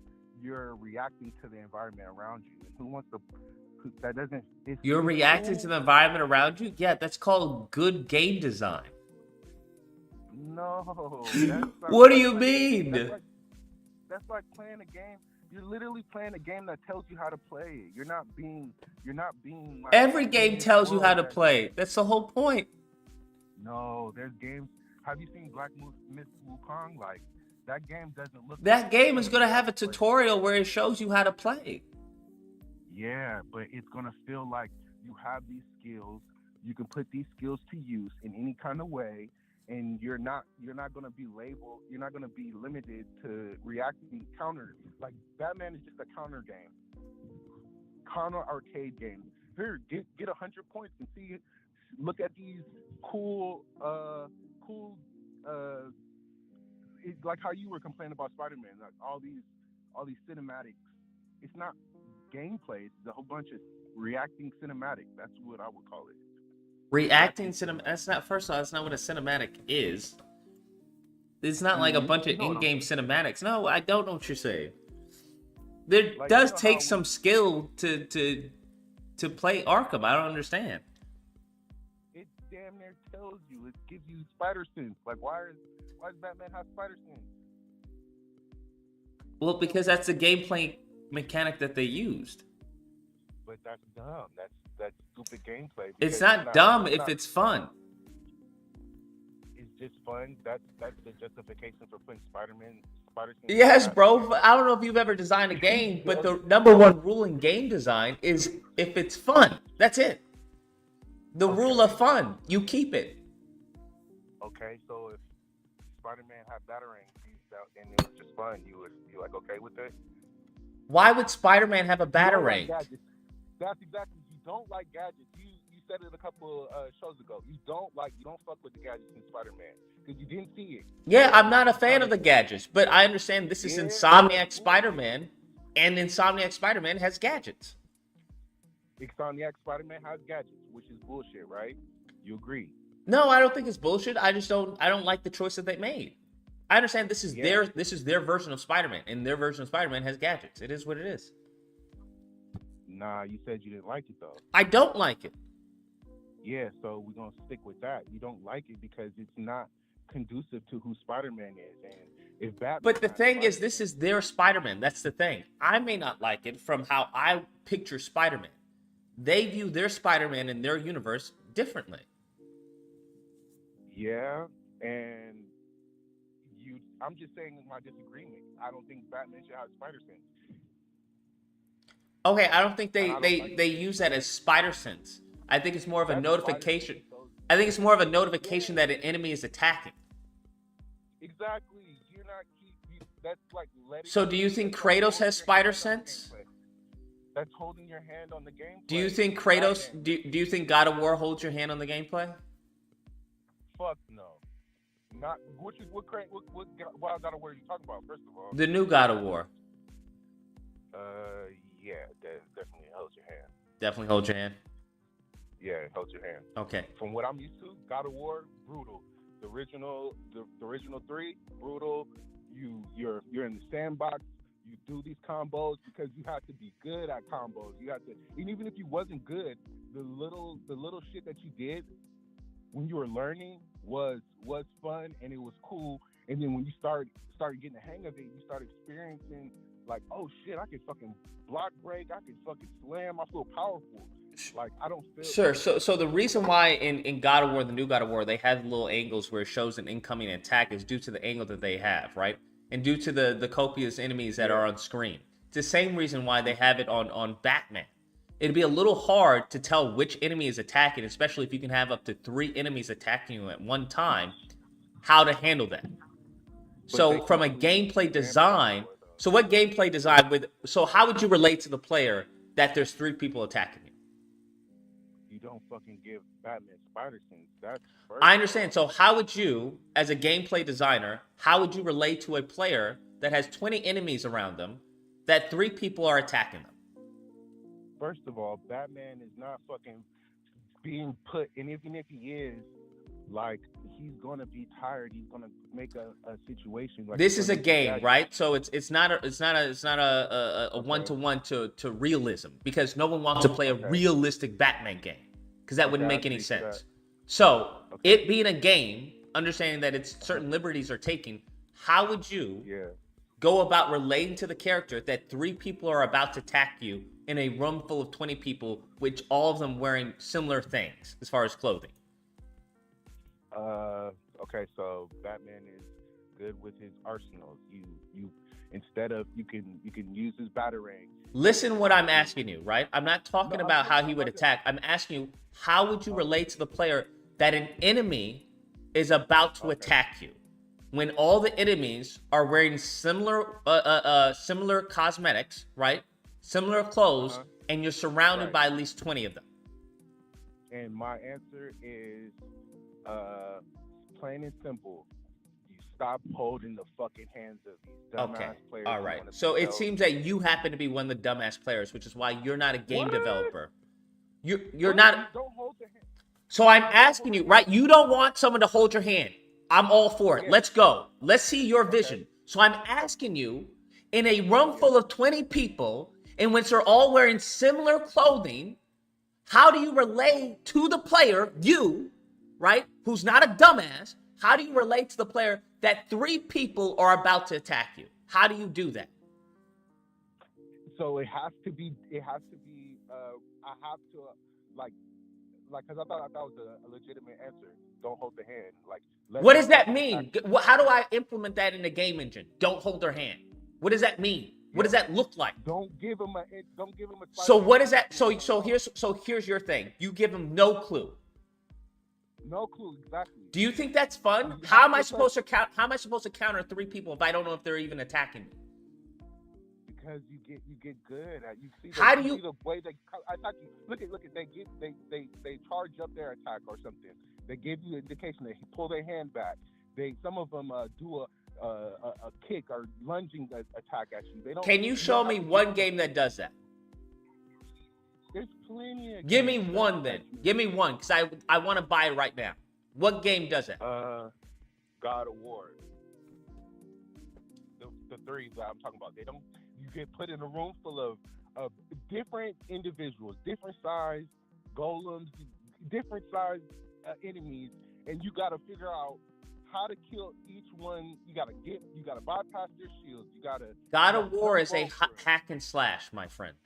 you're reacting to the environment around you. And who wants to? That doesn't. You're reacting to the environment around you. Yeah, that's called good game design. No. What do you mean? That's like playing a game. You're literally playing a game that tells you how to play it. You're not being. Like, every game tells you how to play. That's the whole point. No, there's games. Have you seen Black Myth Wukong? Like that game doesn't look. That game is gonna have a tutorial where it shows you how to play. Yeah, but it's gonna feel like you have these skills. You can put these skills to use in any kind of way, and you're not gonna be labeled. You're not gonna be limited to reacting counter. Like Batman is just a counter game, counter arcade game. Here, get 100 points and see. Look at these cool. It's like how you were complaining about Spider-Man. Like all these cinematics. It's not gameplay. It's a whole bunch of reacting cinematic. That's what I would call it. Reacting cinematic. That's not. First of all, that's not what a cinematic is. It's not like a bunch of in-game cinematics. No, I don't know what you're saying. There does take some skill to play Arkham. I don't understand. It damn near tells you. It gives you spider sense. Like why does Batman have spider sense? Well, because that's the gameplay mechanic that they used. But that's dumb. That's stupid gameplay. It's not dumb if it's fun. It's just fun. That's the justification for putting Spider-Man. Yes, bro. I don't know if you've ever designed a game, but the number one rule in game design is if it's fun. That's it. The rule of fun. You keep it. Okay, so if Spider-Man had Batarang and it was just fun, you like okay with it? Why would Spider-Man have a Batarang? That's exactly. You don't like gadgets. You said it a couple shows ago. You don't fuck with the gadgets in Spider-Man because you didn't see it. Yeah, I'm not a fan of the gadgets, but I understand this is Insomniac Spider-Man, and Insomniac Spider-Man has gadgets. Insomniac Spider-Man has gadgets, which is bullshit, right? You agree? No, I don't think it's bullshit. I don't like the choice that they made. I understand this is their version of Spider-Man, and their version of Spider-Man has gadgets. It is what it is. Nah, you said you didn't like it though. I don't like it. Yeah, so we're gonna stick with that. You don't like it because it's not conducive to who Spider-Man is, and if Batman. But the thing is, this is their Spider-Man. That's the thing. I may not like it from how I picture Spider-Man. They view their Spider-Man in their universe differently. Yeah, and I'm just saying my disagreement. I don't think Batman should have spider sense. Okay, I don't think they use that as spider sense. I think it's more of a notification. I think it's more of a notification that an enemy is attacking. Exactly. You're not. That's like letting. So, do you think Kratos has spider sense? That's holding your hand on the gameplay. Do you think Kratos? Do you think God of War holds your hand on the gameplay? Fuck no. Not what God of War are you talking about? First of all, The new God of War. Yeah, that definitely holds your hand. Definitely hold your hand. Yeah, it holds your hand. Okay. From what I'm used to, God of War, brutal. The original 3, brutal. You're in the sandbox. You do these combos because you have to be good at combos. You have to, and even if you wasn't good, the little shit that you did when you were learning was fun and it was cool. And then when you started getting the hang of it, you start experiencing like, oh shit, I can fucking block break, I can fucking slam, I feel powerful. Like I don't feel Sure. So the reason why in God of War, the new God of War, they have little angles where it shows an incoming attack is due to the angle that they have, right? And due to the copious enemies that are on screen. It's the same reason why they have it on Batman. It'd be a little hard to tell which enemy is attacking, especially if you can have up to 3 enemies attacking you at one time, how to handle that. So from a gameplay design, so what gameplay design so how would you relate to the player that there's 3 people attacking you? You don't fucking give Batman spider sense. That's first. I understand. So how would you, as a gameplay designer, how would you relate to a player that has 20 enemies around them, that 3 people are attacking them? First of all, Batman is not fucking being put, and even if he is, like he's gonna be tired. He's gonna make a situation like this is a game, right? So it's not a one-to-one to realism, because no one wants to play a realistic Batman game, because that wouldn't make any sense. So it being a game, understanding that it's certain liberties are taken, how would you go about relating to the character that 3 people are about to attack you in a room full of 20 people, which all of them wearing similar things as far as clothing? Okay, so Batman is good with his arsenals. You instead of you can use his batarang. Listen what I'm asking you, right? I'm not talking about how he would attack. I'm asking you, how would you relate to the player that an enemy is about to attack you when all the enemies are wearing similar cosmetics, right? Similar clothes, and you're surrounded by at least 20 of them? And my answer is plain and simple. You stop holding the fucking hands of these dumbass players. All right. So it seems that you happen to be one of the dumbass players, which is why you're not a game developer. You're not. Don't hold the hand. So I'm asking you, right? You don't want someone to hold your hand. I'm all for it. Let's go. Let's see your vision. So I'm asking you, in a room full of 20 people, in which they're all wearing similar clothing, how do you relate to the player, you, right, who's not a dumbass? How do you relate to the player that 3 people are about to attack you? How do you do that? So it has to be. I have to like, because I thought that was a legitimate answer. Don't hold the hand. Like, what does that mean? How do I implement that in the game engine? Don't hold their hand. What does that mean? What does that look like? Don't give them a. So what is that? So here's your thing. You give them no clue. No clue, exactly. Do you think that's fun? How am I supposed to count? How am I supposed to counter 3 people if I don't know if they're even attacking me? Because you get good at you see. How do you see the way they attack you? Look at they charge up their attack or something. They give you an indication. They pull their hand back. Some of them do a kick or lunging attack at you. They don't. Can you show me one game that does that? There's plenty of. Give me one then. Give me one, because I want to buy it right now. What game does that? God of War. The 3 that I'm talking about. They don't. You get put in a room full of different individuals, different size golems, different size enemies, and you got to figure out how to kill each one. You got to bypass their shields. God of War is a hack and slash, my friend.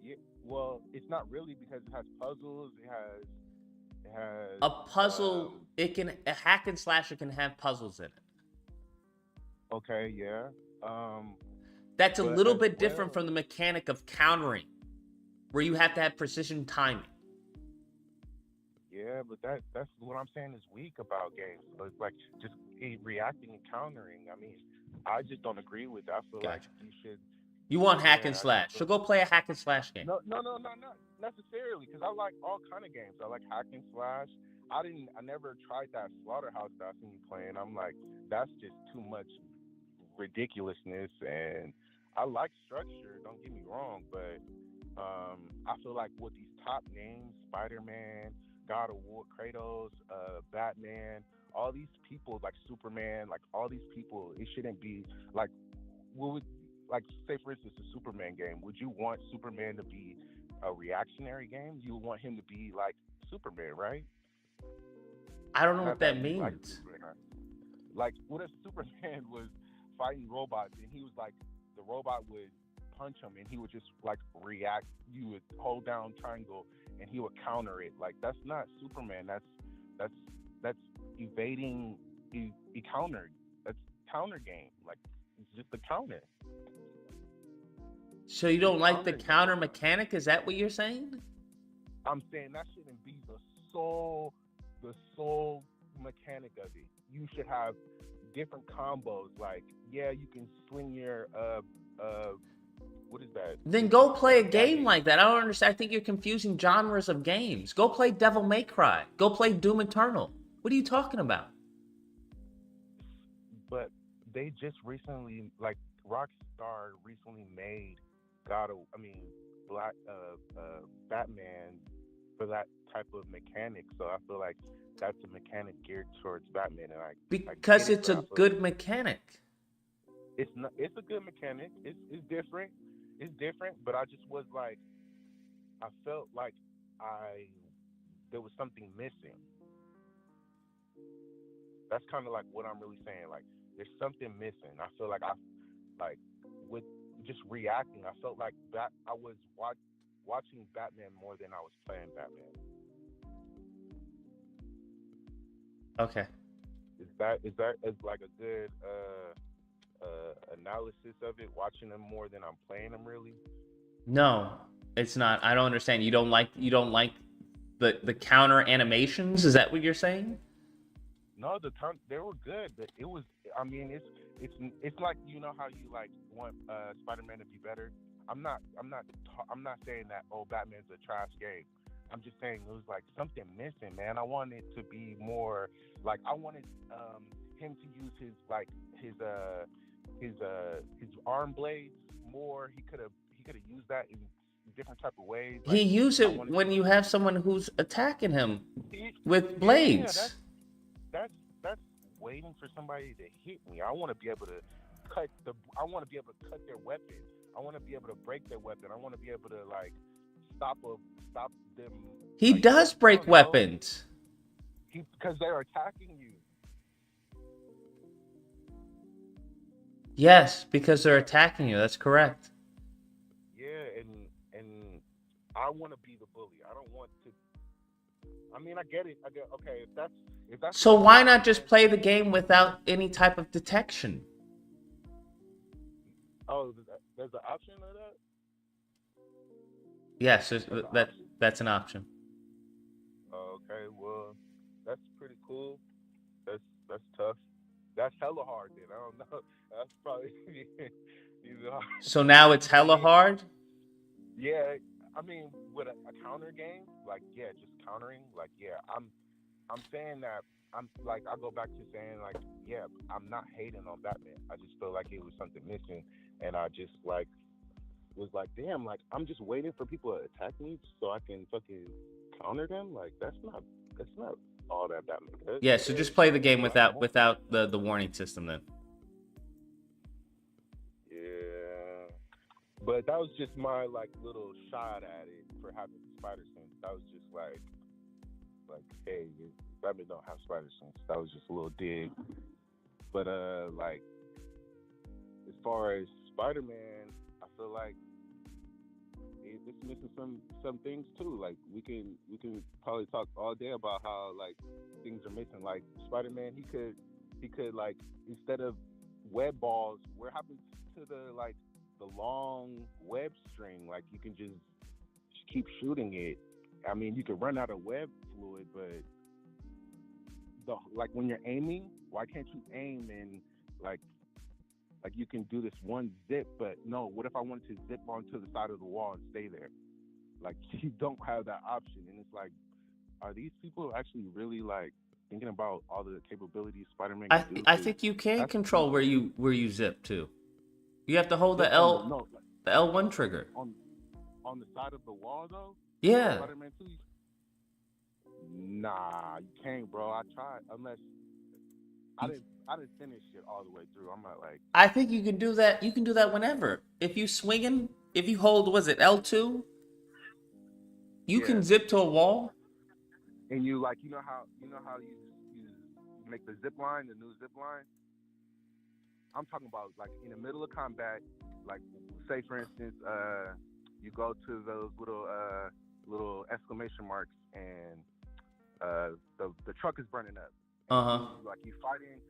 Yeah, well, it's not really, because it has puzzles. It has a puzzle. A hack and slash. It can have puzzles in it. Okay, yeah. That's a little bit different from the mechanic of countering, where you have to have precision timing. Yeah, but that's what I'm saying is weak about games. So it's like just reacting and countering. I mean, I just don't agree with that. I feel like you should. You want hack and slash? So go play a hack and slash game. No, not necessarily, because I like all kind of games. I like hack and slash. I never tried that Slaughterhouse that I seen you playing. I'm like, that's just too much ridiculousness, and I like structure, don't get me wrong, but I feel like with these top names, Spider-Man, God of War, Kratos, Batman, all these people, like Superman, like all these people, it shouldn't be like, like say for instance a Superman game. Would you want Superman to be a reactionary game? You would want him to be like Superman, right? I don't know Not what that you like means. Superman. Like, what if Superman was fighting robots and he was like, the robot would punch him and he would just like react. You would hold down triangle and he would counter it. Like, that's not Superman. That's evading. He countered. That's counter game. Like, it's just a counter. So you don't like the counter mechanic? Is that what you're saying? I'm saying that shouldn't be the sole mechanic of it. You should have different combos. Like, yeah, you can swing your what is that? Then go play a game like that. I don't understand. I think you're confusing genres of games. Go play Devil May Cry. Go play Doom Eternal. What are you talking about? But they just recently, like, Rockstar recently made Batman for that type of mechanic. So I feel like that's a mechanic geared towards Batman, and because it's a good mechanic. It's not. It's a good mechanic. It's different. It's different. But I just was like, I felt like there was something missing. That's kind of like what I'm really saying. Like, there's something missing. I feel like with just reacting, I felt like that I was watching Batman more than I was playing Batman. Okay. Is like a good analysis of it? Watching them more than I'm playing them, really? No, it's not. I don't understand. You don't like the counter animations? Is that what you're saying? No, they were good. But it was. I mean, it's like, you know how you like want Spider-Man to be better. I'm not saying that Batman's a trash game. I'm just saying it was like something missing, man. I wanted to be more like, I wanted him to use his arm blades more. He could have used that in different type of ways. Like, He use it when you have someone who's attacking him with blades. Yeah, that's waiting for somebody to hit me. I want to be able to cut their weapon. I want to be able to break their weapon. I want to be able to like stop them. He does break weapons. Because they're attacking you. Yes, because they're attacking you. That's correct. Yeah, and I want to be the bully. I don't want to. I mean, I get it. Okay, if that's. So why not just play the game without any type of detection? Oh, there's an option of that? Yes, that's an option. Okay, well, that's pretty cool. That's tough. That's hella hard then. I don't know. That's probably hard. So now it's hella hard? Yeah, I mean, with a counter game, like, yeah, just countering, like, yeah, I'm saying that, I'm like, I go back to saying, like, yeah, I'm not hating on Batman. I just feel like it was something missing, and I just like was like, damn, like, I'm just waiting for people to attack me so I can fucking counter them. Like, that's not all that Batman does. Yeah, so just play the game without the warning system then. Yeah, but that was just my like little shot at it for having spider sense. That was just like, hey, Batman don't have spider sense. That was just a little dig. But like, as far as Spider-Man, I feel like it's missing some things too. Like, we can probably talk all day about how like things are missing. Like, Spider-Man, he could like, instead of web balls, what happens to the long web string? Like, you can just keep shooting it. I mean, you could run out of web fluid, but like when you're aiming, why can't you aim and like you can do this one zip? But no, what if I wanted to zip onto the side of the wall and stay there? Like, you don't have that option. And it's like, are these people actually really like thinking about all the capabilities Spider-Man can do? I think you can control where you zip to. You have to hold the L1 trigger. On the side of the wall though? Yeah. Spider-Man 2? Nah, you can't, bro. I tried. Unless I didn't finish it all the way through. I'm not like. I think you can do that. You can do that whenever. If you swinging, if you hold, was it L2? You can zip to a wall. And you like, you know how you make the zip line, the new zip line. I'm talking about like in the middle of combat, like say for instance, you go to those little exclamation marks and the truck is burning up. Like you fighting.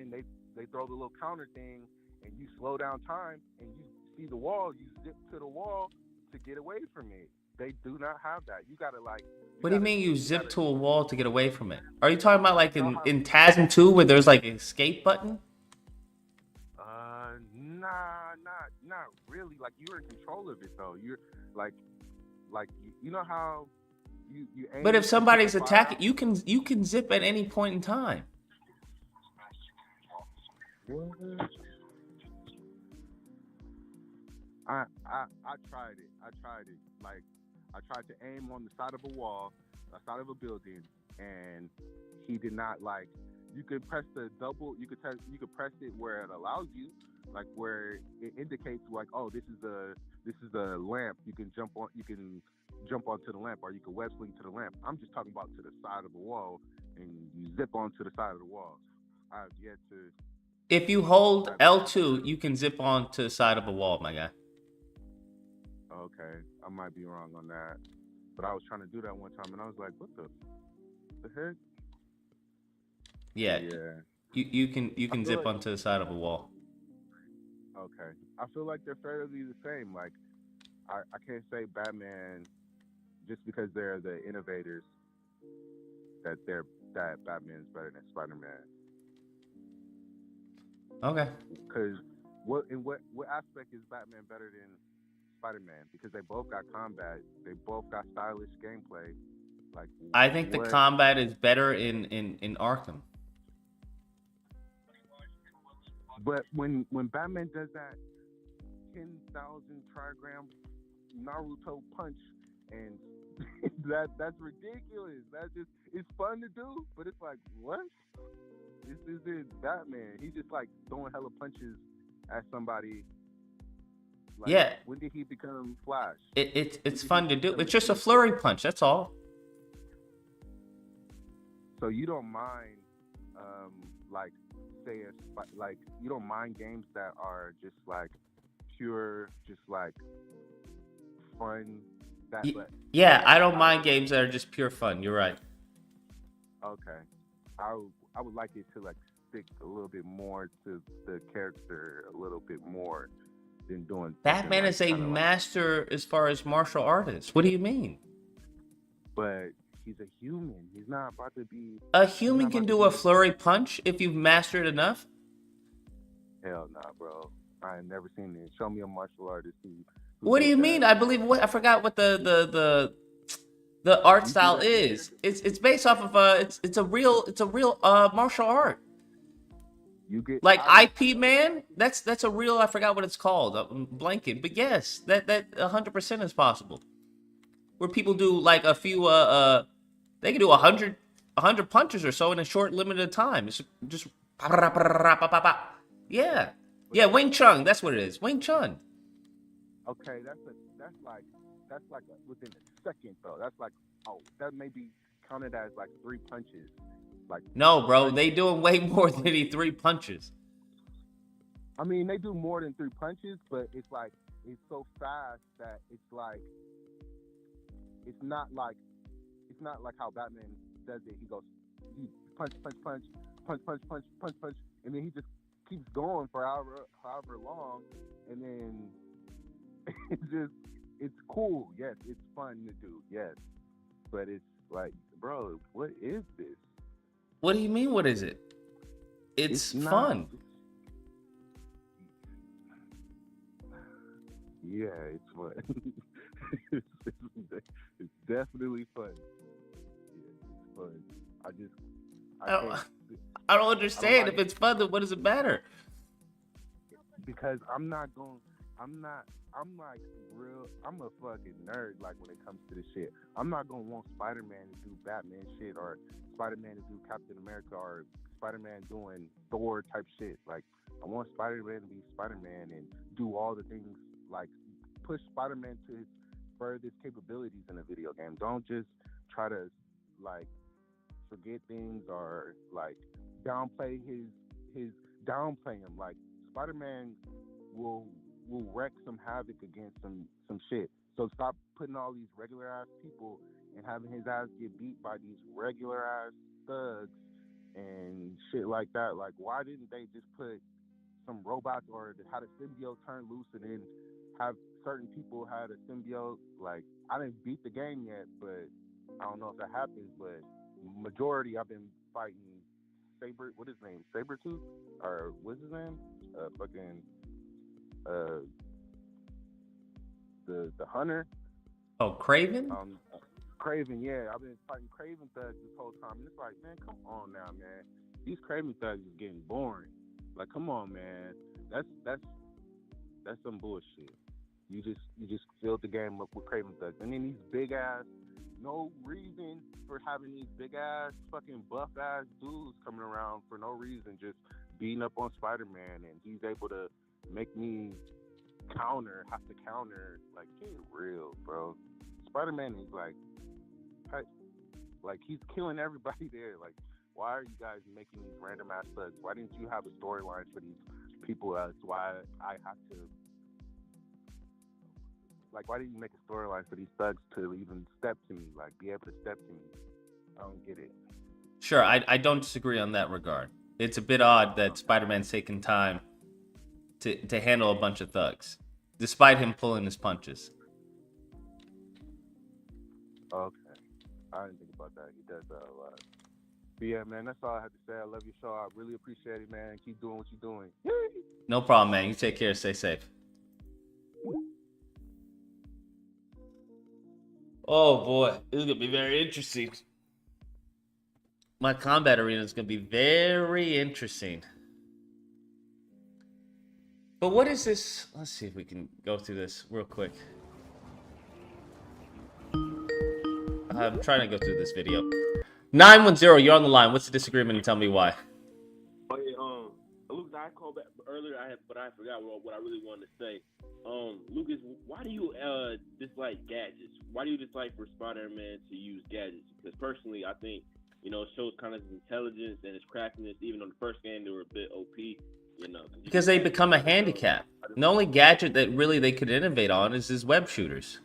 They throw the little counter thing, and you slow down time, and you see the wall. You zip to the wall to get away from it. They do not have that. You gotta like. What do you mean you zip to a wall to get away from it? Are you talking about like in TASM 2 where there's like an escape button? Not really. Like you're in control of it though. You're like you know how you aim. But if somebody's attacking, you can zip at any point in time. What? I tried it. Like I tried to aim on the side of a wall, the side of a building, and he did not like. You could press the double. You could press it where it allows you, like where it indicates like, oh, this is the lamp. You can jump on. You can jump onto the lamp, or you can web swing to the lamp. I'm just talking about to the side of the wall, and you zip onto the side of the wall. I've yet to. If you hold L2, you can zip on to the side of a wall, my guy. Okay, I might be wrong on that, but I was trying to do that one time, and I was like, "What the heck?" Yeah. You can zip like, onto the side of a wall. Okay, I feel like they're fairly the same. Like, I can't say Batman just because they're the innovators that Batman's better than Spider-Man. Okay. Because what aspect is Batman better than Spider-Man? Because they both got combat, they both got stylish gameplay. Like I think the combat is better in Arkham. But when Batman does that 10,000 trigram Naruto punch, and that's ridiculous. That's just, it's fun to do, but it's like, what? This isn't Batman. He's just like throwing hella punches at somebody. Like, yeah. When did he become Flash? It's fun to do. It's just a flurry punch. That's all. So you don't mind, like, say, like, you don't mind games that are just like pure, just like fun. Yeah, I don't mind games that are just pure fun. You're right. Okay, I would like it to like stick a little bit more to the character, a little bit more than doing. Batman like, is a master as far as martial artists. What do you mean? But he's a human. He's not about to be. A human can do a flurry punch if you've mastered enough. Hell nah, bro. I ain't never seen it. Show me a martial artist who what do you mean? I believe I forgot what the art style is. It's based off of it's a real martial art. You get like IP Man. That's a real. I forgot what it's called. I'm blanking. But yes, that 100% is possible. Where people do like a few they can do 100 punches or so in a short limited time. It's just yeah. Wing Chun. That's what it is. Wing Chun. Okay, that's like within a second though. That's like, oh, that may be counted as like 3 punches. Like, no, bro, they doing way more than 3 punches. I mean, they do more than 3 punches, but it's like it's so fast that it's like it's not like how Batman does it. He goes, he punch, and then he just keeps going for however long, and then it's cool. Yes, it's fun to do. Yes, but it's like, bro, what is this? What do you mean? What is it? It's fun. Yeah, it's fun. It's definitely fun. Yeah, it's fun. I don't understand. If it's fun, then what does it matter? Because I'm not going. I'm like real. I'm a fucking nerd. Like when it comes to this shit, I'm not gonna want Spider-Man to do Batman shit or Spider-Man to do Captain America or Spider-Man doing Thor type shit. Like I want Spider-Man to be Spider-Man and do all the things like push Spider-Man to his furthest capabilities in a video game. Don't just try to like forget things or like downplay his downplay him. Like Spider-Man will wreak some havoc against some shit. So stop putting all these regular ass people and having his ass get beat by these regular ass thugs and shit like that. Like why didn't they just put some robots or had a symbiote turn loose and then have certain people had a symbiote? Like I didn't beat the game yet, but I don't know if that happens, but majority I've been fighting what his name? Sabretooth? Or what's his name? Fucking the hunter. Oh, Craven? Craven, yeah. I've been fighting Craven thugs this whole time. And it's like, man, come on now, man. These Craven thugs is getting boring. Like, come on, man. That's some bullshit. You just filled the game up with Craven thugs. And then these big ass, no reason for having these big ass fucking buff ass dudes coming around for no reason, just beating up on Spider-Man, and he's able to make me have to counter. Like, get real, bro. Spider-Man is like he's killing everybody there. Like, why are you guys making these random ass thugs? Why didn't you have a storyline for these people? That's why I have to. Like, why didn't you make a storyline for these thugs to even step to me? Like, be able to step to me? I don't get it. Sure, I don't disagree on that regard. It's a bit odd that Spider-Man's taking time to handle a bunch of thugs, despite him pulling his punches. Okay. I didn't think about that. He does that a lot. But yeah, man, that's all I have to say. I love your show. I really appreciate it, man. Keep doing what you're doing. Yay! No problem, man. You take care. Stay safe. Oh boy, this is gonna be very interesting. My combat arena is gonna be very interesting. But what is this? Let's see if we can go through this real quick. I'm trying to go through this video. 910, you're on the line. What's the disagreement and tell me why? Oh yeah, Lucas, I called back earlier, but I forgot what I really wanted to say. Lucas, why do you dislike gadgets? Why do you dislike for Spider-Man to use gadgets? Because personally, I think it shows kind of his intelligence and his craftiness. Even on the first game, they were a bit OP. Because they become a handicap. The only gadget that really they could innovate on is his web shooters.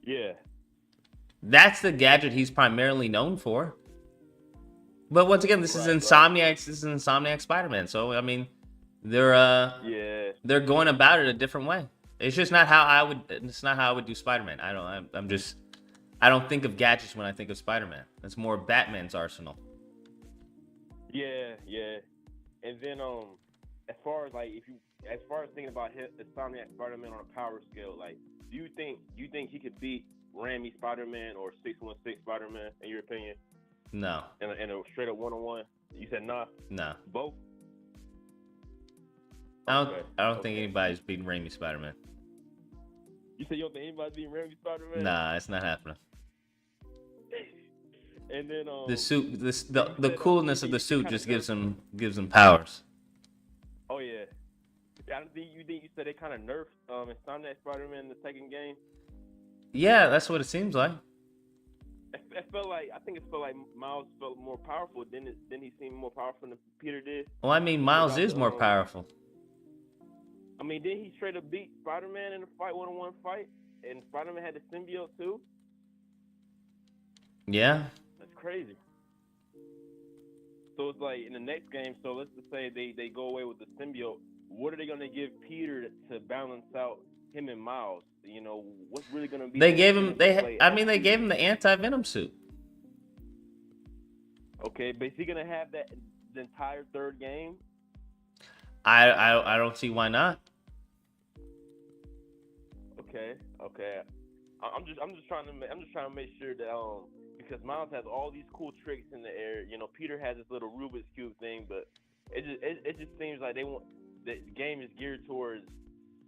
Yeah. That's the gadget he's primarily known for. But once again, this is Insomniac's. This is Insomniac Spider-Man. So I mean, they're going about it a different way. It's just not how I would. It's not how I would do Spider-Man. I don't think of gadgets when I think of Spider-Man. That's more Batman's arsenal. Yeah. And then as far as thinking about Insomniac Spider-Man on a power scale, like, do you think he could beat Raimi Spider-Man or 616 Spider-Man in your opinion? No. In a straight up 1-on-1? You said nah? No. Both? I don't think anybody's beating Raimi Spider-Man. You said you don't think anybody's beating Raimi Spider-Man? Nah, it's not happening. And then the suit, the coolness of the suit just gives him powers. Oh yeah. You think you said they kind of nerfed Insomniac Spider-Man in the second game? Yeah, that's what it seems like. I think it felt like Miles felt more powerful. Didn't he seem more powerful than Peter did? Well, I mean, Miles is more powerful. I mean, didn't he straight up beat Spider-Man in a fight, 1-on-1 fight? And Spider-Man had the symbiote too? Yeah. That's crazy. So it's like in the next game, so let's just say they go away with the symbiote. What are they going to give Peter to balance out him and Miles? What's really going to be... They gave him the anti-venom suit. Okay, but is he going to have that the entire third game? I don't see why not. Okay. I'm just trying to make sure that because Miles has all these cool tricks in the air. Peter has this little Rubik's Cube thing, but it just seems like the game is geared towards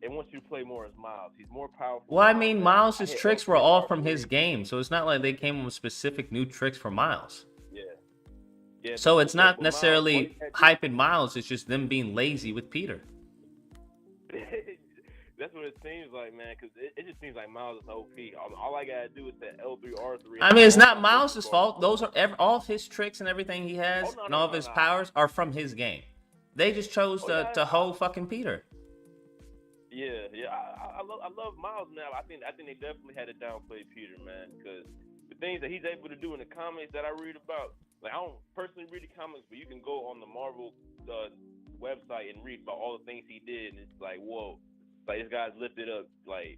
it wants you to play more as Miles. He's more powerful. Well, I now, mean, man. Miles's hit tricks were L3 all R3. from his game, so it's not like they came up with specific new tricks for Miles. Yeah. Yeah. So but- it's but- not but Miles, all necessarily you had to- hyping Miles, it's just them being lazy with Peter. That's what it seems like, man. Because it just seems like Miles is OP. All I gotta do is that L3 R3. I mean, it's not Miles' fault. Those are all of his tricks and everything he has, Oh, no, and no, all of no, his no. powers are from his game. They just chose to hold fucking Peter. Yeah, I love Miles now. I think they definitely had to downplay Peter, man, because the things that he's able to do in the comics that I read about, like I don't personally read the comics, but you can go on the Marvel website and read about all the things he did, and it's like, whoa, like this guy's lifted up, like,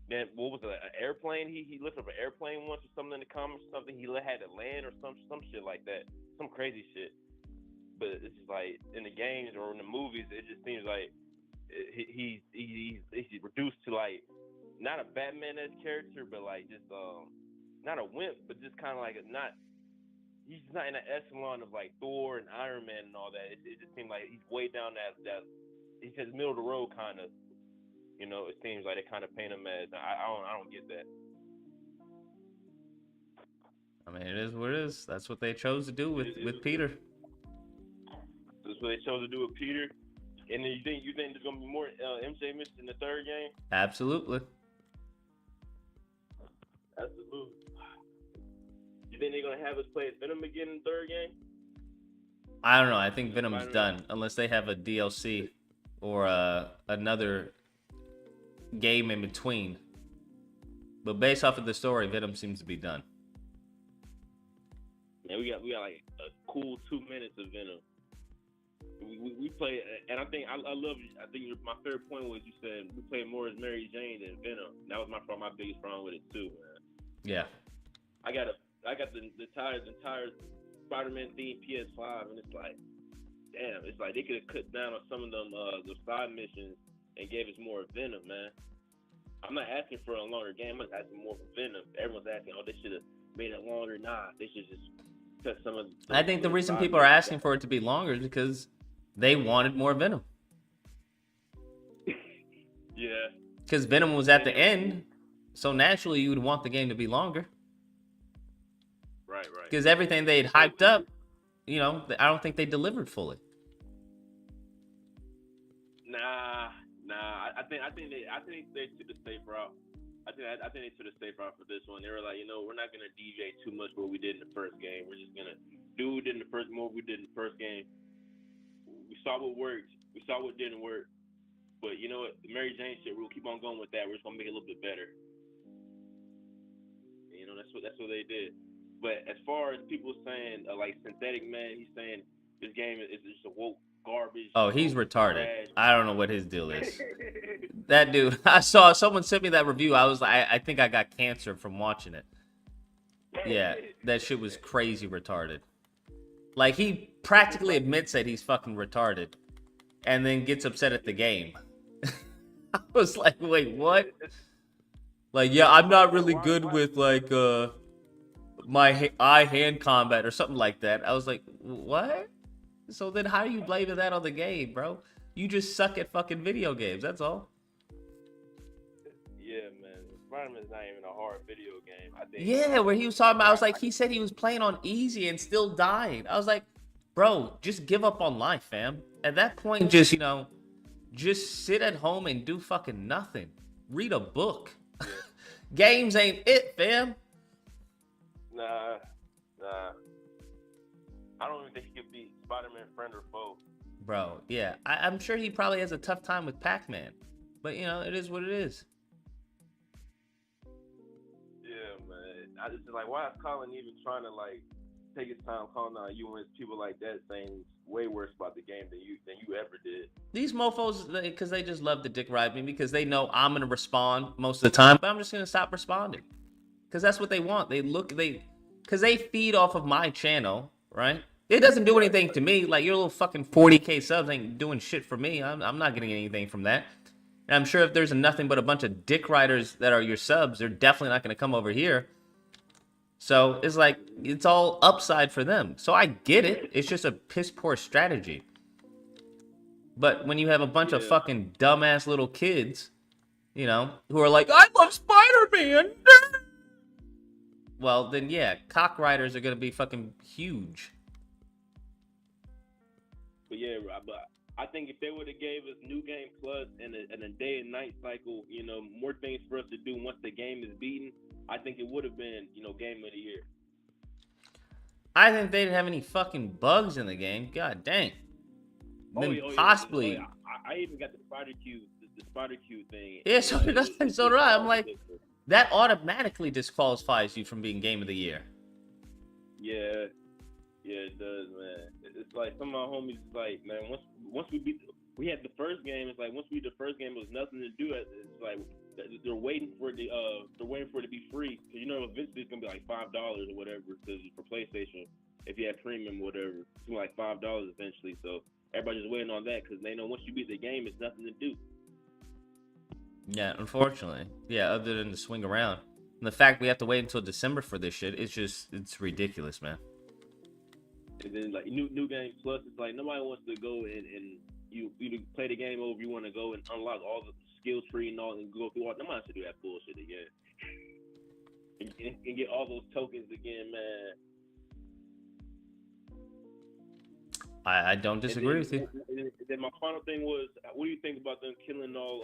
then what was it, an airplane? He lifted up an airplane once or something in the comics, or something he had to land or some shit like that, some crazy shit. But it's just like in the games or in the movies, it just seems like he's reduced to like not a Batman-esque character, but like just not a wimp, but just kind of like he's not in an echelon of like Thor and Iron Man and all that. It just seems like he's way down that he's just middle of the road kind of. You know, it seems like they kind of paint him as I don't get that. I mean, it is what it is. That's what they chose to do with Peter. That's what they chose to do with Peter. And then you think there's gonna be more MJ Mitch in the third game? Absolutely. Absolutely. You think they're gonna have us play as Venom again in the third game? I don't know. I think Venom's done unless they have a DLC or another game in between. But based off of the story, Venom seems to be done. Man, we got like a cool 2 minutes of Venom. We play, and I think my favorite point was you said we play more as Mary Jane than Venom. That was my biggest problem with it too, man. Yeah. I got the entire Spider-Man themed PS5, and it's like, damn, it's like they could have cut down on some of them the side missions and gave us more Venom, man. I'm not asking for a longer game. I'm asking more for Venom. Everyone's asking, oh, they should have made it longer. Nah, they should just cut some of. I think the reason people are asking for it to be longer is because they wanted more Venom. Yeah. Because Venom was at the end, so naturally you would want the game to be longer. Right. Because everything they'd hyped up, you know, I don't think they delivered fully. Nah. I think they took the safe route. I think they took the safe route for this one. They were like, we're not gonna deviate too much from what we did in the first game. We're just gonna do what we did in the first game. We saw what worked. We saw what didn't work. But you know what? The Mary Jane shit, we'll keep on going with that. We're just gonna make it a little bit better. That's what they did. But as far as people saying like Synthetic Man, he's saying this game is just a woke garbage. Oh, he's retarded. Trash. I don't know what his deal is. That dude, I saw someone sent me that review. I was like, I think I got cancer from watching it. Yeah, that shit was crazy retarded. Like, he practically admits that he's fucking retarded and then gets upset at the game. I was like, wait, what? Like, yeah, I'm not really good with, like, my eye-hand combat or something like that. I was like, what? So then how are you blaming that on the game, bro? You just suck at fucking video games, that's all. Yeah, man. Spider-Man's not even a hard video game. I think. Yeah, where he was talking about, I was like, he said he was playing on easy and still dying. I was like, bro, just give up on life, fam. At that point, just, just sit at home and do fucking nothing. Read a book. Games ain't it, fam. Nah. I don't even think he could beat Spider-Man friend or foe. Bro, yeah. I'm sure he probably has a tough time with Pac-Man. But, it is what it is. Yeah, man. I just like, why is Colin even trying to like take his time calling out you and people like that, saying way worse about the game than you ever did. These mofos, because they just love to dick ride me, because they know I'm gonna respond most of the time, but I'm just gonna stop responding, because that's what they want. Because they feed off of my channel, right? It doesn't do anything to me. Like, your little fucking 40K subs ain't doing shit for me. I'm not getting anything from that. And I'm sure if there's nothing but a bunch of dick riders that are your subs, they're definitely not gonna come over here. So it's like, it's all upside for them. So I get it. It's just a piss poor strategy. But when you have a bunch of fucking dumbass little kids, you know, who are like, I love Spider-Man. Well, then yeah, cock riders are gonna be fucking huge. But yeah, but I think if they would have gave us New Game Plus and a day and night cycle, you know, more things for us to do once the game is beaten, I think it would have been, you know, Game of the Year. I think they didn't have any fucking bugs in the game. God dang. Then possibly. I even got the Spider Cube, the Spider Cube thing. Yeah, so did I. So did I. I'm like, that automatically disqualifies you from being Game of the Year. Yeah, it does, man. It's like some of my homies is like, man, once we had the first game. It's like once we did the first game, there was nothing to do. It's like they're waiting for it to be free. Cause you know eventually it's gonna be like $5 or whatever. Cause for PlayStation, if you have premium or whatever, it's gonna be like $5 eventually. So everybody's just waiting on that because they know once you beat the game, it's nothing to do. Yeah, unfortunately. Yeah, other than to swing around. And the fact we have to wait until December for this shit, it's ridiculous, man. And then like new game plus, it's like nobody wants to go and you play the game over. You want to go and unlock all the skill tree and all and go through all. Nobody wants to do that bullshit again. And get all those tokens again, man. I don't disagree with you. And then my final thing was, what do you think about them killing all?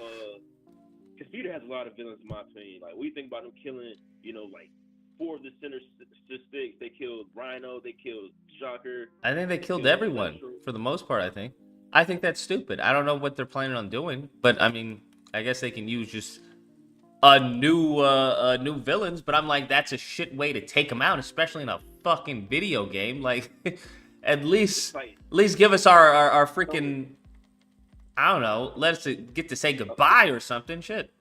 Because Peter has a lot of villains in my opinion. Like, what do you think about them killing? You know, like 4 of the center six. They killed Rhino. They killed Shocker. I think they killed everyone for the most part. I think that's stupid. I don't know what they're planning on doing, but I mean, I guess they can use just a new villains. But I'm like, that's a shit way to take them out, especially in a fucking video game. Like, at least give us our freaking, I don't know, let us get to say goodbye or something. Shit.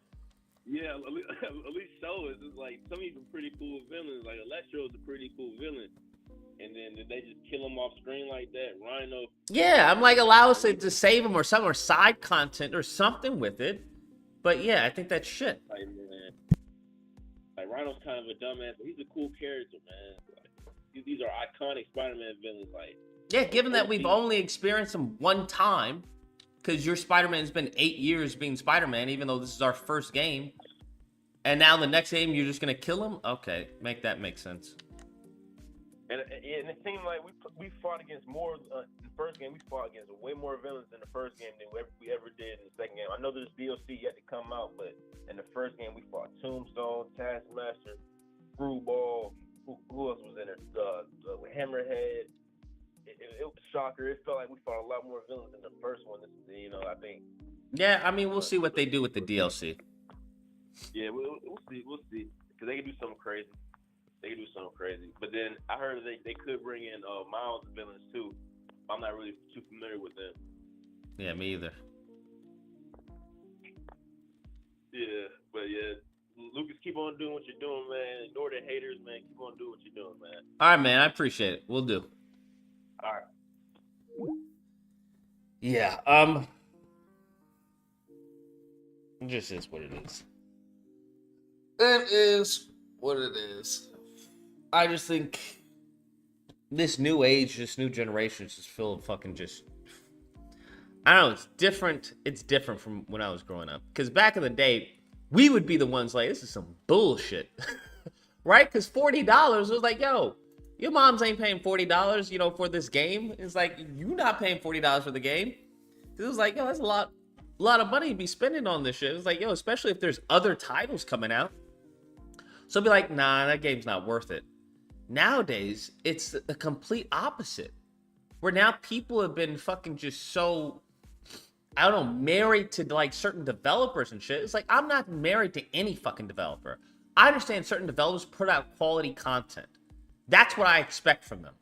Yeah, at least show us. It's like some even pretty cool villains. Like Electro's a pretty cool villain, and then did they just kill him off screen like that? Rhino. Yeah, I'm like, allow us to save him or something, or side content or something with it. But yeah, I think that's shit. Like, man, like Rhino's kind of a dumbass, but he's a cool character, man. Like, these are iconic Spider-Man villains. Like, yeah, given that we've only experienced him one time, because your Spider-Man's been 8 years being Spider-Man, even though this is our first game, and now the next game you're just gonna kill him? Okay, make that make sense. And it seemed like we fought against more in the first game. We fought against way more villains in the first game than we ever did in the second game. I know there's DLC yet to come out, but in the first game we fought Tombstone, Taskmaster, Screwball. Who else was in it? Hammerhead. It was Shocker. It felt like we fought a lot more villains in the first one. You know, I think. Yeah, I mean, we'll see what they do with the DLC. Yeah, we'll see. We'll see. Because they can do something crazy. But then I heard they could bring in Miles villains too. I'm not really too familiar with them. Yeah, me either. Yeah, but yeah. Lucas, keep on doing what you're doing, man. Ignore the haters, man. Keep on doing what you're doing, man. All right, man. I appreciate it. We'll do. All right. Yeah. It just is what it is. It is what it is. I just think this new age, this new generation is just full of fucking just. I don't know. It's different. It's different from when I was growing up. Because back in the day, we would be the ones like, this is some bullshit. Right? Because $40 was like, yo, your moms ain't paying $40, you know, for this game. It's like, you not paying $40 for the game. It was like, yo, that's a lot of money to be spending on this shit. It's like, yo, especially if there's other titles coming out. So I'd be like, nah, that game's not worth it. Nowadays, it's the complete opposite. Where now people have been fucking just so, I don't know, married to like certain developers and shit. It's like, I'm not married to any fucking developer. I understand certain developers put out quality content. That's what I expect from them.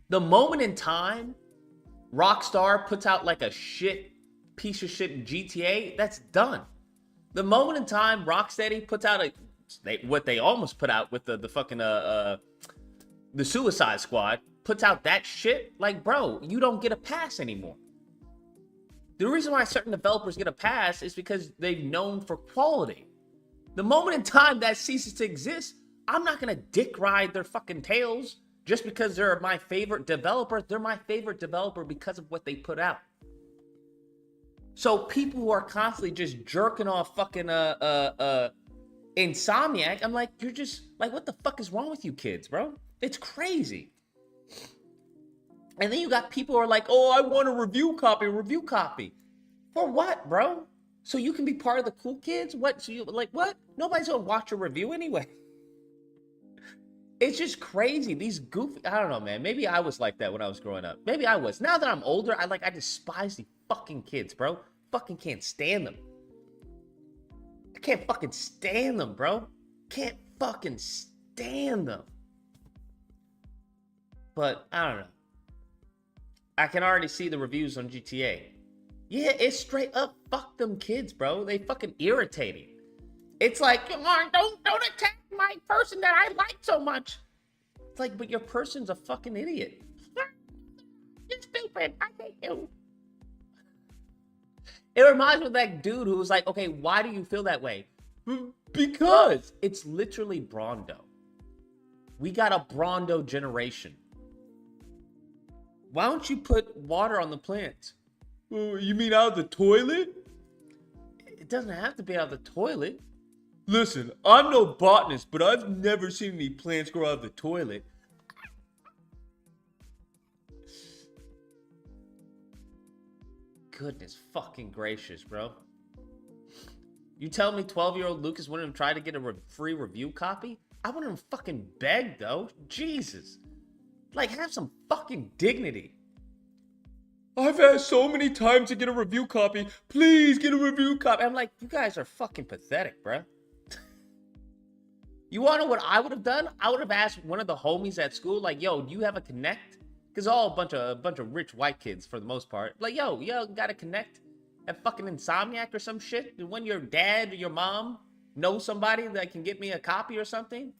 The moment in time Rockstar puts out like a piece of shit GTA, that's done. The moment in time Rocksteady puts out what they almost put out with the fucking the Suicide Squad puts out that shit, like, bro, you don't get a pass anymore. The reason why certain developers get a pass is because they're known for quality. The moment in time that ceases to exist, I'm not gonna dick ride their fucking tails just because they're my favorite developer. They're my favorite developer because of what they put out. So people who are constantly just jerking off fucking Insomniac, I'm like, you're just like, what the fuck is wrong with you kids, bro? It's crazy. And then you got people who are like, oh, I want a review copy. For what, bro? So you can be part of the cool kids? What? So you like what? Nobody's gonna watch your review anyway. It's just crazy. These goofy, I don't know, man. Maybe I was like that when I was growing up. Maybe I was. Now that I'm older, I despise these fucking kids, bro. Fucking can't stand them. I can't fucking stand them, bro. Can't fucking stand them. But I don't know. I can already see the reviews on GTA. Yeah, it's straight up fuck them kids, bro. They fucking irritating. It's like, come on, don't attack my person that I like so much. It's like, but your person's a fucking idiot. You're stupid. I hate you. It reminds me of that dude who was like, okay, why do you feel that way? Because it's literally Brondo. We got a Brondo generation. Why don't you put water on the plants? Oh, you mean out of the toilet? It doesn't have to be out of the toilet. Listen, I'm no botanist, but I've never seen any plants grow out of the toilet. Goodness fucking gracious, bro. You tell me 12-year-old Lucas wouldn't have tried to get a free review copy? I wouldn't have fucking begged, though. Jesus. Like, have some fucking dignity. I've asked so many times to get a review copy. Please get a review copy. I'm like, you guys are fucking pathetic, bro. You want to know what I would have done? I would have asked one of the homies at school, like, yo, do you have a Connect? Because all a bunch of rich white kids for the most part. Like, yo, got a Connect at fucking Insomniac or some shit? When your dad or your mom knows somebody that can get me a copy or something?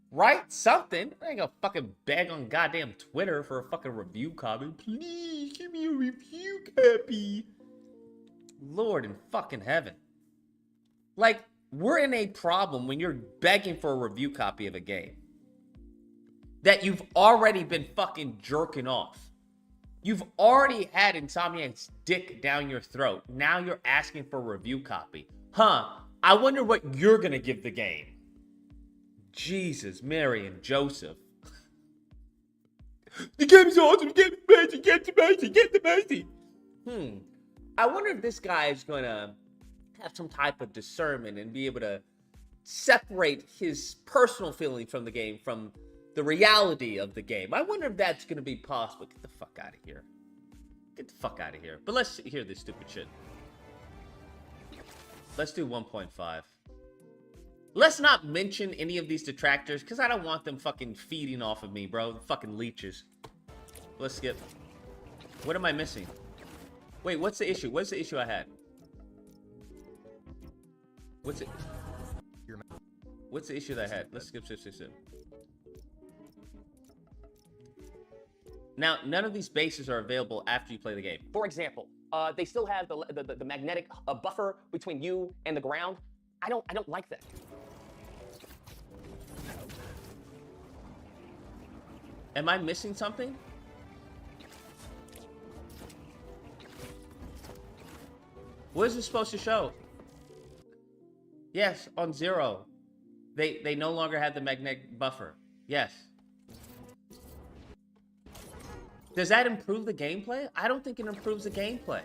Write something. I ain't gonna fucking beg on goddamn Twitter for a fucking review copy. Please give me a review copy. Lord in fucking heaven. Like, we're in a problem when you're begging for a review copy of a game that you've already been fucking jerking off. You've already had Insomniac's dick down your throat. Now you're asking for a review copy. Huh. I wonder what you're gonna give the game. Jesus, Mary, and Joseph. The game's awesome. Get the mercy, get the mercy, get the mercy. I wonder if this guy is gonna have some type of discernment and be able to separate his personal feeling from the game from the reality of the game. I wonder if that's gonna be possible. Get the fuck out of here. Get the fuck out of here. But let's hear this stupid shit. Let's do 1.5. Let's not mention any of these detractors because I don't want them fucking feeding off of me, bro. Fucking leeches. Let's skip. What am I missing? Wait, what's the issue? What's the issue I had? What's it? What's the issue that I had? Let's skip. Now, none of these bases are available after you play the game. For example, they still have the magnetic buffer between you and the ground. I don't like that. Am I missing something? What is this supposed to show? Yes, on 0. They no longer have the magnetic buffer. Yes. Does that improve the gameplay? I don't think it improves the gameplay.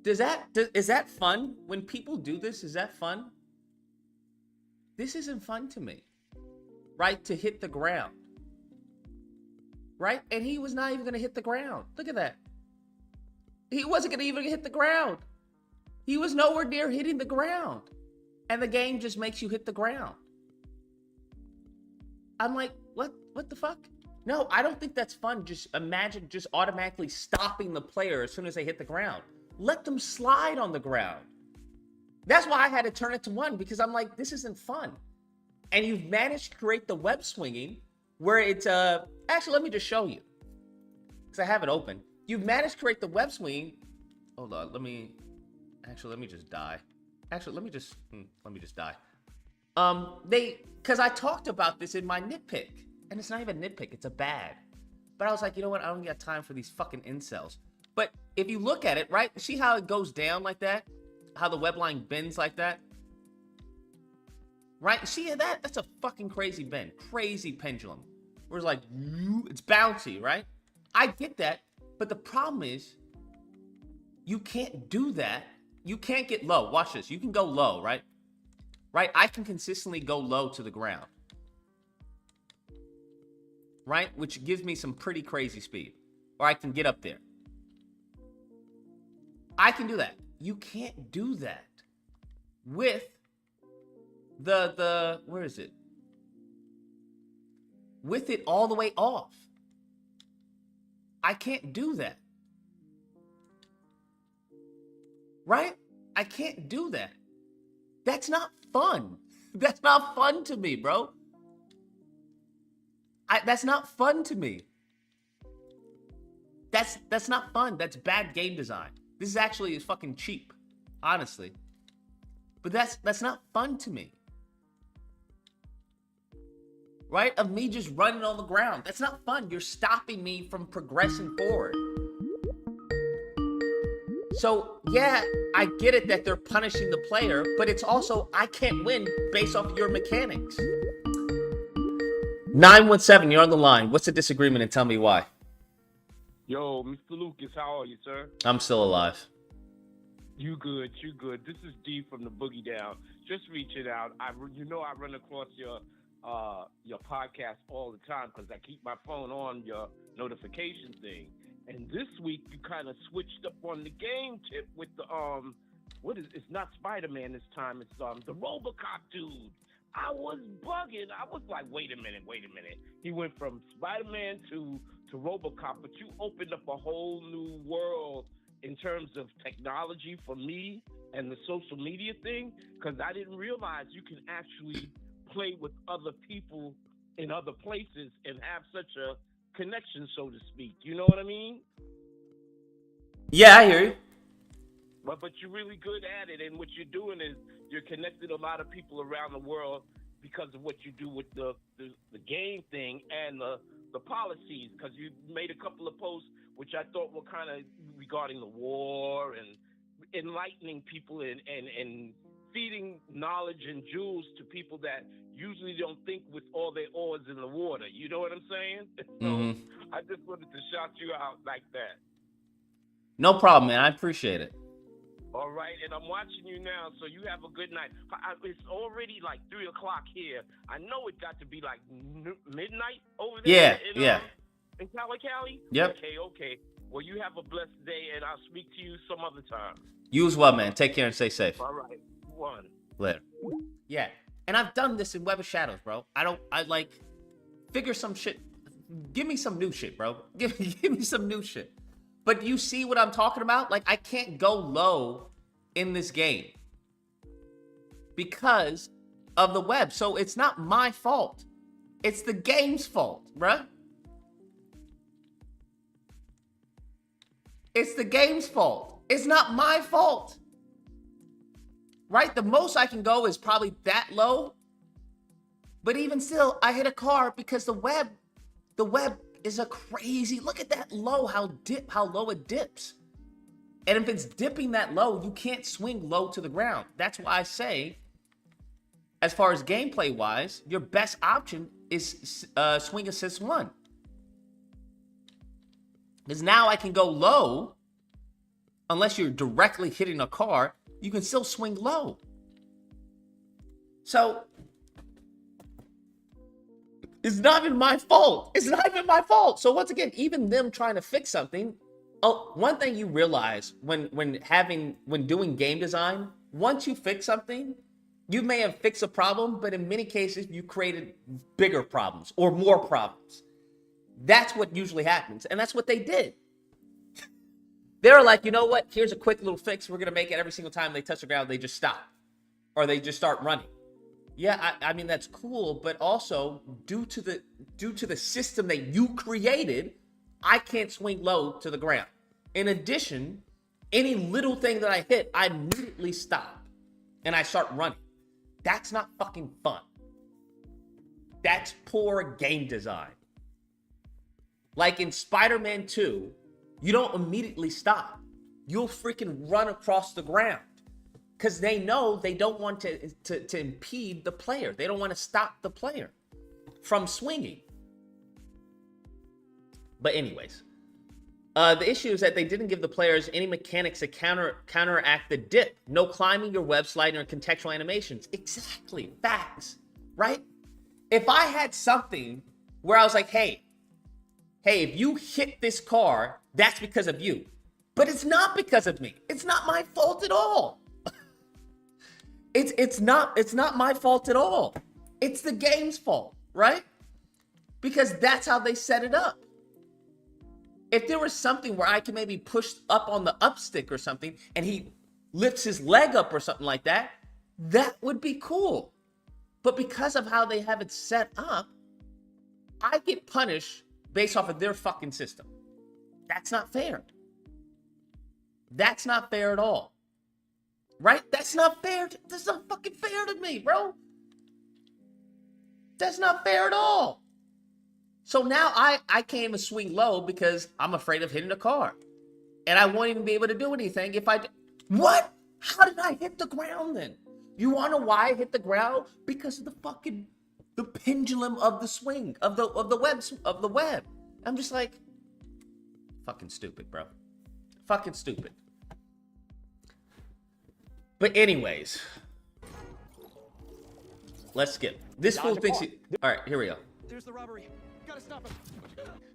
Is that fun? When people do this, is that fun? This isn't fun to me. Right? To hit the ground. Right? And he was not even going to hit the ground. Look at that. He wasn't going to even hit the ground. He was nowhere near hitting the ground. And the game just makes you hit the ground. I'm like, what the fuck? No, I don't think that's fun. Just imagine just automatically stopping the player as soon as they hit the ground. Let them slide on the ground. That's why I had to turn it to 1, because I'm like, this isn't fun. And you've managed to create the web swinging where it's, actually, let me just show you. Because I have it open. You've managed to create the web swinging. Hold on, let me just die. Actually, let me just die. Because I talked about this in my nitpick. And it's not even nitpick, it's a bad. But I was like, you know what? I don't got time for these fucking incels. But if you look at it, right? See how it goes down like that? How the web line bends like that? Right? See that? That's a fucking crazy bend. Crazy pendulum. Where it's like, it's bouncy, right? I get that. But the problem is, you can't do that. You can't get low. Watch this. You can go low, right? Right? I can consistently go low to the ground. Right? Which gives me some pretty crazy speed. Or I can get up there. I can do that. You can't do that with the where is it? With it all the way off. I can't do that. Right? I can't do that. That's not fun. That's not fun to me, bro. That's not fun to me. That's not fun. That's bad game design. This is actually fucking cheap, honestly. But that's not fun to me. Right? Of me just running on the ground. That's not fun. You're stopping me from progressing forward. So, yeah, I get it that they're punishing the player, but it's also, I can't win based off of your mechanics. 917, you're on the line. What's the disagreement and tell me why? Yo, Mr. Lucas, how are you, sir? I'm still alive. You good, you good. This is D from the Boogie Down. Just reaching out. I run across your podcast all the time because I keep my phone on your notification thing. And this week you kind of switched up on the game tip with the it's not Spider-Man this time. It's the RoboCop dude. I was bugging. I was like, wait a minute. He went from Spider-Man to RoboCop, but you opened up a whole new world in terms of technology for me and the social media thing, because I didn't realize you can actually play with other people in other places and have such a connection, so to speak. You know what I mean? Yeah, I hear you. But you're really good at it, and what you're doing is you're connecting a lot of people around the world because of what you do with the game thing and the policies, because you made a couple of posts which I thought were kind of regarding the war and enlightening people and feeding knowledge and jewels to people that usually don't think with all their oars in the water. You know what I'm saying? So I just wanted to shout you out like that. No problem, man. I appreciate it. All right, and I'm watching you now, so you have a good night. It's already like 3 o'clock here. I know it got to be like midnight over there. Yeah. In Cali? Yep. Okay. Well, you have a blessed day, and I'll speak to you some other time. You as well, man. Take care and stay safe. All right. One. Later. Yeah. And I've done this in Web of Shadows, bro. I like figure some shit. Give me some new shit, bro. Give me some new shit. But you see what I'm talking about? Like, I can't go low in this game because of the web. So it's not my fault. It's the game's fault, bruh. It's the game's fault. It's not my fault. Right? The most I can go is probably that low. But even still, I hit a car because the web is a crazy, look at that low, how low it dips. And if it's dipping that low, you can't swing low to the ground. That's why I say, as far as gameplay wise, your best option is swing assist 1. Because now I can go low, unless you're directly hitting a car, you can still swing low. So, it's not even my fault. It's not even my fault. So once again, even them trying to fix something. Oh, one thing you realize when doing game design, once you fix something, you may have fixed a problem, but in many cases you created bigger problems or more problems. That's what usually happens, and that's what they did. They're like, you know what? Here's a quick little fix. We're gonna make it every single time they touch the ground, they just stop, or they just start running. Yeah, I mean, that's cool, but also due to the system that you created, I can't swing low to the ground. In addition, any little thing that I hit, I immediately stop and I start running. That's not fucking fun. That's poor game design. Like in Spider-Man 2, you don't immediately stop. You'll freaking run across the ground. Because they know they don't want to impede the player. They don't want to stop the player from swinging. But anyways, the issue is that they didn't give the players any mechanics to counteract the dip. No climbing or web sliding or contextual animations. Exactly. Facts. Right? If I had something where I was like, hey, if you hit this car, that's because of you. But it's not because of me. It's not my fault at all. It's not my fault at all. It's the game's fault, right? Because that's how they set it up. If there was something where I can maybe push up on the up stick or something and he lifts his leg up or something like that, that would be cool. But because of how they have it set up, I get punished based off of their fucking system. That's not fair. That's not fair at all. Right? That's not fair. That's not fucking fair to me, bro. That's not fair at all. So now I can't even swing low because I'm afraid of hitting a car. And I won't even be able to do anything if I... What? How did I hit the ground then? You want to know why I hit the ground? Because of the pendulum of the swing, of the web. I'm just like, fucking stupid, bro. Fucking stupid. But anyways, let's skip. This fool thinks he... All right, here we go. There's the robbery. Gotta stop him.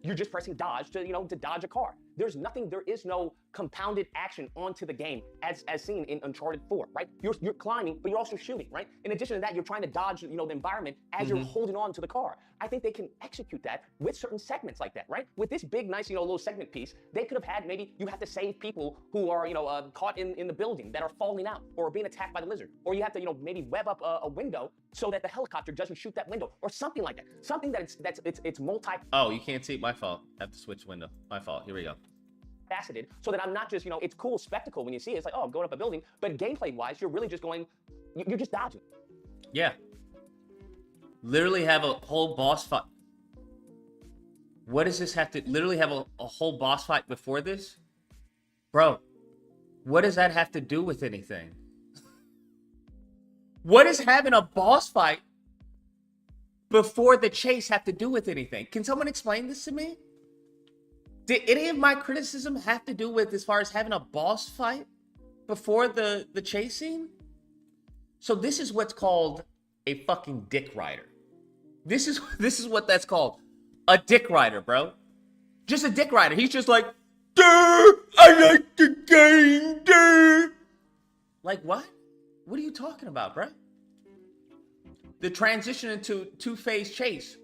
You're just pressing dodge to dodge a car. There is no compounded action onto the game as seen in Uncharted 4, right? You're climbing, but you're also shooting, right? In addition to that, you're trying to dodge, the environment as you're holding on to the car. I think they can execute that with certain segments like that, right? With this big, nice, little segment piece, they could have had maybe you have to save people who are, caught in the building that are falling out or being attacked by the lizard, or you have to, maybe web up a window so that the helicopter doesn't shoot that window, or something like that. Something that it's multi. Oh, you can't see. My fault. I have to switch window. My fault. Here we go. Faceted, so that I'm not just, it's cool spectacle when you see it. It's like, oh, I'm going up a building, but gameplay-wise, you're really just going, you're just dodging. Yeah. Literally have a whole boss fight. What does this have to literally have a whole boss fight before this? Bro, what does that have to do with anything? What does having a boss fight before the chase have to do with anything? Can someone explain this to me? Did any of my criticism have to do with as far as having a boss fight before the chase scene? So this is what's called a fucking dick rider. This is what that's called. A dick rider, bro. Just a dick rider. He's just like, duh, I like the game, duh. Like what? What are you talking about, bro? The transition into two-phase chase.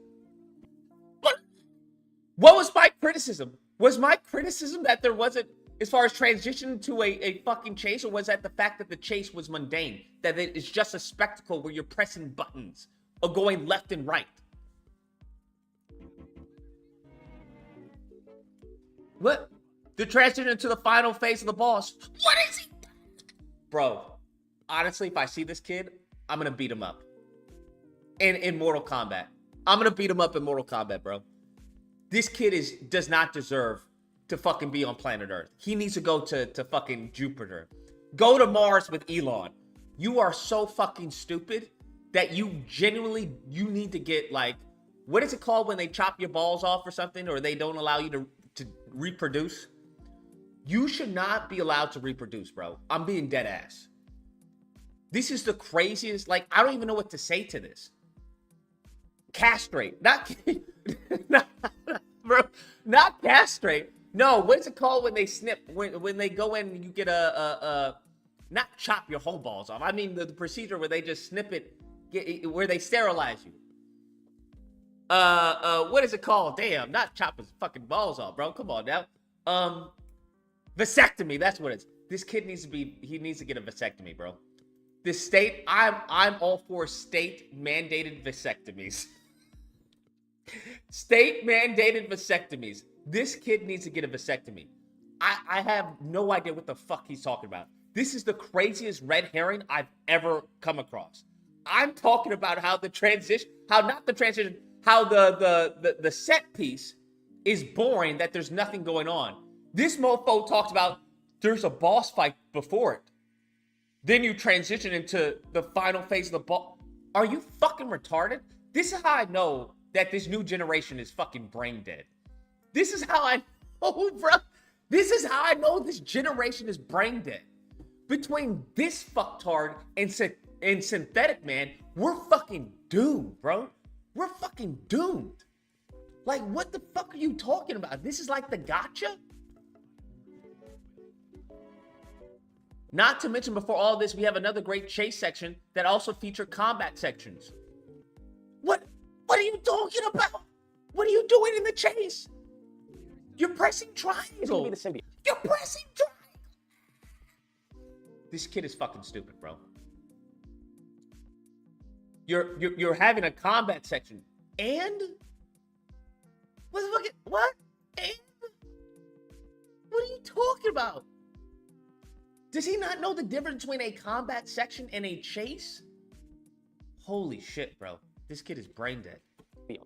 What was my criticism? Was my criticism that there wasn't, as far as transition to a fucking chase, or was that the fact that the chase was mundane? That it is just a spectacle where you're pressing buttons or going left and right? What? The transition to the final phase of the boss. What is he? Bro, honestly, if I see this kid, I'm going to beat him up. In Mortal Kombat. I'm going to beat him up in Mortal Kombat, bro. This kid does not deserve to fucking be on planet Earth. He needs to go to fucking Jupiter. Go to Mars with Elon. You are so fucking stupid that you genuinely, you need to get like, what is it called when they chop your balls off or something, or they don't allow you to reproduce? You should not be allowed to reproduce, bro. I'm being dead ass. This is the craziest, like, I don't even know what to say to this. Castrate. Not castrate. No, what's it called when they snip? When they go in and you get not chop your whole balls off. I mean the procedure where they just snip it, where they sterilize you. What is it called? Damn, not chop his fucking balls off, bro. Come on now. Vasectomy, that's what it is. This kid needs to get a vasectomy, bro. This state, I'm all for state mandated vasectomies. State mandated vasectomies. This kid needs to get a vasectomy. I have no idea what the fuck he's talking about. This is the craziest red herring I've ever come across. I'm talking about how the set piece is boring that there's nothing going on. This mofo talks about there's a boss fight before it. Then you transition into the final phase of the boss. Are you fucking retarded? This is how I know that this new generation is fucking brain dead. This is how I know, bro. This is how I know this generation is brain dead. Between this fucktard and Synthetic Man, we're fucking doomed, bro. We're fucking doomed. Like, what the fuck are you talking about? This is like the gotcha? Not to mention, before all this, we have another great chase section that also feature combat sections. What are you talking about? What are you doing in the chase? You're pressing triangle. It's gonna be the symbiote. You're pressing triangle. This kid is fucking stupid, bro. You're having a combat section and what? And what are you talking about? Does he not know the difference between a combat section and a chase? Holy shit, bro. This kid is brain dead.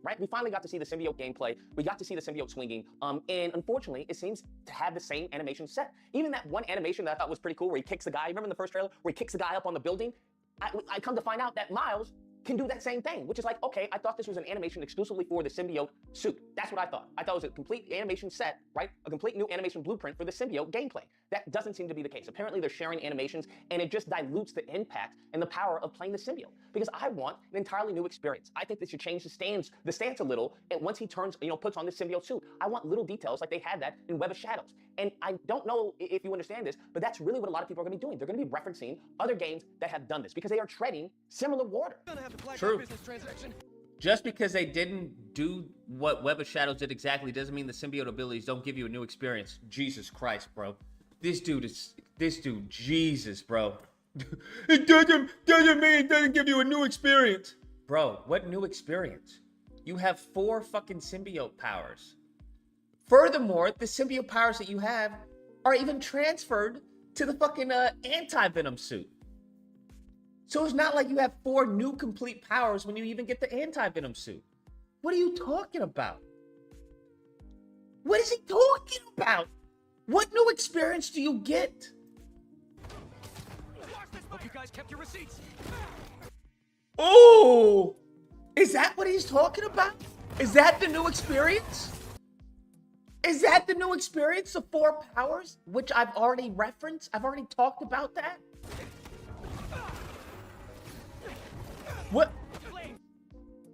Right? We finally got to see the symbiote gameplay. We got to see the symbiote swinging. And unfortunately, it seems to have the same animation set. Even that one animation that I thought was pretty cool where he kicks the guy. Remember in the first trailer where he kicks the guy up on the building? I come to find out that Miles can do that same thing, which is like, okay, I thought this was an animation exclusively for the symbiote suit. That's what I thought. I thought it was a complete animation set, right? A complete new animation blueprint for the symbiote gameplay. That doesn't seem to be the case. Apparently they're sharing animations and it just dilutes the impact and the power of playing the symbiote because I want an entirely new experience. I think they should change the stance a little and once he turns, puts on the symbiote suit. I want little details like they had that in Web of Shadows. And I don't know if you understand this, but that's really what a lot of people are gonna be doing. They're gonna be referencing other games that have done this because they are treading similar water. True. Just because they didn't do what Web of Shadows did exactly doesn't mean the symbiote abilities don't give you a new experience. Jesus Christ, bro. This dude, Jesus, bro. It doesn't mean it doesn't give you a new experience. Bro, what new experience? You have 4 fucking symbiote powers. Furthermore, the symbiote powers that you have are even transferred to the fucking anti-venom suit. So it's not like you have 4 new complete powers when you even get the anti-venom suit. What are you talking about? What is he talking about? What new experience do you get? Hope you guys kept your receipts. Oh! Is that what he's talking about? Is that the new experience? Is that the new experience of 4 powers? Which I've already referenced? I've already talked about that? What?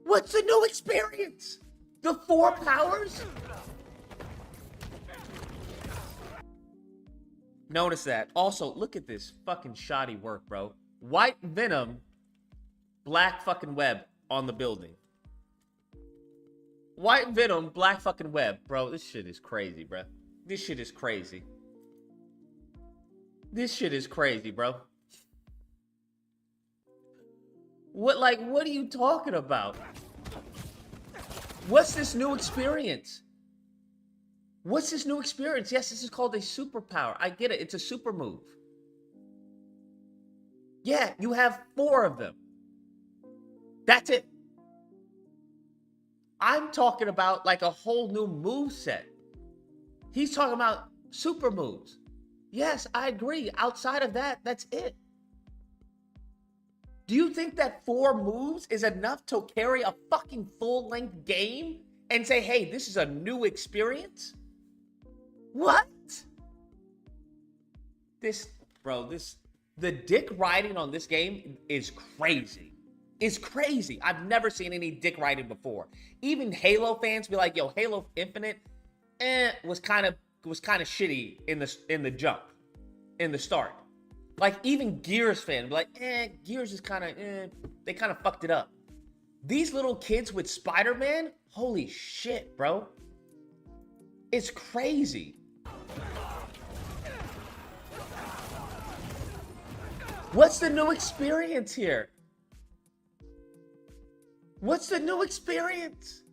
What's the new experience? The 4 powers? Notice that. Also, look at this fucking shoddy work, bro. White Venom, black fucking web on the building. White Venom, black fucking web. Bro, this shit is crazy, bro. This shit is crazy. This shit is crazy, bro. What are you talking about? What's this new experience? What's this new experience? Yes, this is called a superpower. I get it. It's a super move. Yeah, you have 4 of them. That's it. I'm talking about like a whole new move set. He's talking about super moves. Yes, I agree. Outside of that, that's it. Do you think that 4 moves is enough to carry a fucking full-length game and say, hey, this is a new experience? What? The dick riding on this game is crazy. It's crazy. I've never seen any dick riding before. Even Halo fans be like, yo, Halo Infinite was kind of shitty in the jump, in the start. Like even Gears fans be like, Gears is kind of, they kind of fucked it up. These little kids with Spider-Man, holy shit, bro. It's crazy. What's the new experience here? What's the new experience?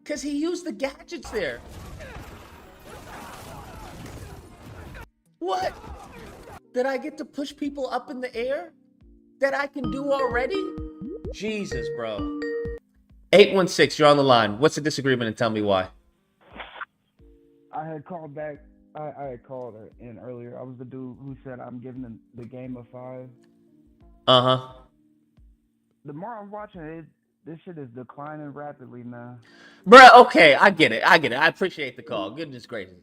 Because he used the gadgets there. What? That I get to push people up in the air? That I can do already? Jesus, bro. 816, you're on the line. What's the disagreement and tell me why? I had called back. I had called in earlier. I was the dude who said I'm giving the game a 5. Uh-huh. The more I'm watching it, this shit is declining rapidly, man. Bruh, okay, I get it. I appreciate the call. Goodness gracious.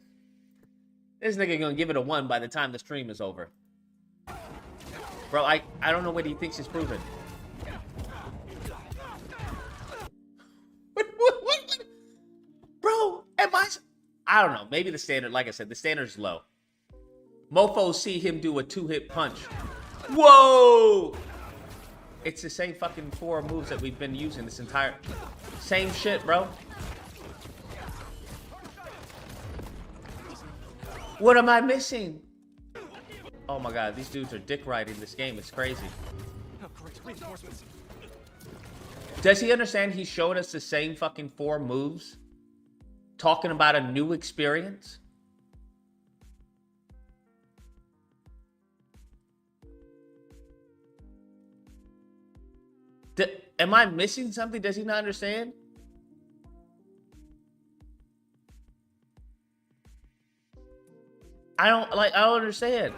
This nigga gonna give it a 1 by the time the stream is over. Bro, I don't know what he thinks he's proven. What? Bro, I don't know. Maybe the standard, like I said, the standard's low. Mofos see him do a 2-hit punch. Whoa! It's the same fucking 4 moves that we've been using this entire... Same shit, bro. What am I missing? Oh my god, these dudes are dick riding this game. It's crazy. Oh, great. Reinforcements. Does he understand he's showing us the same fucking 4 moves? Talking about a new experience? Am I missing something? Does he not understand? I don't understand.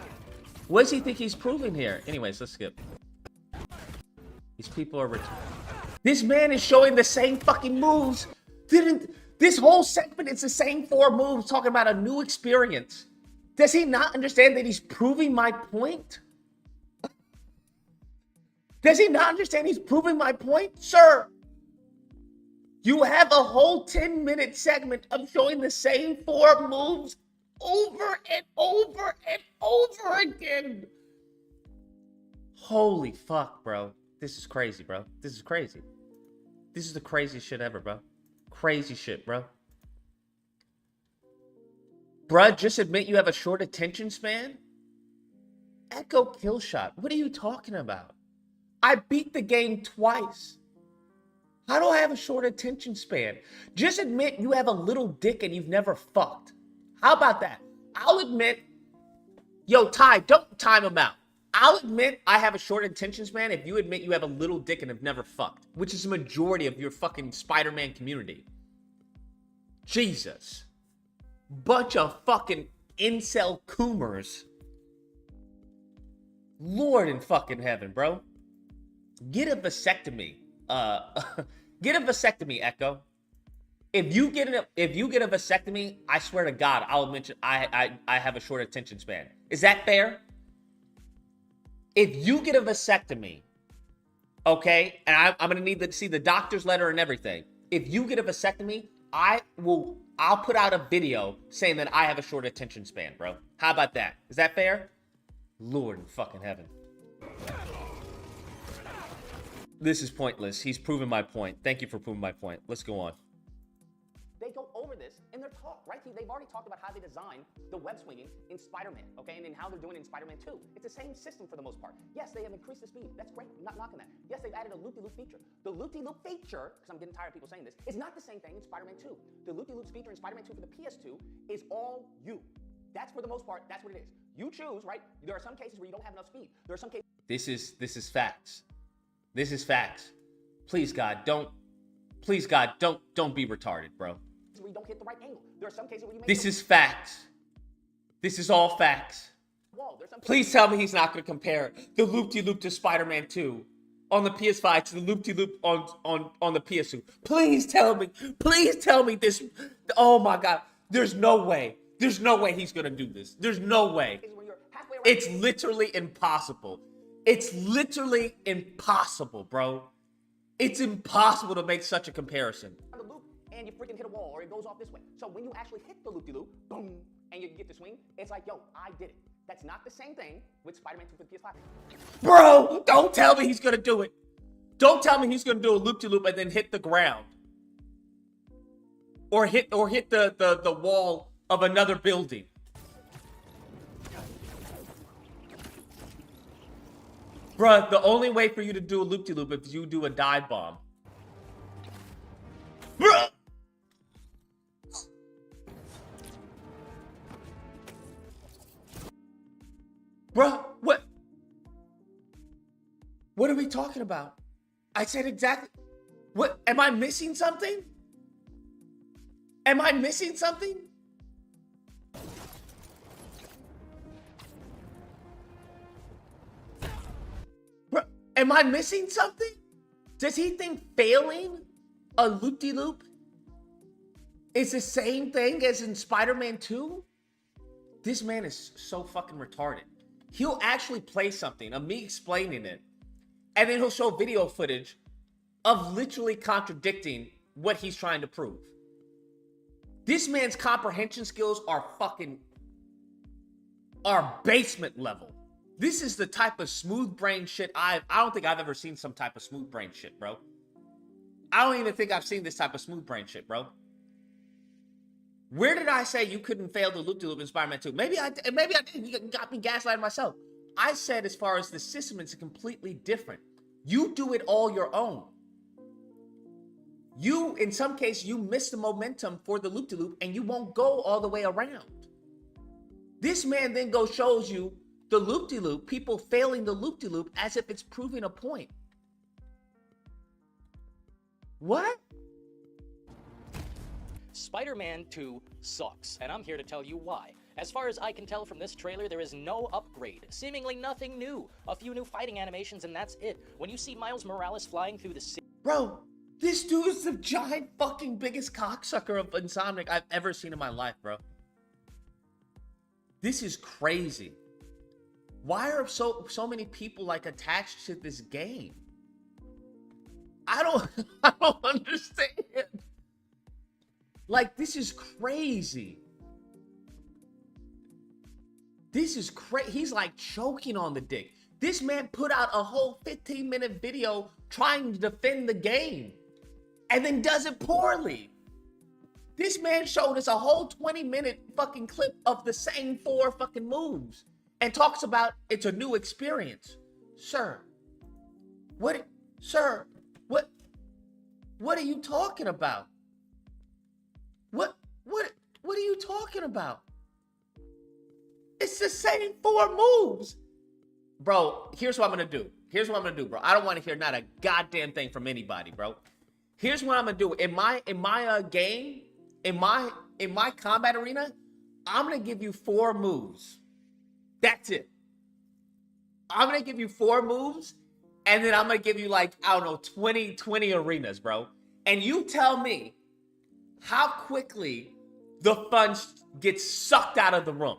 What does he think he's proving here? Anyways, let's skip. These people are This man is showing the same fucking moves. This whole segment is the same 4 moves talking about a new experience. Does he not understand that he's proving my point? Does he not understand he's proving my point? Sir, you have a whole 10-minute segment of showing the same 4 moves over and over and over again. Holy fuck, bro. This is crazy, bro. This is crazy. This is the craziest shit ever, bro. Crazy shit, bro. Bruh, just admit you have a short attention span? Echo kill shot. What are you talking about? I beat the game twice. How do I have a short attention span? Just admit you have a little dick and you've never fucked. How about that? I'll admit, yo, Ty, don't time him out. I'll admit I have a short attention span if you admit you have a little dick and have never fucked, which is the majority of your fucking Spider-Man community. Jesus. Bunch of fucking incel coomers. Lord in fucking heaven, bro. Get a vasectomy. Get a vasectomy, Echo. If you get a vasectomy, I swear to God, I'll mention I have a short attention span. Is that fair? If you get a vasectomy, okay, and I'm gonna need to see the doctor's letter and everything. If you get a vasectomy, I'll put out a video saying that I have a short attention span, bro. How about that? Is that fair? Lord in fucking heaven. This is pointless. He's proven my point. Thank you for proving my point. Let's go on. They go over this in their talk, right? They've already talked about how they designed the web swinging in Spider-Man, okay? And then how they're doing it in Spider-Man 2. It's the same system for the most part. Yes, they have increased the speed. That's great. I'm not knocking that. Yes, they've added a loop-de-loop feature. The loop-de-loop feature, because I'm getting tired of people saying this, is not the same thing in Spider-Man 2. The loop-de-loops feature in Spider-Man 2 for the PS2 is all you. That's for the most part, that's what it is. You choose, right? There are some cases where you don't have enough speed. There are some cases... This is facts. This is facts. Please God, don't be retarded, bro. where you don't hit the right angle. There are some cases where you make This is facts. This is all facts. Please tell me he's not going to compare the loop-de-loop to Spider-Man 2 on the PS5 to the loop-de-loop on the PS2. Please tell me. Please tell me this. Oh my God. There's no way. There's no way he's going to do this. There's no way. It's literally impossible. It's literally impossible, bro. It's impossible to make such a comparison. The loop and you freaking hit a wall or it goes off this way. So when you actually hit the loop-de-loop, boom, and you get the swing, it's like, yo, I did it. That's not the same thing with Spider-Man 2 for the PS5. Bro, don't tell me he's gonna do it. Don't tell me he's gonna do a loop-de-loop and then hit the ground. Or hit the wall of another building. Bruh, the only way for you to do a loop-de-loop is if you do a dive bomb. Bruh! Bruh, what? What are we talking about? I said exactly. What? Am I missing something? Am I missing something? Bro, am I missing something? Does he think failing a loop-de-loop is the same thing as in Spider-Man 2? This man is so fucking retarded. He'll actually play something of me explaining it, and then he'll show video footage of literally contradicting what he's trying to prove. This man's comprehension skills are basement level. This is the type of smooth brain shit I don't think I've ever seen some type of smooth brain shit, bro. I don't even think I've seen this type of smooth brain shit, bro. Where did I say you couldn't fail the loop-de-loop in Spider-Man 2? Maybe I did. You got me gaslighting myself. I said as far as the system is completely different. You do it all your own. You, in some case, you miss the momentum for the loop-de-loop and you won't go all the way around. This man then shows you the loop-de-loop, people failing the loop-de-loop as if it's proving a point. What? Spider-Man 2 sucks, and I'm here to tell you why. As far as I can tell from this trailer, there is no upgrade, seemingly nothing new. A few new fighting animations and that's it. When you see Miles Morales flying through the city... Bro, this dude is the giant fucking biggest cocksucker of Insomniac I've ever seen in my life, bro. This is crazy. Why are so many people like attached to this game? I don't understand. Like, this is crazy. This is crazy. He's like choking on the dick. This man put out a whole 15-minute video trying to defend the game and then does it poorly. This man showed us a whole 20-minute fucking clip of the same 4 fucking moves and talks about it's a new experience. Sir, what are you talking about? What are you talking about? It's the same 4 moves. Bro, here's what I'm going to do. Here's what I'm going to do, bro. I don't want to hear not a goddamn thing from anybody, bro. Here's what I'm going to do. In my game, in my combat arena, I'm going to give you 4 moves. That's it. I'm going to give you 4 moves, and then I'm going to give you, like, I don't know, 20 arenas, bro. And you tell me how quickly the fun gets sucked out of the room.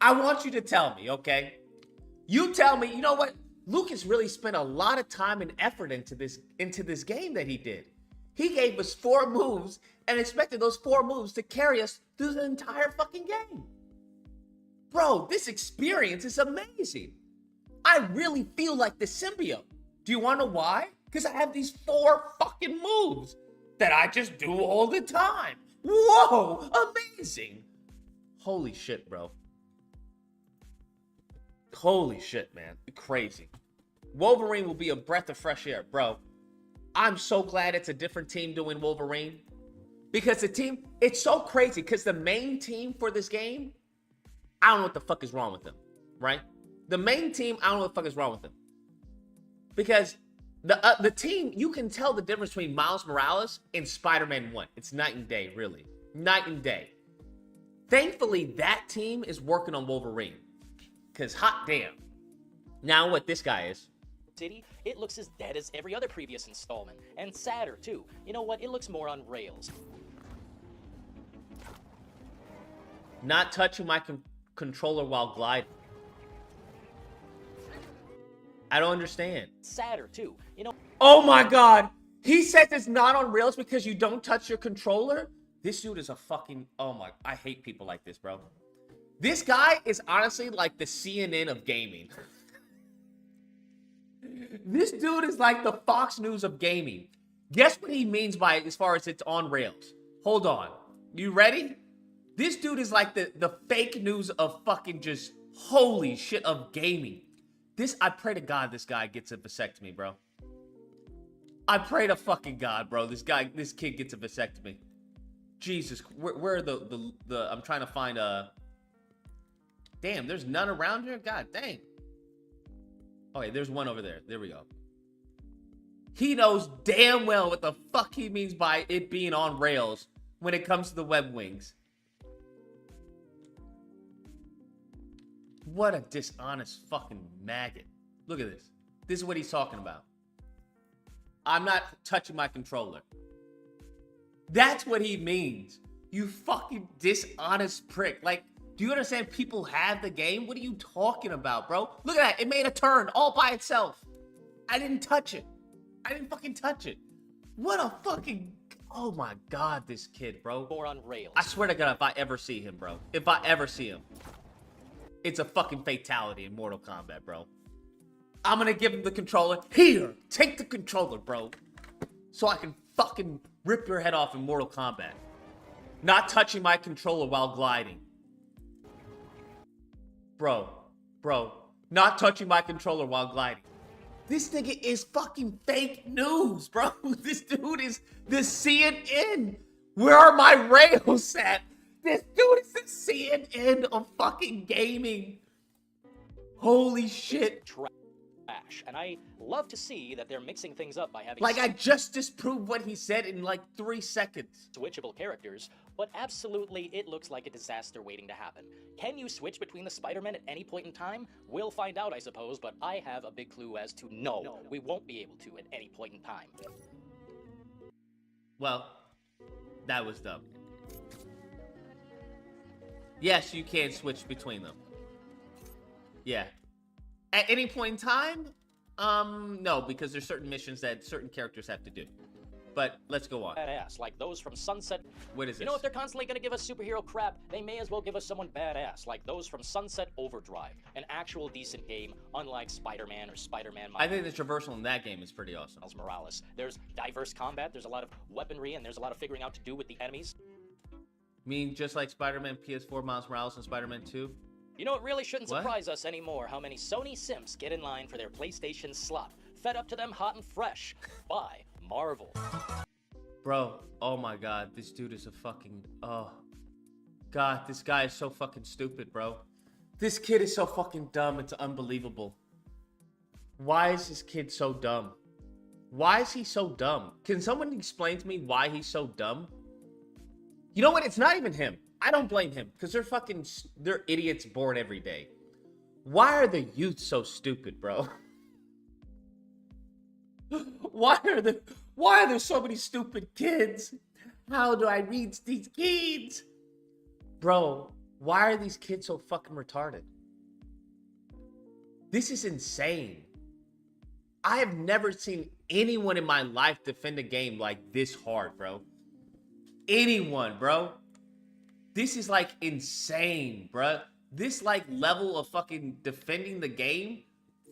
I want you to tell me, okay? You tell me, you know what? Lucas really spent a lot of time and effort into this game that he did. He gave us 4 moves and expected those 4 moves to carry us through the entire fucking game. Bro, this experience is amazing. I really feel like the symbiote. Do you want to know why? Because I have these 4 fucking moves that I just do all the time. Whoa, amazing. Holy shit, bro. Holy shit, man. Crazy. Wolverine will be a breath of fresh air, bro. I'm so glad it's a different team doing Wolverine. Because the team, it's so crazy. Because the main team for this game, I don't know what the fuck is wrong with them, right? The main team, I don't know what the fuck is wrong with them. Because the team, you can tell the difference between Miles Morales and Spider-Man 1. It's night and day, really. Night and day. Thankfully, that team is working on Wolverine. Because hot damn. Now what this guy is. City, it looks as dead as every other previous installment, and sadder too. You know what? It looks more on rails. Not touching my controller while gliding. I don't understand. Sadder too. You know. Oh my god. He says it's not on rails because you don't touch your controller? This dude is a fucking... Oh my... I hate people like this, bro. This guy is honestly like the CNN of gaming. This dude is like the Fox News of gaming. Guess what he means by it as far as it's on rails? Hold on. You ready? This dude is like the fake news of fucking just holy shit of gaming. I pray to God this guy gets a vasectomy, bro. I pray to fucking God, bro. This kid gets a vasectomy. Jesus, where are the I'm trying to find damn, there's none around here? God dang. Okay, there's one over there. There we go. He knows damn well what the fuck he means by it being on rails when it comes to the web wings. What a dishonest fucking maggot. Look at this. This is what he's talking about. I'm not touching my controller. That's what he means. You fucking dishonest prick. Like, do you understand people have the game? What are you talking about, bro? Look at that. It made a turn all by itself. I didn't touch it. I didn't fucking touch it. What a fucking... Oh my God, this kid, bro. More on rails. I swear to God, if I ever see him, bro. If I ever see him. It's a fucking fatality in Mortal Kombat, bro. I'm gonna give him the controller. Here, take the controller, bro. So I can fucking rip your head off in Mortal Kombat. Not touching my controller while gliding. Bro. Not touching my controller while gliding. This nigga is fucking fake news, bro. This dude is the CNN. Where are my rails at? This dude is the CNN of fucking gaming. Holy shit. Trash. And I love to see that they're mixing things up by having Like, I just disproved what he said in like 3 seconds. switchable characters, but absolutely it looks like a disaster waiting to happen. Can you switch between the Spider-Men at any point in time? We'll find out, I suppose, but I have a big clue as to no, we won't be able to at any point in time. Well, that was dumb. Yes, you can switch between them. Yeah. At any point in time? No, because there's certain missions that certain characters have to do. But let's go on. Badass, like those from Sunset. What is this? You know, if they're constantly gonna give us superhero crap, they may as well give us someone badass, like those from Sunset Overdrive, an actual decent game, unlike Spider-Man or Spider-Man. I think the traversal in that game is pretty awesome. Miles Morales. There's diverse combat, there's a lot of weaponry, and there's a lot of figuring out to do with the enemies. Mean just like Spider-Man PS4, Miles Morales, and Spider-Man 2? You know, it really shouldn't What? surprise us anymore how many Sony simps get in line for their PlayStation slot, fed up to them hot and fresh by Marvel. Bro, oh my God, this dude is a fucking... Oh. God, this guy is so fucking stupid, bro. This kid is so fucking dumb, it's unbelievable. Why is this kid so dumb? Why is he so dumb? Can someone explain to me why he's so dumb? You know what? It's not even him. I don't blame him, because they're idiots born every day. Why are the youth so stupid, bro? Why are there so many stupid kids? How do I reach these kids? Bro, why are these kids so fucking retarded? This is insane. I have never seen anyone in my life defend a game like this hard, bro. Anyone, bro. This is like insane, bro. This like level of fucking defending the game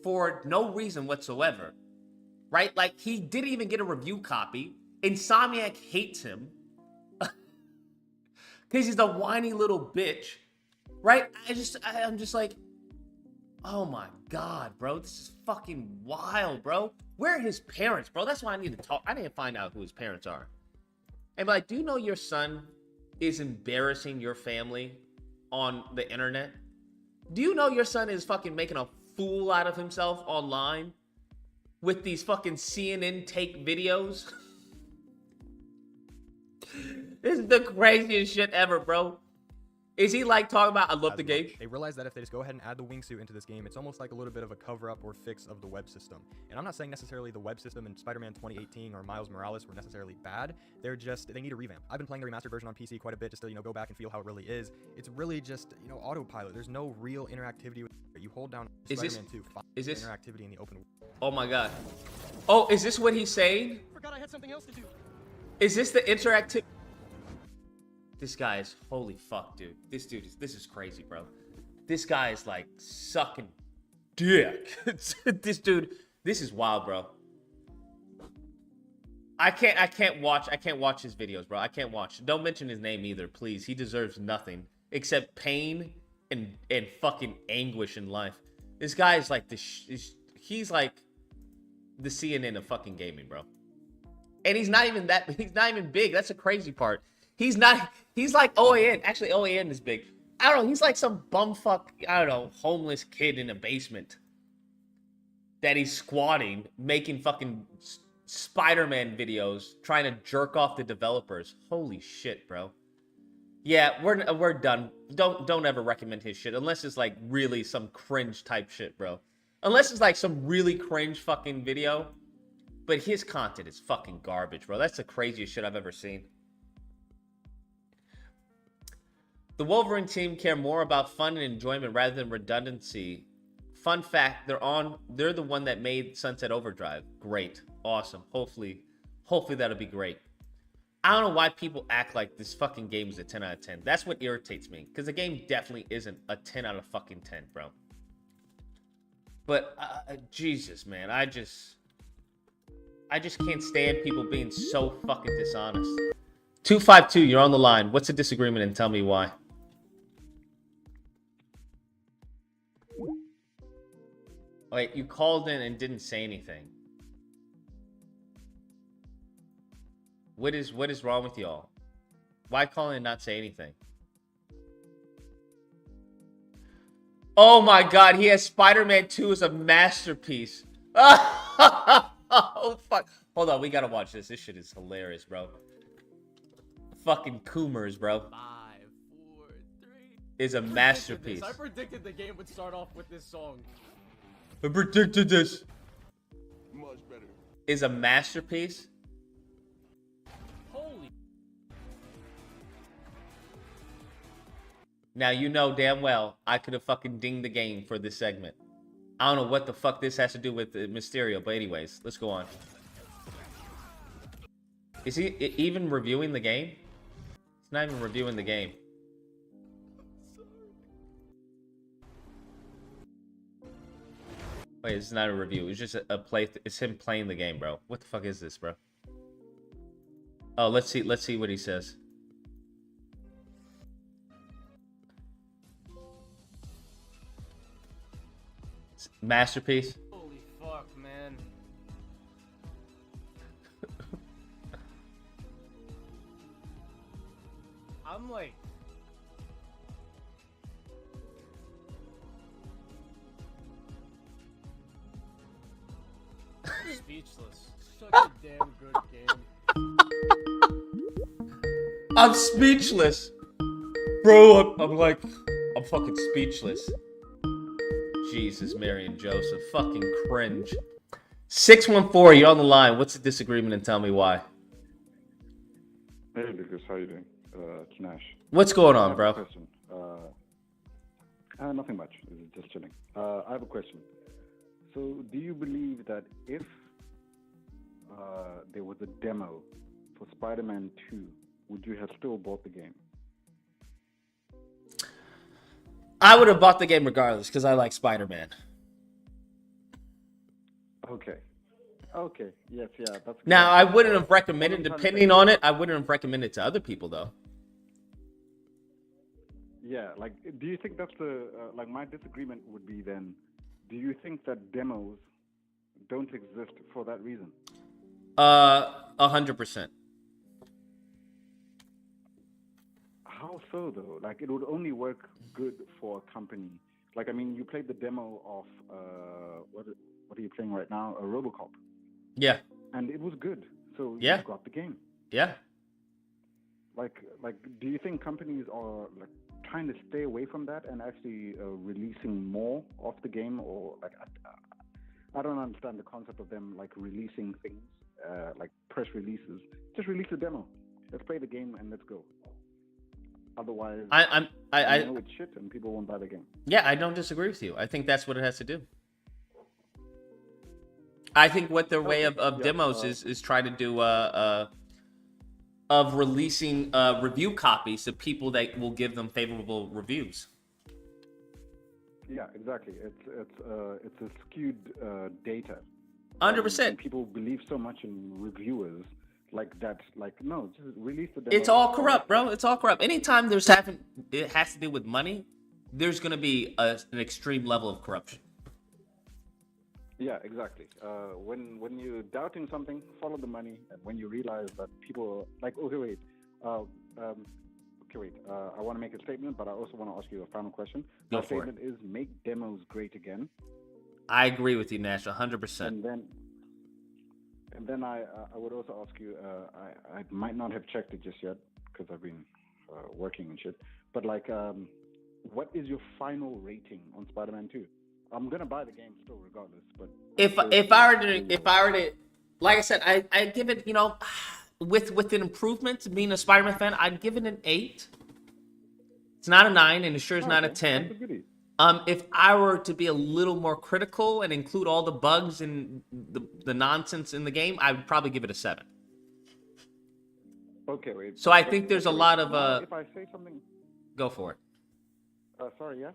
for no reason whatsoever. Right? Like, he didn't even get a review copy. Insomniac hates him. Because he's a whiny little bitch. Right? I'm just like, oh my God, bro. This is fucking wild, bro. Where are his parents, bro? That's why I need to talk. I need to find out who his parents are. And be like, do you know your son is embarrassing your family on the internet? Do you know your son is fucking making a fool out of himself online with these fucking CNN take videos? This is the craziest shit ever, bro. Is he like talking about, I love the game? They realize that if they just go ahead and add the wingsuit into this game, it's almost like a little bit of a cover-up or fix of the web system. And I'm not saying necessarily the web system in Spider-Man 2018 or Miles Morales were necessarily bad. They need a revamp. I've been playing the remastered version on PC quite a bit just to, go back and feel how it really is. It's really just, autopilot. There's no real interactivity with it. You hold down Spider-Man 2, interactivity in the open world. Oh my God. Oh, is this what he's saying? Forgot I had something else to do. Is this the interactive? This guy is, holy fuck, dude. This is crazy, bro. This guy is like sucking dick. This is wild, bro. I can't watch his videos, bro. I can't watch. Don't mention his name either, please. He deserves nothing except pain and fucking anguish in life. This guy is like he's like the CNN of fucking gaming, bro. And he's not even big. That's the crazy part. He's like OAN. Actually, OAN is big. I don't know. He's like some bumfuck, I don't know, homeless kid in a basement that he's squatting, making fucking Spider-Man videos trying to jerk off the developers. Holy shit, bro. Yeah, we're done. Don't ever recommend his shit unless it's like really some cringe type shit, bro. Unless it's like some really cringe fucking video. But his content is fucking garbage, bro. That's the craziest shit I've ever seen. The Wolverine team care more about fun and enjoyment rather than redundancy. Fun fact, they're the one that made Sunset Overdrive. Great. Awesome. Hopefully that'll be great. I don't know why people act like this fucking game is a 10 out of 10. That's what irritates me. Because the game definitely isn't a 10 out of fucking 10, bro. But, Jesus, man. I just can't stand people being so fucking dishonest. 252, you're on the line. What's the disagreement and tell me why? Wait, you called in and didn't say anything. What is wrong with y'all? Why call in and not say anything? Oh my god, he has Spider-Man 2 as a masterpiece. Oh fuck. Hold on, we gotta watch this. This shit is hilarious, bro. Fucking Coomers, bro. 5, 4, 3. Is a masterpiece. I predicted the game would start off with this song. I predicted this. Much better. Is a masterpiece. Holy. Now you know damn well I could have fucking dinged the game for this segment. I don't know what the fuck this has to do with Mysterio, but anyways, let's go on. Is he even reviewing the game? He's not even reviewing the game. Wait, it's not a review. It's just a play. It's him playing the game, bro. What the fuck is this, bro? Oh, let's see what he says. Masterpiece. Holy fuck, man. I'm like... speechless. Such a damn good game. I'm speechless. Bro, I'm fucking speechless. Jesus, Mary and Joseph. Fucking cringe. 614, you're on the line. What's the disagreement and tell me why? Hey, Lucas, how you doing? It's Nash. What's going on, bro? I have a question. Nothing much. Just chilling. I have a question. So, do you believe that if there was a demo for Spider-Man 2, would you have still bought the game? I would have bought the game regardless because I like Spider-Man. Okay. Yes, yeah. That's good. Now, I wouldn't have recommended, depending on it, I wouldn't have recommended it to other people, though. Yeah, like, do you think that's like, my disagreement would be then, do you think that demos don't exist for that reason? 100%. How so, though? Like, it would only work good for a company. Like, I mean, you played the demo of, what are you playing right now? A RoboCop. Yeah. And it was good. So Yeah. you got the game. Yeah. Like, do you think companies are, like, trying to stay away from that and actually releasing more of the game? Or, like, I don't understand the concept of them, like, releasing things, like press releases. Just release a demo. Let's play the game and let's go. Otherwise, I know it's shit and people won't buy the game. Yeah, I don't disagree with you. I think that's what it has to do. I think what their way of demos is try to do of releasing review copies to people that will give them favorable reviews. Yeah, exactly. It's a skewed data. 100%. People believe so much in reviewers. Like that, like, no, just release the demo. It's all corrupt, bro. It's all corrupt. Anytime it has to do with money, there's going to be an extreme level of corruption. Yeah, exactly. When you're doubting something, follow the money. And when you realize that people are like, okay, wait. I want to make a statement, but I also want to ask you a final question. Go My for statement is make demos great again. I agree with you, Nash, 100%. And then, And then I would also ask you, I might not have checked it just yet because I've been working and shit. But like, what is your final rating on Spider-Man 2? I'm gonna buy the game still, regardless. But If I were to, like I said, I give it, you know, with an improvement, being a Spider-Man fan, I'd give it an 8. It's not a 9, and it sure is not a 10. If I were to be a little more critical and include all the bugs and the nonsense in the game, I would probably give it a 7. Okay, wait. So I think there's a lot of If I say something, go for it. Sorry, yeah.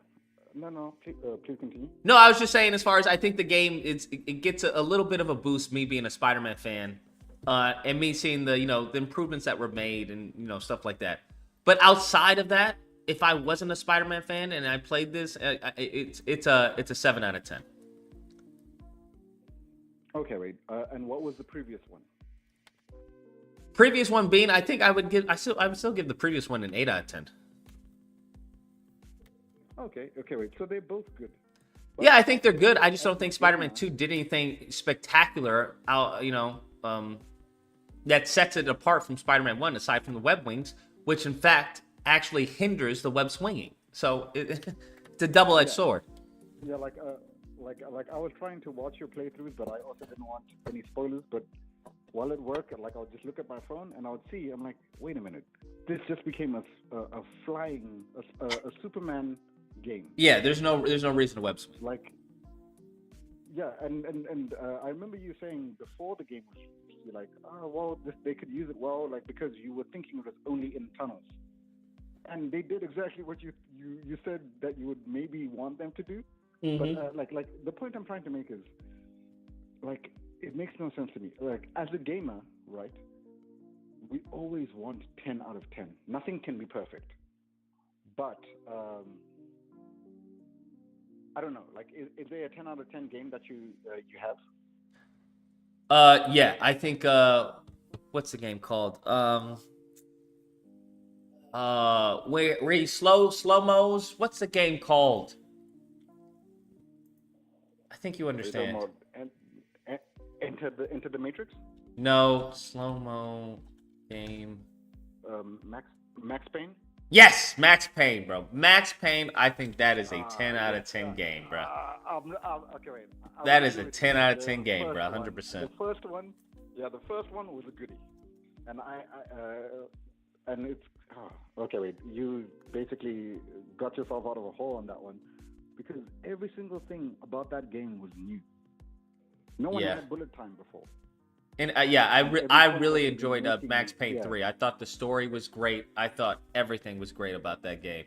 No, please continue. No, I was just saying, as far as I think the game, it gets a little bit of a boost. Me being a Spider-Man fan, and me seeing the the improvements that were made and stuff like that. But outside of that, if I wasn't a Spider-Man fan and I played this, it's a 7 out of 10. Okay, wait. And what was the previous one? Previous one being, I think I would still give the previous one an 8 out of 10. Okay, wait. So they're both good. Yeah, I think they're good. I just don't think Spider-Man 2 did anything spectacular that sets it apart from Spider-Man 1, aside from the web wings, which in fact actually hinders the web swinging. So it's a double-edged sword. Yeah, like I was trying to watch your playthroughs, but I also didn't want any spoilers. But while at work, like I would just look at my phone and I would see. I'm like, wait a minute, this just became a flying a Superman game. Yeah, there's no reason to web swing. Like, yeah, and I remember you saying before the game was released, you're like, oh well, they could use it well, like because you were thinking it was only in tunnels, and they did exactly what you said that you would maybe want them to do. Mm-hmm. But like the point I'm trying to make is, like, it makes no sense to me. Like, as a gamer, right? We always want 10 out of 10. Nothing can be perfect, but I don't know. Like, is there a 10 out of 10 game that you have? Yeah, I think what's the game called? Where you slow-mos? What's the game called? I think you understand. Enter the Matrix? No, slow-mo game. Max Payne? Yes, Max Payne, bro. Max Payne, I think that is a 10 out of 10 game, bro. Okay, wait. That is a 10 out of 10 game, bro. 100%. The first one was a goodie, and and it's okay. Wait, you basically got yourself out of a hole on that one because every single thing about that game was new. No one had bullet time before. And I really enjoyed Max Payne 3. I thought the story was great. I thought everything was great about that game.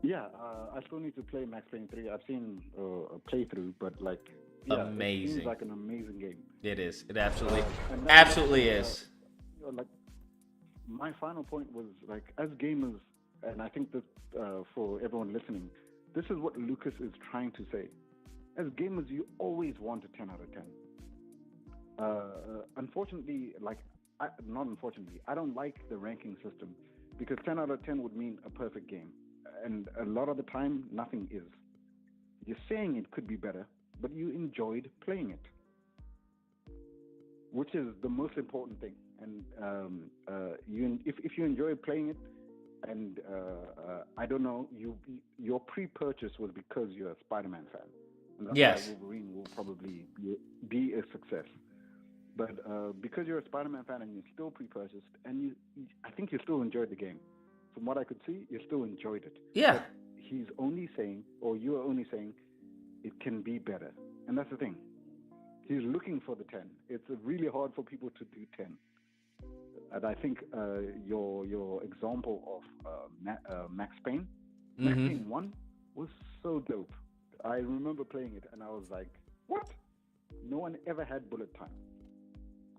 Yeah, I still need to play Max Payne 3. I've seen a playthrough, but like, amazing. It seems like an amazing game. It is. It absolutely is. Like, my final point was, like, as gamers, and I think that for everyone listening, this is what Lucas is trying to say. As gamers, you always want a 10 out of 10. Unfortunately, not unfortunately, I don't like the ranking system because 10 out of 10 would mean a perfect game. And a lot of the time, nothing is. You're saying it could be better, but you enjoyed playing it, which is the most important thing. And if you enjoy playing it, and I don't know, your pre-purchase was because you're a Spider-Man fan. And that's why Wolverine will probably be a success. But because you're a Spider-Man fan and you still pre-purchased, and I think you still enjoyed the game. From what I could see, you still enjoyed it. Yeah. But he's only saying, or you are only saying, it can be better. And that's the thing. He's looking for the 10. It's really hard for people to do 10. And I think your example of Max Payne, Max Payne 1 was so dope. I remember playing it and I was like, what? No one ever had bullet time.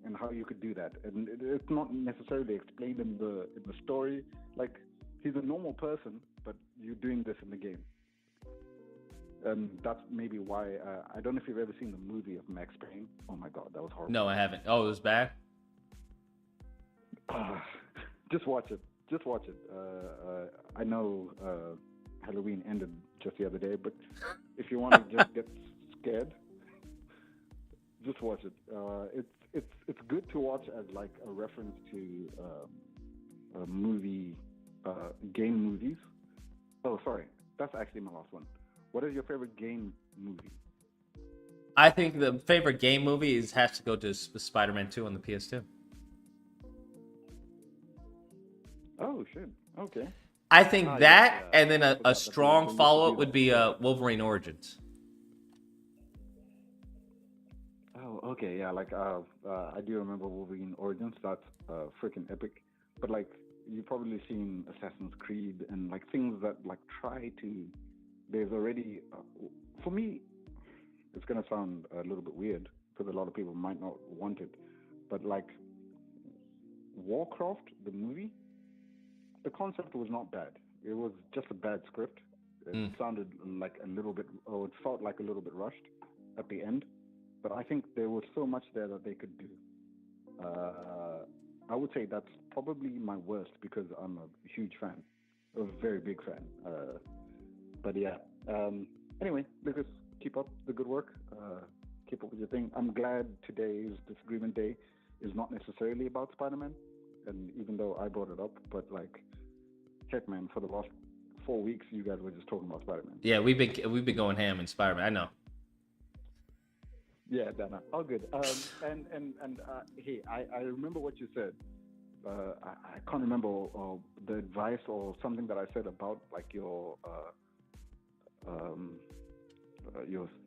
And how you could do that. And it's not necessarily explained in the story. Like, he's a normal person, but you're doing this in the game. And that's maybe why, I don't know if you've ever seen the movie of Max Payne. Oh my God, that was horrible. No, I haven't. Oh, it was bad? Just watch it. Just watch it. I know Halloween ended just the other day, but if you want to just get scared, just watch it. It's good to watch as like a reference to a movie, game movies. Oh, sorry, that's actually my last one. What is your favorite game movie? I think the favorite game movie has to go to Spider-Man 2 on the PS2. Oh shit. Okay. I think that, yeah. and then I a forgot that strong they used to follow-up do would that. be Wolverine Origins. Oh, okay, yeah. Like, I do remember Wolverine Origins. That's freaking epic. But like, you've probably seen Assassin's Creed and like things that like try to. There's already, for me, it's gonna sound a little bit weird because a lot of people might not want it, but like Warcraft, the movie, the concept was not bad. It was just a bad script. It sounded like a little bit, or it felt like a little bit rushed at the end. But I think there was so much there that they could do. I would say that's probably my worst because I'm a huge fan, a very big fan. But yeah. Anyway, Lucas, keep up the good work. Keep up with your thing. I'm glad today's Disagreement Day is not necessarily about Spider-Man. And even though I brought it up, but like, heck, man, for the last 4 weeks, you guys were just talking about Spider-Man. Yeah, we've been going ham in Spider-Man. I know. Yeah, Dana, all good. Hey, I remember what you said. I can't remember the advice or something that I said about like your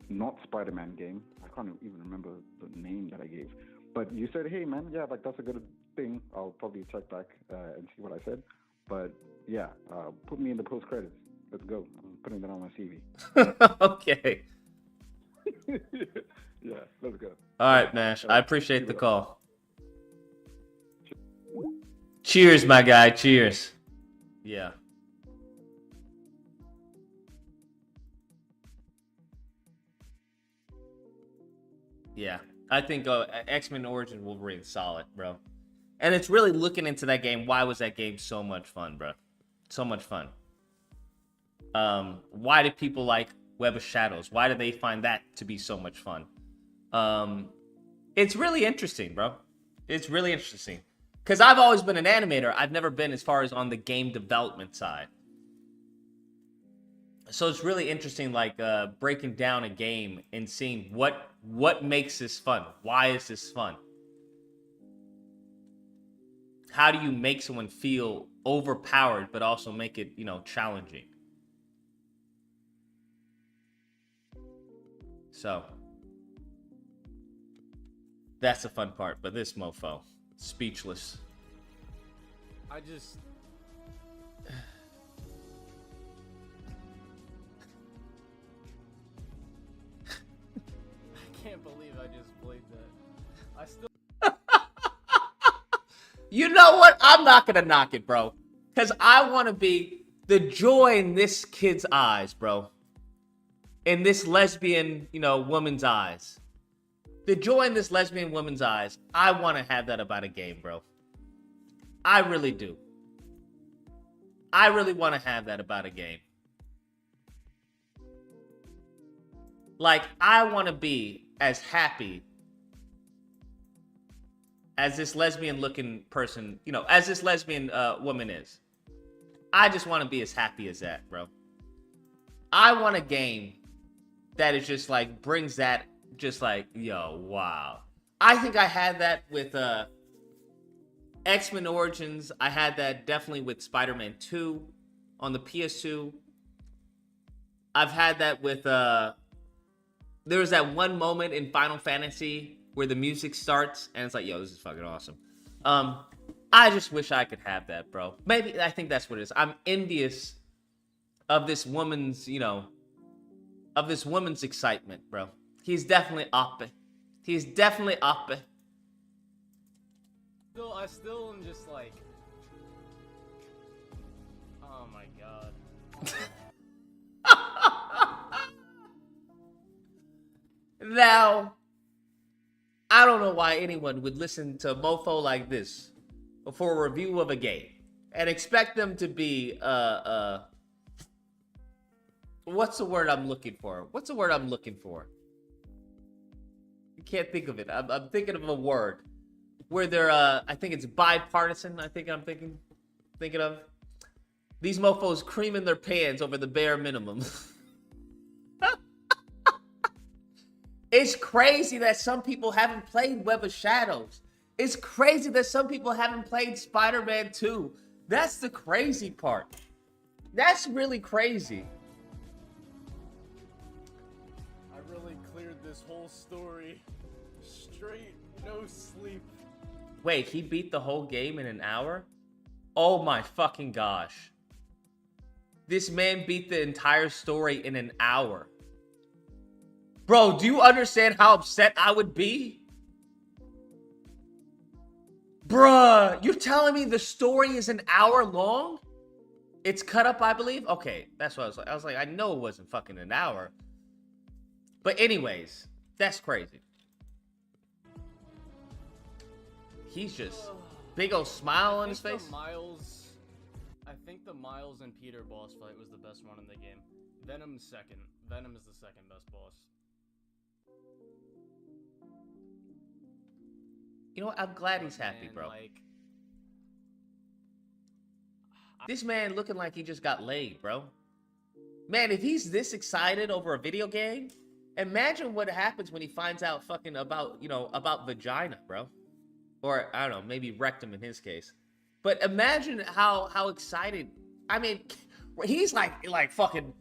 not Spider-Man game. I can't even remember the name that I gave. But you said, hey man, yeah, like that's a good thing. I'll probably check back and see what I said. But yeah, put me in the post credits. Let's go. I'm putting that on my CV. Okay. Yeah, let's go. All right, Mash. I appreciate the call. Cheers, my guy. Cheers. Yeah. Yeah. I think X-Men Origins Wolverine is solid, bro. And it's really looking into that game. Why was that game so much fun, bro? So much fun. Why did people like Web of Shadows? Why did they find that to be so much fun? It's really interesting, bro. It's really interesting. Because I've always been an animator. I've never been as far as on the game development side. So it's really interesting, like breaking down a game and seeing what makes this fun. Why is this fun? How do you make someone feel overpowered, but also make it, challenging? So that's the fun part. But this mofo, speechless. I just. I can't believe I just played that. I still. You know what? I'm not gonna knock it, bro. Because I want to be the joy in this kid's eyes, bro. In this lesbian, woman's eyes. The joy in this lesbian woman's eyes. I want to have that about a game, bro. I really do. I really want to have that about a game. Like, I want to be as happy as this lesbian-looking person, as this lesbian woman is. I just want to be as happy as that, bro. I want a game that is just like, brings that, just like, yo, wow. I think I had that with X-Men Origins. I had that definitely with Spider-Man 2 on the PS2. I've had that with, there was that one moment in Final Fantasy where the music starts and it's like, yo, this is fucking awesome. I just wish I could have that, bro. Maybe, I think that's what it is. I'm envious of this woman's, of this woman's excitement, bro. He's definitely up. He's definitely up. I still am just like. Oh my god. Now, I don't know why anyone would listen to a mofo like this for a review of a game and expect them to be, what's the word I'm looking for? can't think of it. I'm thinking of a word where they're I think it's bipartisan. I'm thinking of these mofos creaming their pants over the bare minimum. It's crazy that some people haven't played Web of Shadows. It's crazy that some people haven't played Spider-Man 2. That's the crazy part. That's really crazy. I really cleared this whole story. Straight, no sleep. Wait, he beat the whole game in an hour? Oh my fucking gosh. This man beat the entire story in an hour. Bro, do you understand how upset I would be? Bruh, you're telling me the story is an hour long? It's cut up, I believe? Okay, that's what I was like. I was like, I know it wasn't fucking an hour. But anyways, that's crazy. He's just big old smile on his face. I think the Miles and Peter boss fight was the best one in the game. Venom's second. Venom is the second best boss. You know what? I'm glad he's happy, bro. This man looking like he just got laid, bro. Man, if he's this excited over a video game, imagine what happens when he finds out fucking about, you know, about vagina, bro. Or, I don't know, maybe rectum in his case. But imagine how excited, I mean, he's like fucking,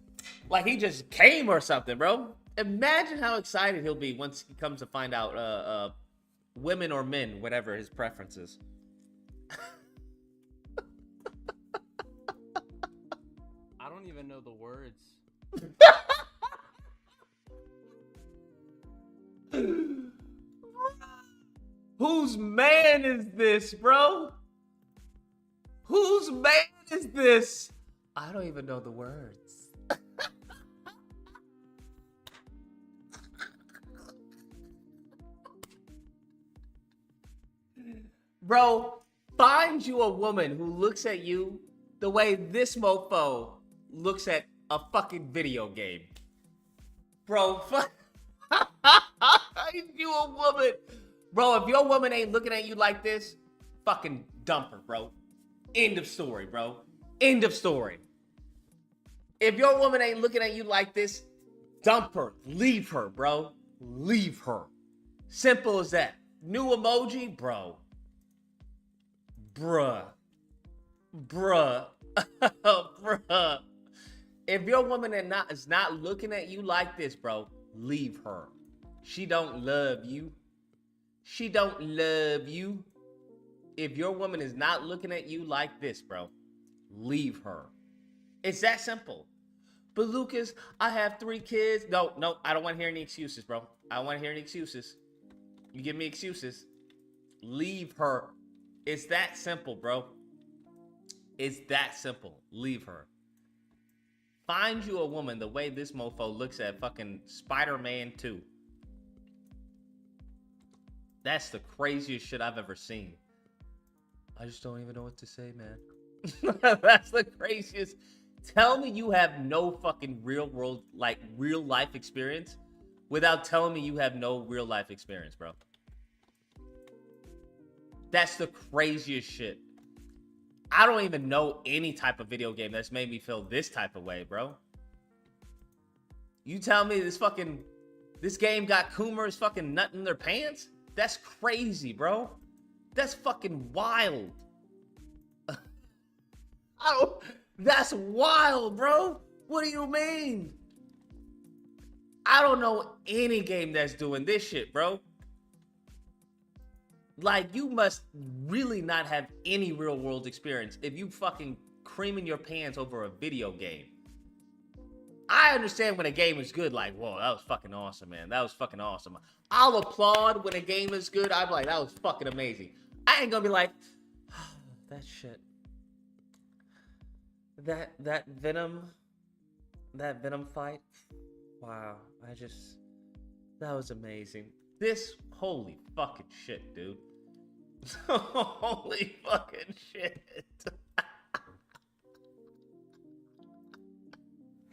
like he just came or something, bro. Imagine how excited he'll be once he comes to find out women or men, whatever his preference is. I don't even know the words. Whose man is this, bro? Whose man is this? I don't even know the words. Bro, find you a woman who looks at you the way this mofo looks at a fucking video game. Bro, find you a woman. Bro, if your woman ain't looking at you like this, fucking dump her, bro. End of story, bro. End of story. If your woman ain't looking at you like this, dump her. Leave her, bro. Leave her. Simple as that. New emoji, bro. Bruh. Bruh. Bruh. If your woman is not looking at you like this, bro, leave her. She don't love you. She don't love you. If your woman is not looking at you like this, bro, leave her. It's that simple. But Lucas, I have 3 kids. No, I don't want to hear any excuses, bro. I don't want to hear any excuses. You give me excuses. Leave her. It's that simple, bro. It's that simple. Leave her. Find you a woman the way this mofo looks at fucking Spider-Man 2. That's the craziest shit I've ever seen. I just don't even know what to say, man. That's the craziest. Tell me you have no fucking real life experience without telling me you have no real life experience, bro. That's the craziest shit. I don't even know any type of video game that's made me feel this type of way, bro. You tell me this game got Coomers fucking nut in their pants? That's crazy, bro. That's fucking wild. That's wild, bro. What do you mean? I don't know any game that's doing this shit, bro. Like, you must really not have any real world experience if you fucking creaming your pants over a video game. I understand when a game is good, like, whoa, that was fucking awesome, man. That was fucking awesome. I'll applaud when a game is good. I'm like, that was fucking amazing. I ain't gonna be like, oh, that shit. That Venom fight. Wow, that was amazing. This, holy fucking shit, dude. Holy fucking shit.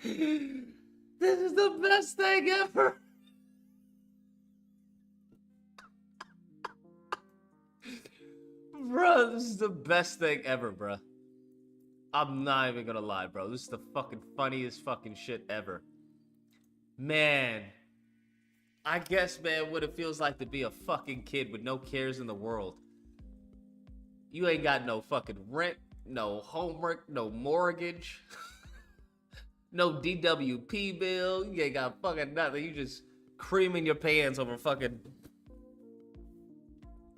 This is the best thing ever. Bro, this is the best thing ever, bro. I'm not even gonna lie, bro. This is the fucking funniest fucking shit ever. Man. I guess, man, what it feels like to be a fucking kid with no cares in the world. You ain't got no fucking rent, no homework, no mortgage, no DWP bill. You ain't got fucking nothing. You just creaming your pants over fucking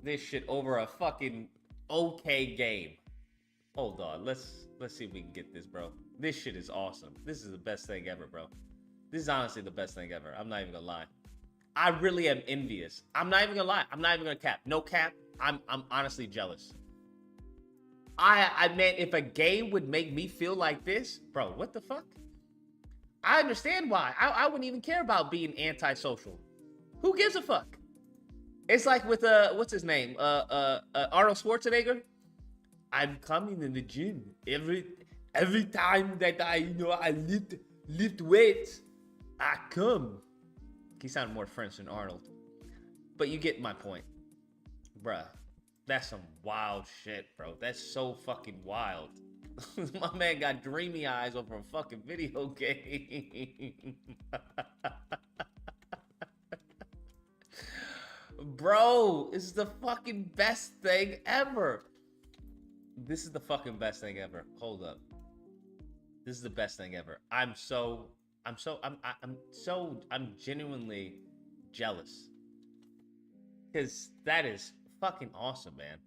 this shit over a fucking okay game. Hold on, let's see if we can get this, bro. This shit is awesome. This is the best thing ever, bro. This is honestly the best thing ever. I'm not even gonna lie. I really am envious. I'm not even gonna lie. I'm not even gonna cap. No cap. I'm honestly jealous. I meant if a game would make me feel like this, bro, what the fuck? I understand why. I wouldn't even care about being antisocial. Who gives a fuck? It's like with what's his name? Arnold Schwarzenegger. I'm coming in the gym every time that I lift weights, I come. He sounded more French than Arnold. But you get my point. Bruh, that's some wild shit, bro. That's so fucking wild. My man got dreamy eyes over a fucking video game. Bro, this is the fucking best thing ever. This is the fucking best thing ever. Hold up. This is the best thing ever. I'm genuinely jealous. Because that is fucking awesome, man.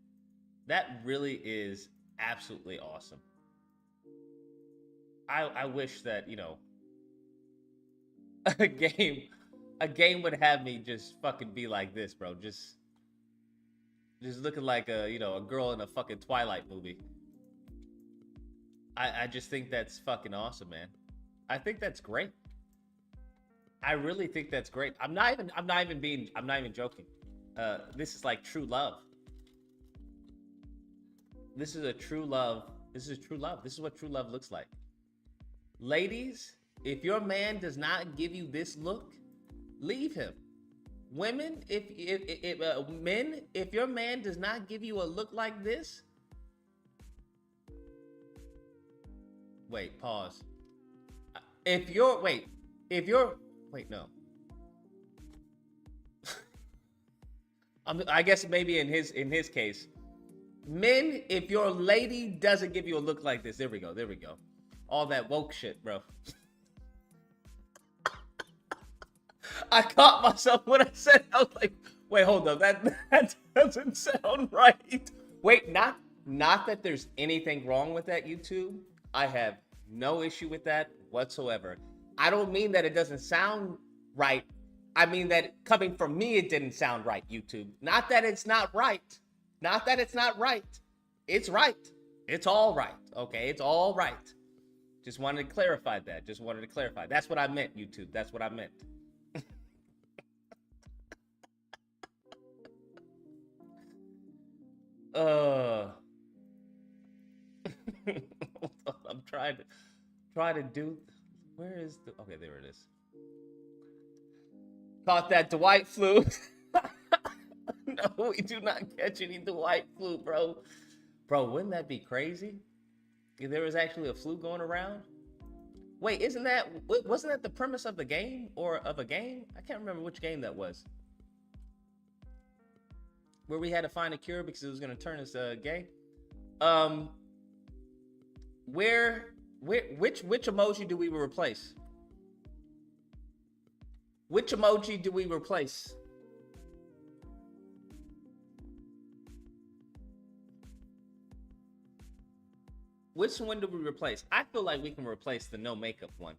That really is absolutely awesome. I wish that, a game would have me just fucking be like this, bro. Just looking like a girl in a fucking Twilight movie. I just think that's fucking awesome, man. I think that's great. I really think that's great. I'm not even joking. This is like true love. This is a true love. This is true love. This is what true love looks like. Ladies, if your man does not give you this look, leave him. Women, men, if your man does not give you a look like this, wait, pause. Wait, no. I guess maybe in his case, men, if your lady doesn't give you a look like this, there we go. All that woke shit, bro. I caught myself when I said, I was like, wait, hold up, that doesn't sound right. Wait, not that there's anything wrong with that, YouTube. I have no issue with that whatsoever. I don't mean that it doesn't sound right. I mean that coming from me, it didn't sound right, YouTube. Not that it's not right. Not that it's not right. It's right. It's all right. Okay, it's all right. Just wanted to clarify that. That's what I meant, YouTube. That's what I meant. I'm trying to do. Where is the? Okay, there it is. Caught that Dwight flu. No, we do not catch any Dwight flu, bro. Bro, wouldn't that be crazy? If there was actually a flu going around? Wait, wasn't that the premise of the game or of a game? I can't remember which game that was. Where we had to find a cure because it was going to turn us gay. Which emoji do we replace? Which emoji do we replace? Which one do we replace? I feel like we can replace the no makeup one.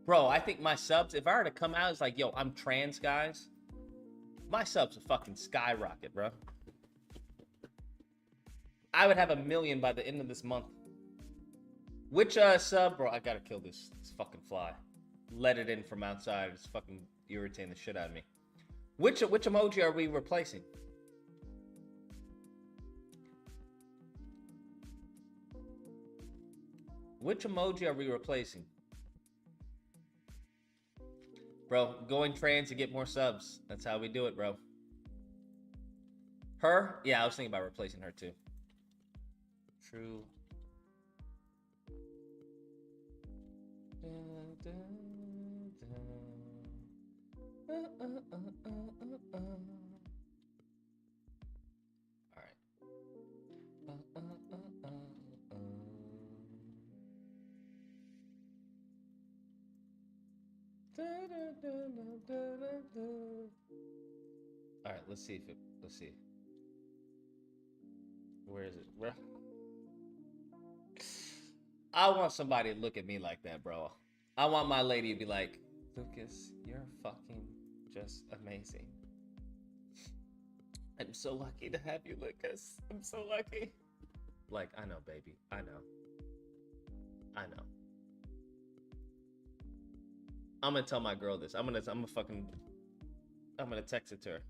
Bro, I think my subs, if I were to come out as like, yo, I'm trans, guys, my subs would fucking skyrocket, bro. I would have 1 million by the end of this month. Which sub, bro, I gotta kill this fucking fly. Let it in from outside. It's fucking irritating the shit out of me. Which emoji are we replacing? Which emoji are we replacing? Bro, going trans to get more subs. That's how we do it, bro. Her? Yeah, I was thinking about replacing her too. True. All right, let's see if it. Let's see. Where is it? Where? I want somebody to look at me like that, bro. I want my lady to be like, Lucas, you're fucking just amazing. I'm so lucky to have you, Lucas. I'm so lucky. Like, I know, baby. I know. I know. I'm gonna tell my girl this. I'm gonna text it to her.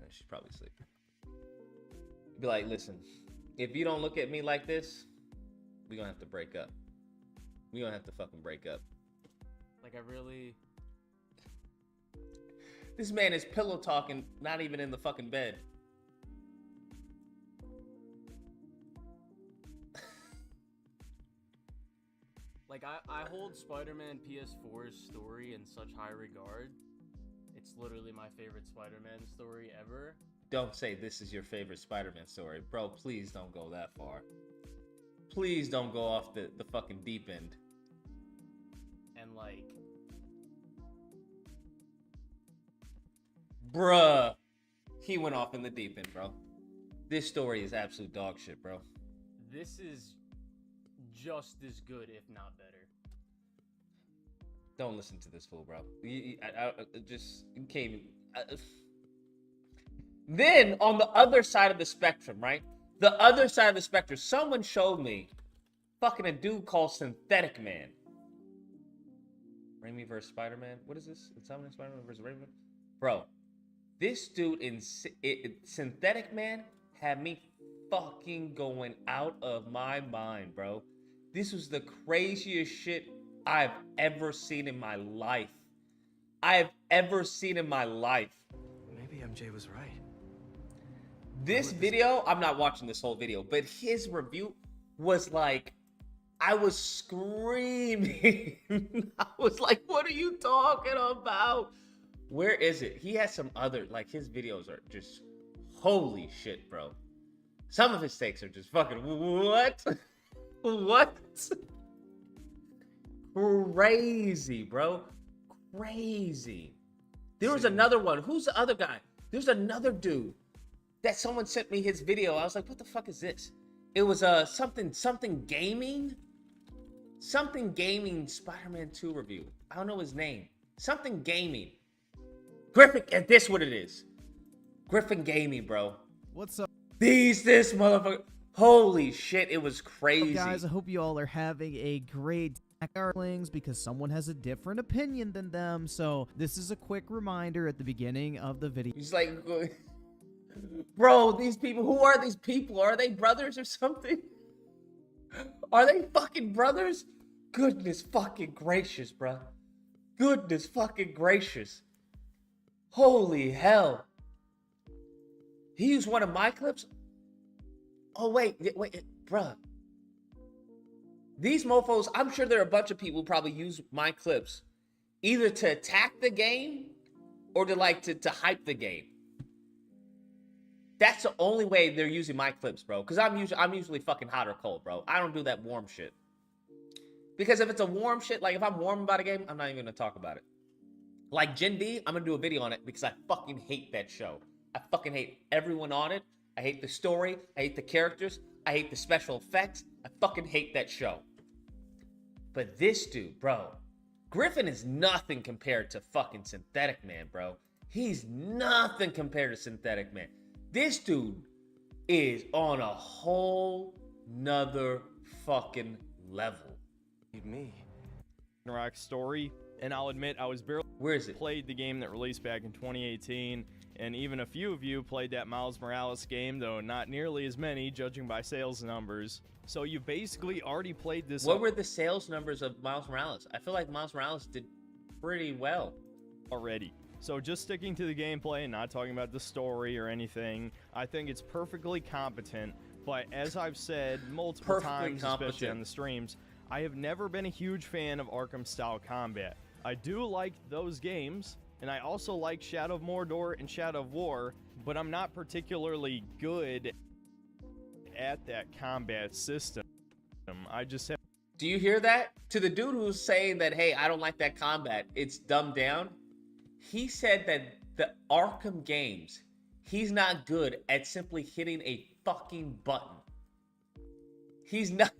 She's probably asleep. Be like, listen, if you don't look at me like this, we're gonna have to break up. We're gonna have to fucking break up. Like, I really... This man is pillow talking, not even in the fucking bed. Like, I hold Spider-Man PS4's story in such high regard. It's literally my favorite Spider-Man story ever. Don't say this is your favorite Spider-Man story. Bro, please don't go that far. Please don't go off the fucking deep end. And, like... Bruh. He went off in the deep end, bro. This story is absolute dog shit, bro. This is just as good, if not better. Don't listen to this fool, bro. I just came. Then on the other side of the spectrum, right? The other side of the spectrum, someone showed me fucking a dude called Synthetic Man. Raimi versus Spider-Man. What is this? It's something Spider-Man versus Raimi. Bro, this dude in Synthetic Man had me fucking going out of my mind, bro. This was the craziest shit I've ever seen in my life. Maybe MJ was right. This video, I'm not watching this whole video, but his review was like, I was screaming. I was like, what are you talking about? Where is it? He has some other, like, his videos are just, holy shit, bro. Some of his takes are just fucking, what? What? Crazy, bro. Crazy. There was another one. Who's the other guy? There's another dude that someone sent me his video. I was like, what the fuck is this? It was something gaming Spider-Man 2 review. I don't know his name. Something gaming. Griffin, and this what it is. Griffin Gaming, bro. What's up? This motherfucker. Holy shit, it was crazy. Guys, I hope you all are having a great Darklings because someone has a different opinion than them. So this is a quick reminder at the beginning of the video. He's like, bro, these people, who are these people? Are they brothers or something? Are they fucking brothers? Goodness fucking gracious, bro. Goodness fucking gracious. Holy hell. He used one of my clips? Oh, wait, bruh. These mofos, I'm sure there are a bunch of people who probably use my clips either to attack the game or to hype the game. That's the only way they're using my clips, bro. Because I'm usually fucking hot or cold, bro. I don't do that warm shit. Because if it's a warm shit, like if I'm warm about a game, I'm not even gonna talk about it. Like Gen V, I'm gonna do a video on it because I fucking hate that show. I fucking hate everyone on it. I hate the story. I hate the characters. I hate the special effects. I fucking hate that show. But this dude, bro, Griffin is nothing compared to fucking Synthetic Man, bro. He's nothing compared to Synthetic Man. This dude is on a whole nother fucking level. Me. Rock story, and I'll admit I was barely played the game that released back in 2018, and even a few of you played that Miles Morales game, though not nearly as many, judging by sales numbers. So you basically already played this. What were the sales numbers of Miles Morales? I feel like Miles Morales did pretty well already. So just sticking to the gameplay and not talking about the story or anything, I think it's perfectly competent. But as I've said multiple times, especially on the streams, I have never been a huge fan of Arkham-style combat. I do like those games, and I also like Shadow of Mordor and Shadow of War, but I'm not particularly good at that combat system. I just have... Do you hear that? To the dude who's saying that, hey, I don't like that combat, it's dumbed down. He said that the Arkham games, he's not good at simply hitting a fucking button. He's not...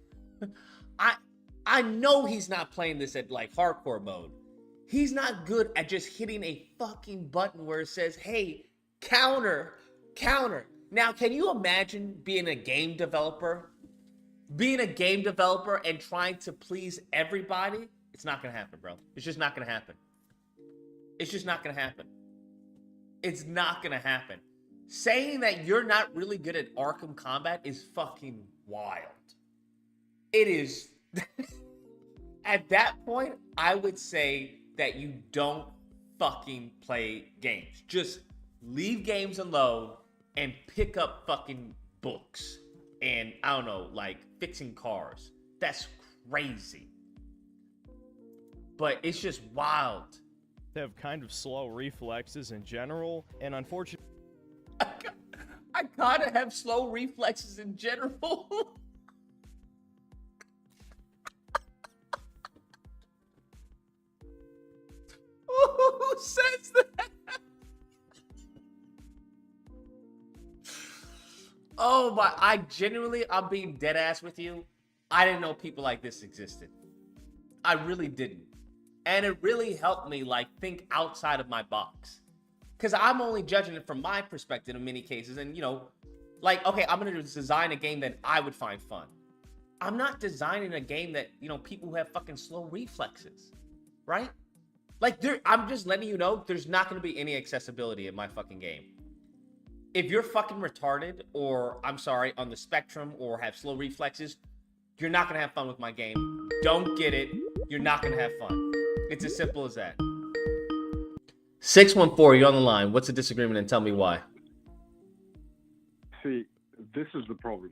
I know he's not playing this at like hardcore mode. He's not good at just hitting a fucking button where it says, hey, counter. Now, can you imagine being a game developer? Being a game developer and trying to please everybody? It's not gonna happen, bro. It's just not gonna happen. It's just not gonna happen. It's not gonna happen. Saying that you're not really good at Arkham combat is fucking wild. It is. At that point, I would say that you don't fucking play games. Just leave games alone and pick up fucking books and, I don't know, like fixing cars. That's crazy. But it's just wild. They have kind of slow reflexes in general, and unfortunately... I gotta have slow reflexes in general. Who says that? Oh my, I'm being dead ass with you. I didn't know people like this existed. I really didn't. And it really helped me like think outside of my box. Cause I'm only judging it from my perspective in many cases. And you know, like, okay, I'm gonna design a game that I would find fun. I'm not designing a game that, you know, people who have fucking slow reflexes, right? Like, I'm just letting you know, there's not going to be any accessibility in my fucking game. If you're fucking retarded, or, I'm sorry, on the spectrum, or have slow reflexes, you're not going to have fun with my game. Don't get it. You're not going to have fun. It's as simple as that. 614, you're on the line. What's the disagreement, and tell me why? See, this is the problem.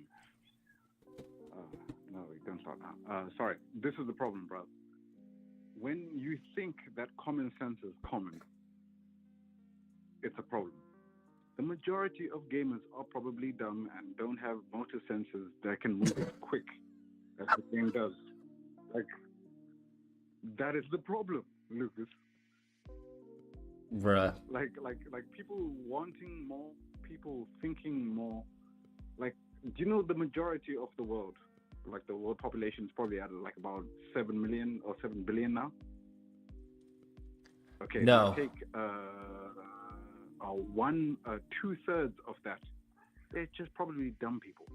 No, don't start now. Sorry, this is the problem, bro. When you think that common sense is common, it's a problem. The majority of gamers are probably dumb and don't have motor sensors that can move as quick as the game does. Like, that is the problem, Lucas. Bruh. Like people wanting more, people thinking more. Like, do you know the majority of the world? Like the world population is probably at like about 7 million or 7 billion now. Okay, no. Take 2/3 of that. They're just probably dumb people.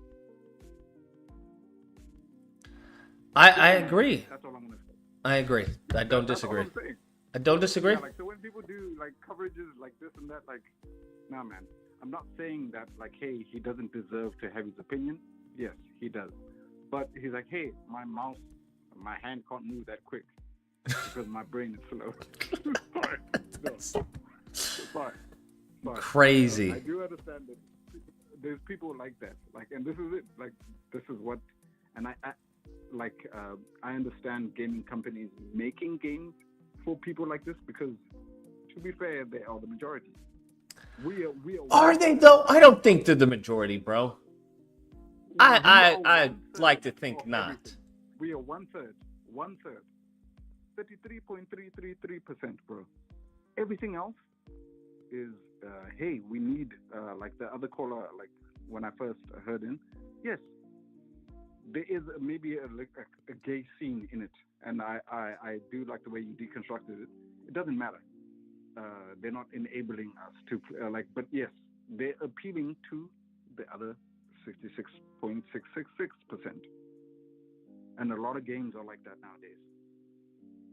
I agree. That's all I'm gonna say. I agree. I don't disagree. I don't disagree. Yeah, like, so when people do like coverages like this and that, like, nah, man. I'm not saying that like, hey, he doesn't deserve to have his opinion. Yes, he does. But he's like, hey, my hand can't move that quick because my brain is slow. Sorry. Crazy. I do understand that there's people like that. Like, and this is it. Like, this is what, and I understand gaming companies making games for people like this because, to be fair, they are the majority. Are they though? I don't think they're the majority, bro. I like to think not. We are one third, 33.333%, bro. Everything else is, hey, we need, like the other caller, like when I first heard in, yes, there is maybe a gay scene in it, and I do like the way you deconstructed it. It doesn't matter. They're not enabling us to, but yes, they're appealing to the other 66.666%. And a lot of games are like that nowadays.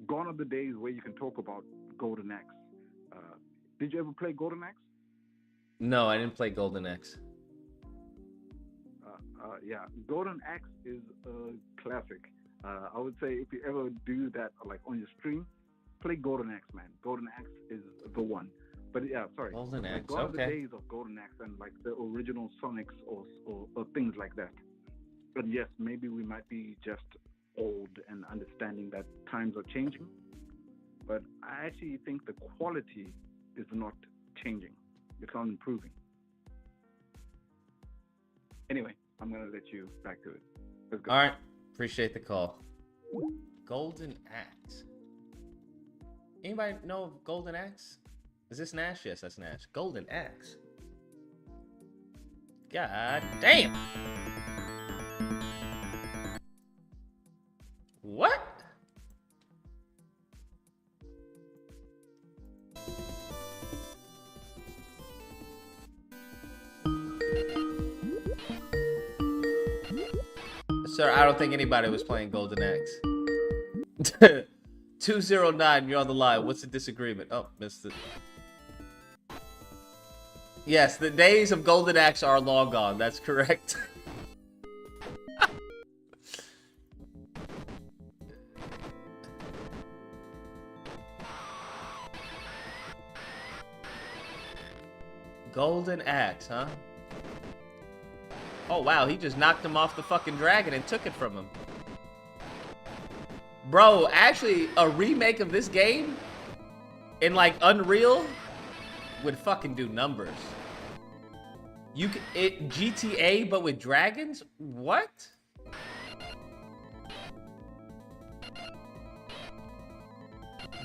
Gone are the days where you can talk about Golden Axe. Did you ever play Golden Axe? No, I didn't play Golden Axe. Yeah, Golden Axe is a classic. I would say if you ever do that like on your stream, play Golden Axe, man. Golden Axe is the one. But yeah, sorry. Golden like, Axe, gone are the okay. days of Golden Axe and like the original Sonics or things like that. But yes, maybe we might be just old and understanding that times are changing. But I actually think the quality is not changing. It's not improving. Anyway, I'm going to let you back to it. Let's go. All right. Appreciate the call. Golden Axe. Anybody know of Golden Axe? Is this Nash? Yes, that's Nash. Golden Axe. God damn. What? Sir, I don't think anybody was playing Golden Axe. 209, you're on the line. What's the disagreement? Oh, missed it. Yes, the days of Golden Axe are long gone. That's correct. Golden Axe, huh? Oh, wow. He just knocked him off the fucking dragon and took it from him. Bro, actually, a remake of this game in, like, Unreal would fucking do numbers. You could, GTA, but with dragons? What?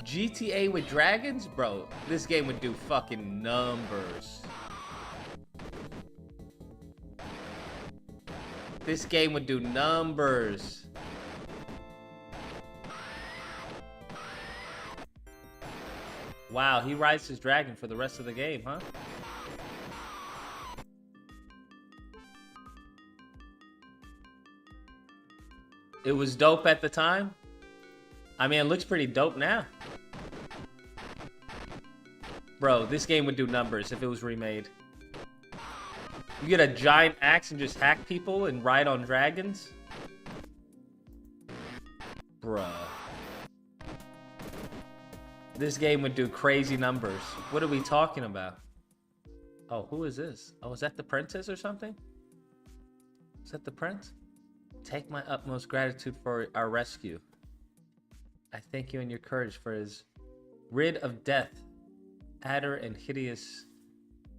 GTA with dragons? Bro, this game would do fucking numbers. This game would do numbers. Wow, he rides his dragon for the rest of the game, huh? It was dope at the time. I mean, it looks pretty dope now. Bro, this game would do numbers if it was remade. You get a giant axe and just hack people and ride on dragons? Bruh. This game would do crazy numbers. What are we talking about? Oh, who is this? Oh, is that the princess or something? Is that the prince? Take my utmost gratitude for our rescue. I thank you and your courage for his rid of death, adder and hideous,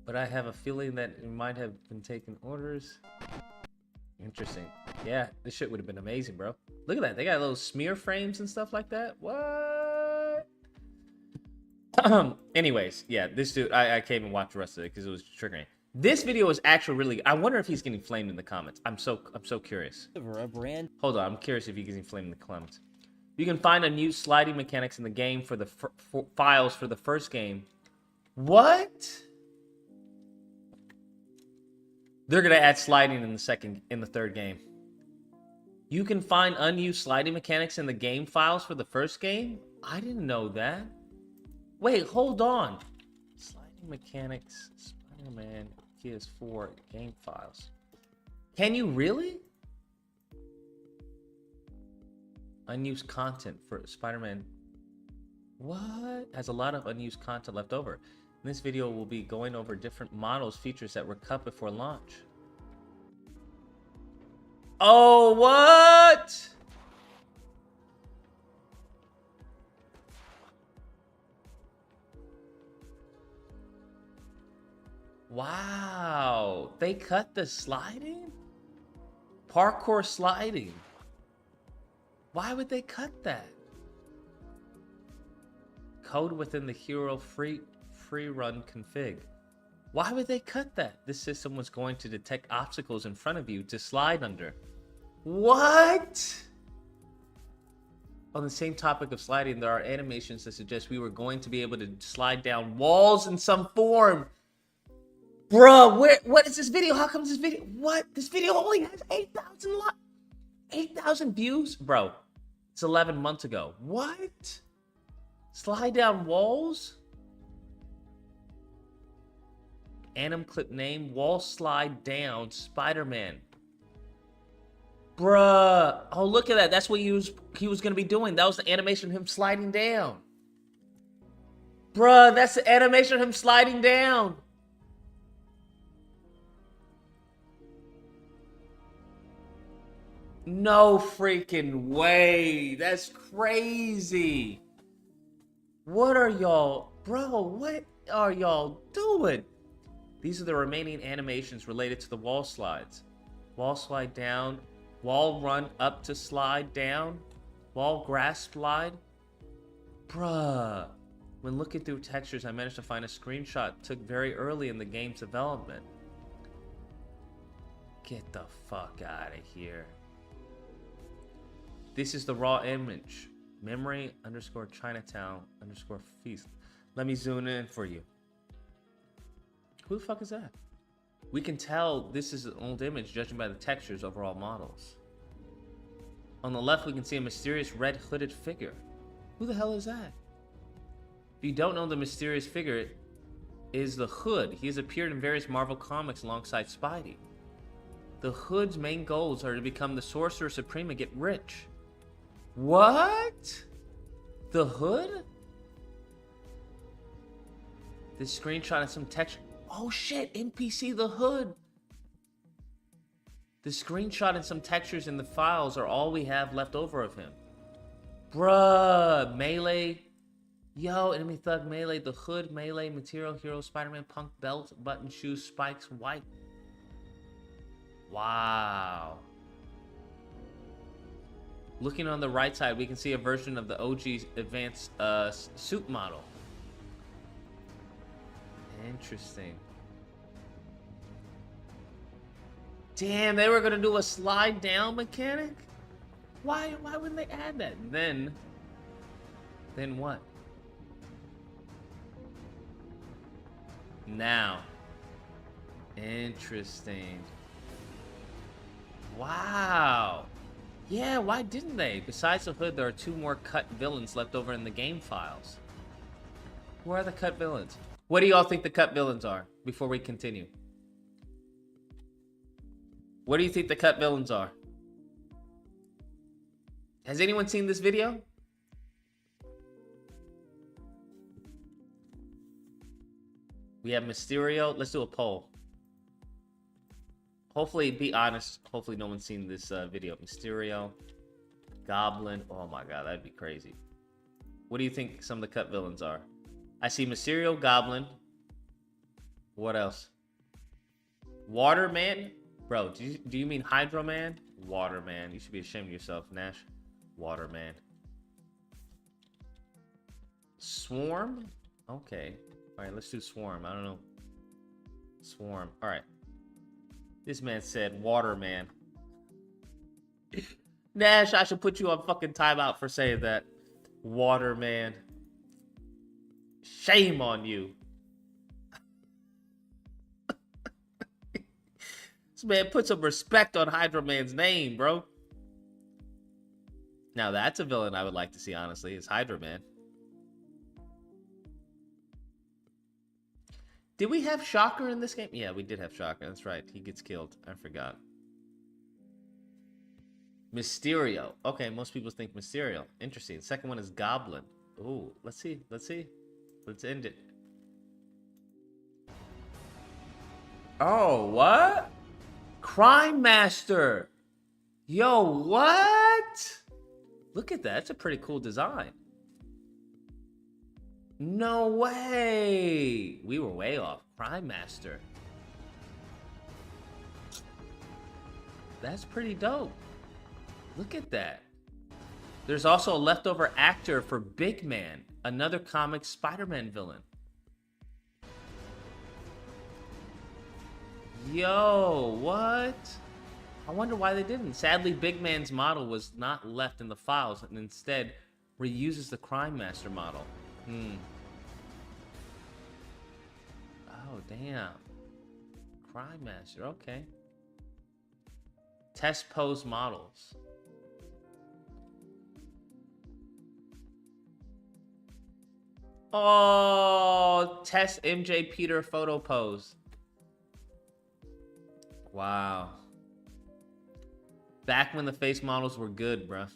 but I have a feeling that it might have been taking orders. Interesting. Yeah, this shit would have been amazing, bro. Look at that. They got little smear frames and stuff like that. What? Anyways, yeah, this dude, I can't even watch the rest of it because it was triggering. This video was actually really. I wonder if he's getting flamed in the comments. I'm so curious. Hold on, I'm curious if he's getting flamed in the comments. You can find unused sliding mechanics in the game for the files for the first game. What? They're gonna add sliding in the third game. You can find unused sliding mechanics in the game files for the first game? I didn't know that. Wait, hold on. Sliding mechanics, Spider-Man, PS4 game files. Can you really? Unused content for Spider-Man. What? Has a lot of unused content left over. In this video, we'll be going over different models, features that were cut before launch. Oh, what? Wow. They cut the sliding? Parkour sliding. Why would they cut that? Code within the hero free run config. Why would they cut that? This system was going to detect obstacles in front of you to slide under. What? On the same topic of sliding, there are animations that suggest we were going to be able to slide down walls in some form. Bruh, what is this video? How comes this video? What? This video only has 8,000 views? Bro, it's 11 months ago. What? Slide down walls? Anim clip name, wall slide down, Spider-Man. Bruh. Oh, look at that. That's what he was going to be doing. That was the animation of him sliding down. Bruh, that's the animation of him sliding down. No freaking way. That's crazy. What are y'all... Bro, what are y'all doing? These are the remaining animations related to the wall slides. Wall slide down. Wall run up to slide down. Wall grasp slide. Bruh. When looking through textures, I managed to find a screenshot took very early in the game's development. Get the fuck out of here. This is the raw image. Memory _ Chinatown _ feast. Let me zoom in for you. Who the fuck is that? We can tell this is an old image judging by the textures of all models. On the left, we can see a mysterious red hooded figure. Who the hell is that? If you don't know, the mysterious figure is the Hood. He has appeared in various Marvel comics alongside Spidey. The Hood's main goals are to become the Sorcerer Supreme and get rich. What? The Hood? This screenshot has some text. Oh shit, NPC the Hood. The screenshot and some textures in the files are all we have left over of him. Bruh, Melee. Yo, enemy thug, Melee, the Hood, Melee, material, hero, Spider-Man, punk, belt, button, shoes, spikes, white. Wow. Looking on the right side, we can see a version of the OG advanced suit model. Interesting. Damn, they were gonna do a slide down mechanic? Why wouldn't they add that? Then what? Now. Interesting. Wow. Yeah, why didn't they? Besides the Hood, there are 2 more cut villains left over in the game files. Where are the cut villains? What do y'all think the cut villains are before we continue? What do you think the cut villains are? Has anyone seen this video? We have Mysterio. Let's do a poll. Hopefully, be honest. Hopefully, no one's seen this video. Mysterio, Goblin. Oh my god, that'd be crazy. What do you think some of the cut villains are? I see Mysterio, Goblin. What else? Waterman? Bro, do you mean Hydro Man? Waterman. You should be ashamed of yourself, Nash. Waterman. Swarm? Okay. Alright, let's do Swarm. I don't know. Swarm. Alright. This man said Waterman. Nash, I should put you on fucking timeout for saying that. Waterman. Shame on you. This man put some respect on Hydro Man's name, bro. Now that's a villain I would like to see, honestly, is Hydro Man. Did we have Shocker in this game? Yeah, we did have Shocker. That's right. He gets killed. I forgot. Mysterio. Okay, most people think Mysterio. Interesting. Second one is Goblin. Ooh, let's see. Let's see. Let's end it. Oh, what? Crime Master. Yo, what? Look at that. That's a pretty cool design. No way. We were way off. Crime Master. That's pretty dope. Look at that. There's also a leftover actor for Big Man, another comic Spider-Man villain. Yo, what? I wonder why they didn't. Sadly, Big Man's model was not left in the files and instead reuses the Crime Master model. Oh, damn. Crime Master, okay. Test pose models. Oh, test MJ Peter photo pose. Wow. Back when the face models were good, bruh.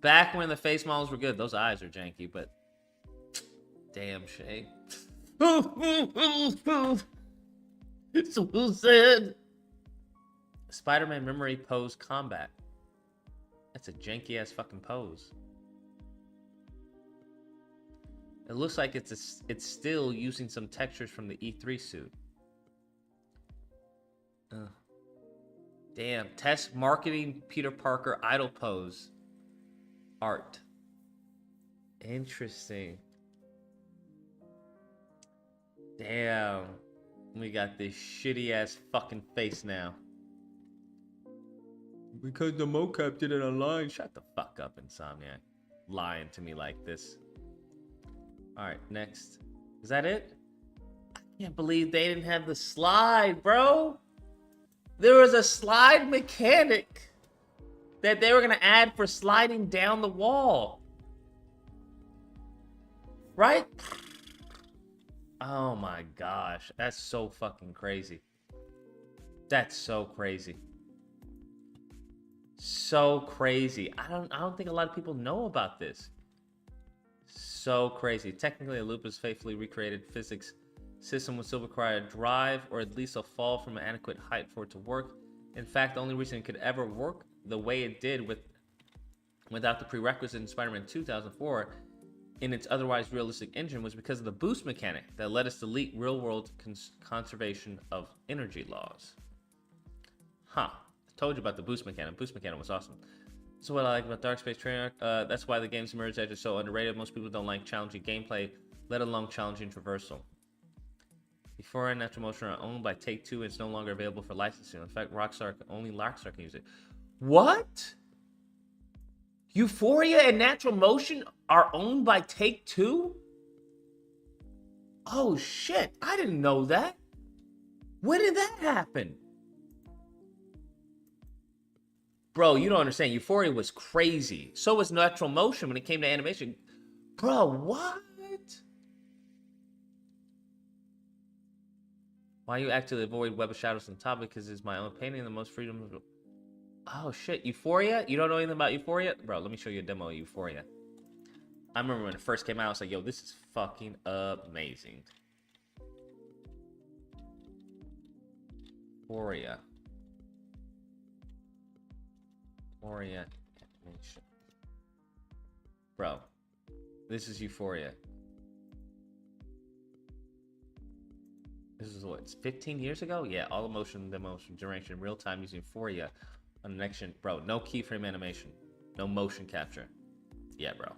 Back when the face models were good. Those eyes are janky, but Damn shame. It's so sad. Spider-Man memory pose combat. That's a janky ass fucking pose. It looks like it's still using some textures from the E3 suit. Damn. Test marketing Peter Parker idle pose art. Interesting. Damn. We got this shitty ass fucking face now. Because the mocap did it online. Shut the fuck up, Insomniac. Lying to me like this. Alright, next. Is that it? I can't believe they didn't have the slide, bro. There was a slide mechanic that they were going to add for sliding down the wall. Right? Oh my gosh. That's so fucking crazy. That's so crazy. So crazy. I don't think a lot of people know about this. So crazy. Technically, a loop is faithfully recreated physics system would still require a drive or at least a fall from an adequate height for it to work. In fact, the only reason it could ever work the way it did without the prerequisite in Spider-Man 2004 in its otherwise realistic engine was because of the boost mechanic that let us delete real-world conservation of energy laws. Huh. I told you about the boost mechanic. Boost mechanic was awesome. That's what I like about Dark Space Trainer. That's why the game's Mirror's Edge is so underrated. Most people don't like challenging gameplay, let alone challenging traversal. Before and Natural Motion are owned by Take-Two, and it's no longer available for licensing. In fact, only Rockstar can use it. What? Euphoria and Natural Motion are owned by Take-Two? Oh shit, I didn't know that. When did that happen? Bro, you don't understand. Euphoria was crazy. So was Natural Motion when it came to animation. Bro, what? Why you actually avoid Web of Shadows on top? Because it's my own painting, the most freedom. Oh shit, Euphoria? You don't know anything about Euphoria? Bro, let me show you a demo of Euphoria. I remember when it first came out, I was like, yo, this is fucking amazing. Euphoria. Euphoria animation. Bro, this is Euphoria. This is what, it's 15 years ago? Yeah, all the motion demos from generation real time using Euphoria on the next gen. Bro, no keyframe animation, no motion capture. Yeah, bro.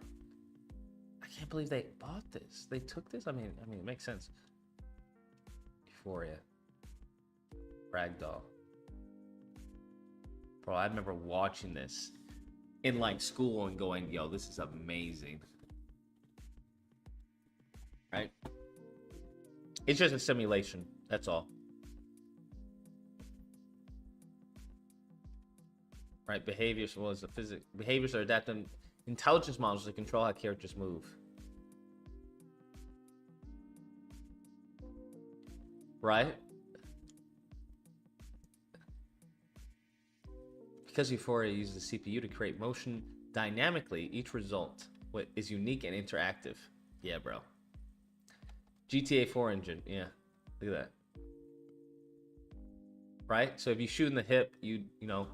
I can't believe they bought this. They took this. I mean, it makes sense. Euphoria. Ragdoll. Bro, I remember watching this in like school and going, yo, this is amazing. Right? It's just a simulation. That's all. Right? Behaviors, well, as the physics. Behaviors are adapting intelligence models to control how characters move. Right? Because Euphoria uses the CPU to create motion dynamically, each result is unique and interactive. Yeah, bro. GTA 4 engine, yeah. Look at that. Right? So if you shoot in the hip, you know,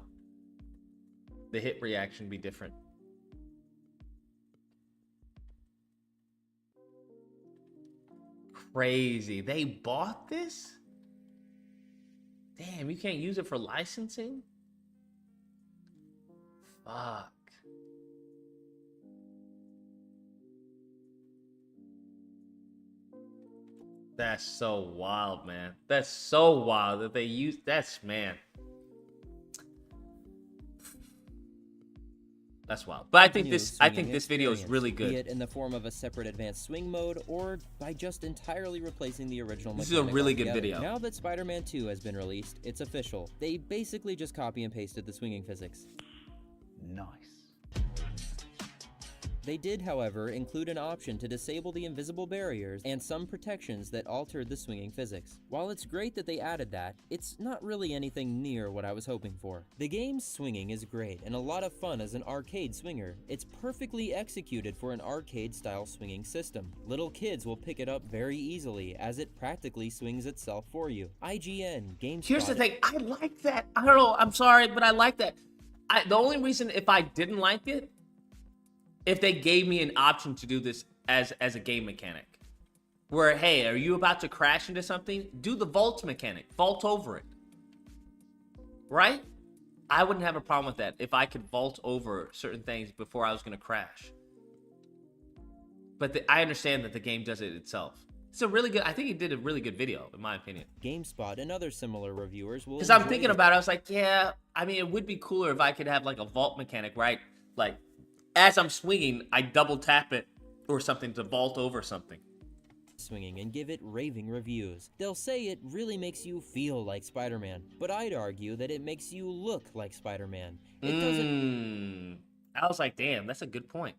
the hip reaction be different. Crazy. They bought this? Damn, you can't use it for licensing? Fuck. That's so wild, man. That's so wild that they use. That's, man. That's wild. But I think this video is really good. Be it in the form of a separate advanced swing mode or by just entirely replacing the original This is a really good altogether. video. Now that Spider-Man 2 has been released, it's official. They basically just copy and pasted the swinging physics. Nice. They did, however, include an option to disable the invisible barriers and some protections that altered the swinging physics. While it's great that they added that, it's not really anything near what I was hoping for. The game's swinging is great and a lot of fun as an arcade swinger. It's perfectly executed for an arcade-style swinging system. Little kids will pick it up very easily as it practically swings itself for you. IGN, GameSpot... Here's the thing, I like that. I don't know, I'm sorry, but I like that. The only reason if I didn't like it, if they gave me an option to do this as a game mechanic. Where, hey, are you about to crash into something? Do the vault mechanic. Vault over it. Right? I wouldn't have a problem with that if I could vault over certain things before I was going to crash. But I understand that the game does it itself. It's a really good, I think he did a really good video, in my opinion. GameSpot and other similar reviewers will... Because I'm thinking about it, I was like, yeah, I mean, it would be cooler if I could have like a vault mechanic, right? Like, as I'm swinging, I double tap it or something to vault over something. Swinging and give it raving reviews. They'll say it really makes you feel like Spider-Man, but I'd argue that it makes you look like Spider-Man. It doesn't... I was like, damn, that's a good point.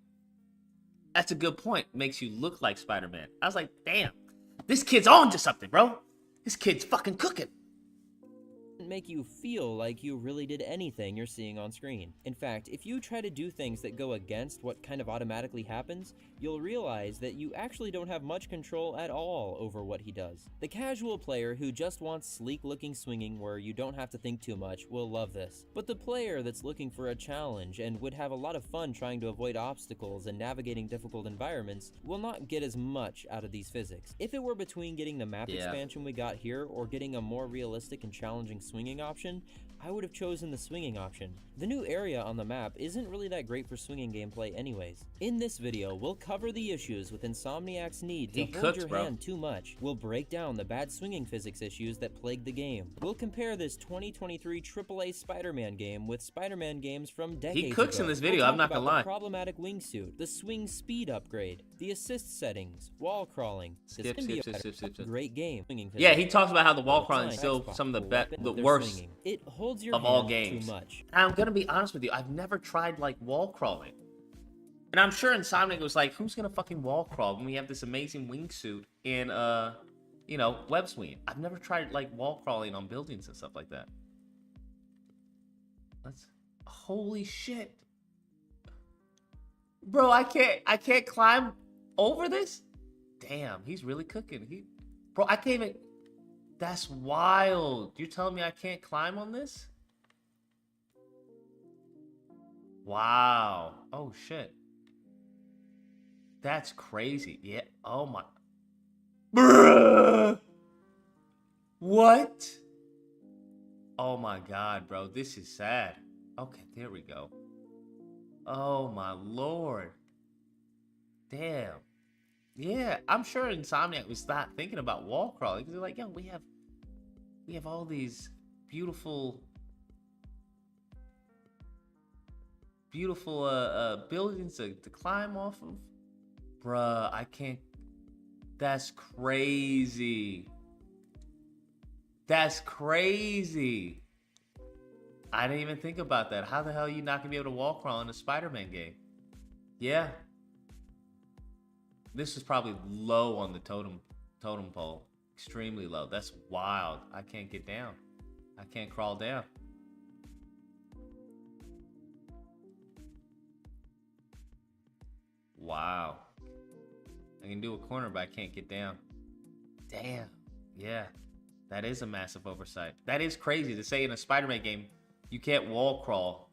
That's a good point. Makes you look like Spider-Man. I was like, damn, this kid's on to something, bro. This kid's fucking cooking. Make you feel like you really did anything you're seeing on screen. In fact, if you try to do things that go against what kind of automatically happens, you'll realize that you actually don't have much control at all over what he does. The casual player who just wants sleek-looking swinging where you don't have to think too much will love this. But the player that's looking for a challenge and would have a lot of fun trying to avoid obstacles and navigating difficult environments will not get as much out of these physics. If it were between getting the map expansion we got here or getting a more realistic and challenging swinging option, I would have chosen the swinging option. The new area on the map isn't really that great for swinging gameplay anyways. In this video, we'll cover the issues with Insomniac's need to hold your hand too much. We'll break down the bad swinging physics issues that plague the game. We'll compare this 2023 AAA Spider-Man game with Spider-Man games from decades ago. He cooks in this video, I'm not gonna lie. The problematic wingsuit, the swing speed upgrade, the assist settings, wall crawling. Skip. Great game. Yeah, he talks about how the wall crawling is still some of the worst It holds your of all hand games. too much. I'm gonna be honest with you, I've never tried like wall crawling. And I'm sure Insomniac was like, who's gonna fucking wall crawl when we have this amazing wingsuit in you know, web swinging? I've never tried like wall crawling on buildings and stuff like that. Holy shit. Bro, I can't climb over this? Damn, he's really cooking. Bro, I can't even. That's wild. You're telling me I can't climb on this? Wow. Oh shit. That's crazy. Yeah. Oh my. Bruh. What? Oh my god, bro. This is sad. Okay, there we go. Oh my lord. Damn. Yeah, I'm sure Insomniac was not thinking about wall crawling because they're like, yo, we have all these beautiful buildings to climb off of. Bruh, I can't. That's crazy. That's crazy. I didn't even think about that. How the hell are you not gonna be able to wall crawl in a Spider-Man game? Yeah. This is probably low on the totem pole. Extremely low. That's wild. I can't get down. I can't crawl down. Wow. I can do a corner, but I can't get down. Damn. Yeah. That is a massive oversight. That is crazy to say in a Spider-Man game, you can't wall crawl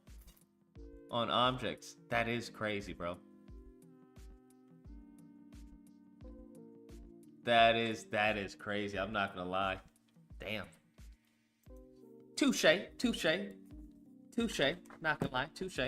on objects. That is crazy, bro. That is crazy. I'm not gonna lie. Damn. Touche. Not gonna lie. Touche.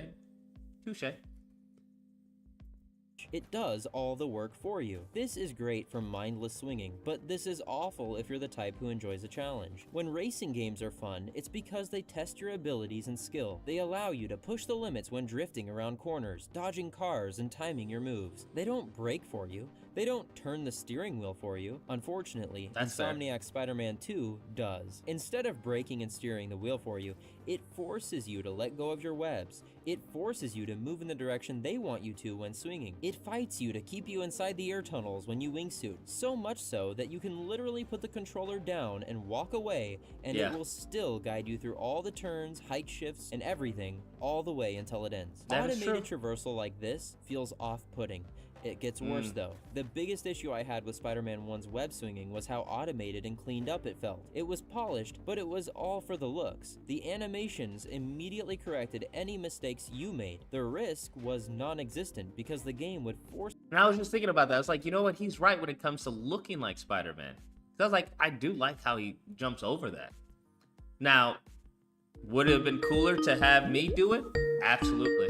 It does all the work for you. This is great for mindless swinging, but this is awful if you're the type who enjoys a challenge. When racing games are fun, it's because they test your abilities and skill. They allow you to push the limits when drifting around corners, dodging cars, and timing your moves. They don't break for you. They don't turn the steering wheel for you. Unfortunately, Insomniac Spider-Man 2 does. Instead of braking and steering the wheel for you, it forces you to let go of your webs. It forces you to move in the direction they want you to when swinging. It fights you to keep you inside the air tunnels when you wingsuit, so much so that you can literally put the controller down and walk away, and it will still guide you through all the turns, height shifts, and everything, all the way until it ends. Automated traversal like this feels off-putting. It gets worse though. The biggest issue I had with Spider-Man 1's web swinging was how automated and cleaned up it felt. It was polished, but it was all for the looks. The animations immediately corrected any mistakes you made. The risk was non-existent because the game would force— And I was just thinking about that. I was like, you know what? He's right when it comes to looking like Spider-Man. I was like, I do like how he jumps over that. Now, would it have been cooler to have me do it? Absolutely.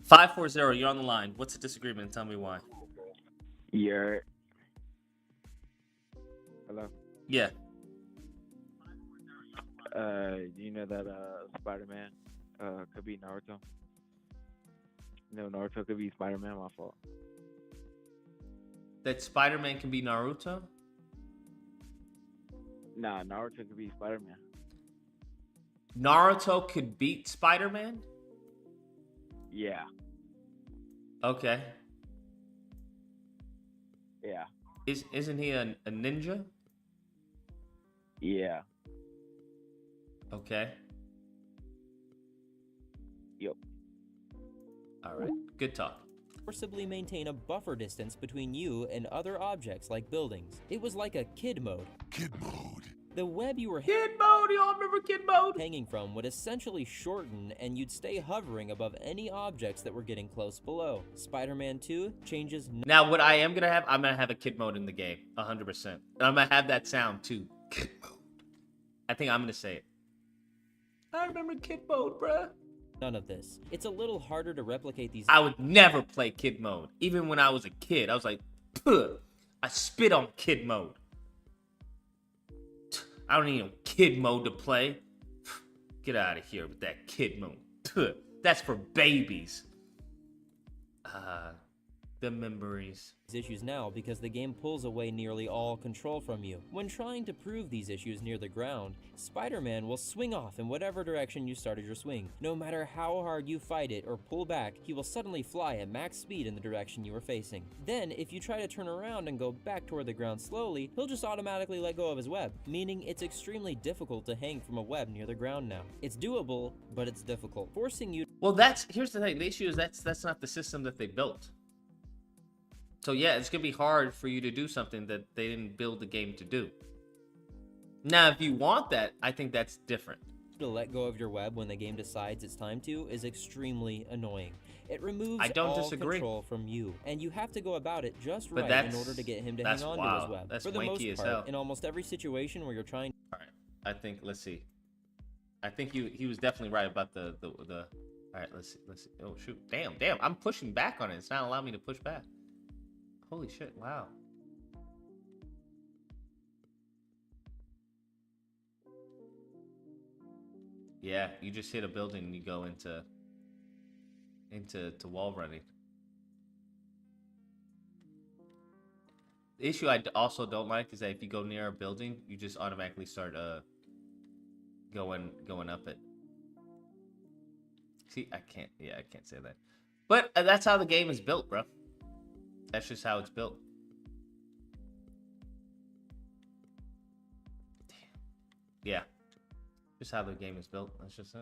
540, you're on the line. What's the disagreement? Tell me why. Hello? Yeah. Do you know that Spider-Man could be Naruto? No, Naruto could be Spider-Man, my fault. That Spider-Man can be Naruto? Nah, Naruto could be Spider-Man. Naruto could beat Spider-Man? Yeah. Okay. Yeah. Isn't he a ninja? Yeah. Okay. Yep. All right. Good talk. Forcibly maintain a buffer distance between you and other objects like buildings. It was like a kid mode. Kid mode. The web you were Kid mode, y'all remember Kid mode? Hanging from would essentially shorten, and you'd stay hovering above any objects that were getting close below. Spider-Man 2 changes. Now, what I am gonna have, I'm gonna have a kid mode in the game, 100%. And I'm gonna have that sound too. Kid mode. I think I'm gonna say it. I remember kid mode, bruh. None of this. It's a little harder to replicate these. I would never play kid mode. Even when I was a kid, I was like, puh, I spit on kid mode. I don't need no kid mode to play. Get out of here with that kid mode. Puh, that's for babies. The memories. Issues now because the game pulls away nearly all control from you. When trying to prove these issues near the ground, Spider-Man will swing off in whatever direction you started your swing. No matter how hard you fight it or pull back, he will suddenly fly at max speed in the direction you were facing. Then, if you try to turn around and go back toward the ground slowly, he'll just automatically let go of his web, meaning it's extremely difficult to hang from a web near the ground now. It's doable, but it's difficult, forcing you— Well, here's the thing. The issue is that's not the system that they built. So yeah, it's gonna be hard for you to do something that they didn't build the game to do. Now, if you want that, I think that's different. To let go of your web when the game decides it's time to is extremely annoying. It removes all control from you, and you have to go about it just right in order to get him to hang on to his web. That's For the most wanky as part, hell. in almost every situation where you're trying— All right, I think, let's see. I think he was definitely right about the. All right, let's see. Oh shoot, damn, I'm pushing back on it. It's not allowing me to push back. Holy shit! Wow. Yeah, you just hit a building and you go into wall running. The issue I also don't like is that if you go near a building, you just automatically start going up it. See, I can't say that. But that's how the game is built, bro. That's just how it's built. Damn. Yeah. Just how the game is built. That's just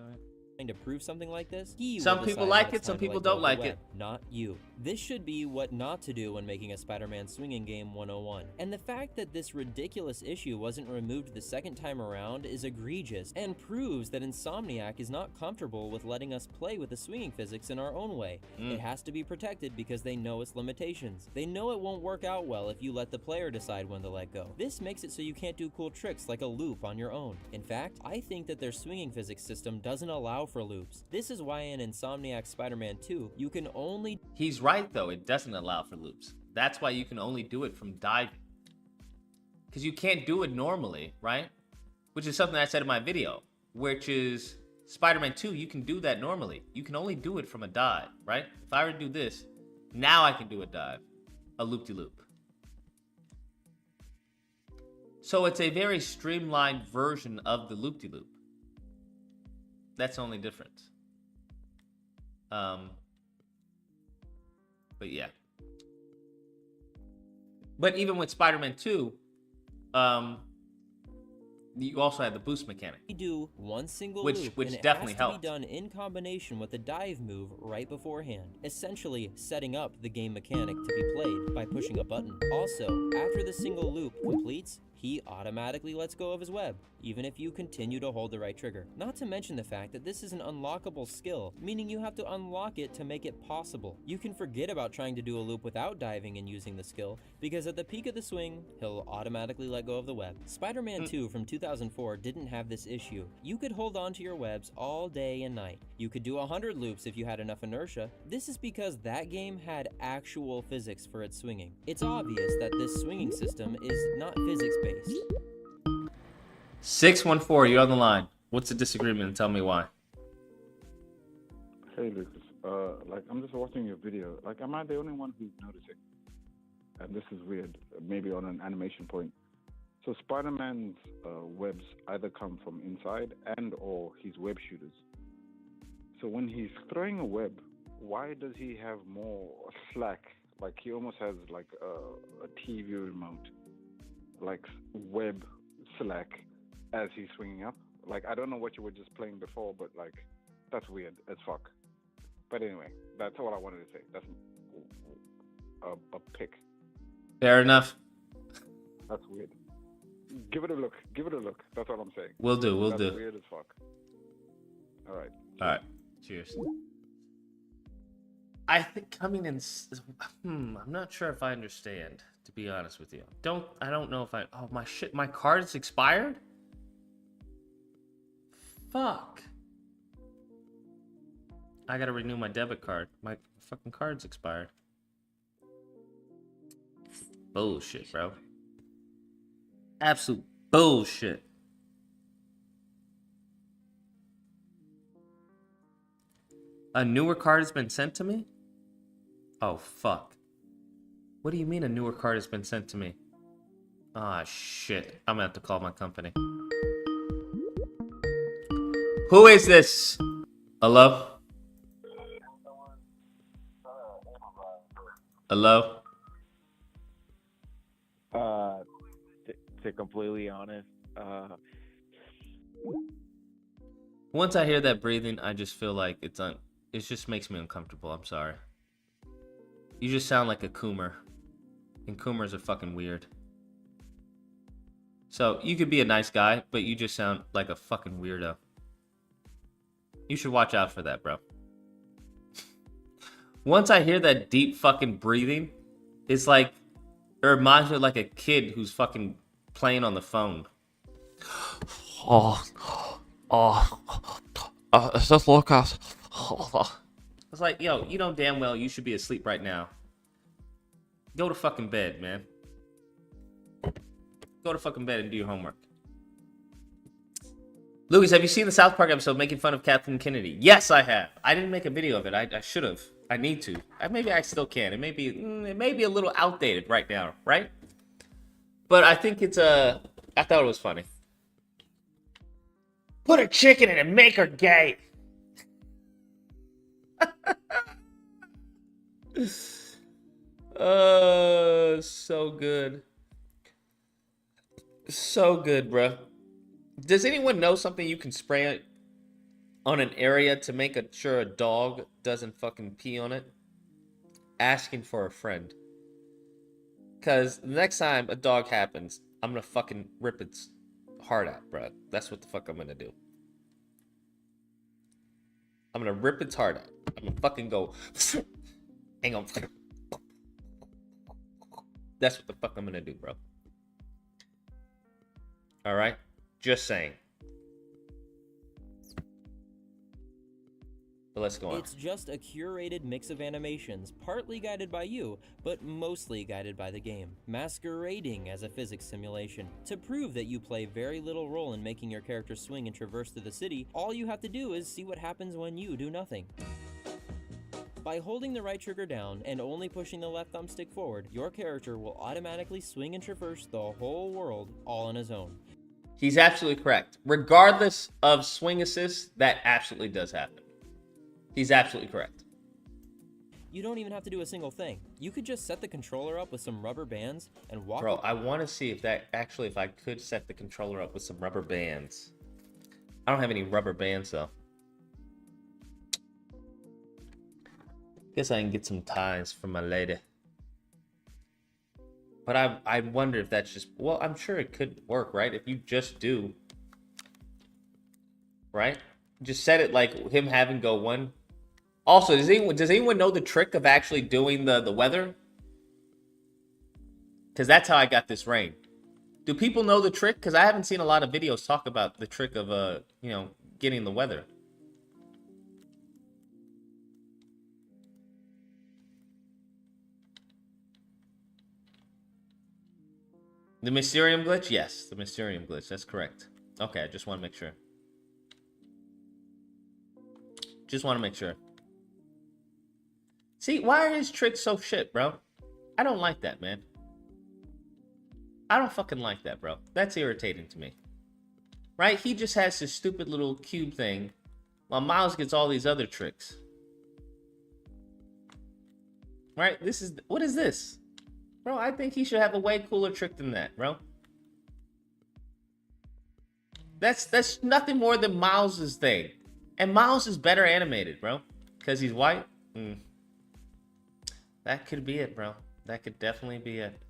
to prove something like this, some people like it, some people don't like it. Not you. This should be what not to do when making a Spider-Man swinging game 101. And the fact that this ridiculous issue wasn't removed the second time around is egregious and proves that Insomniac is not comfortable with letting us play with the swinging physics in our own way. It has to be protected because they know its limitations. They know it won't work out well if you let the player decide when to let go. This makes it so you can't do cool tricks like a loop on your own. In fact, I think that their swinging physics system doesn't allow for loops. This is why in Insomniac Spider-Man 2, you can only— He's right though, it doesn't allow for loops. That's why you can only do it from diving. Because you can't do it normally, right? Which is something I said in my video, which is Spider-Man 2, you can do that normally. You can only do it from a dive, right? If I were to do this, now I can do a dive. a loop-de-loop. So it's a very streamlined version of the loop-de-loop. That's the only difference. But yeah. But even with Spider-Man 2, you also had the boost mechanic. You do one single which loop, and it definitely has to helped. be done in combination with a dive move right beforehand, essentially setting up the game mechanic to be played by pushing a button. Also, after the single loop completes, he automatically lets go of his web, even if you continue to hold the right trigger. Not to mention the fact that this is an unlockable skill, meaning you have to unlock it to make it possible. You can forget about trying to do a loop without diving and using the skill, because at the peak of the swing, he'll automatically let go of the web. Spider-Man 2 from 2004 didn't have this issue. You could hold on to your webs all day and night. You could do 100 loops if you had enough inertia. This is because that game had actual physics for its swinging. It's obvious that this swinging system is not physics-based. 614, you're on the line. What's the disagreement and tell me why? Hey Lucas, like I'm just watching your video. Like, am I the only one who's noticing? And this is weird, maybe on an animation point. So Spider-Man's webs either come from inside and or he's web shooters. So when he's throwing a web, why does he have more slack? Like he almost has like a TV remote, like web slack as he's swinging up. Like, I don't know what you were just playing before, but like, that's weird as fuck. But anyway, that's all I wanted to say. That's a pick. Fair enough. That's weird. Give it a look. Give it a look. That's all I'm saying. We'll do. We'll That's do. weird as fuck. All right. All right. Cheers. I think coming in. I'm not sure if I understand. To be honest with you, I don't know if I. Oh my shit! My card's expired. Fuck. I gotta renew my debit card. My fucking card's expired. Bullshit, bro. Absolute bullshit. A newer card has been sent to me? Oh, fuck. What do you mean a newer card has been sent to me? Ah, shit. I'm gonna have to call my company. Who is this? Hello? Hello? To completely honest, Once I hear that breathing, I just feel like it just makes me uncomfortable. I'm sorry. You just sound like a Coomer. And Coomers are fucking weird. So, you could be a nice guy, but you just sound like a fucking weirdo. You should watch out for that, bro. Once I hear that deep fucking breathing, it's like, it reminds me of like a kid who's fucking playing on the phone. Is this Lucas? It's like, yo, you know damn well you should be asleep right now. Go to fucking bed, man. Go to fucking bed and do your homework. Lucas, have you seen the South Park episode making fun of Kathleen Kennedy? Yes, I have. I didn't make a video of it. I should have. I need to. Maybe I still can. It may be a little outdated right now, right? But I think it's I thought it was funny. Put a chicken in and make her gay. So good. So good, bro. Does anyone know something you can spray on an area to make sure a dog doesn't fucking pee on it? Asking for a friend. Because the next time a dog happens, I'm gonna fucking rip its heart out, bro. That's what the fuck I'm gonna do. I'm gonna rip its heart out. I'm gonna fucking go. Hang on. That's what the fuck I'm gonna do, bro. Alright? Just saying. But let's go on. It's just a curated mix of animations, partly guided by you, but mostly guided by the game, masquerading as a physics simulation. To prove that you play very little role in making your character swing and traverse through the city, all you have to do is see what happens when you do nothing. By holding the right trigger down and only pushing the left thumbstick forward, your character will automatically swing and traverse the whole world all on his own. He's absolutely correct. Regardless of swing assist, that absolutely does happen. He's absolutely correct. You don't even have to do a single thing. You could just set the controller up with some rubber bands and walk. Bro, I want to see if I could set the controller up with some rubber bands. I don't have any rubber bands though. Guess I can get some ties from my lady. But I wonder if that's just, well, I'm sure it could work, right? If you just do, right? Just set it like him having go one. Also, does anyone know the trick of actually doing the weather? Because that's how I got this rain. Do people know the trick? Because I haven't seen a lot of videos talk about the trick of, getting the weather. The Mysterium glitch? Yes, the Mysterium glitch. That's correct. Okay, I just want to make sure. Just want to make sure. See, why are his tricks so shit, bro? I don't like that, man. I don't fucking like that, bro. That's irritating to me. Right? He just has this stupid little cube thing, while Miles gets all these other tricks. Right? What is this? Bro, I think he should have a way cooler trick than that, bro. That's nothing more than Miles's thing. And Miles is better animated, bro. Because he's white. That could be it, bro. That could definitely be it.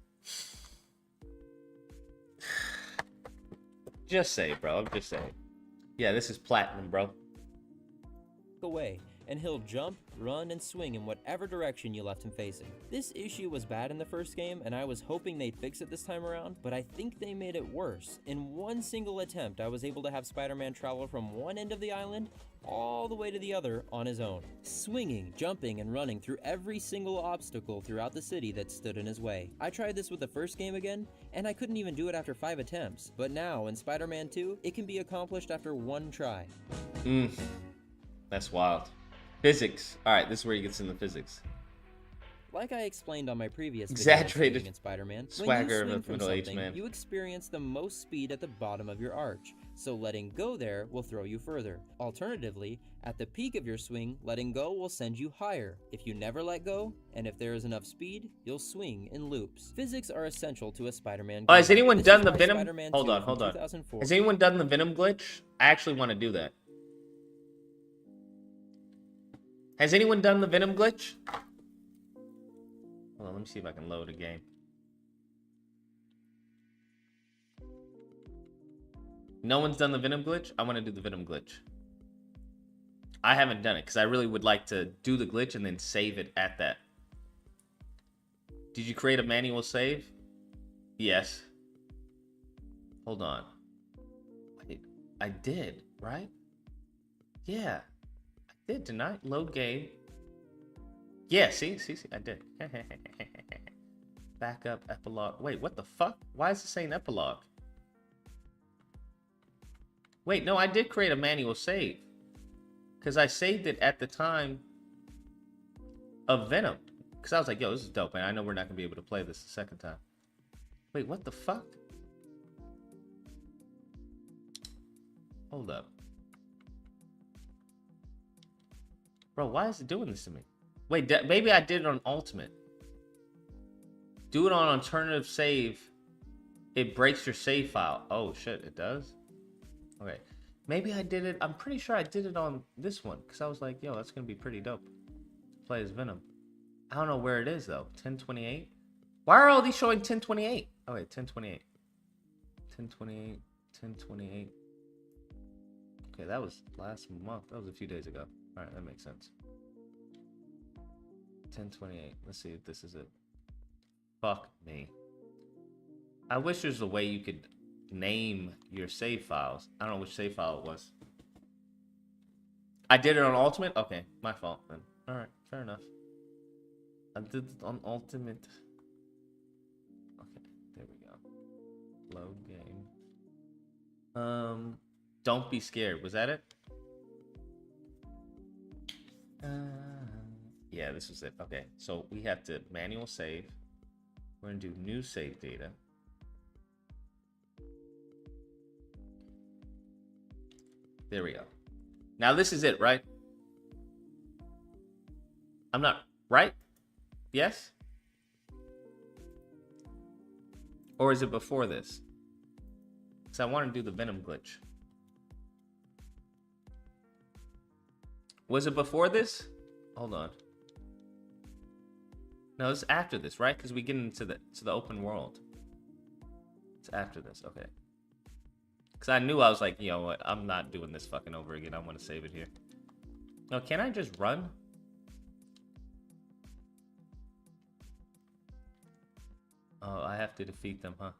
Just say, bro. I'm just saying. Yeah, this is platinum, bro. Away, and he'll jump, run, and swing in whatever direction you left him facing. This issue was bad in the first game, and I was hoping they'd fix it this time around, but I think they made it worse. In one single attempt, I was able to have Spider-Man travel from one end of the island all the way to the other on his own, swinging, jumping, and running through every single obstacle throughout the city that stood in his way. I tried this with the first game again, and I couldn't even do it after 5 attempts, but now in Spider-Man 2, it can be accomplished after 1 try. That's wild. Physics. Alright, this is where he gets into physics. Like I explained on my previous exaggerated in Spider-Man, swagger when you of swing a from middle-aged something, man. you experience the most speed at the bottom of your arch, so letting go there will throw you further. Alternatively, at the peak of your swing, letting go will send you higher. If you never let go, and if there is enough speed, you'll swing in loops. Physics are essential to a Spider-Man game. Oh, has anyone This done is the why Venom? Spider-Man Hold 2 on, from hold on. 2004 Has anyone done the Venom glitch? I actually want to do that. Has anyone done the Venom glitch? Hold on, let me see if I can load a game. No one's done the Venom glitch? I want to do the Venom glitch. I haven't done it because I really would like to do the glitch and then save it at that. Did you create a manual save? Yes. Hold on. Wait, I did, right? Yeah. I did, didn't I? Load game. Yeah, see, I did. Backup, epilogue. Wait, what the fuck? Why is it saying epilogue? Wait, no, I did create a manual save. Because I saved it at the time of Venom. Because I was like, yo, this is dope, man. I know we're not going to be able to play this the second time. Wait, what the fuck? Hold up. Bro, why is it doing this to me? Wait, maybe I did it on Ultimate. Do it on alternative save. It breaks your save file. Oh, shit, it does? Okay. Maybe I did it. I'm pretty sure I did it on this one. Because I was like, yo, that's going to be pretty dope. To play as Venom. I don't know where it is, though. 1028? Why are all these showing 1028? Oh, wait, 1028. 1028. 1028. Okay, that was last month. That was a few days ago. All right, that makes sense. 1028. Let's see if this is it. Fuck me. I wish there's a way you could name your save files. I don't know which save file it was. I did it on Ultimate? Okay, my fault then. Alright, fair enough. I did it on Ultimate. Okay, there we go. Load game. Don't be scared. Was that it? Yeah, this was it. Okay, so we have to manual save. We're gonna do new save data. There we go. Now this is it, right? I'm not right? Yes? Or is it before this? Because I want to do the Venom glitch. Was it before this? Hold on. No, it's after this, right? Because we get into the open world. It's after this, okay. Because I knew, I was like, you know what? I'm not doing this fucking over again. I want to save it here. No, can I just run? Oh, I have to defeat them, huh?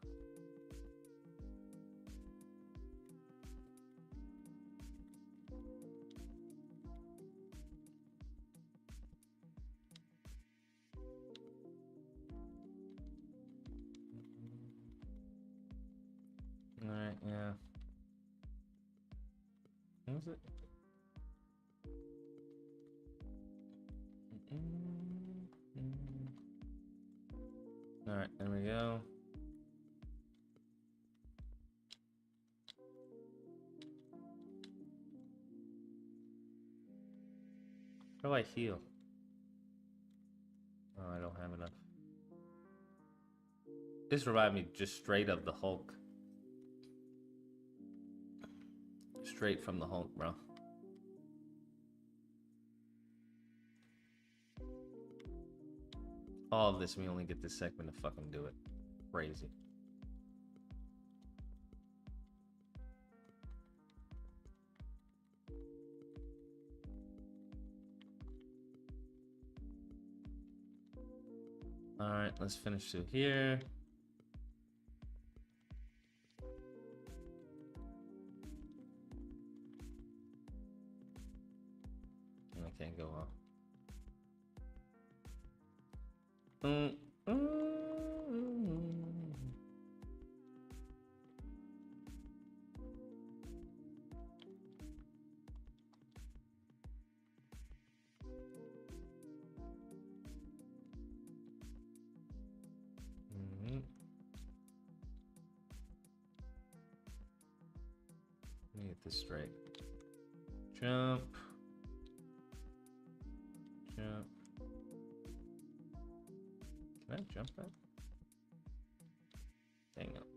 Alright, yeah. What was it? Alright, there we go. How do I heal? Oh, I don't have enough. This reminded me just straight of the Hulk. Straight from the Hulk, bro. All of this, we only get this segment to fucking do it. Crazy. Alright, let's finish through here. I can't go on. Let me get this straight. Jump. Jump. Can I jump that? Dang it.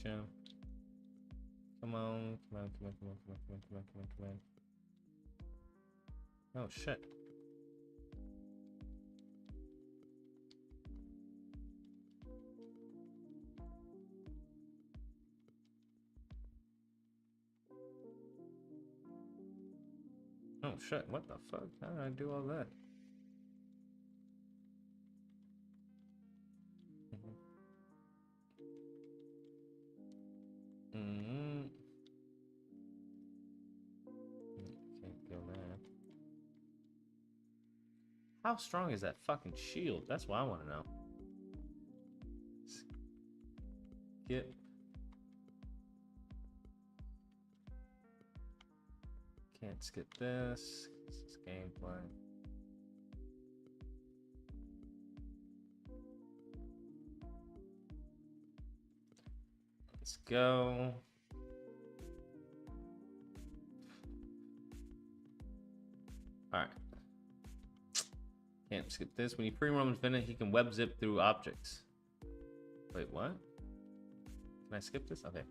Jump. Come on, come on, come on, come on, come on, come on, come on, come on, come on. Oh shit. Oh shit, what the fuck? How did I do all that? Can't go there. How strong is that fucking shield? That's what I want to know. Skip. Can't skip this. This is gameplay. Let's go. Alright. Can't skip this. When you pre-roam Infinite, he can web zip through objects. Wait, what? Can I skip this? Okay.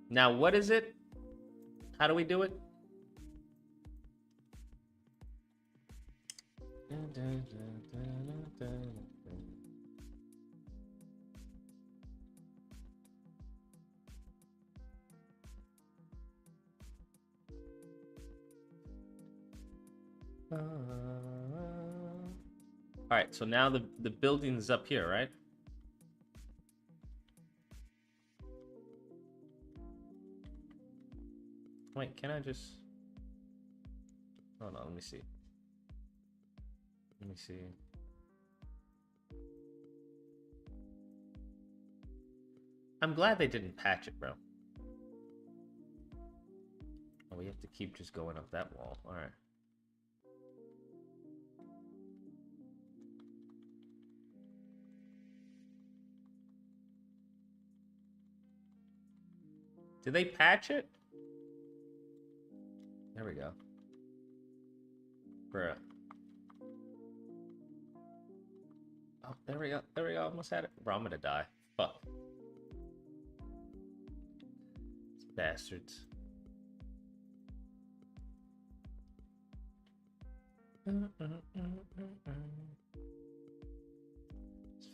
Now, what is it? How do we do it? All right, so now the building is up here, right? Wait, can I just... Hold on, let me see. Let me see. I'm glad they didn't patch it, bro. Oh, we have to keep just going up that wall. All right. Did they patch it? There we go. Bruh. Oh, there we go. There we go. Almost had it. Bro, I'm gonna die. Fuck. Bastards. This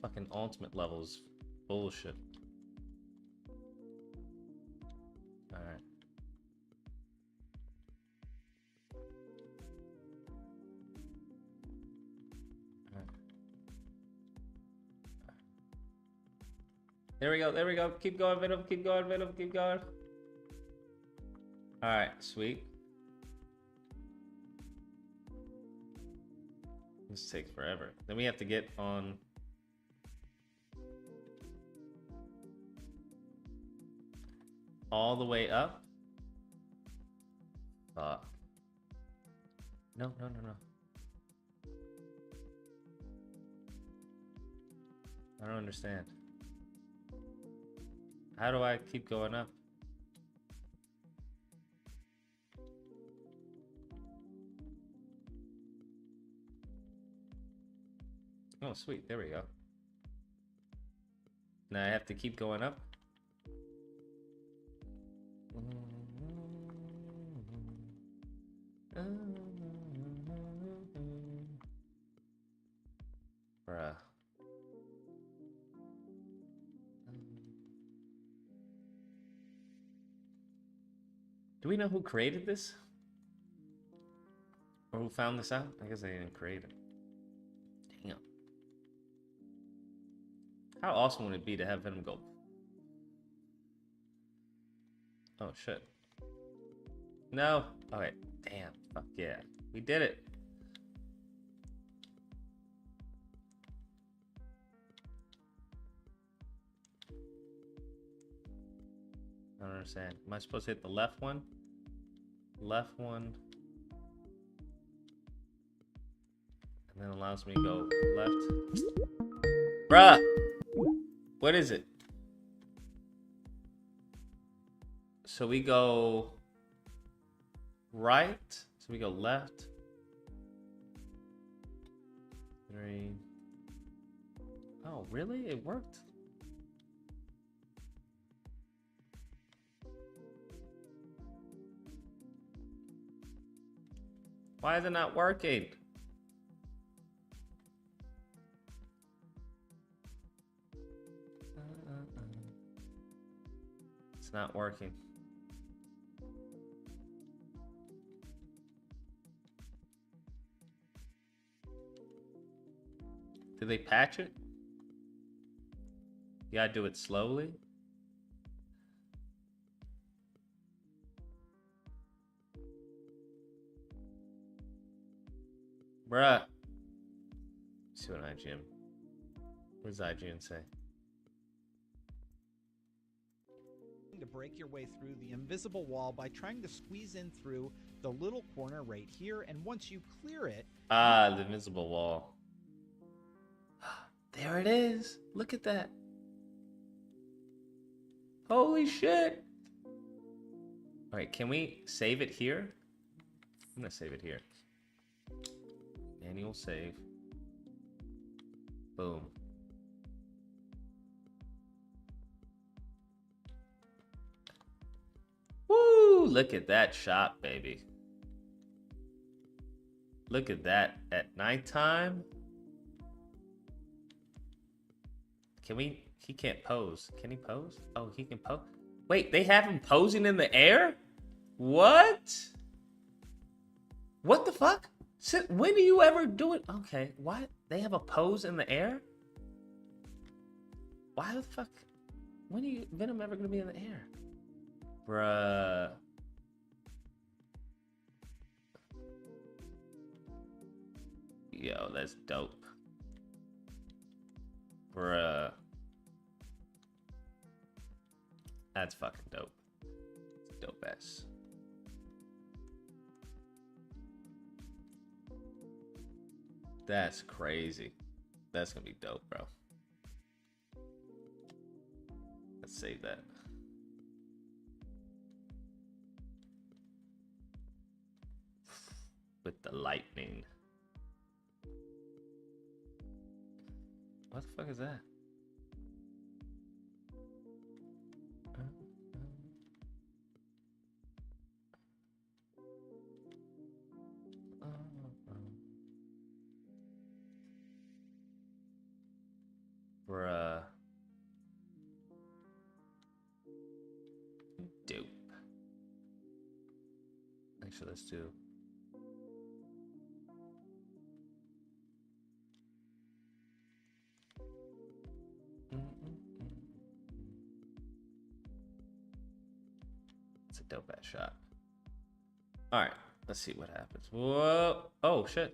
fucking ultimate level's bullshit. Alright. There we go, there we go. Keep going, Venom, keep going, Venom, keep going. Alright, sweet. This takes forever. Then we have to get on... all the way up? Fuck. No, no, no, no. I don't understand. How do I keep going up? Oh, sweet. There we go. Now I have to keep going up. Bruh. Do we know who created this? Or who found this out? I guess they didn't create it. Damn. How awesome would it be to have Venom go? Oh shit. No. Okay. Damn. Fuck yeah. We did it. I don't understand. Am I supposed to hit the left one? Left one. And then allows me to go left. Bruh! What is it? So we go right. So we go left. 3. Oh, really? It worked? Why is it not working? It's not working. Did they patch it? You gotta do it slowly. Bruh. Let's see what IGN. What does IGN say? To break your way through the invisible wall by trying to squeeze in through the little corner right here, and once you clear it... Ah, the invisible wall. There it is. Look at that. Holy shit. Alright, can we save it here? I'm gonna save it here. Manual save. Boom. Woo! Look at that shot, baby. Look at that at nighttime. Can we? He can't pose. Can he pose? Oh, he can pose. Wait, they have him posing in the air? What? What the fuck? When do you ever do it? Okay, what? They have a pose in the air? Why the fuck? When are you Venom ever gonna be in the air? Bruh. Yo, that's dope. Bruh. That's fucking dope. Dope ass. That's crazy. That's gonna be dope, bro. Let's save that. With the lightning. What the fuck is that? Bruh. Dope. Actually, let's do. It's a dope ass shot. All right, let's see what happens. Whoa! Oh shit!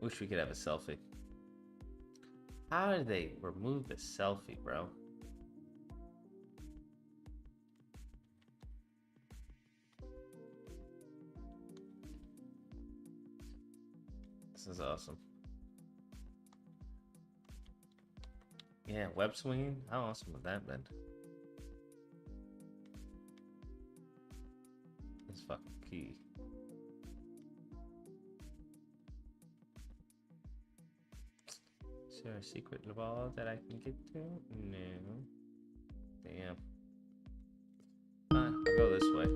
Wish we could have a selfie. How did they remove the selfie, bro? This is awesome. Yeah, web swinging. How awesome would that been? That's fucking key. Is there a secret wall that I can get to? No. Damn. I'll go this way.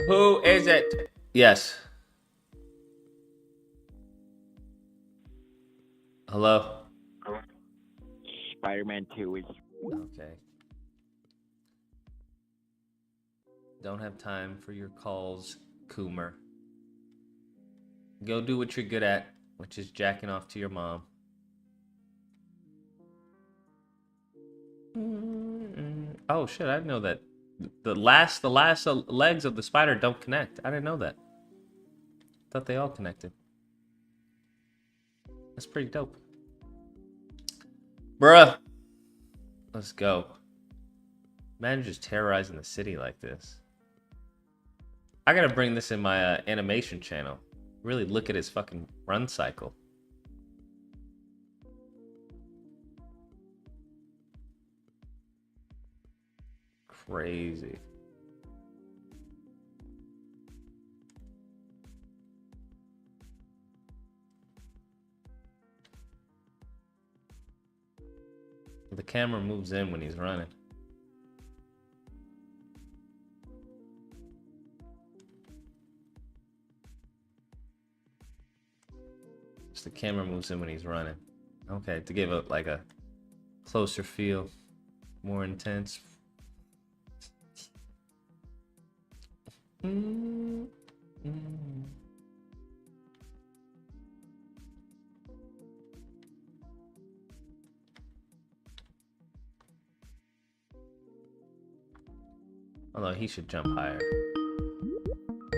Who is it? Yes. Hello? Spider-Man 2 is... Okay. Don't have time for your calls, Coomer. Go do what you're good at, which is jacking off to your mom. Oh shit, I didn't know that. The last legs of the spider don't connect. I didn't know that. Thought they all connected. That's pretty dope. Bruh. Let's go. Man, just terrorizing the city like this. I gotta bring this in my animation channel. Really look at his fucking run cycle. Crazy. The camera moves in when he's running. Just the camera moves in when he's running. Okay, to give it like a closer feel, more intense. Although he should jump higher.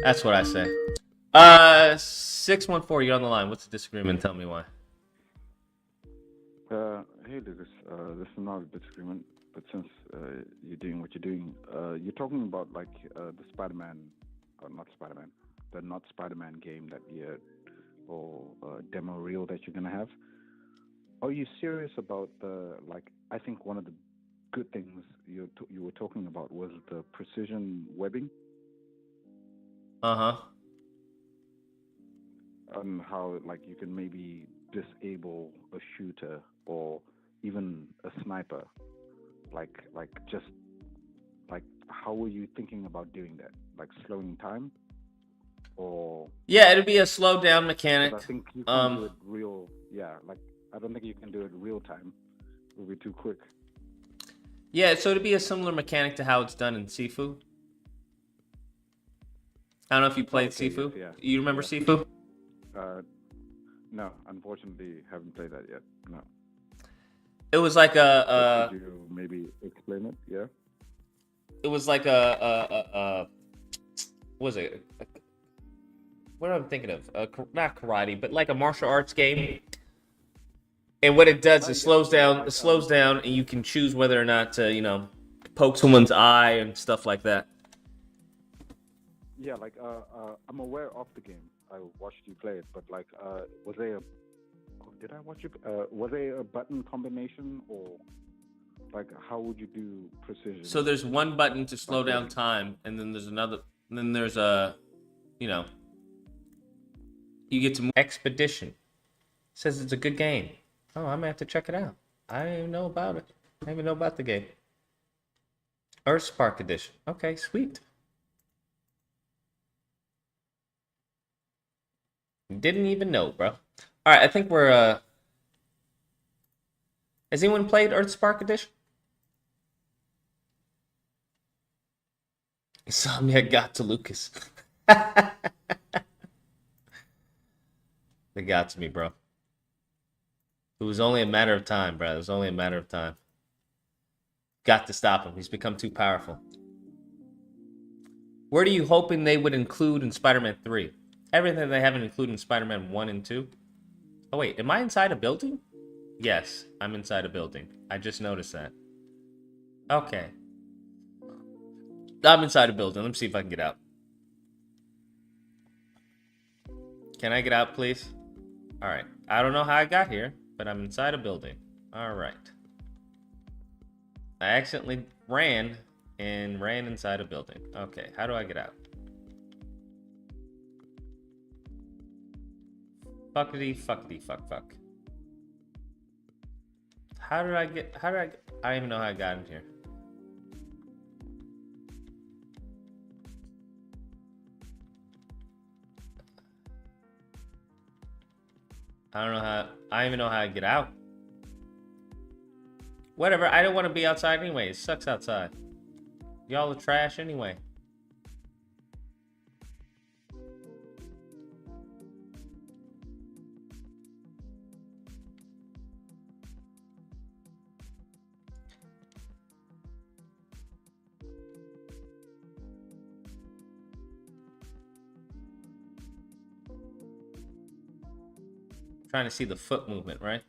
That's what I say. 614, you're on the line. What's the disagreement? Tell me why. Hey, Lucas. This is not a disagreement, but since you're doing what you're doing, you're talking about like the Spider-Man, or not Spider-Man, the not Spider-Man game that or demo reel that you're gonna have. Are you serious about the like? I think one of the good things you were talking about was the precision webbing. Uh-huh. And how like you can maybe disable a shooter or even a sniper. Like just like how were you thinking about doing that? Like slowing time? Or yeah, it'd be a slow down mechanic. I think you can do it real. Yeah, like I don't think you can do it real time. It will be too quick. Yeah, so it'd be a similar mechanic to how it's done in Sifu. I don't know if you played Sifu. Yes, yeah. You remember Sifu? No, unfortunately, haven't played that yet. No. It was like a. Could you maybe explain it? Yeah. it was like a what was it? What am I thinking of? Not karate, but like a martial arts game. And what it does is slows down. It slows down, and you can choose whether or not to, you know, poke someone's eye and stuff like that. Yeah, like I'm aware of the game. I watched you play it, but like, was there a? Did I watch you? Was there a button combination, or like how would you do precision? So there's one button to slow down time, and then there's another. And then there's a, you know, you get to Expedition. It says it's a good game. Oh, I'm gonna have to check it out. I didn't even know about it. I didn't even know about the game. Earthspark Edition. Okay, sweet. Didn't even know, bro. All right, I think we're. Has anyone played Earthspark Edition? Insomniac got to Lucas. They got to me, bro. It was only a matter of time, bro. It was only a matter of time. Got to stop him. He's become too powerful. What are you hoping they would include in Spider-Man 3? Everything they haven't included in Spider-Man 1 and 2. Oh, wait. Am I inside a building? Yes, I'm inside a building. I just noticed that. Okay. I'm inside a building. Let me see if I can get out. Can I get out, please? All right. I don't know how I got here, but I'm inside a building. All right. I accidentally ran inside a building. Okay, how do I get out? Fuckity, fuckity, fuck, fuck. I don't even know how I got in here. I don't even know how to get out. Whatever, I don't want to be outside anyway. It sucks outside. Y'all are trash anyway. Trying to see the foot movement, right?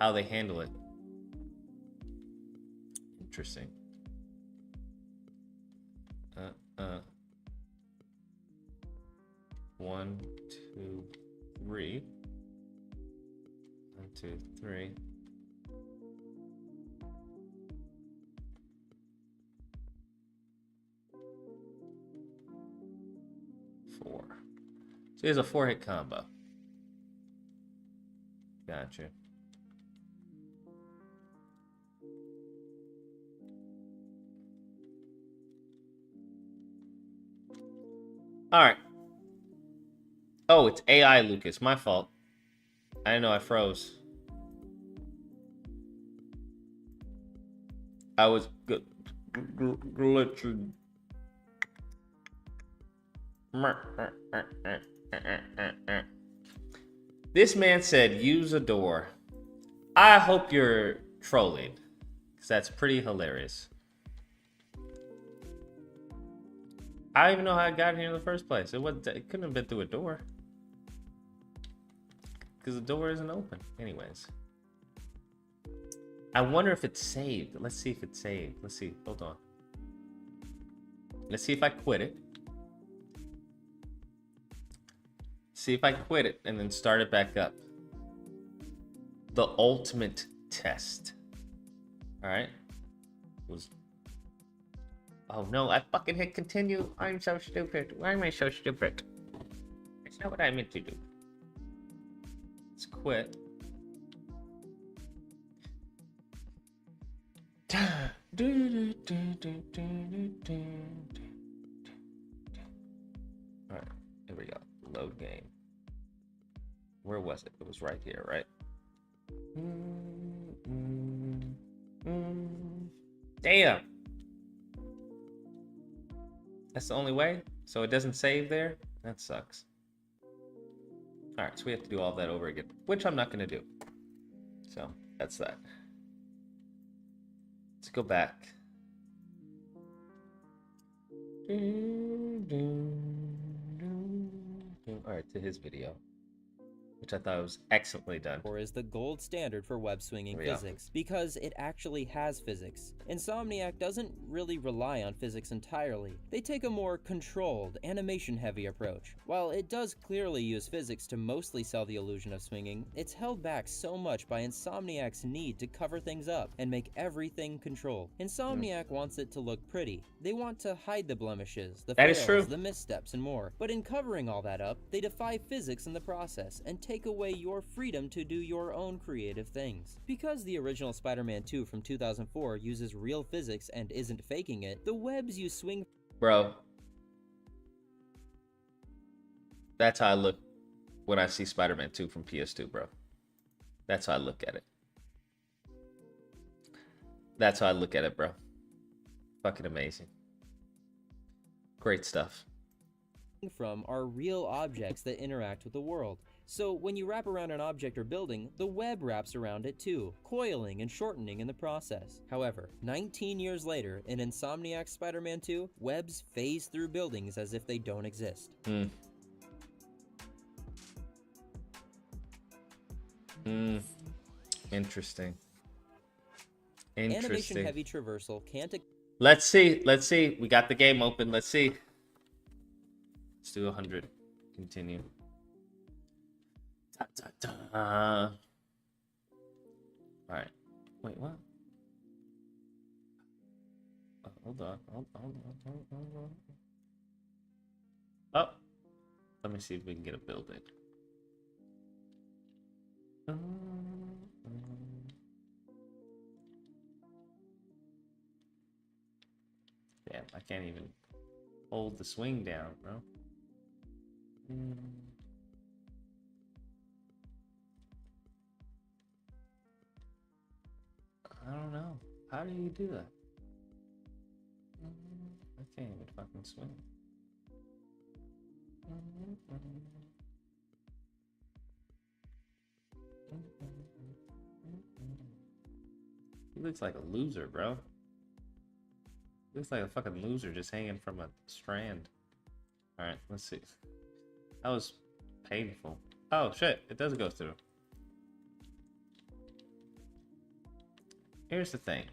How they handle it. Interesting. 1, 2, 3. 1, 2, 3. 4. So here's a 4-hit combo. Gotcha. All right. Oh, it's AI, Lucas. My fault. I didn't know I froze. I was glitching. This man said, use a door. I hope you're trolling, because that's pretty hilarious. I don't even know how I got here in the first place. It couldn't have been through a door. Because the door isn't open. Anyways. I wonder if it's saved. Let's see if it's saved. Let's see. Hold on. Let's see if I quit it. See if I quit it and then start it back up. The ultimate test. Alright. Oh no, I fucking hit continue. I'm so stupid. Why am I so stupid? It's not what I meant to do. Let's quit. Alright, here we go. Load game. Where was it? It was right here, right? Damn! That's the only way? So it doesn't save there? That sucks. Alright, so we have to do all that over again, which I'm not going to do. So, that's that. Let's go back. All right, to his video, which I thought was excellently done. Or is the gold standard for web swinging Yeah. physics, because it actually has physics. Insomniac doesn't really rely on physics entirely. They take a more controlled, animation-heavy approach. While it does clearly use physics to mostly sell the illusion of swinging, it's held back so much by Insomniac's need to cover things up and make everything controlled. Insomniac wants it to look pretty. They want to hide the blemishes, the That is fails, true. the missteps, and more. But in covering all that up, they defy physics in the process and take away your freedom to do your own creative things. Because the original Spider-Man 2 from 2004 uses real physics and isn't faking it, the webs you swing... Bro, that's how I look when I see Spider-Man 2 from PS2, bro. That's how I look at it. That's how I look at it, bro. Fucking amazing. Great stuff. from are real objects that interact with the world. So when you wrap around an object or building, the web wraps around it too, coiling and shortening in the process. However, 19 years later, in Insomniac's Spider-Man 2, webs phase through buildings as if they don't exist. Interesting. Animation-heavy traversal can't... Let's see. Let's see. We got the game open. Let's see. Let's do 100. Continue. All right. Wait, what? Oh, hold on. Hold on. Oh. Let me see if we can get a building. Damn, I can't even hold the swing down, bro. I don't know. How do you do that? I can't even fucking swing. He looks like a loser, bro. Looks like a fucking loser just hanging from a strand. Alright, let's see. That was painful. Oh shit, it does go through. Here's the thing.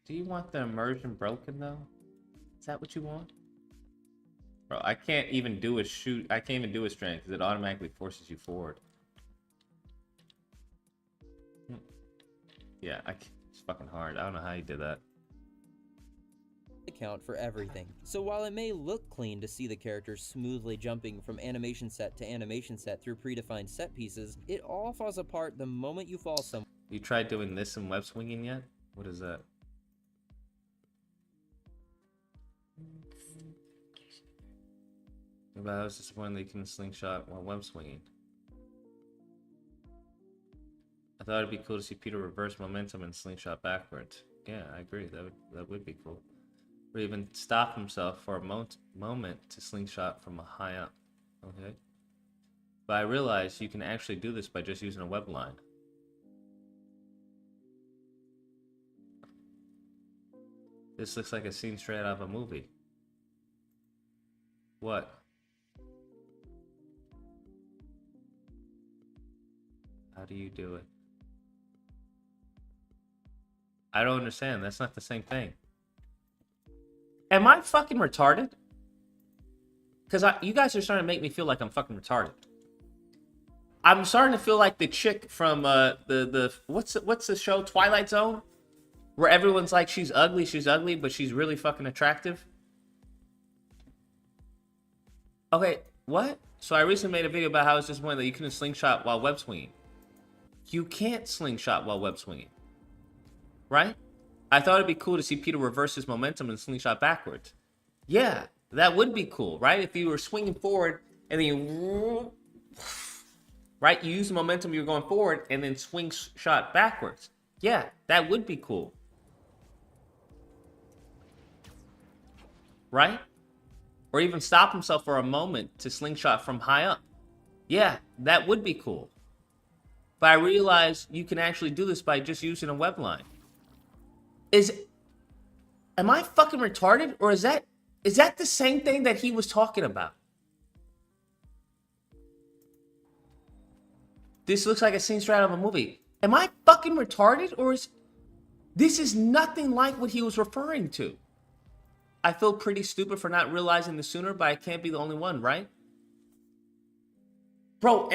Do you want the immersion broken though? Is that what you want? Bro, I can't even do a shoot. I can't even do a strand because it automatically forces you forward. Yeah, it's fucking hard. I don't know how you did that. Account for everything. So while it may look clean to see the characters smoothly jumping from animation set to animation set through predefined set pieces, it all falls apart the moment you fall somewhere. You tried doing this in web swinging yet? What is that? But I was disappointed that you couldn't slingshot while web swinging. I thought it'd be cool to see Peter reverse momentum and slingshot backwards. Yeah, I agree. That would be cool. Or even stop himself for a moment to slingshot from a high up. Okay. But I realized you can actually do this by just using a web line. This looks like a scene straight out of a movie. What? How do you do it? I don't understand. That's not the same thing. Am I fucking retarded? Because you guys are starting to make me feel like I'm fucking retarded. I'm starting to feel like the chick from what's the show, Twilight Zone? Where everyone's like, she's ugly, but she's really fucking attractive. Okay, what? So I recently made a video about how it's disappointing that you couldn't slingshot while web swinging. You can't slingshot while web swinging. Right? I thought it'd be cool to see Peter reverse his momentum and slingshot backwards. Yeah, that would be cool, right? If you were swinging forward and then you... Right? You use the momentum, you're going forward and then swing shot backwards. Yeah, that would be cool. Right? Or even stop himself for a moment to slingshot from high up. Yeah, that would be cool. But I realized you can actually do this by just using a web line. Am I fucking retarded? Or is that the same thing that he was talking about? This looks like a scene straight out of a movie. Am I fucking retarded? Or is this nothing like what he was referring to? I feel pretty stupid for not realizing this sooner, but I can't be the only one, right? Bro,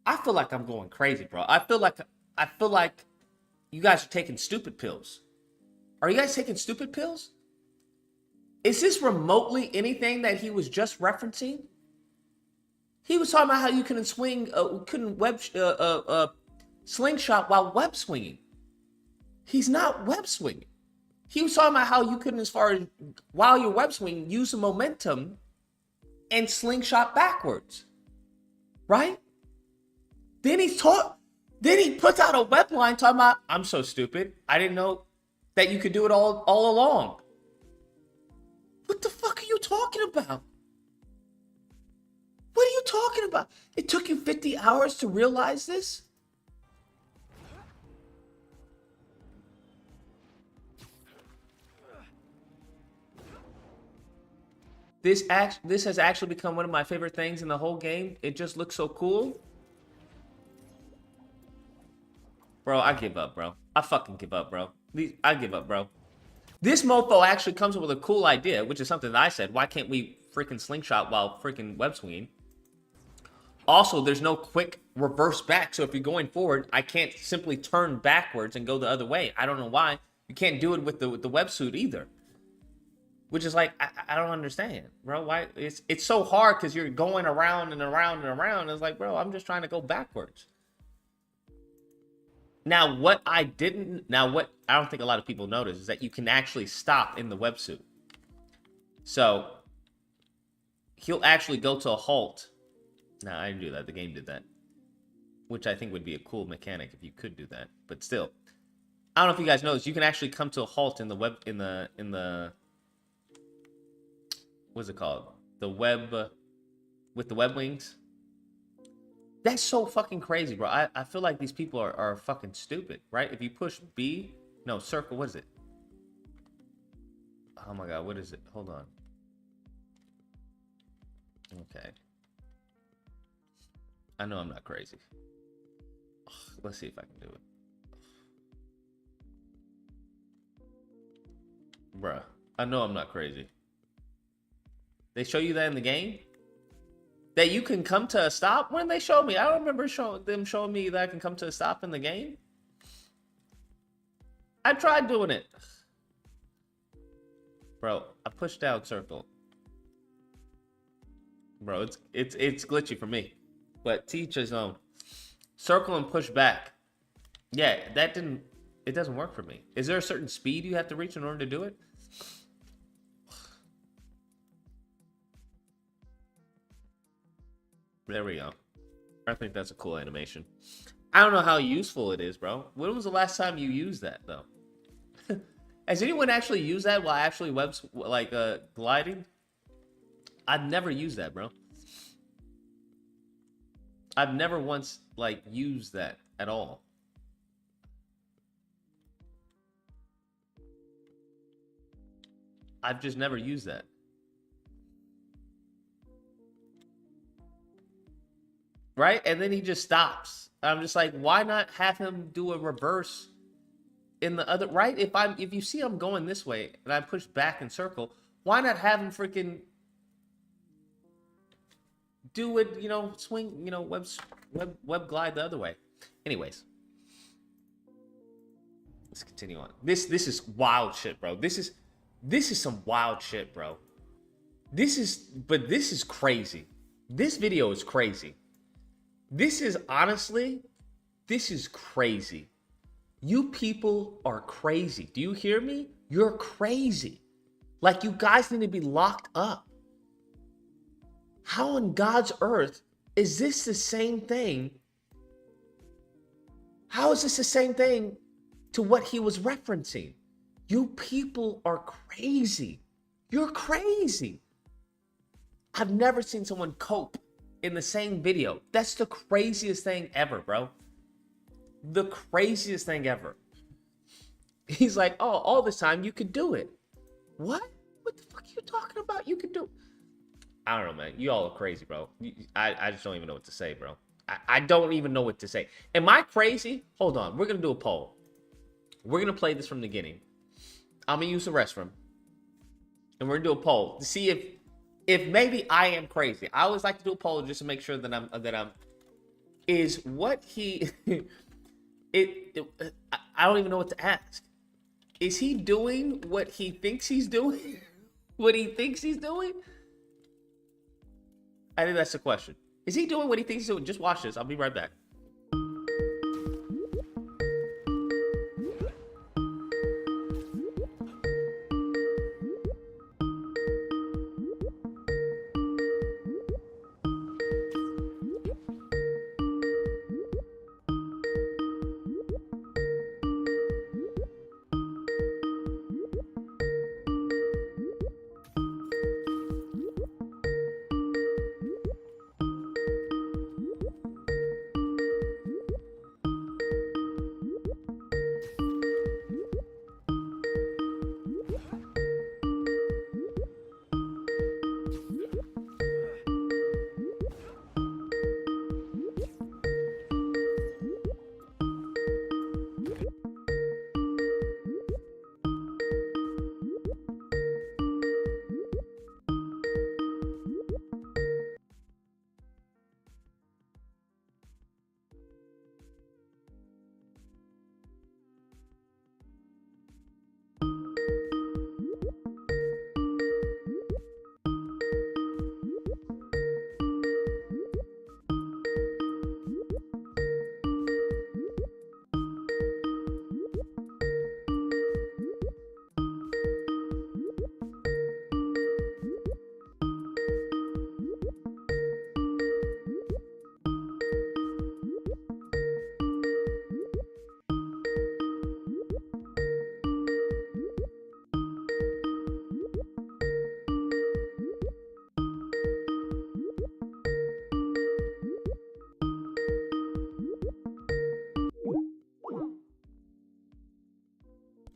I feel like I'm going crazy, bro. I feel like you guys are taking stupid pills. Are you guys taking stupid pills? Is this remotely anything that he was just referencing? He was talking about how you couldn't slingshot while web swinging. He's not web swinging. He was talking about how you couldn't, as far as while you're web swinging, use the momentum and slingshot backwards, right? Then he puts out a web line talking about, I'm so stupid, I didn't know that you could do it all along. What the fuck are you talking about? What are you talking about? It took you 50 hours to realize this? This has actually become one of my favorite things in the whole game. It just looks so cool. Bro, I give up, bro. I fucking give up, bro. I give up, bro. This mofo actually comes up with a cool idea, which is something that I said. Why can't we freaking slingshot while freaking web swinging? Also, there's no quick reverse back. So if you're going forward, I can't simply turn backwards and go the other way. I don't know why. You can't do it with the websuit either. Which is like, I don't understand, bro. Why? It's so hard because you're going around and around and around. It's like, bro, I'm just trying to go backwards. Now, what I don't think a lot of people notice is that you can actually stop in the websuit. So he'll actually go to a halt. No, I didn't do that. The game did that. Which I think would be a cool mechanic if you could do that. But still, I don't know if you guys noticed, you can actually come to a halt in the what's it called? The web, with the web wings. That's so fucking crazy, bro. I feel like these people are fucking stupid, right? If you push circle, what is it? Oh my God, what is it? Hold on. Okay. I know I'm not crazy. Let's see if I can do it. Bruh, I know I'm not crazy. They show you that in the game? That you can come to a stop? When they show me? I don't remember them showing me that I can come to a stop in the game. I tried doing it. Bro, I pushed down circle. Bro, it's glitchy for me. But teach his own. Circle and push back. Yeah, it doesn't work for me. Is there a certain speed you have to reach in order to do it? There we go. I think that's a cool animation. I don't know how useful it is, bro. When was the last time you used that, though? Has anyone actually used that while actually gliding? I've never used that, bro. I've never once used that at all. I've just never used that. Right? And then he just stops. I'm just like, why not have him do a reverse in the other, right? If you see I'm going this way and I push back and circle, why not have him freaking do it, swing, web glide the other way. Anyways. Let's continue on. This is wild shit, bro. This is some wild shit, bro. This is crazy. This video is crazy. This is crazy. You people are crazy. Do you hear me? You're crazy. Like, you guys need to be locked up. How on God's earth is this the same thing? How is this the same thing to what he was referencing? You people are crazy. You're crazy. I've never seen someone cope in the same video. That's the craziest thing ever, bro. The craziest thing ever. He's like, oh, all this time you could do it. What? What the fuck are you talking about? You could do. I don't know, man. You all are crazy, bro. I just don't even know what to say, bro. I don't even know what to say. Am I crazy? Hold on. We're gonna do a poll. We're gonna play this from the beginning. I'm gonna use the restroom, and we're gonna do a poll to see if maybe I am crazy. I always like to do a poll just to make sure that I'm. Is what he? I don't even know what to ask. Is he doing what he thinks he's doing? What he thinks he's doing? I think that's the question. Is he doing what he thinks he's doing? Just watch this. I'll be right back.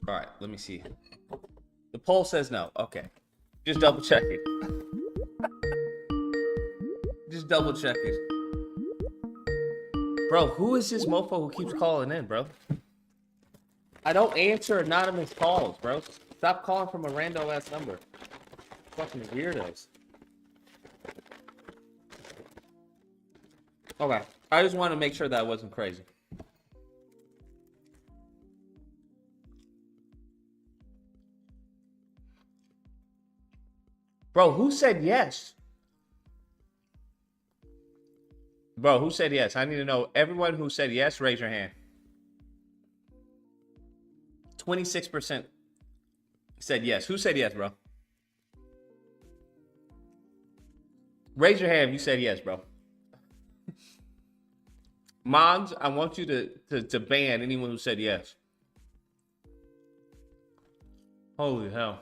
All right, let me see. The poll says no. Okay. Just double check it. Just double check it. Bro, who is this mofo who keeps calling in, bro? I don't answer anonymous calls, bro. Stop calling from a random ass number. Fucking weirdos. Okay. I just want to make sure that I wasn't crazy. Bro, who said yes? Bro, who said yes? I need to know. Everyone who said yes, raise your hand. 26% said yes. Who said yes, bro? Raise your hand if you said yes, bro. Mons, I want you to ban anyone who said yes. Holy hell.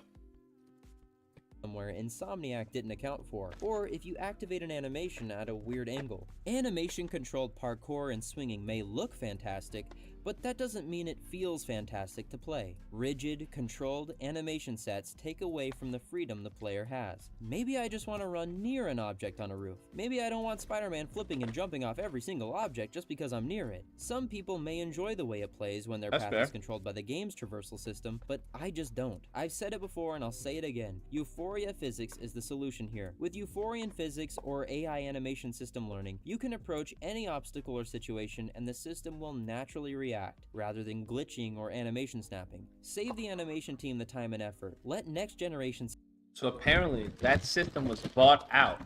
Somewhere Insomniac didn't account for, or if you activate an animation at a weird angle. Animation-controlled parkour and swinging may look fantastic, but that doesn't mean it feels fantastic to play. Rigid, controlled animation sets take away from the freedom the player has. Maybe I just want to run near an object on a roof. Maybe I don't want Spider-Man flipping and jumping off every single object just because I'm near it. Some people may enjoy the way it plays when their path is controlled by the game's traversal system, but I just don't. I've said it before and I'll say it again. Euphoria physics is the solution here. With Euphorian physics or AI animation system learning, you can approach any obstacle or situation and the system will naturally react rather than glitching or animation snapping. Save the animation team the time and effort. Let next generations. So apparently that system was bought out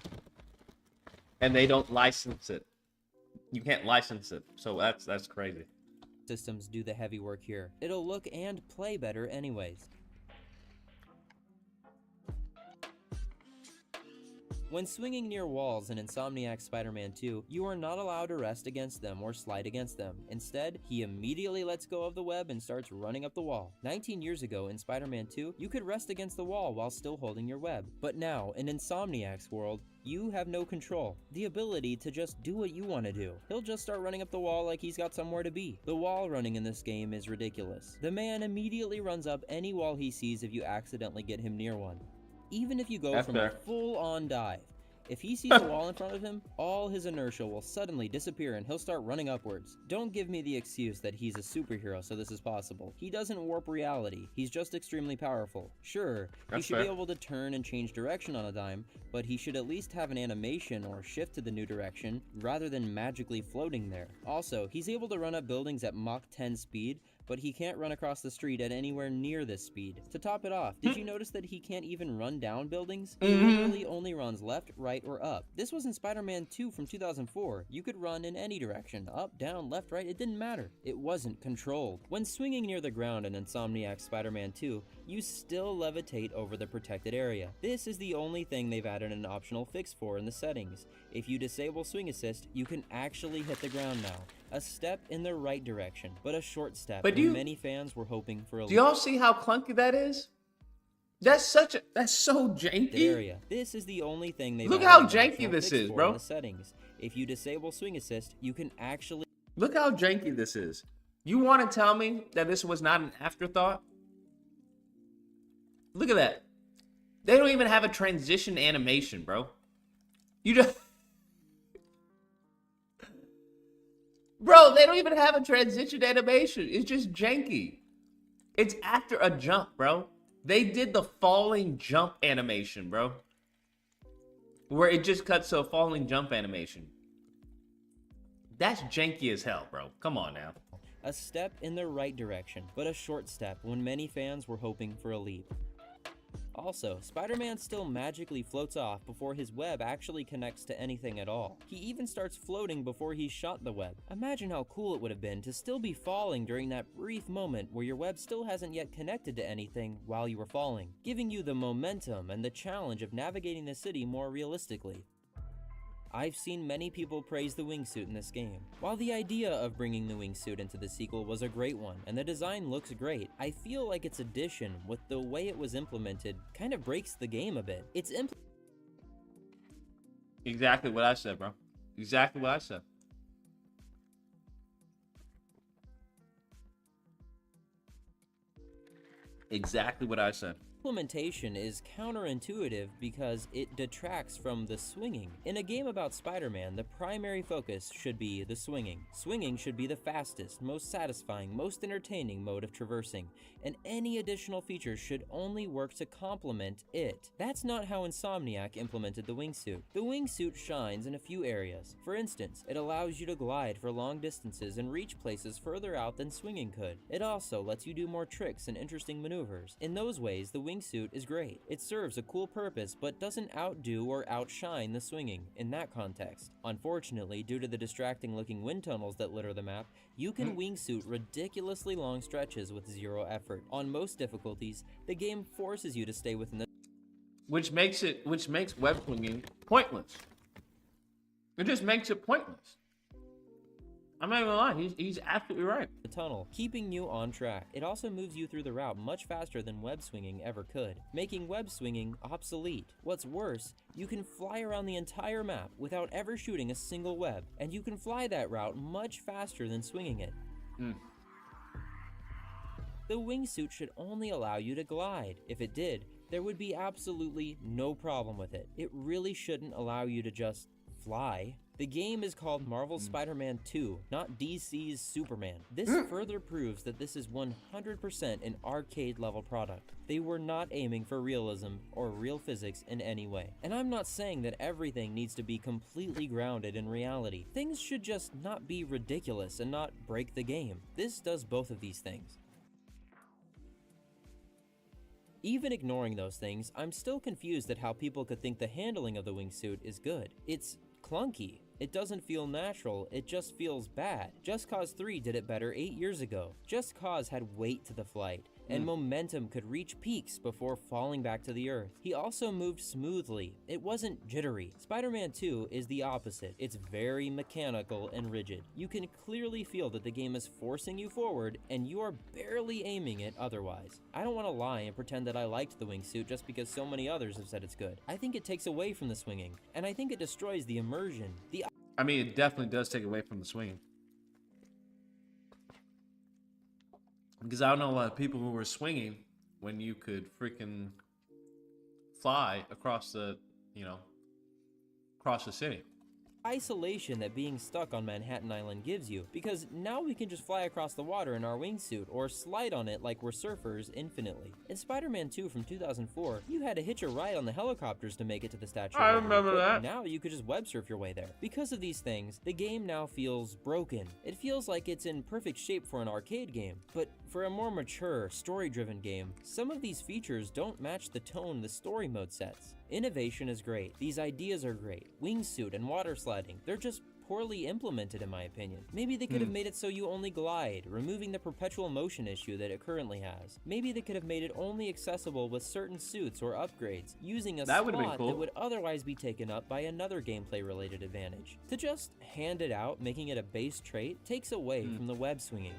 and they don't license it. You can't license it. So that's crazy. Systems do the heavy work here. It'll look and play better anyways. When swinging near walls in Insomniac's Spider-Man 2, you are not allowed to rest against them or slide against them. Instead, he immediately lets go of the web and starts running up the wall. 19 years ago in Spider-Man 2, you could rest against the wall while still holding your web. But now, in Insomniac's world, you have no control, the ability to just do what you want to do. He'll just start running up the wall like he's got somewhere to be. The wall running in this game is ridiculous. The man immediately runs up any wall he sees if you accidentally get him near one. Even if you go from a full-on dive, if he sees a wall in front of him, all his inertia will suddenly disappear and he'll start running upwards. Don't give me the excuse that he's a superhero so this is possible. He doesn't warp reality, he's just extremely powerful. Sure, he should be able to turn and change direction on a dime, but he should at least have an animation or shift to the new direction rather than magically floating there. Also, he's able to run up buildings at Mach 10 speed, but he can't run across the street at anywhere near this speed. To top it off, did you notice that he can't even run down buildings? He literally only runs left, right, or up. This was in Spider-Man 2 from 2004. You could run in any direction, up, down, left, right, it didn't matter. It wasn't controlled. When swinging near the ground in Insomniac's Spider-Man 2, you still levitate over the protected area. This is the only thing they've added an optional fix for in the settings. If you disable swing assist, you can actually hit the ground now. A step in the right direction, but a short step when many fans were hoping for a Do y'all see how clunky that is? That's so janky. Area. This is the only thing they've Look added how an janky optional this fix is, for bro. in the settings. If you disable swing assist, you can actually Look how janky this is. You want to tell me that this was not an afterthought? Look at that. They don't even have a transition animation, bro. You just... Bro, they don't even have a transition animation. It's just janky. It's after a jump, bro. They did the falling jump animation, bro. Where it just cuts to a falling jump animation. That's janky as hell, bro. Come on now. a step in the right direction, but a short step when many fans were hoping for a leap. Also, Spider-Man still magically floats off before his web actually connects to anything at all. He even starts floating before he's shot the web. Imagine how cool it would have been to still be falling during that brief moment where your web still hasn't yet connected to anything while you were falling, giving you the momentum and the challenge of navigating the city more realistically. I've seen many people praise the wingsuit in this game. While the idea of bringing the wingsuit into the sequel was a great one, and the design looks great, I feel like its addition, with the way it was implemented, kind of breaks the game a bit. It's Exactly what I said, bro. Exactly what I said. Exactly what I said. Implementation is counterintuitive because it detracts from the swinging. In a game about Spider-Man, the primary focus should be the swinging. Swinging should be the fastest, most satisfying, most entertaining mode of traversing, and any additional features should only work to complement it. That's not how Insomniac implemented the wingsuit. The wingsuit shines in a few areas. For instance, it allows you to glide for long distances and reach places further out than swinging could. It also lets you do more tricks and interesting maneuvers. In those ways, the wingsuit is great. It serves a cool purpose, but doesn't outdo or outshine the swinging in that context. Unfortunately, due to the distracting looking wind tunnels that litter the map, you can wingsuit ridiculously long stretches with zero effort. On most difficulties, the game forces you to stay within the Which makes web swinging pointless. It just makes it pointless. I'm not even lying, he's absolutely right. The tunnel, keeping you on track. It also moves you through the route much faster than web swinging ever could, making web swinging obsolete. What's worse, you can fly around the entire map without ever shooting a single web, and you can fly that route much faster than swinging it. The wingsuit should only allow you to glide. If it did, there would be absolutely no problem with it. It really shouldn't allow you to just fly. The game is called Marvel's Spider-Man 2, not DC's Superman. This further proves that this is 100% an arcade-level product. They were not aiming for realism or real physics in any way. And I'm not saying that everything needs to be completely grounded in reality. Things should just not be ridiculous and not break the game. This does both of these things. Even ignoring those things, I'm still confused at how people could think the handling of the wingsuit is good. It's clunky. It doesn't feel natural, it just feels bad. Just Cause 3 did it better 8 years ago. Just Cause had weight to the flight. and momentum could reach peaks before falling back to the earth. He also moved smoothly. It wasn't jittery. Spider-Man 2 is the opposite. It's very mechanical and rigid. You can clearly feel that the game is forcing you forward, and you are barely aiming it otherwise. I don't want to lie and pretend that I liked the wingsuit just because so many others have said it's good. I think it takes away from the swinging, and I think it destroys the immersion. I mean, it definitely does take away from the swinging. Because I don't know a lot of people who were swinging when you could freaking fly across the, across the city. Isolation that being stuck on Manhattan Island gives you, because now we can just fly across the water in our wingsuit or slide on it like we're surfers infinitely. In Spider-Man 2 from 2004, you had to hitch a ride on the helicopters to make it to the Statue I of Liberty, remember but that. now you could just web surf your way there. Because of these things, the game now feels broken. It feels like it's in perfect shape for an arcade game, but for a more mature, story-driven game, some of these features don't match the tone the story mode sets. Innovation is great. These ideas are great. Wingsuit and water sliding, they're just poorly implemented in my opinion. Maybe they could have made it so you only glide, removing the perpetual motion issue that it currently has. Maybe they could have made it only accessible with certain suits or upgrades, using a That would've been slot cool. that would otherwise be taken up by another gameplay related advantage. To just hand it out, making it a base trait, takes away from the web swinging.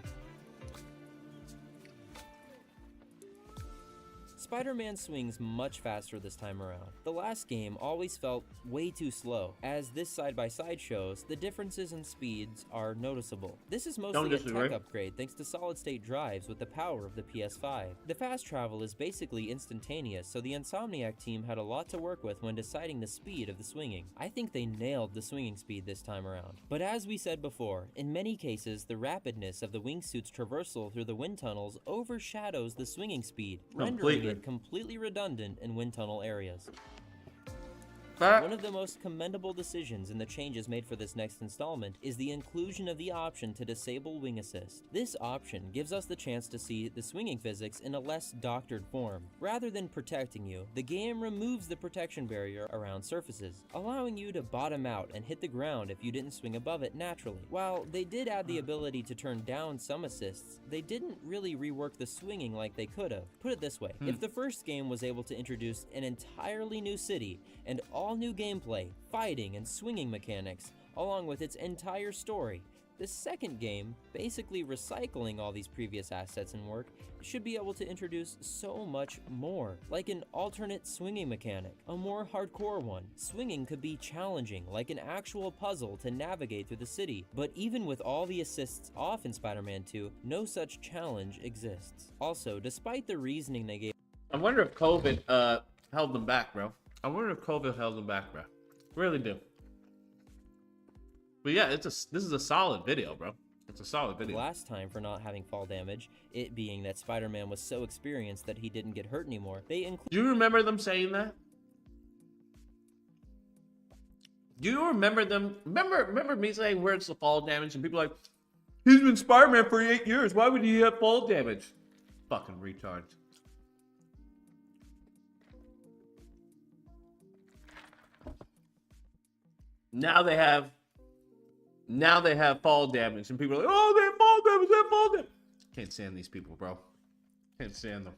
Spider-Man swings much faster this time around. The last game always felt way too slow. As this side-by-side shows, the differences in speeds are noticeable. This is mostly a tech upgrade thanks to solid-state drives with the power of the PS5. The fast travel is basically instantaneous, so the Insomniac team had a lot to work with when deciding the speed of the swinging. I think they nailed the swinging speed this time around. But as we said before, in many cases, the rapidness of the wingsuit's traversal through the wind tunnels overshadows the swinging speed, rendering it completely redundant in wind tunnel areas. One of the most commendable decisions in the changes made for this next installment is the inclusion of the option to disable wing assist. This option gives us the chance to see the swinging physics in a less doctored form. Rather than protecting you, the game removes the protection barrier around surfaces, allowing you to bottom out and hit the ground if you didn't swing above it naturally. While they did add the ability to turn down some assists, they didn't really rework the swinging like they could have. Put it this way, if the first game was able to introduce an entirely new city and all new gameplay, fighting, and swinging mechanics, along with its entire story, the second game, basically recycling all these previous assets and work, should be able to introduce so much more, like an alternate swinging mechanic, a more hardcore one. Swinging could be challenging, like an actual puzzle to navigate through the city, but even with all the assists off in Spider-Man 2, no such challenge exists. Also, despite the reasoning they gave, I wonder if COVID held them back, bro. I wonder if COVID held them back, bro. Really do. But yeah, this is a solid video, bro. It's a solid video. Last time for not having fall damage, it being that Spider-Man was so experienced that he didn't get hurt anymore, they included... Do you remember them saying that? Do you remember them? Remember me saying where's the fall damage? And people are like, he's been Spider-Man for 8 years. Why would he have fall damage? Fucking retards. Now they have fall damage, and people are like, oh, they have fall damage, they have fall damage. Can't stand these people, bro. Can't stand them.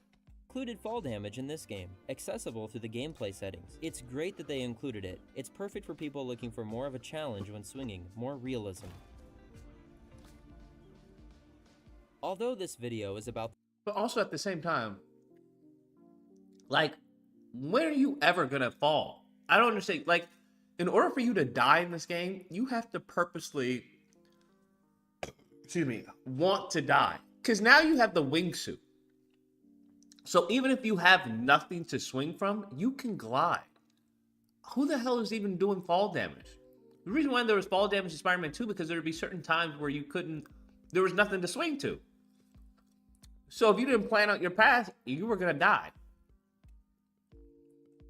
Included fall damage in this game, accessible through the gameplay settings. It's great that they included it. It's perfect for people looking for more of a challenge when swinging, more realism. Although this video is about... But also at the same time, like, when are you ever gonna fall? I don't understand, like, in order for you to die in this game, you have to purposely, want to die. Because now you have the wingsuit. So even if you have nothing to swing from, you can glide. Who the hell is even doing fall damage? The reason why there was fall damage in Spider-Man 2, because there would be certain times where there was nothing to swing to. So if you didn't plan out your path, you were gonna die.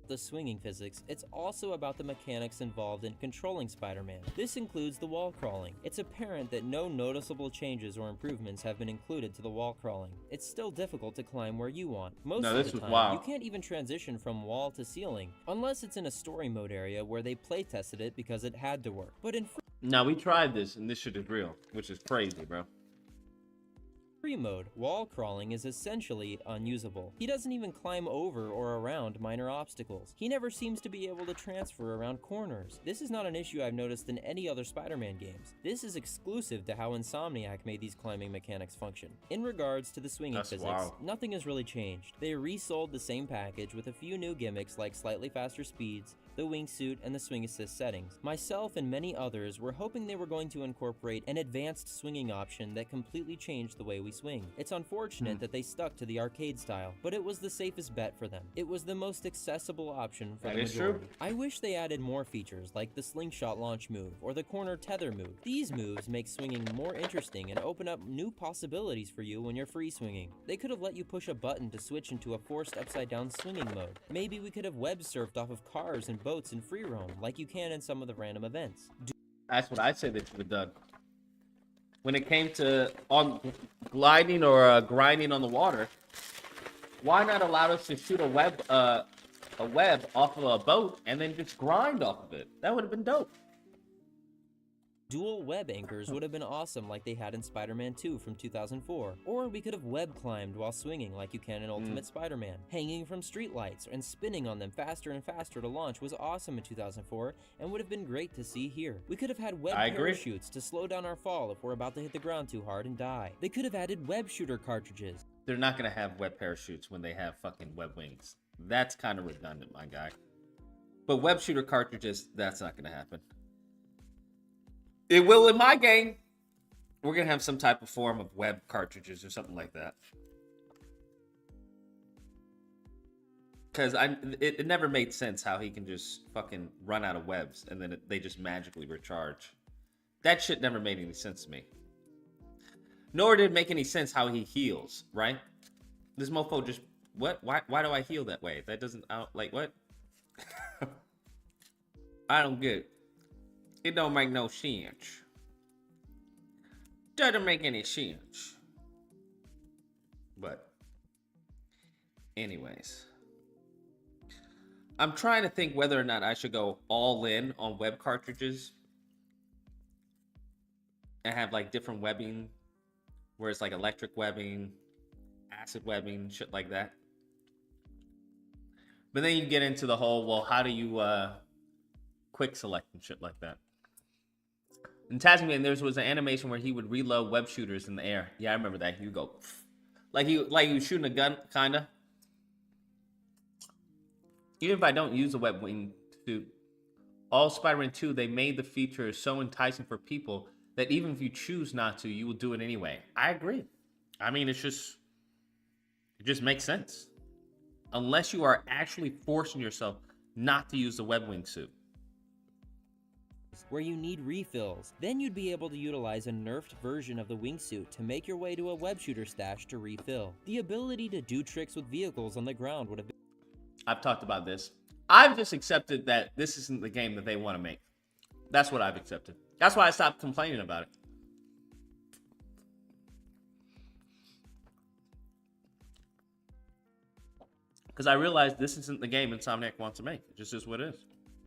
The swinging physics, it's also about the mechanics involved in controlling Spider-Man. This includes the wall crawling. It's apparent that no noticeable changes or improvements have been included to the wall crawling. It's still difficult to climb where you want. Most of the time, you can't even transition from wall to ceiling, unless it's in a story mode area where they play tested it because it had to work. But in now we tried this, and this shit is real, which is crazy, bro. Free mode, wall crawling is essentially unusable. He doesn't even climb over or around minor obstacles. He never seems to be able to transfer around corners. This is not an issue I've noticed in any other Spider-Man games. This is exclusive to how Insomniac made these climbing mechanics function. In regards to the swinging physics, nothing has really changed. They resold the same package with a few new gimmicks like slightly faster speeds, the wingsuit, and the swing assist settings. Myself and many others were hoping they were going to incorporate an advanced swinging option that completely changed the way we swing. It's unfortunate that they stuck to the arcade style, but it was the safest bet for them. It was the most accessible option for the majority. I wish they added more features like the slingshot launch move or the corner tether move. These moves make swinging more interesting and open up new possibilities for you when you're free swinging. They could have let you push a button to switch into a forced upside down swinging mode. Maybe we could have web surfed off of cars and boats in free roam like you can in some of the random events. That's what I'd say they should have done. When it came to gliding or grinding on the water, why not allow us to shoot a web off of a boat and then just grind off of it? That would have been dope. Dual web anchors would have been awesome like they had in Spider-Man 2 from 2004. Or we could have web climbed while swinging like you can in Ultimate Spider-Man. Hanging from streetlights and spinning on them faster and faster to launch was awesome in 2004 and would have been great to see here. We could have had web parachutes to slow down our fall if we're about to hit the ground too hard and die. They could have added web shooter cartridges. They're not going to have web parachutes when they have fucking web wings. That's kind of redundant, my guy. But web shooter cartridges, that's not going to happen. It will in my game. We're going to have some type of form of web cartridges or something like that. Because it never made sense how he can just fucking run out of webs and then they just magically recharge. That shit never made any sense to me. Nor did it make any sense how he heals, right? This mofo just, what? Why do I heal that way? That doesn't, like, what? I don't get it. It don't make no sense. Doesn't make any sense. But, anyways. I'm trying to think whether or not I should go all in on web cartridges. And have like different webbing. Where it's like electric webbing, acid webbing, shit like that. But then you get into the whole, well, how do you quick select and shit like that? In Tasmanian, there was an animation where he would reload web shooters in the air. Yeah, I remember that. You go, like he was shooting a gun, kinda. Even if I don't use a web wing suit, all Spider-Man 2, they made the feature so enticing for people that even if you choose not to, you will do it anyway. I agree. I mean, it just makes sense. Unless you are actually forcing yourself not to use the web wing suit. Where you need refills. Then you'd be able to utilize a nerfed version of the wingsuit to make your way to a web shooter stash to refill. The ability to do tricks with vehicles on the ground would have been... I've talked about this. I've just accepted that this isn't the game that they want to make. That's what I've accepted. That's why I stopped complaining about it. Because I realized this isn't the game Insomniac wants to make. It just is what it is.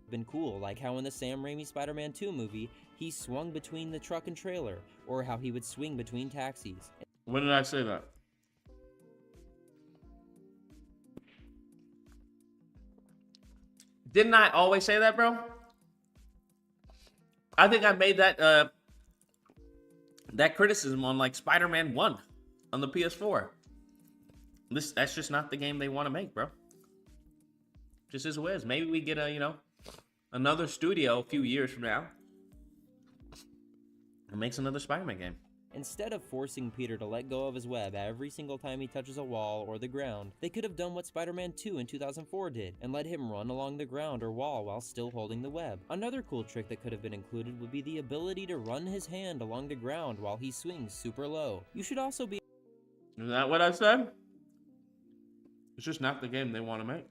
Been cool, like how in the Sam Raimi Spider-Man 2 movie, he swung between the truck and trailer, or how he would swing between taxis. When did I say that? Didn't I always say that, bro? I think I made that that criticism on like Spider-Man 1 on the PS4. That's just not the game they want to make, bro. Just as it is. Maybe we get a, another studio a few years from now and makes another Spider-Man game. Instead of forcing Peter to let go of his web every single time he touches a wall or the ground, they could have done what Spider-Man 2 in 2004 did, and let him run along the ground or wall while still holding the web. Another cool trick that could have been included would be the ability to run his hand along the ground while he swings super low. You should also be... Is that what I said? It's just not the game they want to make.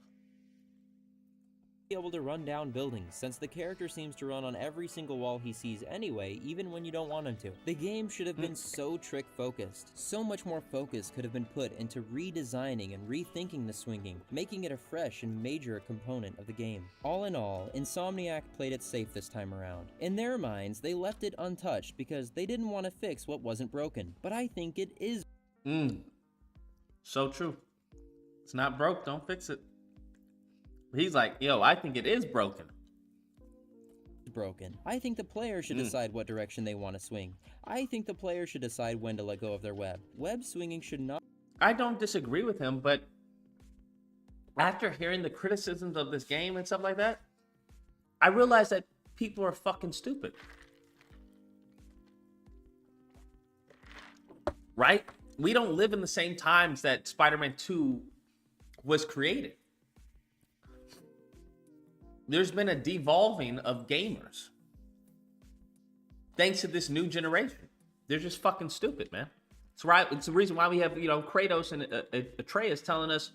Able to run down buildings, since the character seems to run on every single wall he sees anyway, even when you don't want him to. The game should have been so trick focused. So much more focus could have been put into redesigning and rethinking the swinging, making it a fresh and major component of the game. All in all, Insomniac played it safe this time around. In their minds, they left it untouched because they didn't want to fix what wasn't broken. But I think it is. So true. It's not broke, don't fix it. He's like, yo, I think it is broken. Broken. I think the player should decide what direction they want to swing. I think the player should decide when to let go of their web. Web swinging should not... I don't disagree with him, but after hearing the criticisms of this game and stuff like that, I realized that people are fucking stupid. Right? We don't live in the same times that Spider-Man 2 was created. There's been a devolving of gamers. Thanks to this new generation. They're just fucking stupid, man. It's right. It's the reason why we have, Kratos and Atreus telling us,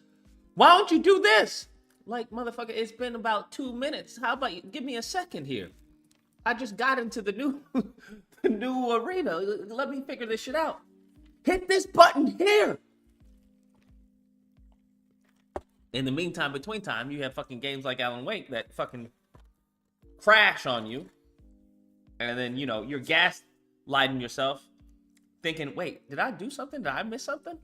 why don't you do this? Like, motherfucker, it's been about 2 minutes. How about you give me a second here? I just got into the new arena. Let me figure this shit out. Hit this button here. In the meantime, between time, you have fucking games like Alan Wake that fucking crash on you. And then, you're gaslighting yourself, thinking, wait, did I do something? Did I miss something?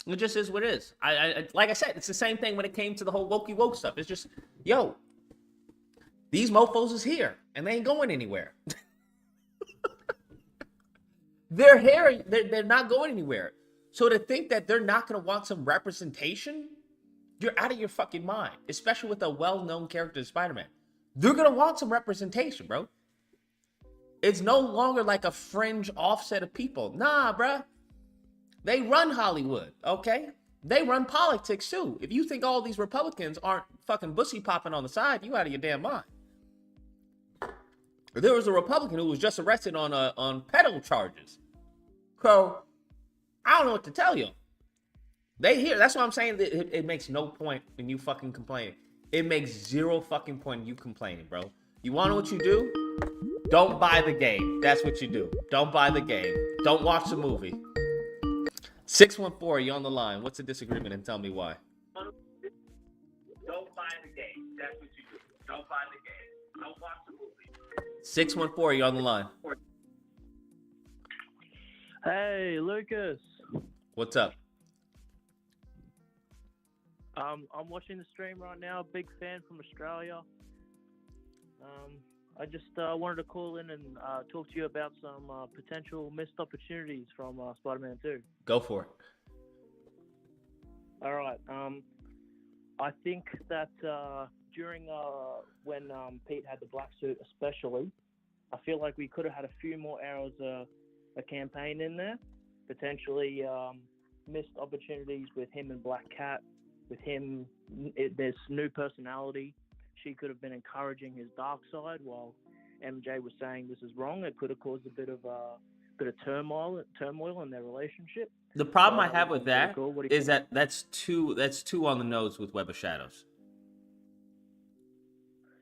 It just is what it is. I like I said, it's the same thing when it came to the whole wokey woke stuff. It's just, yo, these mofos is here, and they ain't going anywhere. They're here. They're not going anywhere. So to think that they're not going to want some representation, you're out of your fucking mind, especially with a well-known character as Spider-Man. They're going to want some representation, bro. It's no longer like a fringe offset of people. Nah, bruh. They run Hollywood, okay? They run politics, too. If you think all these Republicans aren't fucking bussy popping on the side, you out of your damn mind. There was a Republican who was just arrested on pedo charges. So, I don't know what to tell you. They hear. That's what I'm saying. That it makes no point in you fucking complaining. It makes zero fucking point in you complaining, bro. You want to know what you do? Don't buy the game. That's what you do. Don't buy the game. Don't watch the movie. 614, you on the line. What's the disagreement and tell me why? Don't buy the game. That's what you do. Don't buy the game. Don't watch the movie. 614, you on the line. Hey, Lucas. What's up? I'm watching the stream right now. Big fan from Australia. I just wanted to call in and talk to you about some potential missed opportunities from Spider-Man 2. Go for it. All right. I think that during when Pete had the black suit, especially, I feel like we could have had a few more hours a campaign in there. Potentially missed opportunities with him and Black Cat. With him, this new personality. She could have been encouraging his dark side while MJ was saying this is wrong. It could have caused a bit of turmoil in their relationship. The problem I have with that is that that's too on the nose with Web of Shadows.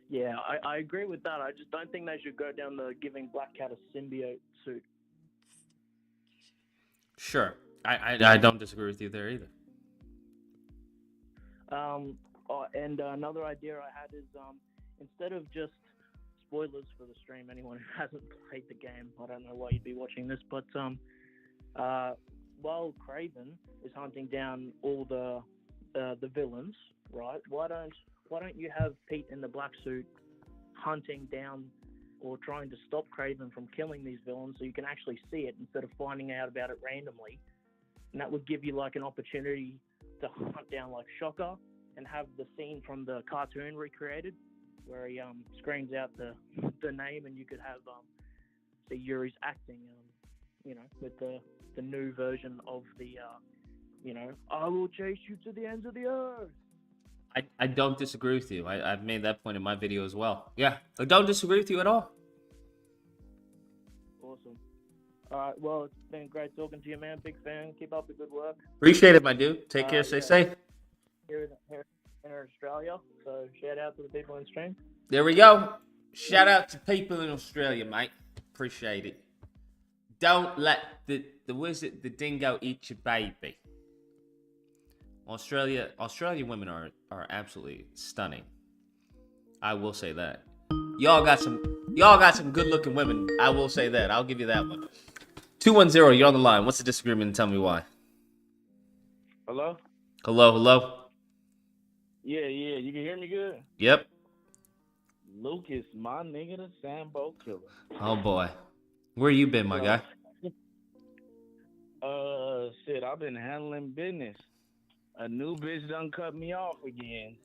Yeah, I agree with that. I just don't think they should go down the giving Black Cat a symbiote suit. Sure, I don't disagree with you there either. And another idea I had is instead of just spoilers for the stream, anyone who hasn't played the game, I don't know why you'd be watching this, but while Kraven is hunting down all the villains, right? Why don't you have Pete in the black suit hunting down or trying to stop Kraven from killing these villains so you can actually see it instead of finding out about it randomly? And that would give you like an opportunity to hunt down like Shocker and have the scene from the cartoon recreated where he screams out the name, and you could have see Yuri's acting with the new version of the I will chase you to the ends of the earth. I don't disagree with you. I've made that point in my video as well. Yeah, I don't disagree with you at all. Awesome. All right, well, it's been great talking to you, man. Big fan. Keep up the good work. Appreciate it, my dude. Take care. Stay safe. Here in Australia, so shout out to the people in stream. There we go. Shout out to people in Australia, mate. Appreciate it. Don't let the dingo eat your baby. Australian women are absolutely stunning. I will say that. Y'all got some good looking women. I will say that. I'll give you that one. 210, you're on the line. What's the disagreement and tell me why? Hello? Hello, hello? Yeah, you can hear me good? Yep. Lucas, my nigga, the Sambo killer. Oh, boy. Where you been, my guy? Shit, I've been handling business. A new bitch done cut me off again.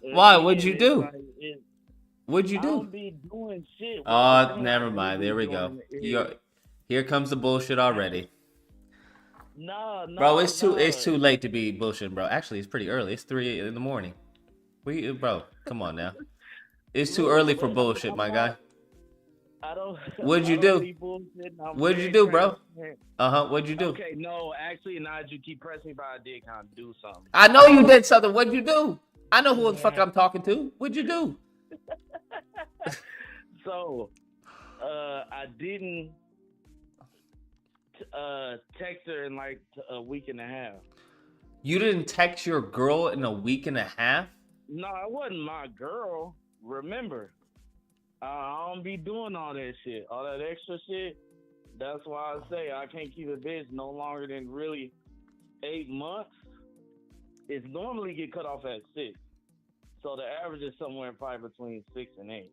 Why? What'd you do? What'd you I do? don't be doing shit. Oh, never mind. There we go. Here comes the bullshit already. No, Bro, it's too late to be bullshitting, bro. Actually, it's pretty early. It's 3 in the morning. Bro, come on now. It's too early for bullshit, my guy. What'd you do? What'd you do, bro? What'd you do? Okay, no, actually, now that you keep pressing me, but I did kind of do something. I know you did something. What'd you do? I know who the fuck I'm talking to. What'd you do? So, I didn't text her in like a week and a half. You didn't text your girl in a week and a half? No, it wasn't my girl. Remember, I don't be doing all that shit, all that extra shit. That's why I say I can't keep a bitch no longer than really 8 months. It's normally get cut off at 6. So the average is somewhere probably between 6 and 8.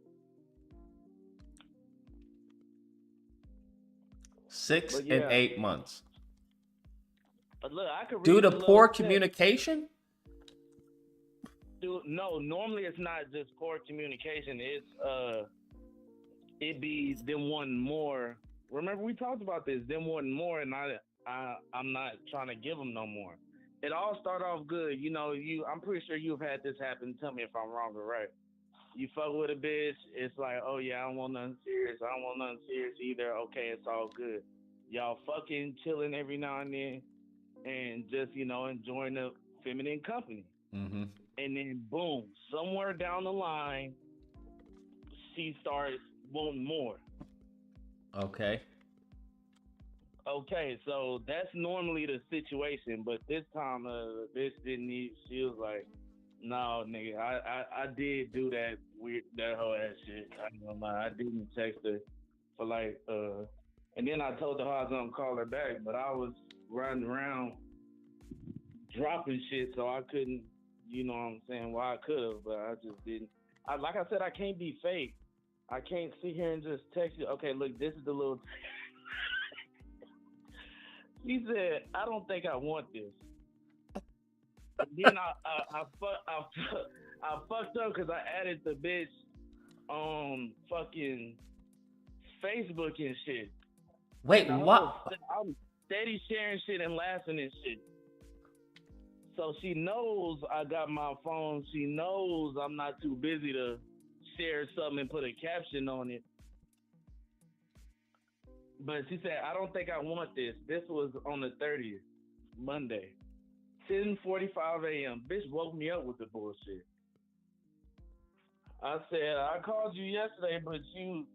6 and 8 months. But look, I could Due read to the little poor text. communication? Dude, no, normally it's not just poor communication. It's it be them wanting more. Remember we talked about this, them wanting more, and I'm not trying to give them no more. It all started off good, you know. I'm pretty sure you've had this happen. Tell me if I'm wrong or right. You fuck with a bitch, it's like, oh yeah, I don't want nothing serious. I don't want nothing serious either. Okay, it's all good. Y'all fucking chilling every now and then, and just enjoying the feminine company. Mm-hmm. And then boom, somewhere down the line, she starts wanting more. Okay. Okay, so that's normally the situation, but this time the bitch didn't need. She was like, "No, nigga, I did do that whole ass shit. I ain't gonna lie, I didn't text her for like and then I told her I was gonna call her back, but I was running around dropping shit, so I couldn't. You know what I'm saying? Well, I could have, but I just didn't. Like I said, I can't be fake. I can't sit here and just text you. Okay, look, this is the little. She said, "I don't think I want this." Then I fucked up because I added the bitch on fucking Facebook and shit. Wait, what? I'm steady sharing shit and laughing and shit. So she knows I got my phone. She knows I'm not too busy to share something and put a caption on it. But she said, "I don't think I want this." This was on the 30th, Monday. 10:45 a.m. Bitch woke me up with the bullshit. I said, "I called you yesterday, but you..."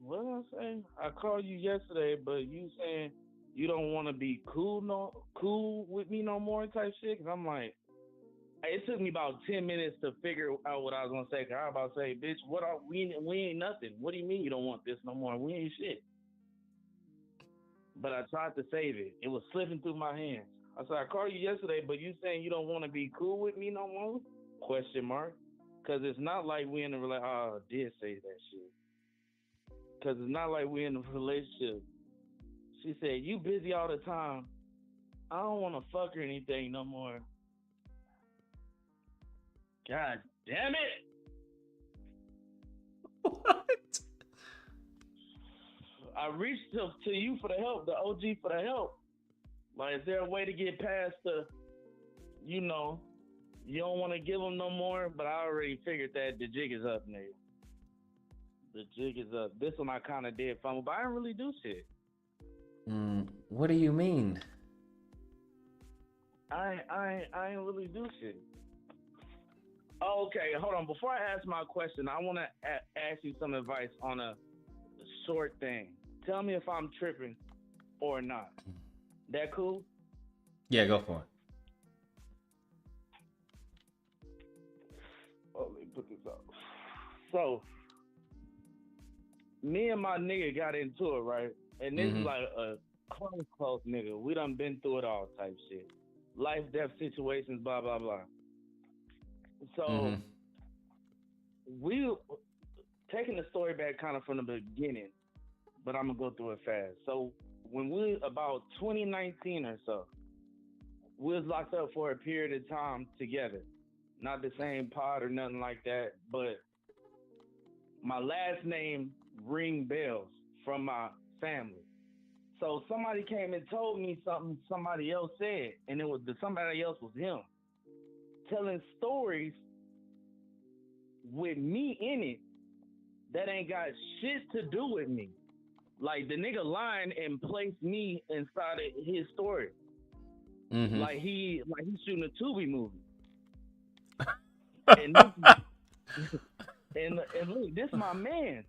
What did I say? "I called you yesterday, but you saying you don't want to be cool with me no more," type shit. Cause I'm like, it took me about 10 minutes to figure out what I was gonna say. Cause I was about to say, "Bitch, we ain't nothing. What do you mean you don't want this no more? We ain't shit." But I tried to save it. It was slipping through my hands. I said, "I called you yesterday, but you saying you don't want to be cool with me no more?" Question mark. Cause it's not like we in a relationship. Oh, I did say that shit. Cause it's not like we in a relationship. She said, "You busy all the time. I don't want to fuck or anything no more." God damn it! What? I reached to you for the help, the OG for the help. Like, is there a way to get past the, you don't want to give them no more? But I already figured that the jig is up, nigga. The jig is up. This one I kind of did fumble, but I didn't really do shit. What do you mean? I ain't really do shit. Oh, okay, hold on. Before I ask my question, I want to ask you some advice on a short thing. Tell me if I'm tripping or not. That cool? Yeah, go for it. Oh, let me put this up. So, me and my nigga got into it, right? And this is like a close nigga. We done been through it all type shit. Life, death situations, blah, blah, blah. So we taking the story back kind of from the beginning, but I'm gonna go through it fast. So when we about 2019 or so, we was locked up for a period of time together. Not the same pod or nothing like that, but my last name ring bells from my family. So somebody came and told me something somebody else said, and it was somebody else was him, telling stories with me in it that ain't got shit to do with me. Like the nigga lying and placed me inside of his story. Like he shooting a Tubi movie. and look, this my man.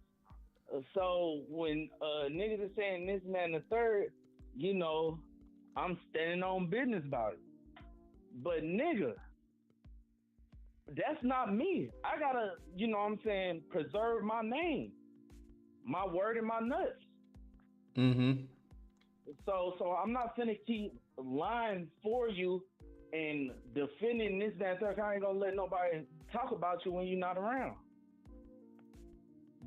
So when niggas are saying this, man, the third, you know, I'm standing on business about it. But nigga, that's not me. I gotta, you know what I'm saying, preserve my name, my word and my nuts. So I'm not finna keep lying for you and defending this, that, that. I ain't gonna let nobody talk about you when you're not around.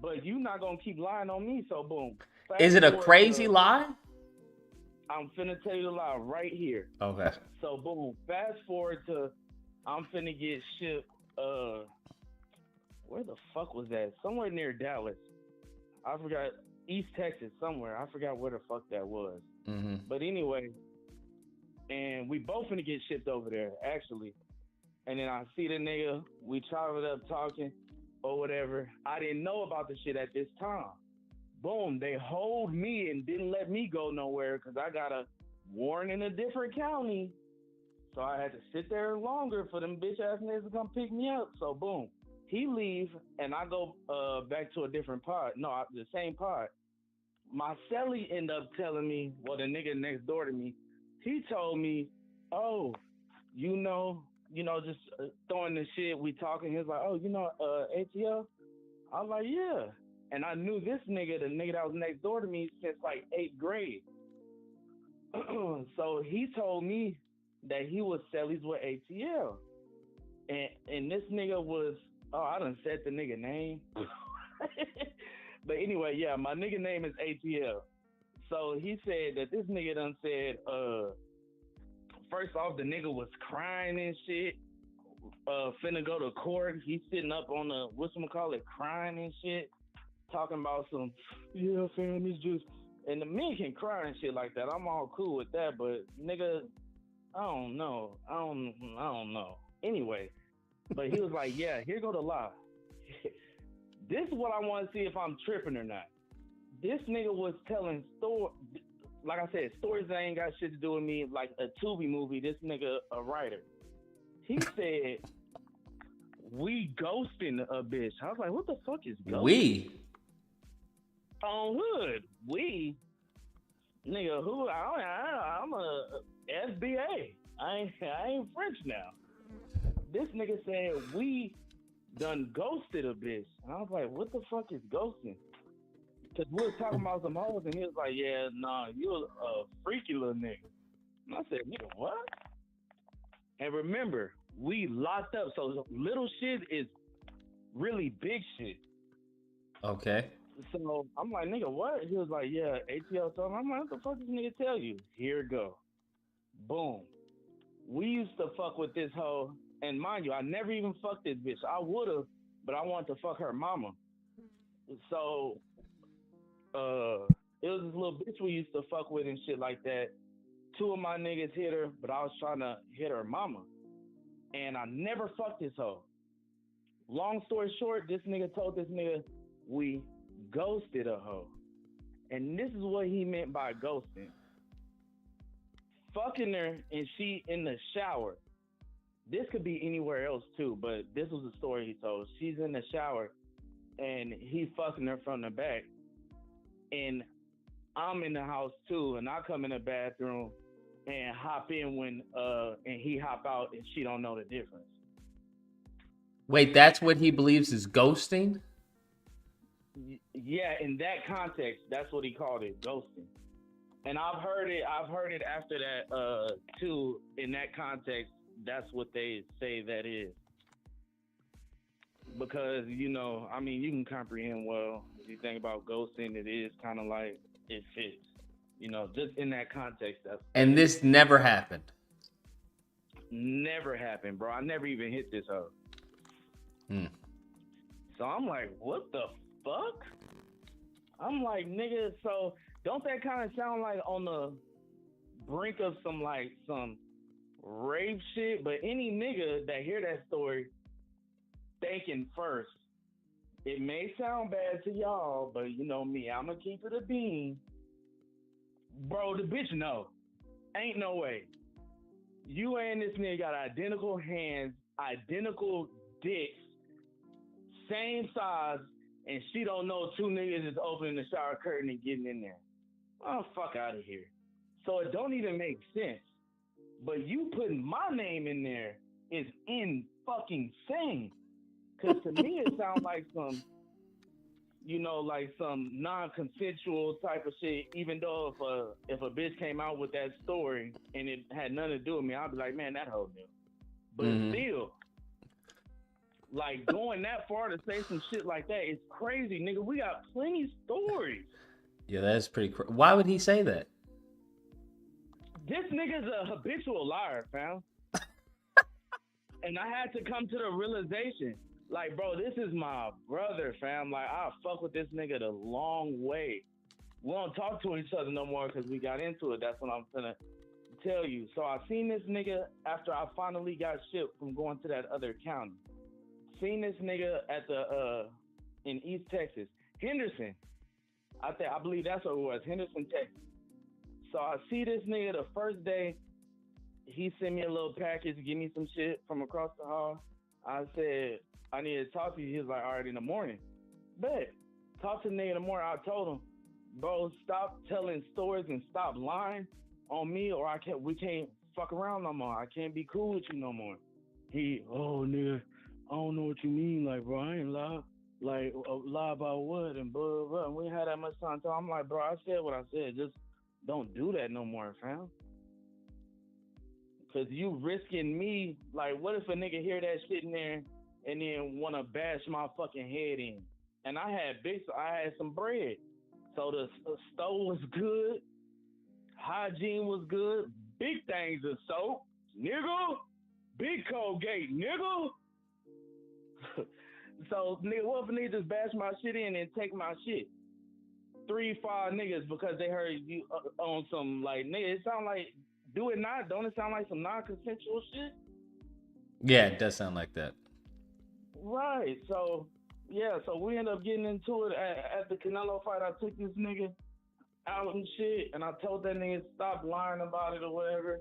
But you not gonna keep lying on me, so boom. Is it a crazy lie? I'm finna tell you the lie right here. Okay. So boom, fast forward to I'm finna get shipped. Where the fuck was that? Somewhere near Dallas. I forgot. East Texas, somewhere. I forgot where the fuck that was. But anyway, and we both finna get shipped over there, actually. And then I see the nigga. We traveled up talking or whatever. I didn't know about the shit at this time. Boom, they hold me and didn't let me go nowhere because I got a warrant in a different county. So I had to sit there longer for them bitch ass niggas to come pick me up. So boom, he leave and I go back to a different pod. No, the same pod. My celly end up telling me, well, the nigga next door to me, he told me, oh, you know, just throwing the shit, we talking. He was like, oh, you know, ATL? I was like, yeah. And I knew this nigga, the nigga that was next door to me, since like 8th grade. So he told me that he was cellies with ATL. And this nigga was, I done said the nigga name. But anyway, yeah, my nigga name is ATL. So he said that this nigga done said, first off, the nigga was crying and shit. Finna go to court. He's sitting up on the, whatchamacallit, crying and shit. Talking about some, yeah, fam, it's just, and the men can cry and shit like that. I'm all cool with that, but nigga, I don't know. Anyway, but he was like, yeah, here go the lie. This is what I want to see if I'm tripping or not. This nigga was telling stories, like I said, stories that ain't got shit to do with me, like a Tubi movie. This nigga, a writer. He said, we ghosting a bitch. I was like, what the fuck is ghosting? We? On hood. We? Nigga, who? I'm a SBA. I ain't French now. This nigga said, we done ghosted a bitch. And I was like, what the fuck is ghosting? Because we was talking about some hoes, and he was like, yeah, nah, you a freaky little nigga. And I said, nigga, what? And remember, we locked up, so little shit is really big shit. Okay. So I'm like, nigga, what? He was like, yeah, ATL told me. I'm like, what the fuck does this nigga tell you? Here it go. Boom. We used to fuck with this hoe, and mind you, I never even fucked this bitch. I would've, but I wanted to fuck her mama. So, it was this little bitch we used to fuck with and shit like that. 2 of my niggas hit her, but I was trying to hit her mama. And I never fucked this hoe. Long story short, this nigga told this nigga we ghosted a hoe. And this is what he meant by ghosting. Fucking her and she in the shower. This could be anywhere else too, but this was the story he told. She's in the shower and he fucking her from the back. And I'm in the house too, and I come in the bathroom and hop in when and he hop out and she don't know the difference. Wait, that's what he believes is ghosting? Yeah, in that context, that's what he called it, ghosting. And I've heard it after that too. In that context, that's what they say that is. Because I mean, you can comprehend well. If you think about ghosting, it is kind of like it fits. Just in that context, that's And this never happened. never happened, bro. I never even hit this up. So I'm like, what the fuck? I'm like, nigga. So don't that kind of sound like on the brink of some rape shit? But any nigga that hear that story thinking first, it may sound bad to y'all, but you know me, I'ma keep it a bean. Bro, the bitch no. Ain't no way. You and this nigga got identical hands, identical dicks, same size, and she don't know two niggas is opening the shower curtain and getting in there. Oh, fuck out of here. So it don't even make sense. But you putting my name in there is in fucking insane. Cause to me it sounds like some, like some non-consensual type of shit. Even though if a bitch came out with that story and it had nothing to do with me, I'd be like, man, that hoe knew. But still, like going that far to say some shit like that is crazy, nigga. We got plenty of stories. Yeah, that's pretty crazy. Why would he say that? This nigga's a habitual liar, fam. And I had to come to the realization, like, bro, this is my brother, fam. Like, I fuck with this nigga the long way. We don't talk to each other no more because we got into it. That's what I'm gonna tell you. So I seen this nigga after I finally got shipped from going to that other county. Seen this nigga at the in East Texas, Henderson. I believe that's what it was, Henderson, Texas. So I see this nigga the first day. He sent me a little package, give me some shit from across the hall. I said, I need to talk to you. He was like, all right, in the morning. Bet. Talk to the nigga in the morning. I told him, bro, stop telling stories and stop lying on me, or we can't fuck around no more. I can't be cool with you no more. Oh nigga, I don't know what you mean. Like, bro, I ain't lie. Like, lie about what and blah, blah, blah. And we ain't had that much time. So I'm like, bro, I said what I said. Just don't do that no more, fam. Cause you risking me. Like, what if a nigga hear that shit in there and then wanna bash my fucking head in? And I had some bread. So the stove was good. Hygiene was good. Big things of soap, nigga. Big Colgate, nigga. So, nigga, what if a nigga just bash my shit in and take my shit? 3-5 niggas because they heard you on some, like, nigga, it sound like, don't it sound like some non-consensual shit? Yeah, it does sound like that. Right. So, yeah, so we end up getting into it at the Canelo fight. I took this nigga out and shit, and I told that nigga stop lying about it or whatever.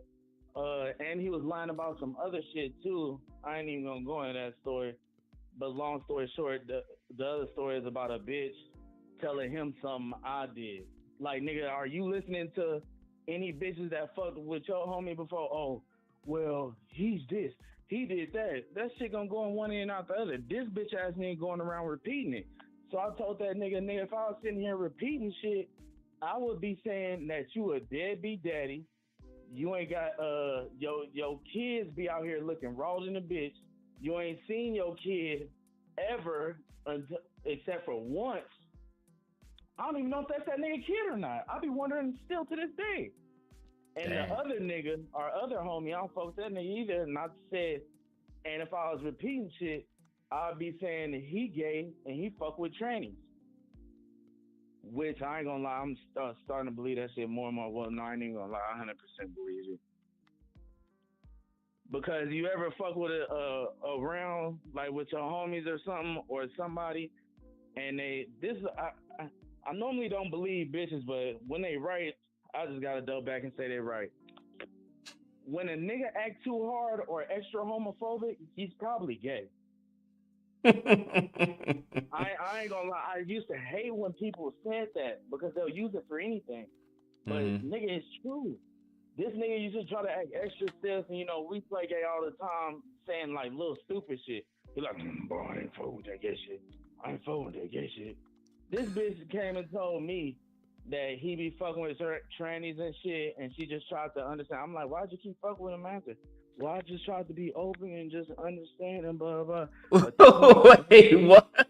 And he was lying about some other shit too. I ain't even gonna go into that story. But long story short, the other story is about a bitch telling him something I did. Like, nigga, are you listening to any bitches that fucked with your homie before? Oh, well, he's this. He did that. That shit gonna go in one ear and out the other. This bitch ass nigga going around repeating it. So I told that nigga, if I was sitting here repeating shit, I would be saying that you a deadbeat daddy. You ain't got your kids be out here looking raw in the bitch. You ain't seen your kid ever except for once. I don't even know if that's that nigga kid or not. I be wondering still to this day. And Damn. the other nigga, our other homie, I don't fuck with that nigga either. And I said, and if I was repeating shit, I'd be saying that he gay and he fuck with trannies. Which I ain't gonna lie, I'm starting to believe that shit more and more. Well, no, I ain't even gonna lie, I 100% believe it. Because you ever fuck with around, like with your homies or something, or somebody, and I normally don't believe bitches, but when they right, I just gotta double back and say they right. When a nigga act too hard or extra homophobic, he's probably gay. I ain't gonna lie, I used to hate when people said that because they'll use it for anything. But nigga, it's true. This nigga used to try to act extra stiff, and we play gay all the time, saying like little stupid shit. He like, bro, I ain't fucking with that gay shit. I ain't fucking with that gay shit. This bitch came and told me that he be fucking with her trannies and shit, and she just tried to understand. I'm like, why'd you keep fucking with him after? Well, I just tried to be open and just understand and blah, blah, blah. Wait, what?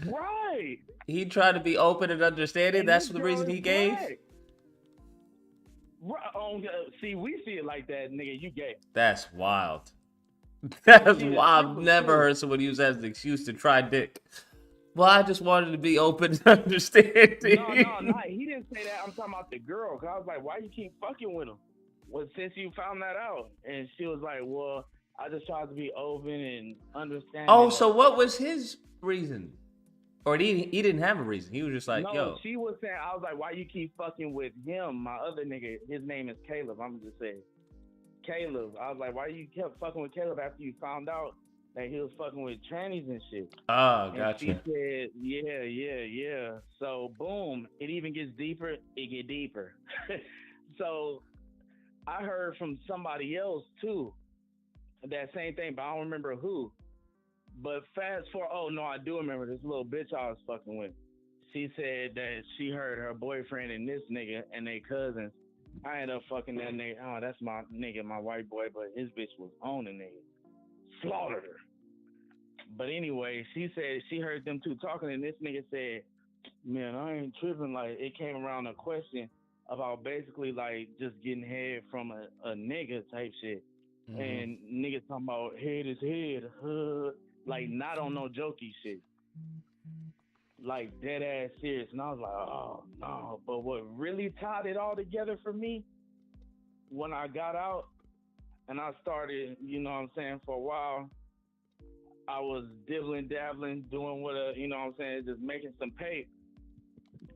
Right. He tried to be open and understanding. And That's this the girl reason is he gave. black. Right. See, we see it like that, nigga. You gay. That's wild. That's See, the wild. shit I've was never cool. heard someone use that as an excuse to try dick. Well, I just wanted to be open and understanding. No, he didn't say that. I'm talking about the girl. Cause I was like, why you keep fucking with him? Well, since you found that out, and she was like, well, I just tried to be open and understand. Oh, so what was his reason? Or he didn't have a reason. He was just like, no, yo. she was saying, I was like, why you keep fucking with him? My other nigga, his name is Caleb. I'm just saying, Caleb. I was like, why you kept fucking with Caleb after you found out that he was fucking with trannies and shit? Oh, And she gotcha. said, yeah. So, boom, it even gets deeper. It get deeper. So, I heard from somebody else, too, that same thing, but I don't remember who. But fast forward, oh, no, I do remember this little bitch I was fucking with. She said that she heard her boyfriend and this nigga and they cousins. I ended up fucking that nigga. Oh, that's my nigga, my white boy, but his bitch was on the nigga. Slaughtered her. But anyway, she said she heard them two talking, and this nigga said, man, I ain't tripping. Like, it came around a question about basically, like, just getting head from a nigga type shit. Mm-hmm. And niggas talking about head is head. Like, not on no jokey shit. Like, dead ass serious. And I was like, oh, no. But what really tied it all together for me, when I got out and I started, you know what I'm saying, for a while, I was dibbling, dabbling, doing what, you know what I'm saying, just making some pay.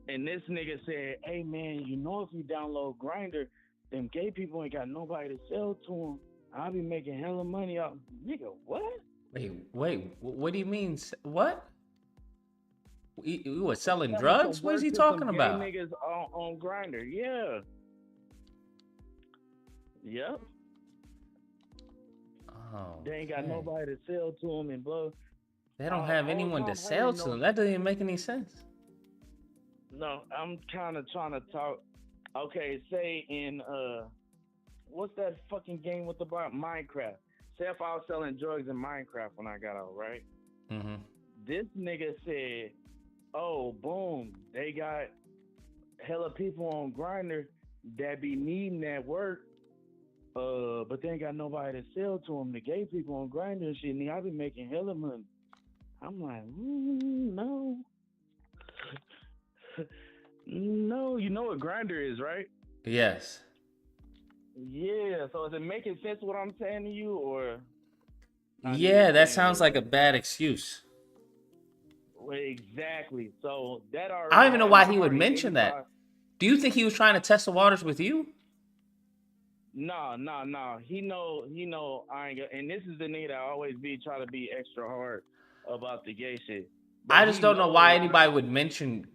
And this nigga said, hey, man, you know if you download Grindr, them gay people ain't got nobody to sell to them. I'll be making hella money off. Nigga, what? Wait, what do you mean? What? We were selling Yeah, drugs? What is he talking some about? Gay niggas on Grindr, yeah. Yep. Oh, They ain't got man. nobody to sell to them and blah. They don't have anyone to sell to them. That doesn't even make any sense. No, I'm kind of trying to talk. Okay, say in what's that fucking game with the block? Minecraft. Say if I was selling drugs in Minecraft when I got out, right? Mm-hmm. This nigga said, oh, boom, they got hella people on Grindr that be needing that work, but they ain't got nobody to sell to them. The gay people on Grindr and shit, nigga, I be making hella money. I'm like, no. No, you know what Grindr is, right? Yes. Yeah, so is it making sense what I'm saying to you, or? Yeah, that sounds like a bad excuse. Well, exactly. So that already. I don't even know had why my he would heart mention 85. that. Do you think he was trying to test the waters with you? No. He know I ain't. And this is the nigga that always try to be extra hard about the gay shit. But I just he don't know knows why anybody would mention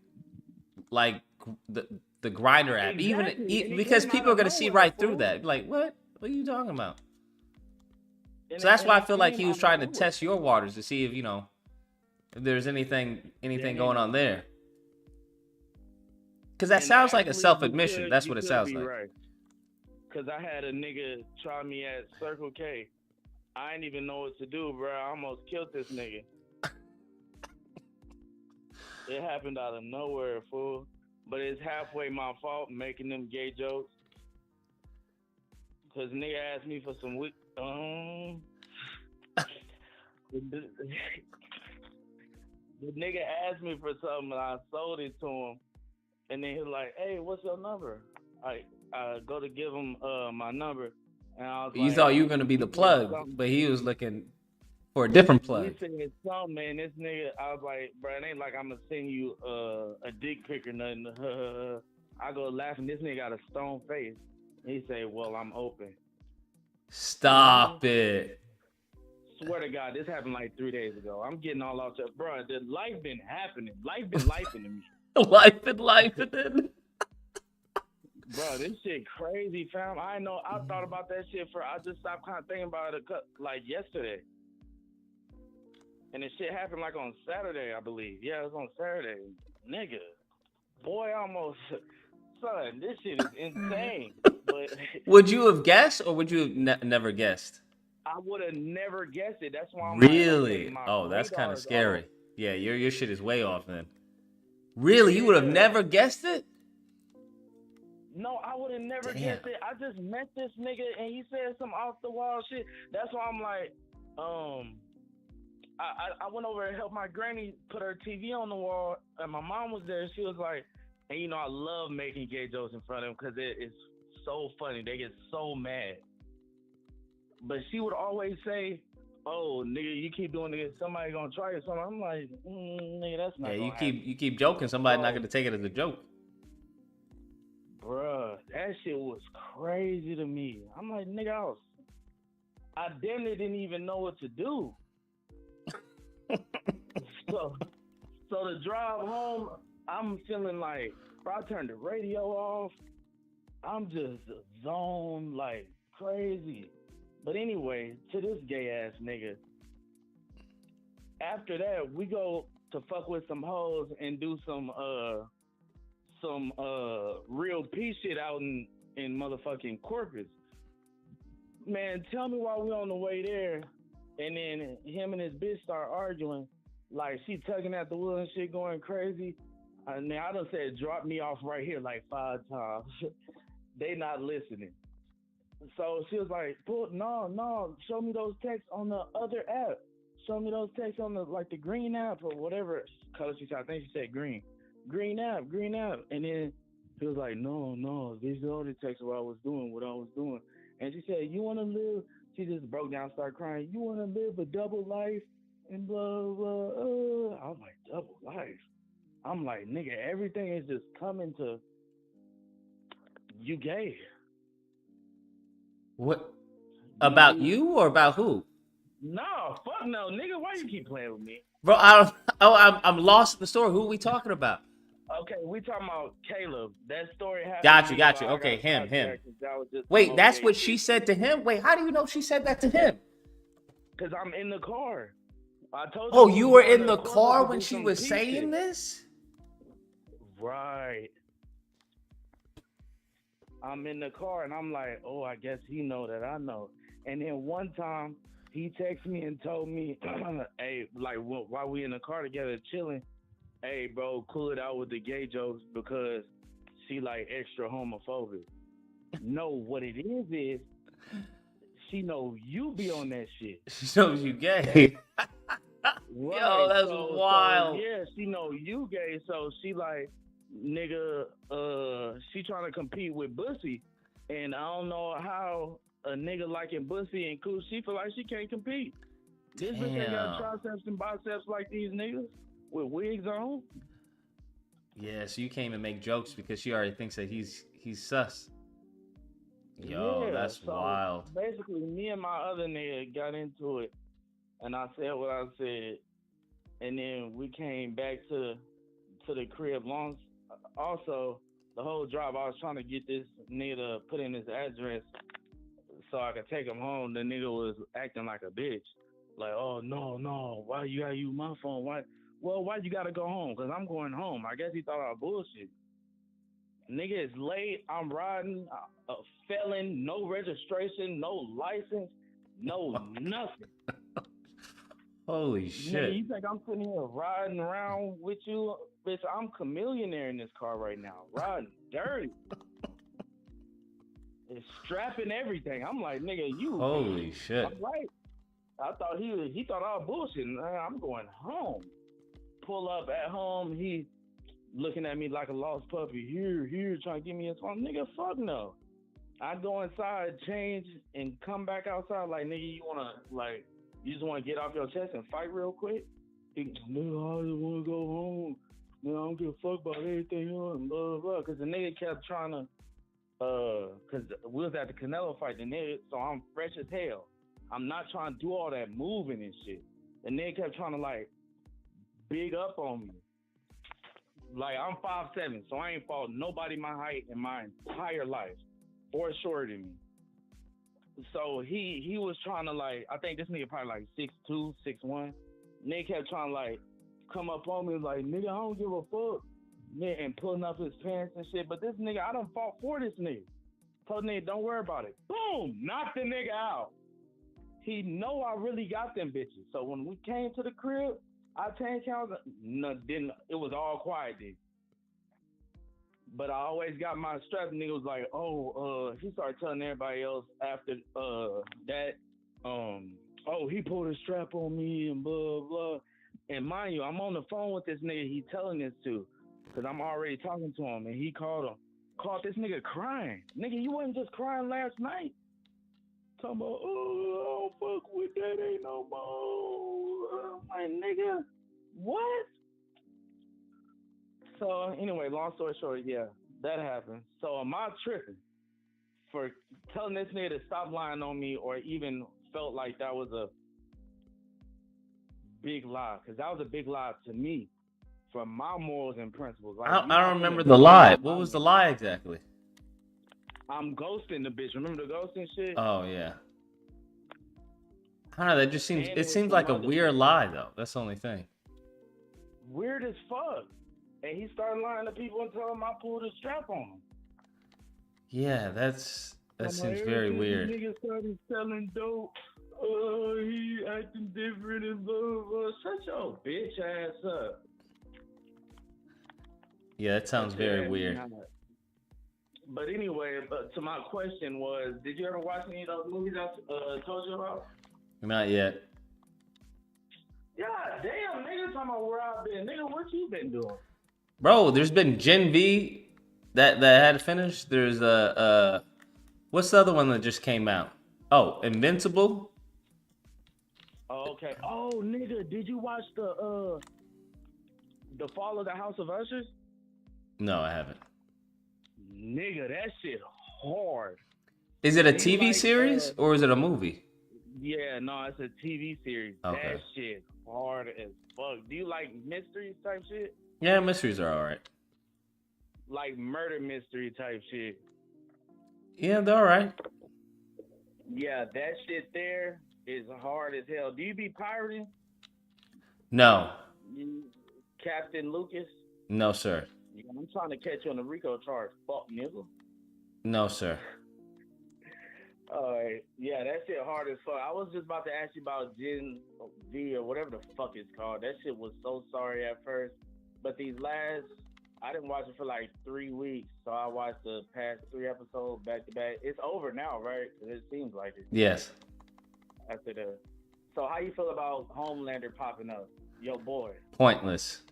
like the Grindr app, Exactly. even And it because came people out are of gonna see nowhere, right through fool. that. Like, what? What are you talking about? And So that's why I it feel like came he was out of trying to nowhere. test your waters to see if if there's anything going on there. Because that And sounds like a actually, self-admission. That's you what it could sounds be like. Right. Cause I had a nigga try me at Circle K. I didn't even know what to do, bro. I almost killed this nigga. It happened out of nowhere, fool. But it's halfway my fault making them gay jokes. Cause nigga asked me for some week. The nigga asked me for something and I sold it to him. And then he was like, hey, what's your number? I go to give him my number. And I was You like, thought you were gonna be the plug, but he was looking for a different plug. He said something, man. This nigga, I was like, bro, it ain't like I'm gonna send you a dick pic or nothing. I go laughing. This nigga got a stone face. He say, well, I'm open. Stop it. Swear to God, this happened like 3 days ago. I'm getting all out there. Bro, the life been happening. Life been lifing to me. Life and life and then. Bro, this shit crazy, fam. I know. I thought about that shit I just stopped kind of thinking about it like yesterday. And this shit happened like on Saturday, I believe. Yeah, it was on Saturday. Nigga, boy, almost, son, this shit is insane. But would you have guessed, or would you have never guessed? I would have never guessed it. That's why I'm Really? like, okay, Oh, that's kind of radar's scary. off. Yeah, your shit is way off then. Really? You would have never guessed it? No, I would have never Damn. guessed it. I just met this nigga and he said some off the wall shit. That's why I'm like, I went over and helped my granny put her TV on the wall, and my mom was there. She was like, and you know, I love making gay jokes in front of them because it's so funny. They get so mad. But she would always say, "Oh, nigga, you keep doing it, somebody gonna try it." So I'm like, nigga, that's not. Yeah, gonna you keep joking. Somebody's not gonna take it as a joke. Bruh, that shit was crazy to me. I'm like, nigga, I damn near didn't even know what to do. so the drive home, I'm feeling like, bro, I turned the radio off. I'm just zoned like crazy. But anyway, to this gay ass nigga, after that, we go to fuck with some hoes and do some real peace shit out in motherfucking Corpus. Man, tell me why we on the way there, and then him and his bitch start arguing, like she tugging at the wheel and shit, going crazy. And I done said, drop me off right here like 5 times. They not listening. So she was like, no, show me those texts on the other app. Show me those texts on the green app or whatever color she said. I think she said green. Green app. And then he was like, no, these are all the texts what I was doing. And she said, you want to live? She just broke down, started crying. You want to live a double life and blah, blah. I was like, double life? I'm like, nigga, everything is just coming to you gay. What? About you or about who? No, fuck no, nigga. Why you keep playing with me? Bro, I'm lost in the story. Who are we talking about? Okay, we talking about Caleb. That story happened. Got you. Okay, him. Wait, that's what she said to him? Wait, how do you know she said that to him? Because I'm in the car. I told you. Oh, you were in the car when she was saying this? Right. I'm in the car and I'm like, oh, I guess he know that I know. And then one time he texted me and told me, hey, like while we in the car together chilling, hey, bro, cool it out with the gay jokes because she like extra homophobic. No, what it is she know you be on that shit. She knows you gay. Right. Yo, that's wild. So, yeah, she know you gay, so she like, nigga, she trying to compete with Bussy, and I don't know how a nigga liking Bussy and cool, she feel like she can't compete. This bitch ain't got triceps and biceps like these niggas with wigs on. Yeah, so you can't even make jokes because she already thinks that he's sus. Yo, Yeah, that's so wild. Basically, me and my other nigga got into it, and I said what I said, and then we came back to the crib. Also, the whole drive, I was trying to get this nigga to put in his address so I could take him home. The nigga was acting like a bitch. Like, oh, no, why you gotta use my phone? Why you gotta go home? Because I'm going home. I guess he thought I was bullshit. Nigga, it's late. I'm riding, a felon, no registration, no license, no nothing. Holy shit. Nigga, you think I'm sitting here riding around with you? Bitch, I'm chameleonaire in this car right now, riding dirty. It's strapping everything. I'm like, nigga, you. Holy shit. I'm right. I thought he thought I was bullshitting. I'm going home. Pull up at home. He looking at me like a lost puppy. Here, trying to give me his phone. Nigga, fuck no. I go inside, change, and come back outside like, nigga, you just want to get off your chest and fight real quick? Nigga, I just want to go home. Man, I don't give a fuck about everything and blah, blah, blah. Because the nigga kept trying to, because we was at the Canelo fight, the nigga, so I'm fresh as hell. I'm not trying to do all that moving and shit. The nigga kept trying to, like, big up on me. Like, I'm 5'7", so I ain't fought nobody my height in my entire life, or shorter than me. So he was trying to, like, I think this nigga probably like 6'2", 6'1", Nigga kept trying to like come up on me like, nigga, I don't give a fuck. Nigga, and pulling up his pants and shit. But this nigga, I done fought for this nigga. Told nigga, don't worry about it. Boom! Knocked the nigga out. He know I really got them bitches. So when we came to the crib, I 10 counts, no, didn't. It was all quiet, dude. But I always got my strap. Nigga was like, he started telling everybody else after that, oh, he pulled a strap on me and blah, blah. And mind you, I'm on the phone with this nigga he telling this to, because I'm already talking to him, and he called this nigga crying. Nigga, you wasn't just crying last night. Talking about, oh, I don't fuck with that, ain't no more. I'm like, nigga, what? So anyway, long story short, yeah, that happened. So am I tripping for telling this nigga to stop lying on me, or even felt like that was a big lie? Because that was a big lie to me for my morals and principles. Like, I don't remember the lie. What was the lie exactly? I'm ghosting the bitch. Remember the ghosting shit? Oh, yeah. I don't know, that just seems, And it seems like a weird lie, though. That's the only thing. Weird as fuck. And he started lying to people and telling them I pulled a strap on him. Yeah, that seems very weird. Nigga started selling dope. He acting different and blah, blah, blah. Shut your bitch ass up. Yeah, that sounds very weird. But anyway, to my question was, did you ever watch any of those movies I told you about? Not yet. God damn, nigga, talking about where I've been. Nigga, what you been doing? Bro, there's been Gen V that had finished. There's what's the other one that just came out? Oh, Invincible. Oh, okay. Oh, nigga, did you watch the Fall of the House of Ushers? No, I haven't. Nigga, that shit hard. Is it a TV series or is it a movie? Yeah, no, it's a TV series. Okay. That shit hard as fuck. Do you like mysteries type shit? Yeah, mysteries are all right. Like murder mystery type shit. Yeah, they're all right. Yeah, that shit there is hard as hell. Do you be pirating? No. Captain Lucas? No, sir. Yeah, I'm trying to catch you on the RICO charge. Fuck, nigga. No, sir. Alright, yeah, that shit hard as fuck. I was just about to ask you about Gen V or whatever the fuck it's called. That shit was so sorry at first. But I didn't watch it for like 3 weeks, so I watched the past 3 episodes back to back. It's over now, right? It seems like it. Yes. So how you feel about Homelander popping up? Yo, boy. Pointless.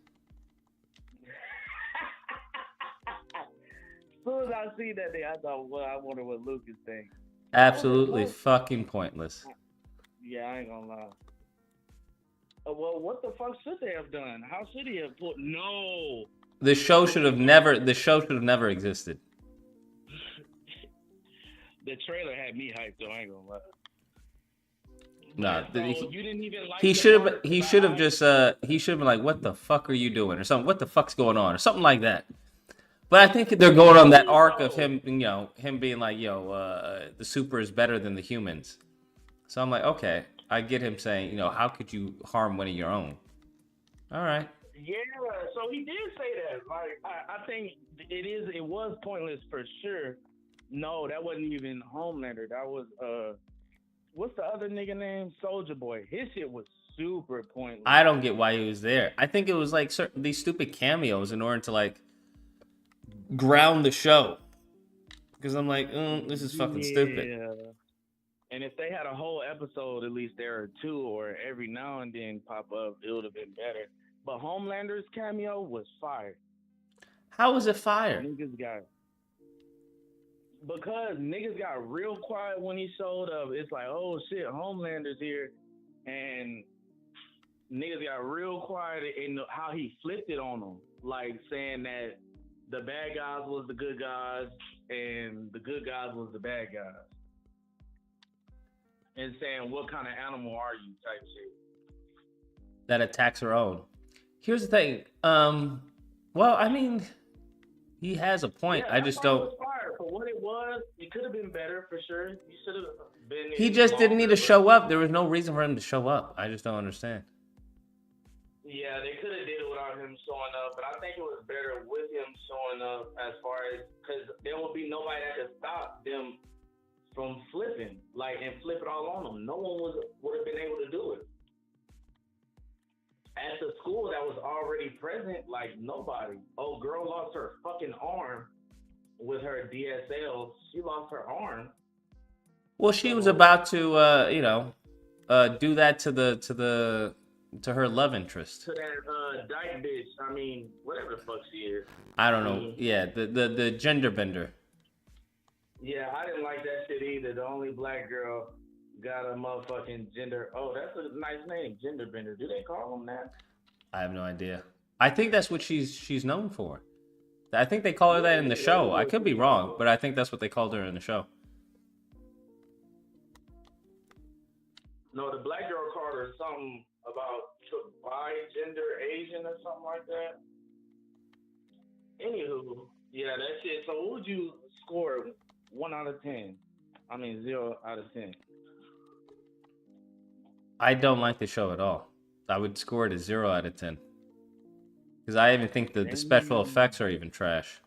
As soon as I see that thing, I thought, well, I wonder what Lucas thinks. Absolutely fucking pointless. Yeah, I ain't gonna lie. Well, what the fuck should they have done? How should he have put? No. The show should have never existed. The trailer had me hyped though. I ain't gonna lie. No, you didn't even like. He should have been like, "What the fuck are you doing?" or something. What the fuck's going on, or something like that. But I think they're going on that arc of him, him being like, the super is better than the humans. So I'm like, okay, I get him saying, how could you harm one of your own? All right. Yeah, so he did say that. Like, I think it was pointless for sure. No, that wasn't even Homelander. That was what's the other nigga name? Soldier Boy. His shit was super pointless. I don't get why he was there. I think it was like these stupid cameos in order to like ground the show. Because I'm like, this is fucking stupid. And if they had a whole episode, at least there are 2, or every now and then pop up, it would have been better. But Homelander's cameo was fire. How was it fire? Because niggas got real quiet when he showed up. It's like, oh shit, Homelander's here. And niggas got real quiet in how he flipped it on them. Like saying that the bad guys was the good guys and the good guys was the bad guys. And saying, what kind of animal are you type shit. That attacks her own. Here's the thing. Well, I mean, he has a point. Yeah, I just don't. It was fire. For what it was, it could have been better for sure. You should have been. He just didn't need to show up. There was no reason for him to show up. I just don't understand. Yeah, they could have did it without him showing up, but I think it was better with him showing up as far as because there would be nobody that could stop them from flipping, like and flip it all on them. No one would have been able to do it. At the school that was already present, like nobody. Oh, girl lost her fucking arm with her DSL. She lost her arm. Well, she was about to, do that to her love interest. To that dyke bitch. I mean, whatever the fuck she is. I don't know. Yeah, the gender bender. Yeah, I didn't like that shit either. The only black girl got a motherfucking gender. Oh, that's a nice name, gender bender. Do they call them that? I have no idea. I think that's what she's known for. I think they call her that in the show. I could be wrong, but I think that's what they called her in the show. No, the black girl called her something about bi-gender Asian or something like that. Anywho, yeah, that shit. So what would you score 1 out of 10? I mean 0 out of 10. I don't like the show at all. I would score it a 0 out of 10. Because I even think the special effects are even trash.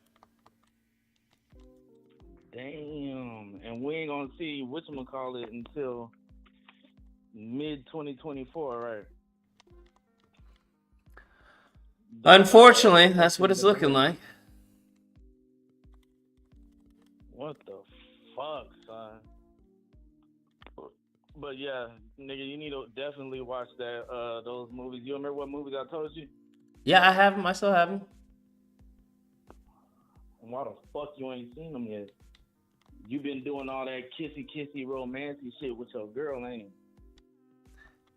Damn. And we ain't gonna see whatchamacallit until mid-2024, right? Unfortunately, that's what it's looking like. What the fuck, son? But yeah, nigga, you need to definitely watch that those movies. You remember what movies I told you? Yeah, I have them. I still have them. Why the fuck you ain't seen them yet? You been doing all that kissy romancy shit with your girl, ain't you?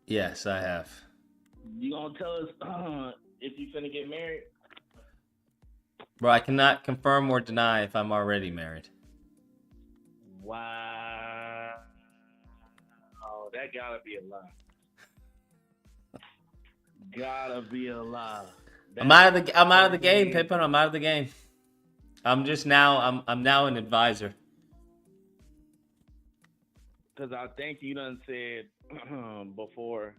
Yes, I have. You gonna tell us if you finna get married? Bro, I cannot confirm or deny if I'm already married. Wow. Oh, that gotta be a lie. Gotta be a lie. I'm out of the game, Pippin. I'm out of the game. I'm now an advisor. Cause I think you done said before.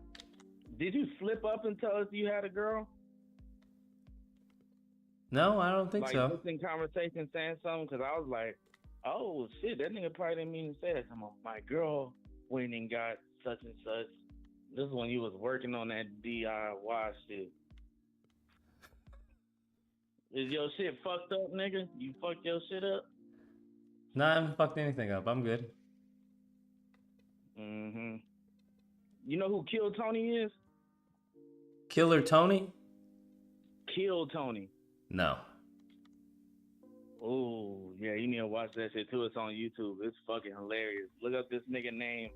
Did you slip up and tell us you had a girl? No, I don't think so. Just in conversation saying something, cause I was like, oh shit, that nigga probably didn't mean to say that. My girl went and got such and such. This is when you was working on that DIY shit. Is your shit fucked up, nigga? You fucked your shit up? No, I haven't fucked anything up. I'm good. Mm-hmm. You know who Kill Tony is? Killer Tony? Kill Tony. No. Oh, yeah, you need to watch that shit too. It's on YouTube. It's fucking hilarious. Look up this nigga name.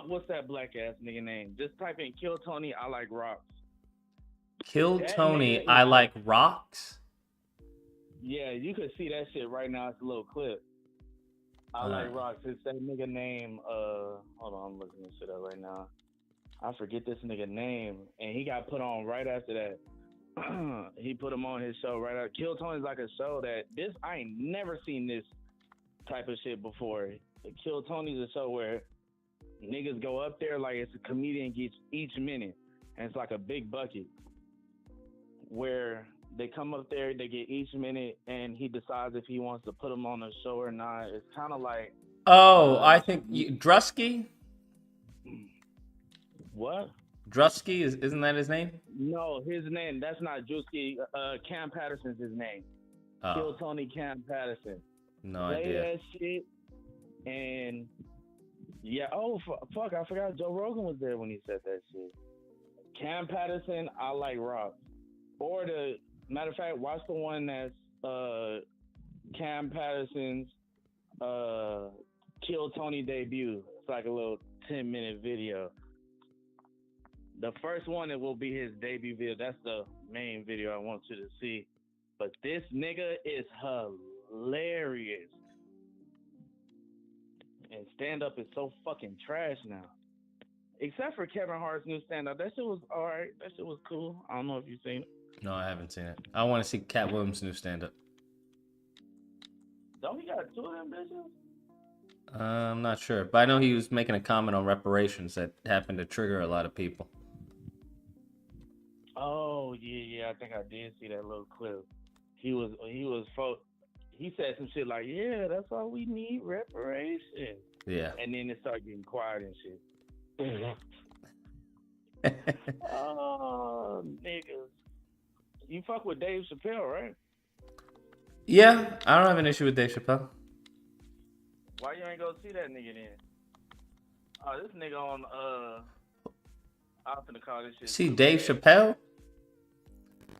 What's that black ass nigga name? Just type in Kill Tony, I like rocks. Kill Tony, I like rocks? Yeah, you could see that shit right now. It's a little clip. I like rocks. It's that nigga name. Hold on, I'm looking this shit up right now. I forget this nigga name, and he got put on right after that. He put him on his show right after. Kill Tony's like a show that I ain't never seen this type of shit before. The Kill Tony's a show where niggas go up there like it's a comedian gets each minute, and it's like a big bucket where they come up there, they get each minute, and he decides if he wants to put them on the show or not. It's kind of like... Oh, I think... Drusky? What? Drusky? Isn't that his name? No, his name. That's not Drusky. Cam Patterson's his name. Oh. Kill Tony Cam Patterson. No Play idea. that shit, and... Yeah, oh, fuck, I forgot Joe Rogan was there when he said that shit. Cam Patterson, I like rock. Or matter of fact, watch the one that's Cam Patterson's Kill Tony debut. It's like a little 10-minute video. The first one, it will be his debut video. That's the main video I want you to see. But this nigga is hilarious. And stand-up is so fucking trash now. Except for Kevin Hart's new stand-up. That shit was alright. That shit was cool. I don't know if you've seen it. No, I haven't seen it. I want to see Cat Williams' new stand-up. Don't he got 2 of them bitches? I'm not sure, but I know he was making a comment on reparations that happened to trigger a lot of people. Oh yeah, I think I did see that little clip. He said some shit like, "Yeah, that's all we need, reparations." Yeah. And then it started getting quiet and shit. Oh, niggas. You fuck with Dave Chappelle, right? Yeah, I don't have an issue with Dave Chappelle. Why you ain't go see that nigga then? Oh, this nigga on I'm finna call this shit. See Dave Chappelle?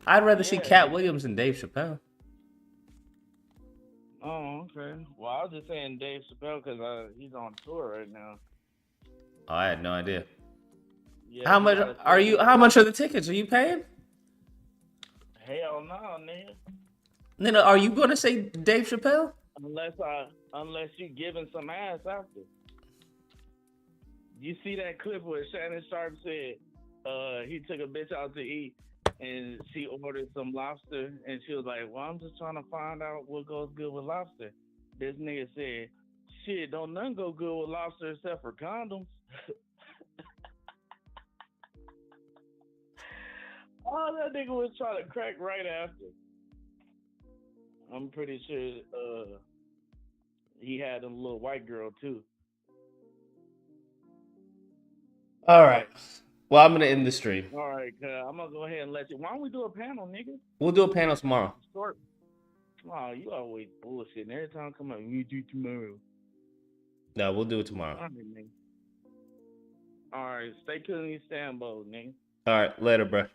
I'd rather see Cat Williams than Dave Chappelle. Oh, okay. Well, I was just saying Dave Chappelle because he's on tour right now. Oh, I had no idea. Yeah, How much are you? How much are the tickets? Are you paying? Hell no, nigga. Nina, are you gonna say Dave Chappelle? Unless you giving some ass after. You see that clip where Shannon Sharp said he took a bitch out to eat and she ordered some lobster and she was like, "Well, I'm just trying to find out what goes good with lobster." This nigga said, "Shit, don't nothing go good with lobster except for condoms." Oh, that nigga was trying to crack right after. I'm pretty sure he had a little white girl too. All right. Well, I'm gonna end the stream. All right, I'm gonna go ahead and let you. Why don't we do a panel, nigga? We'll do a panel tomorrow. Short. Oh, you always bullshitting. Every time I come up, we do tomorrow. No, we'll do it tomorrow. All right, nigga. All right, stay cool in your Stambo, nigga. All right, later, bro.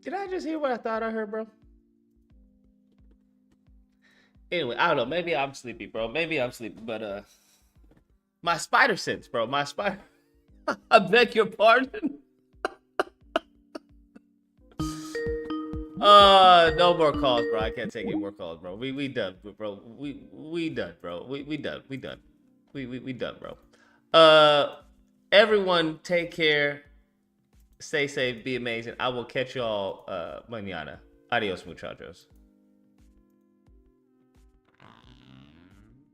Did I just hear what I thought I heard, bro? Anyway, I don't know. Maybe I'm sleepy, bro. Maybe I'm sleepy, but my spider sense, bro. My spider. I beg your pardon. No more calls, bro. I can't take any more calls, bro. We done, bro. We done, bro. We done. We done. We done, bro. Everyone, take care. Stay safe. Be amazing. I will catch y'all mañana. Adios, muchachos.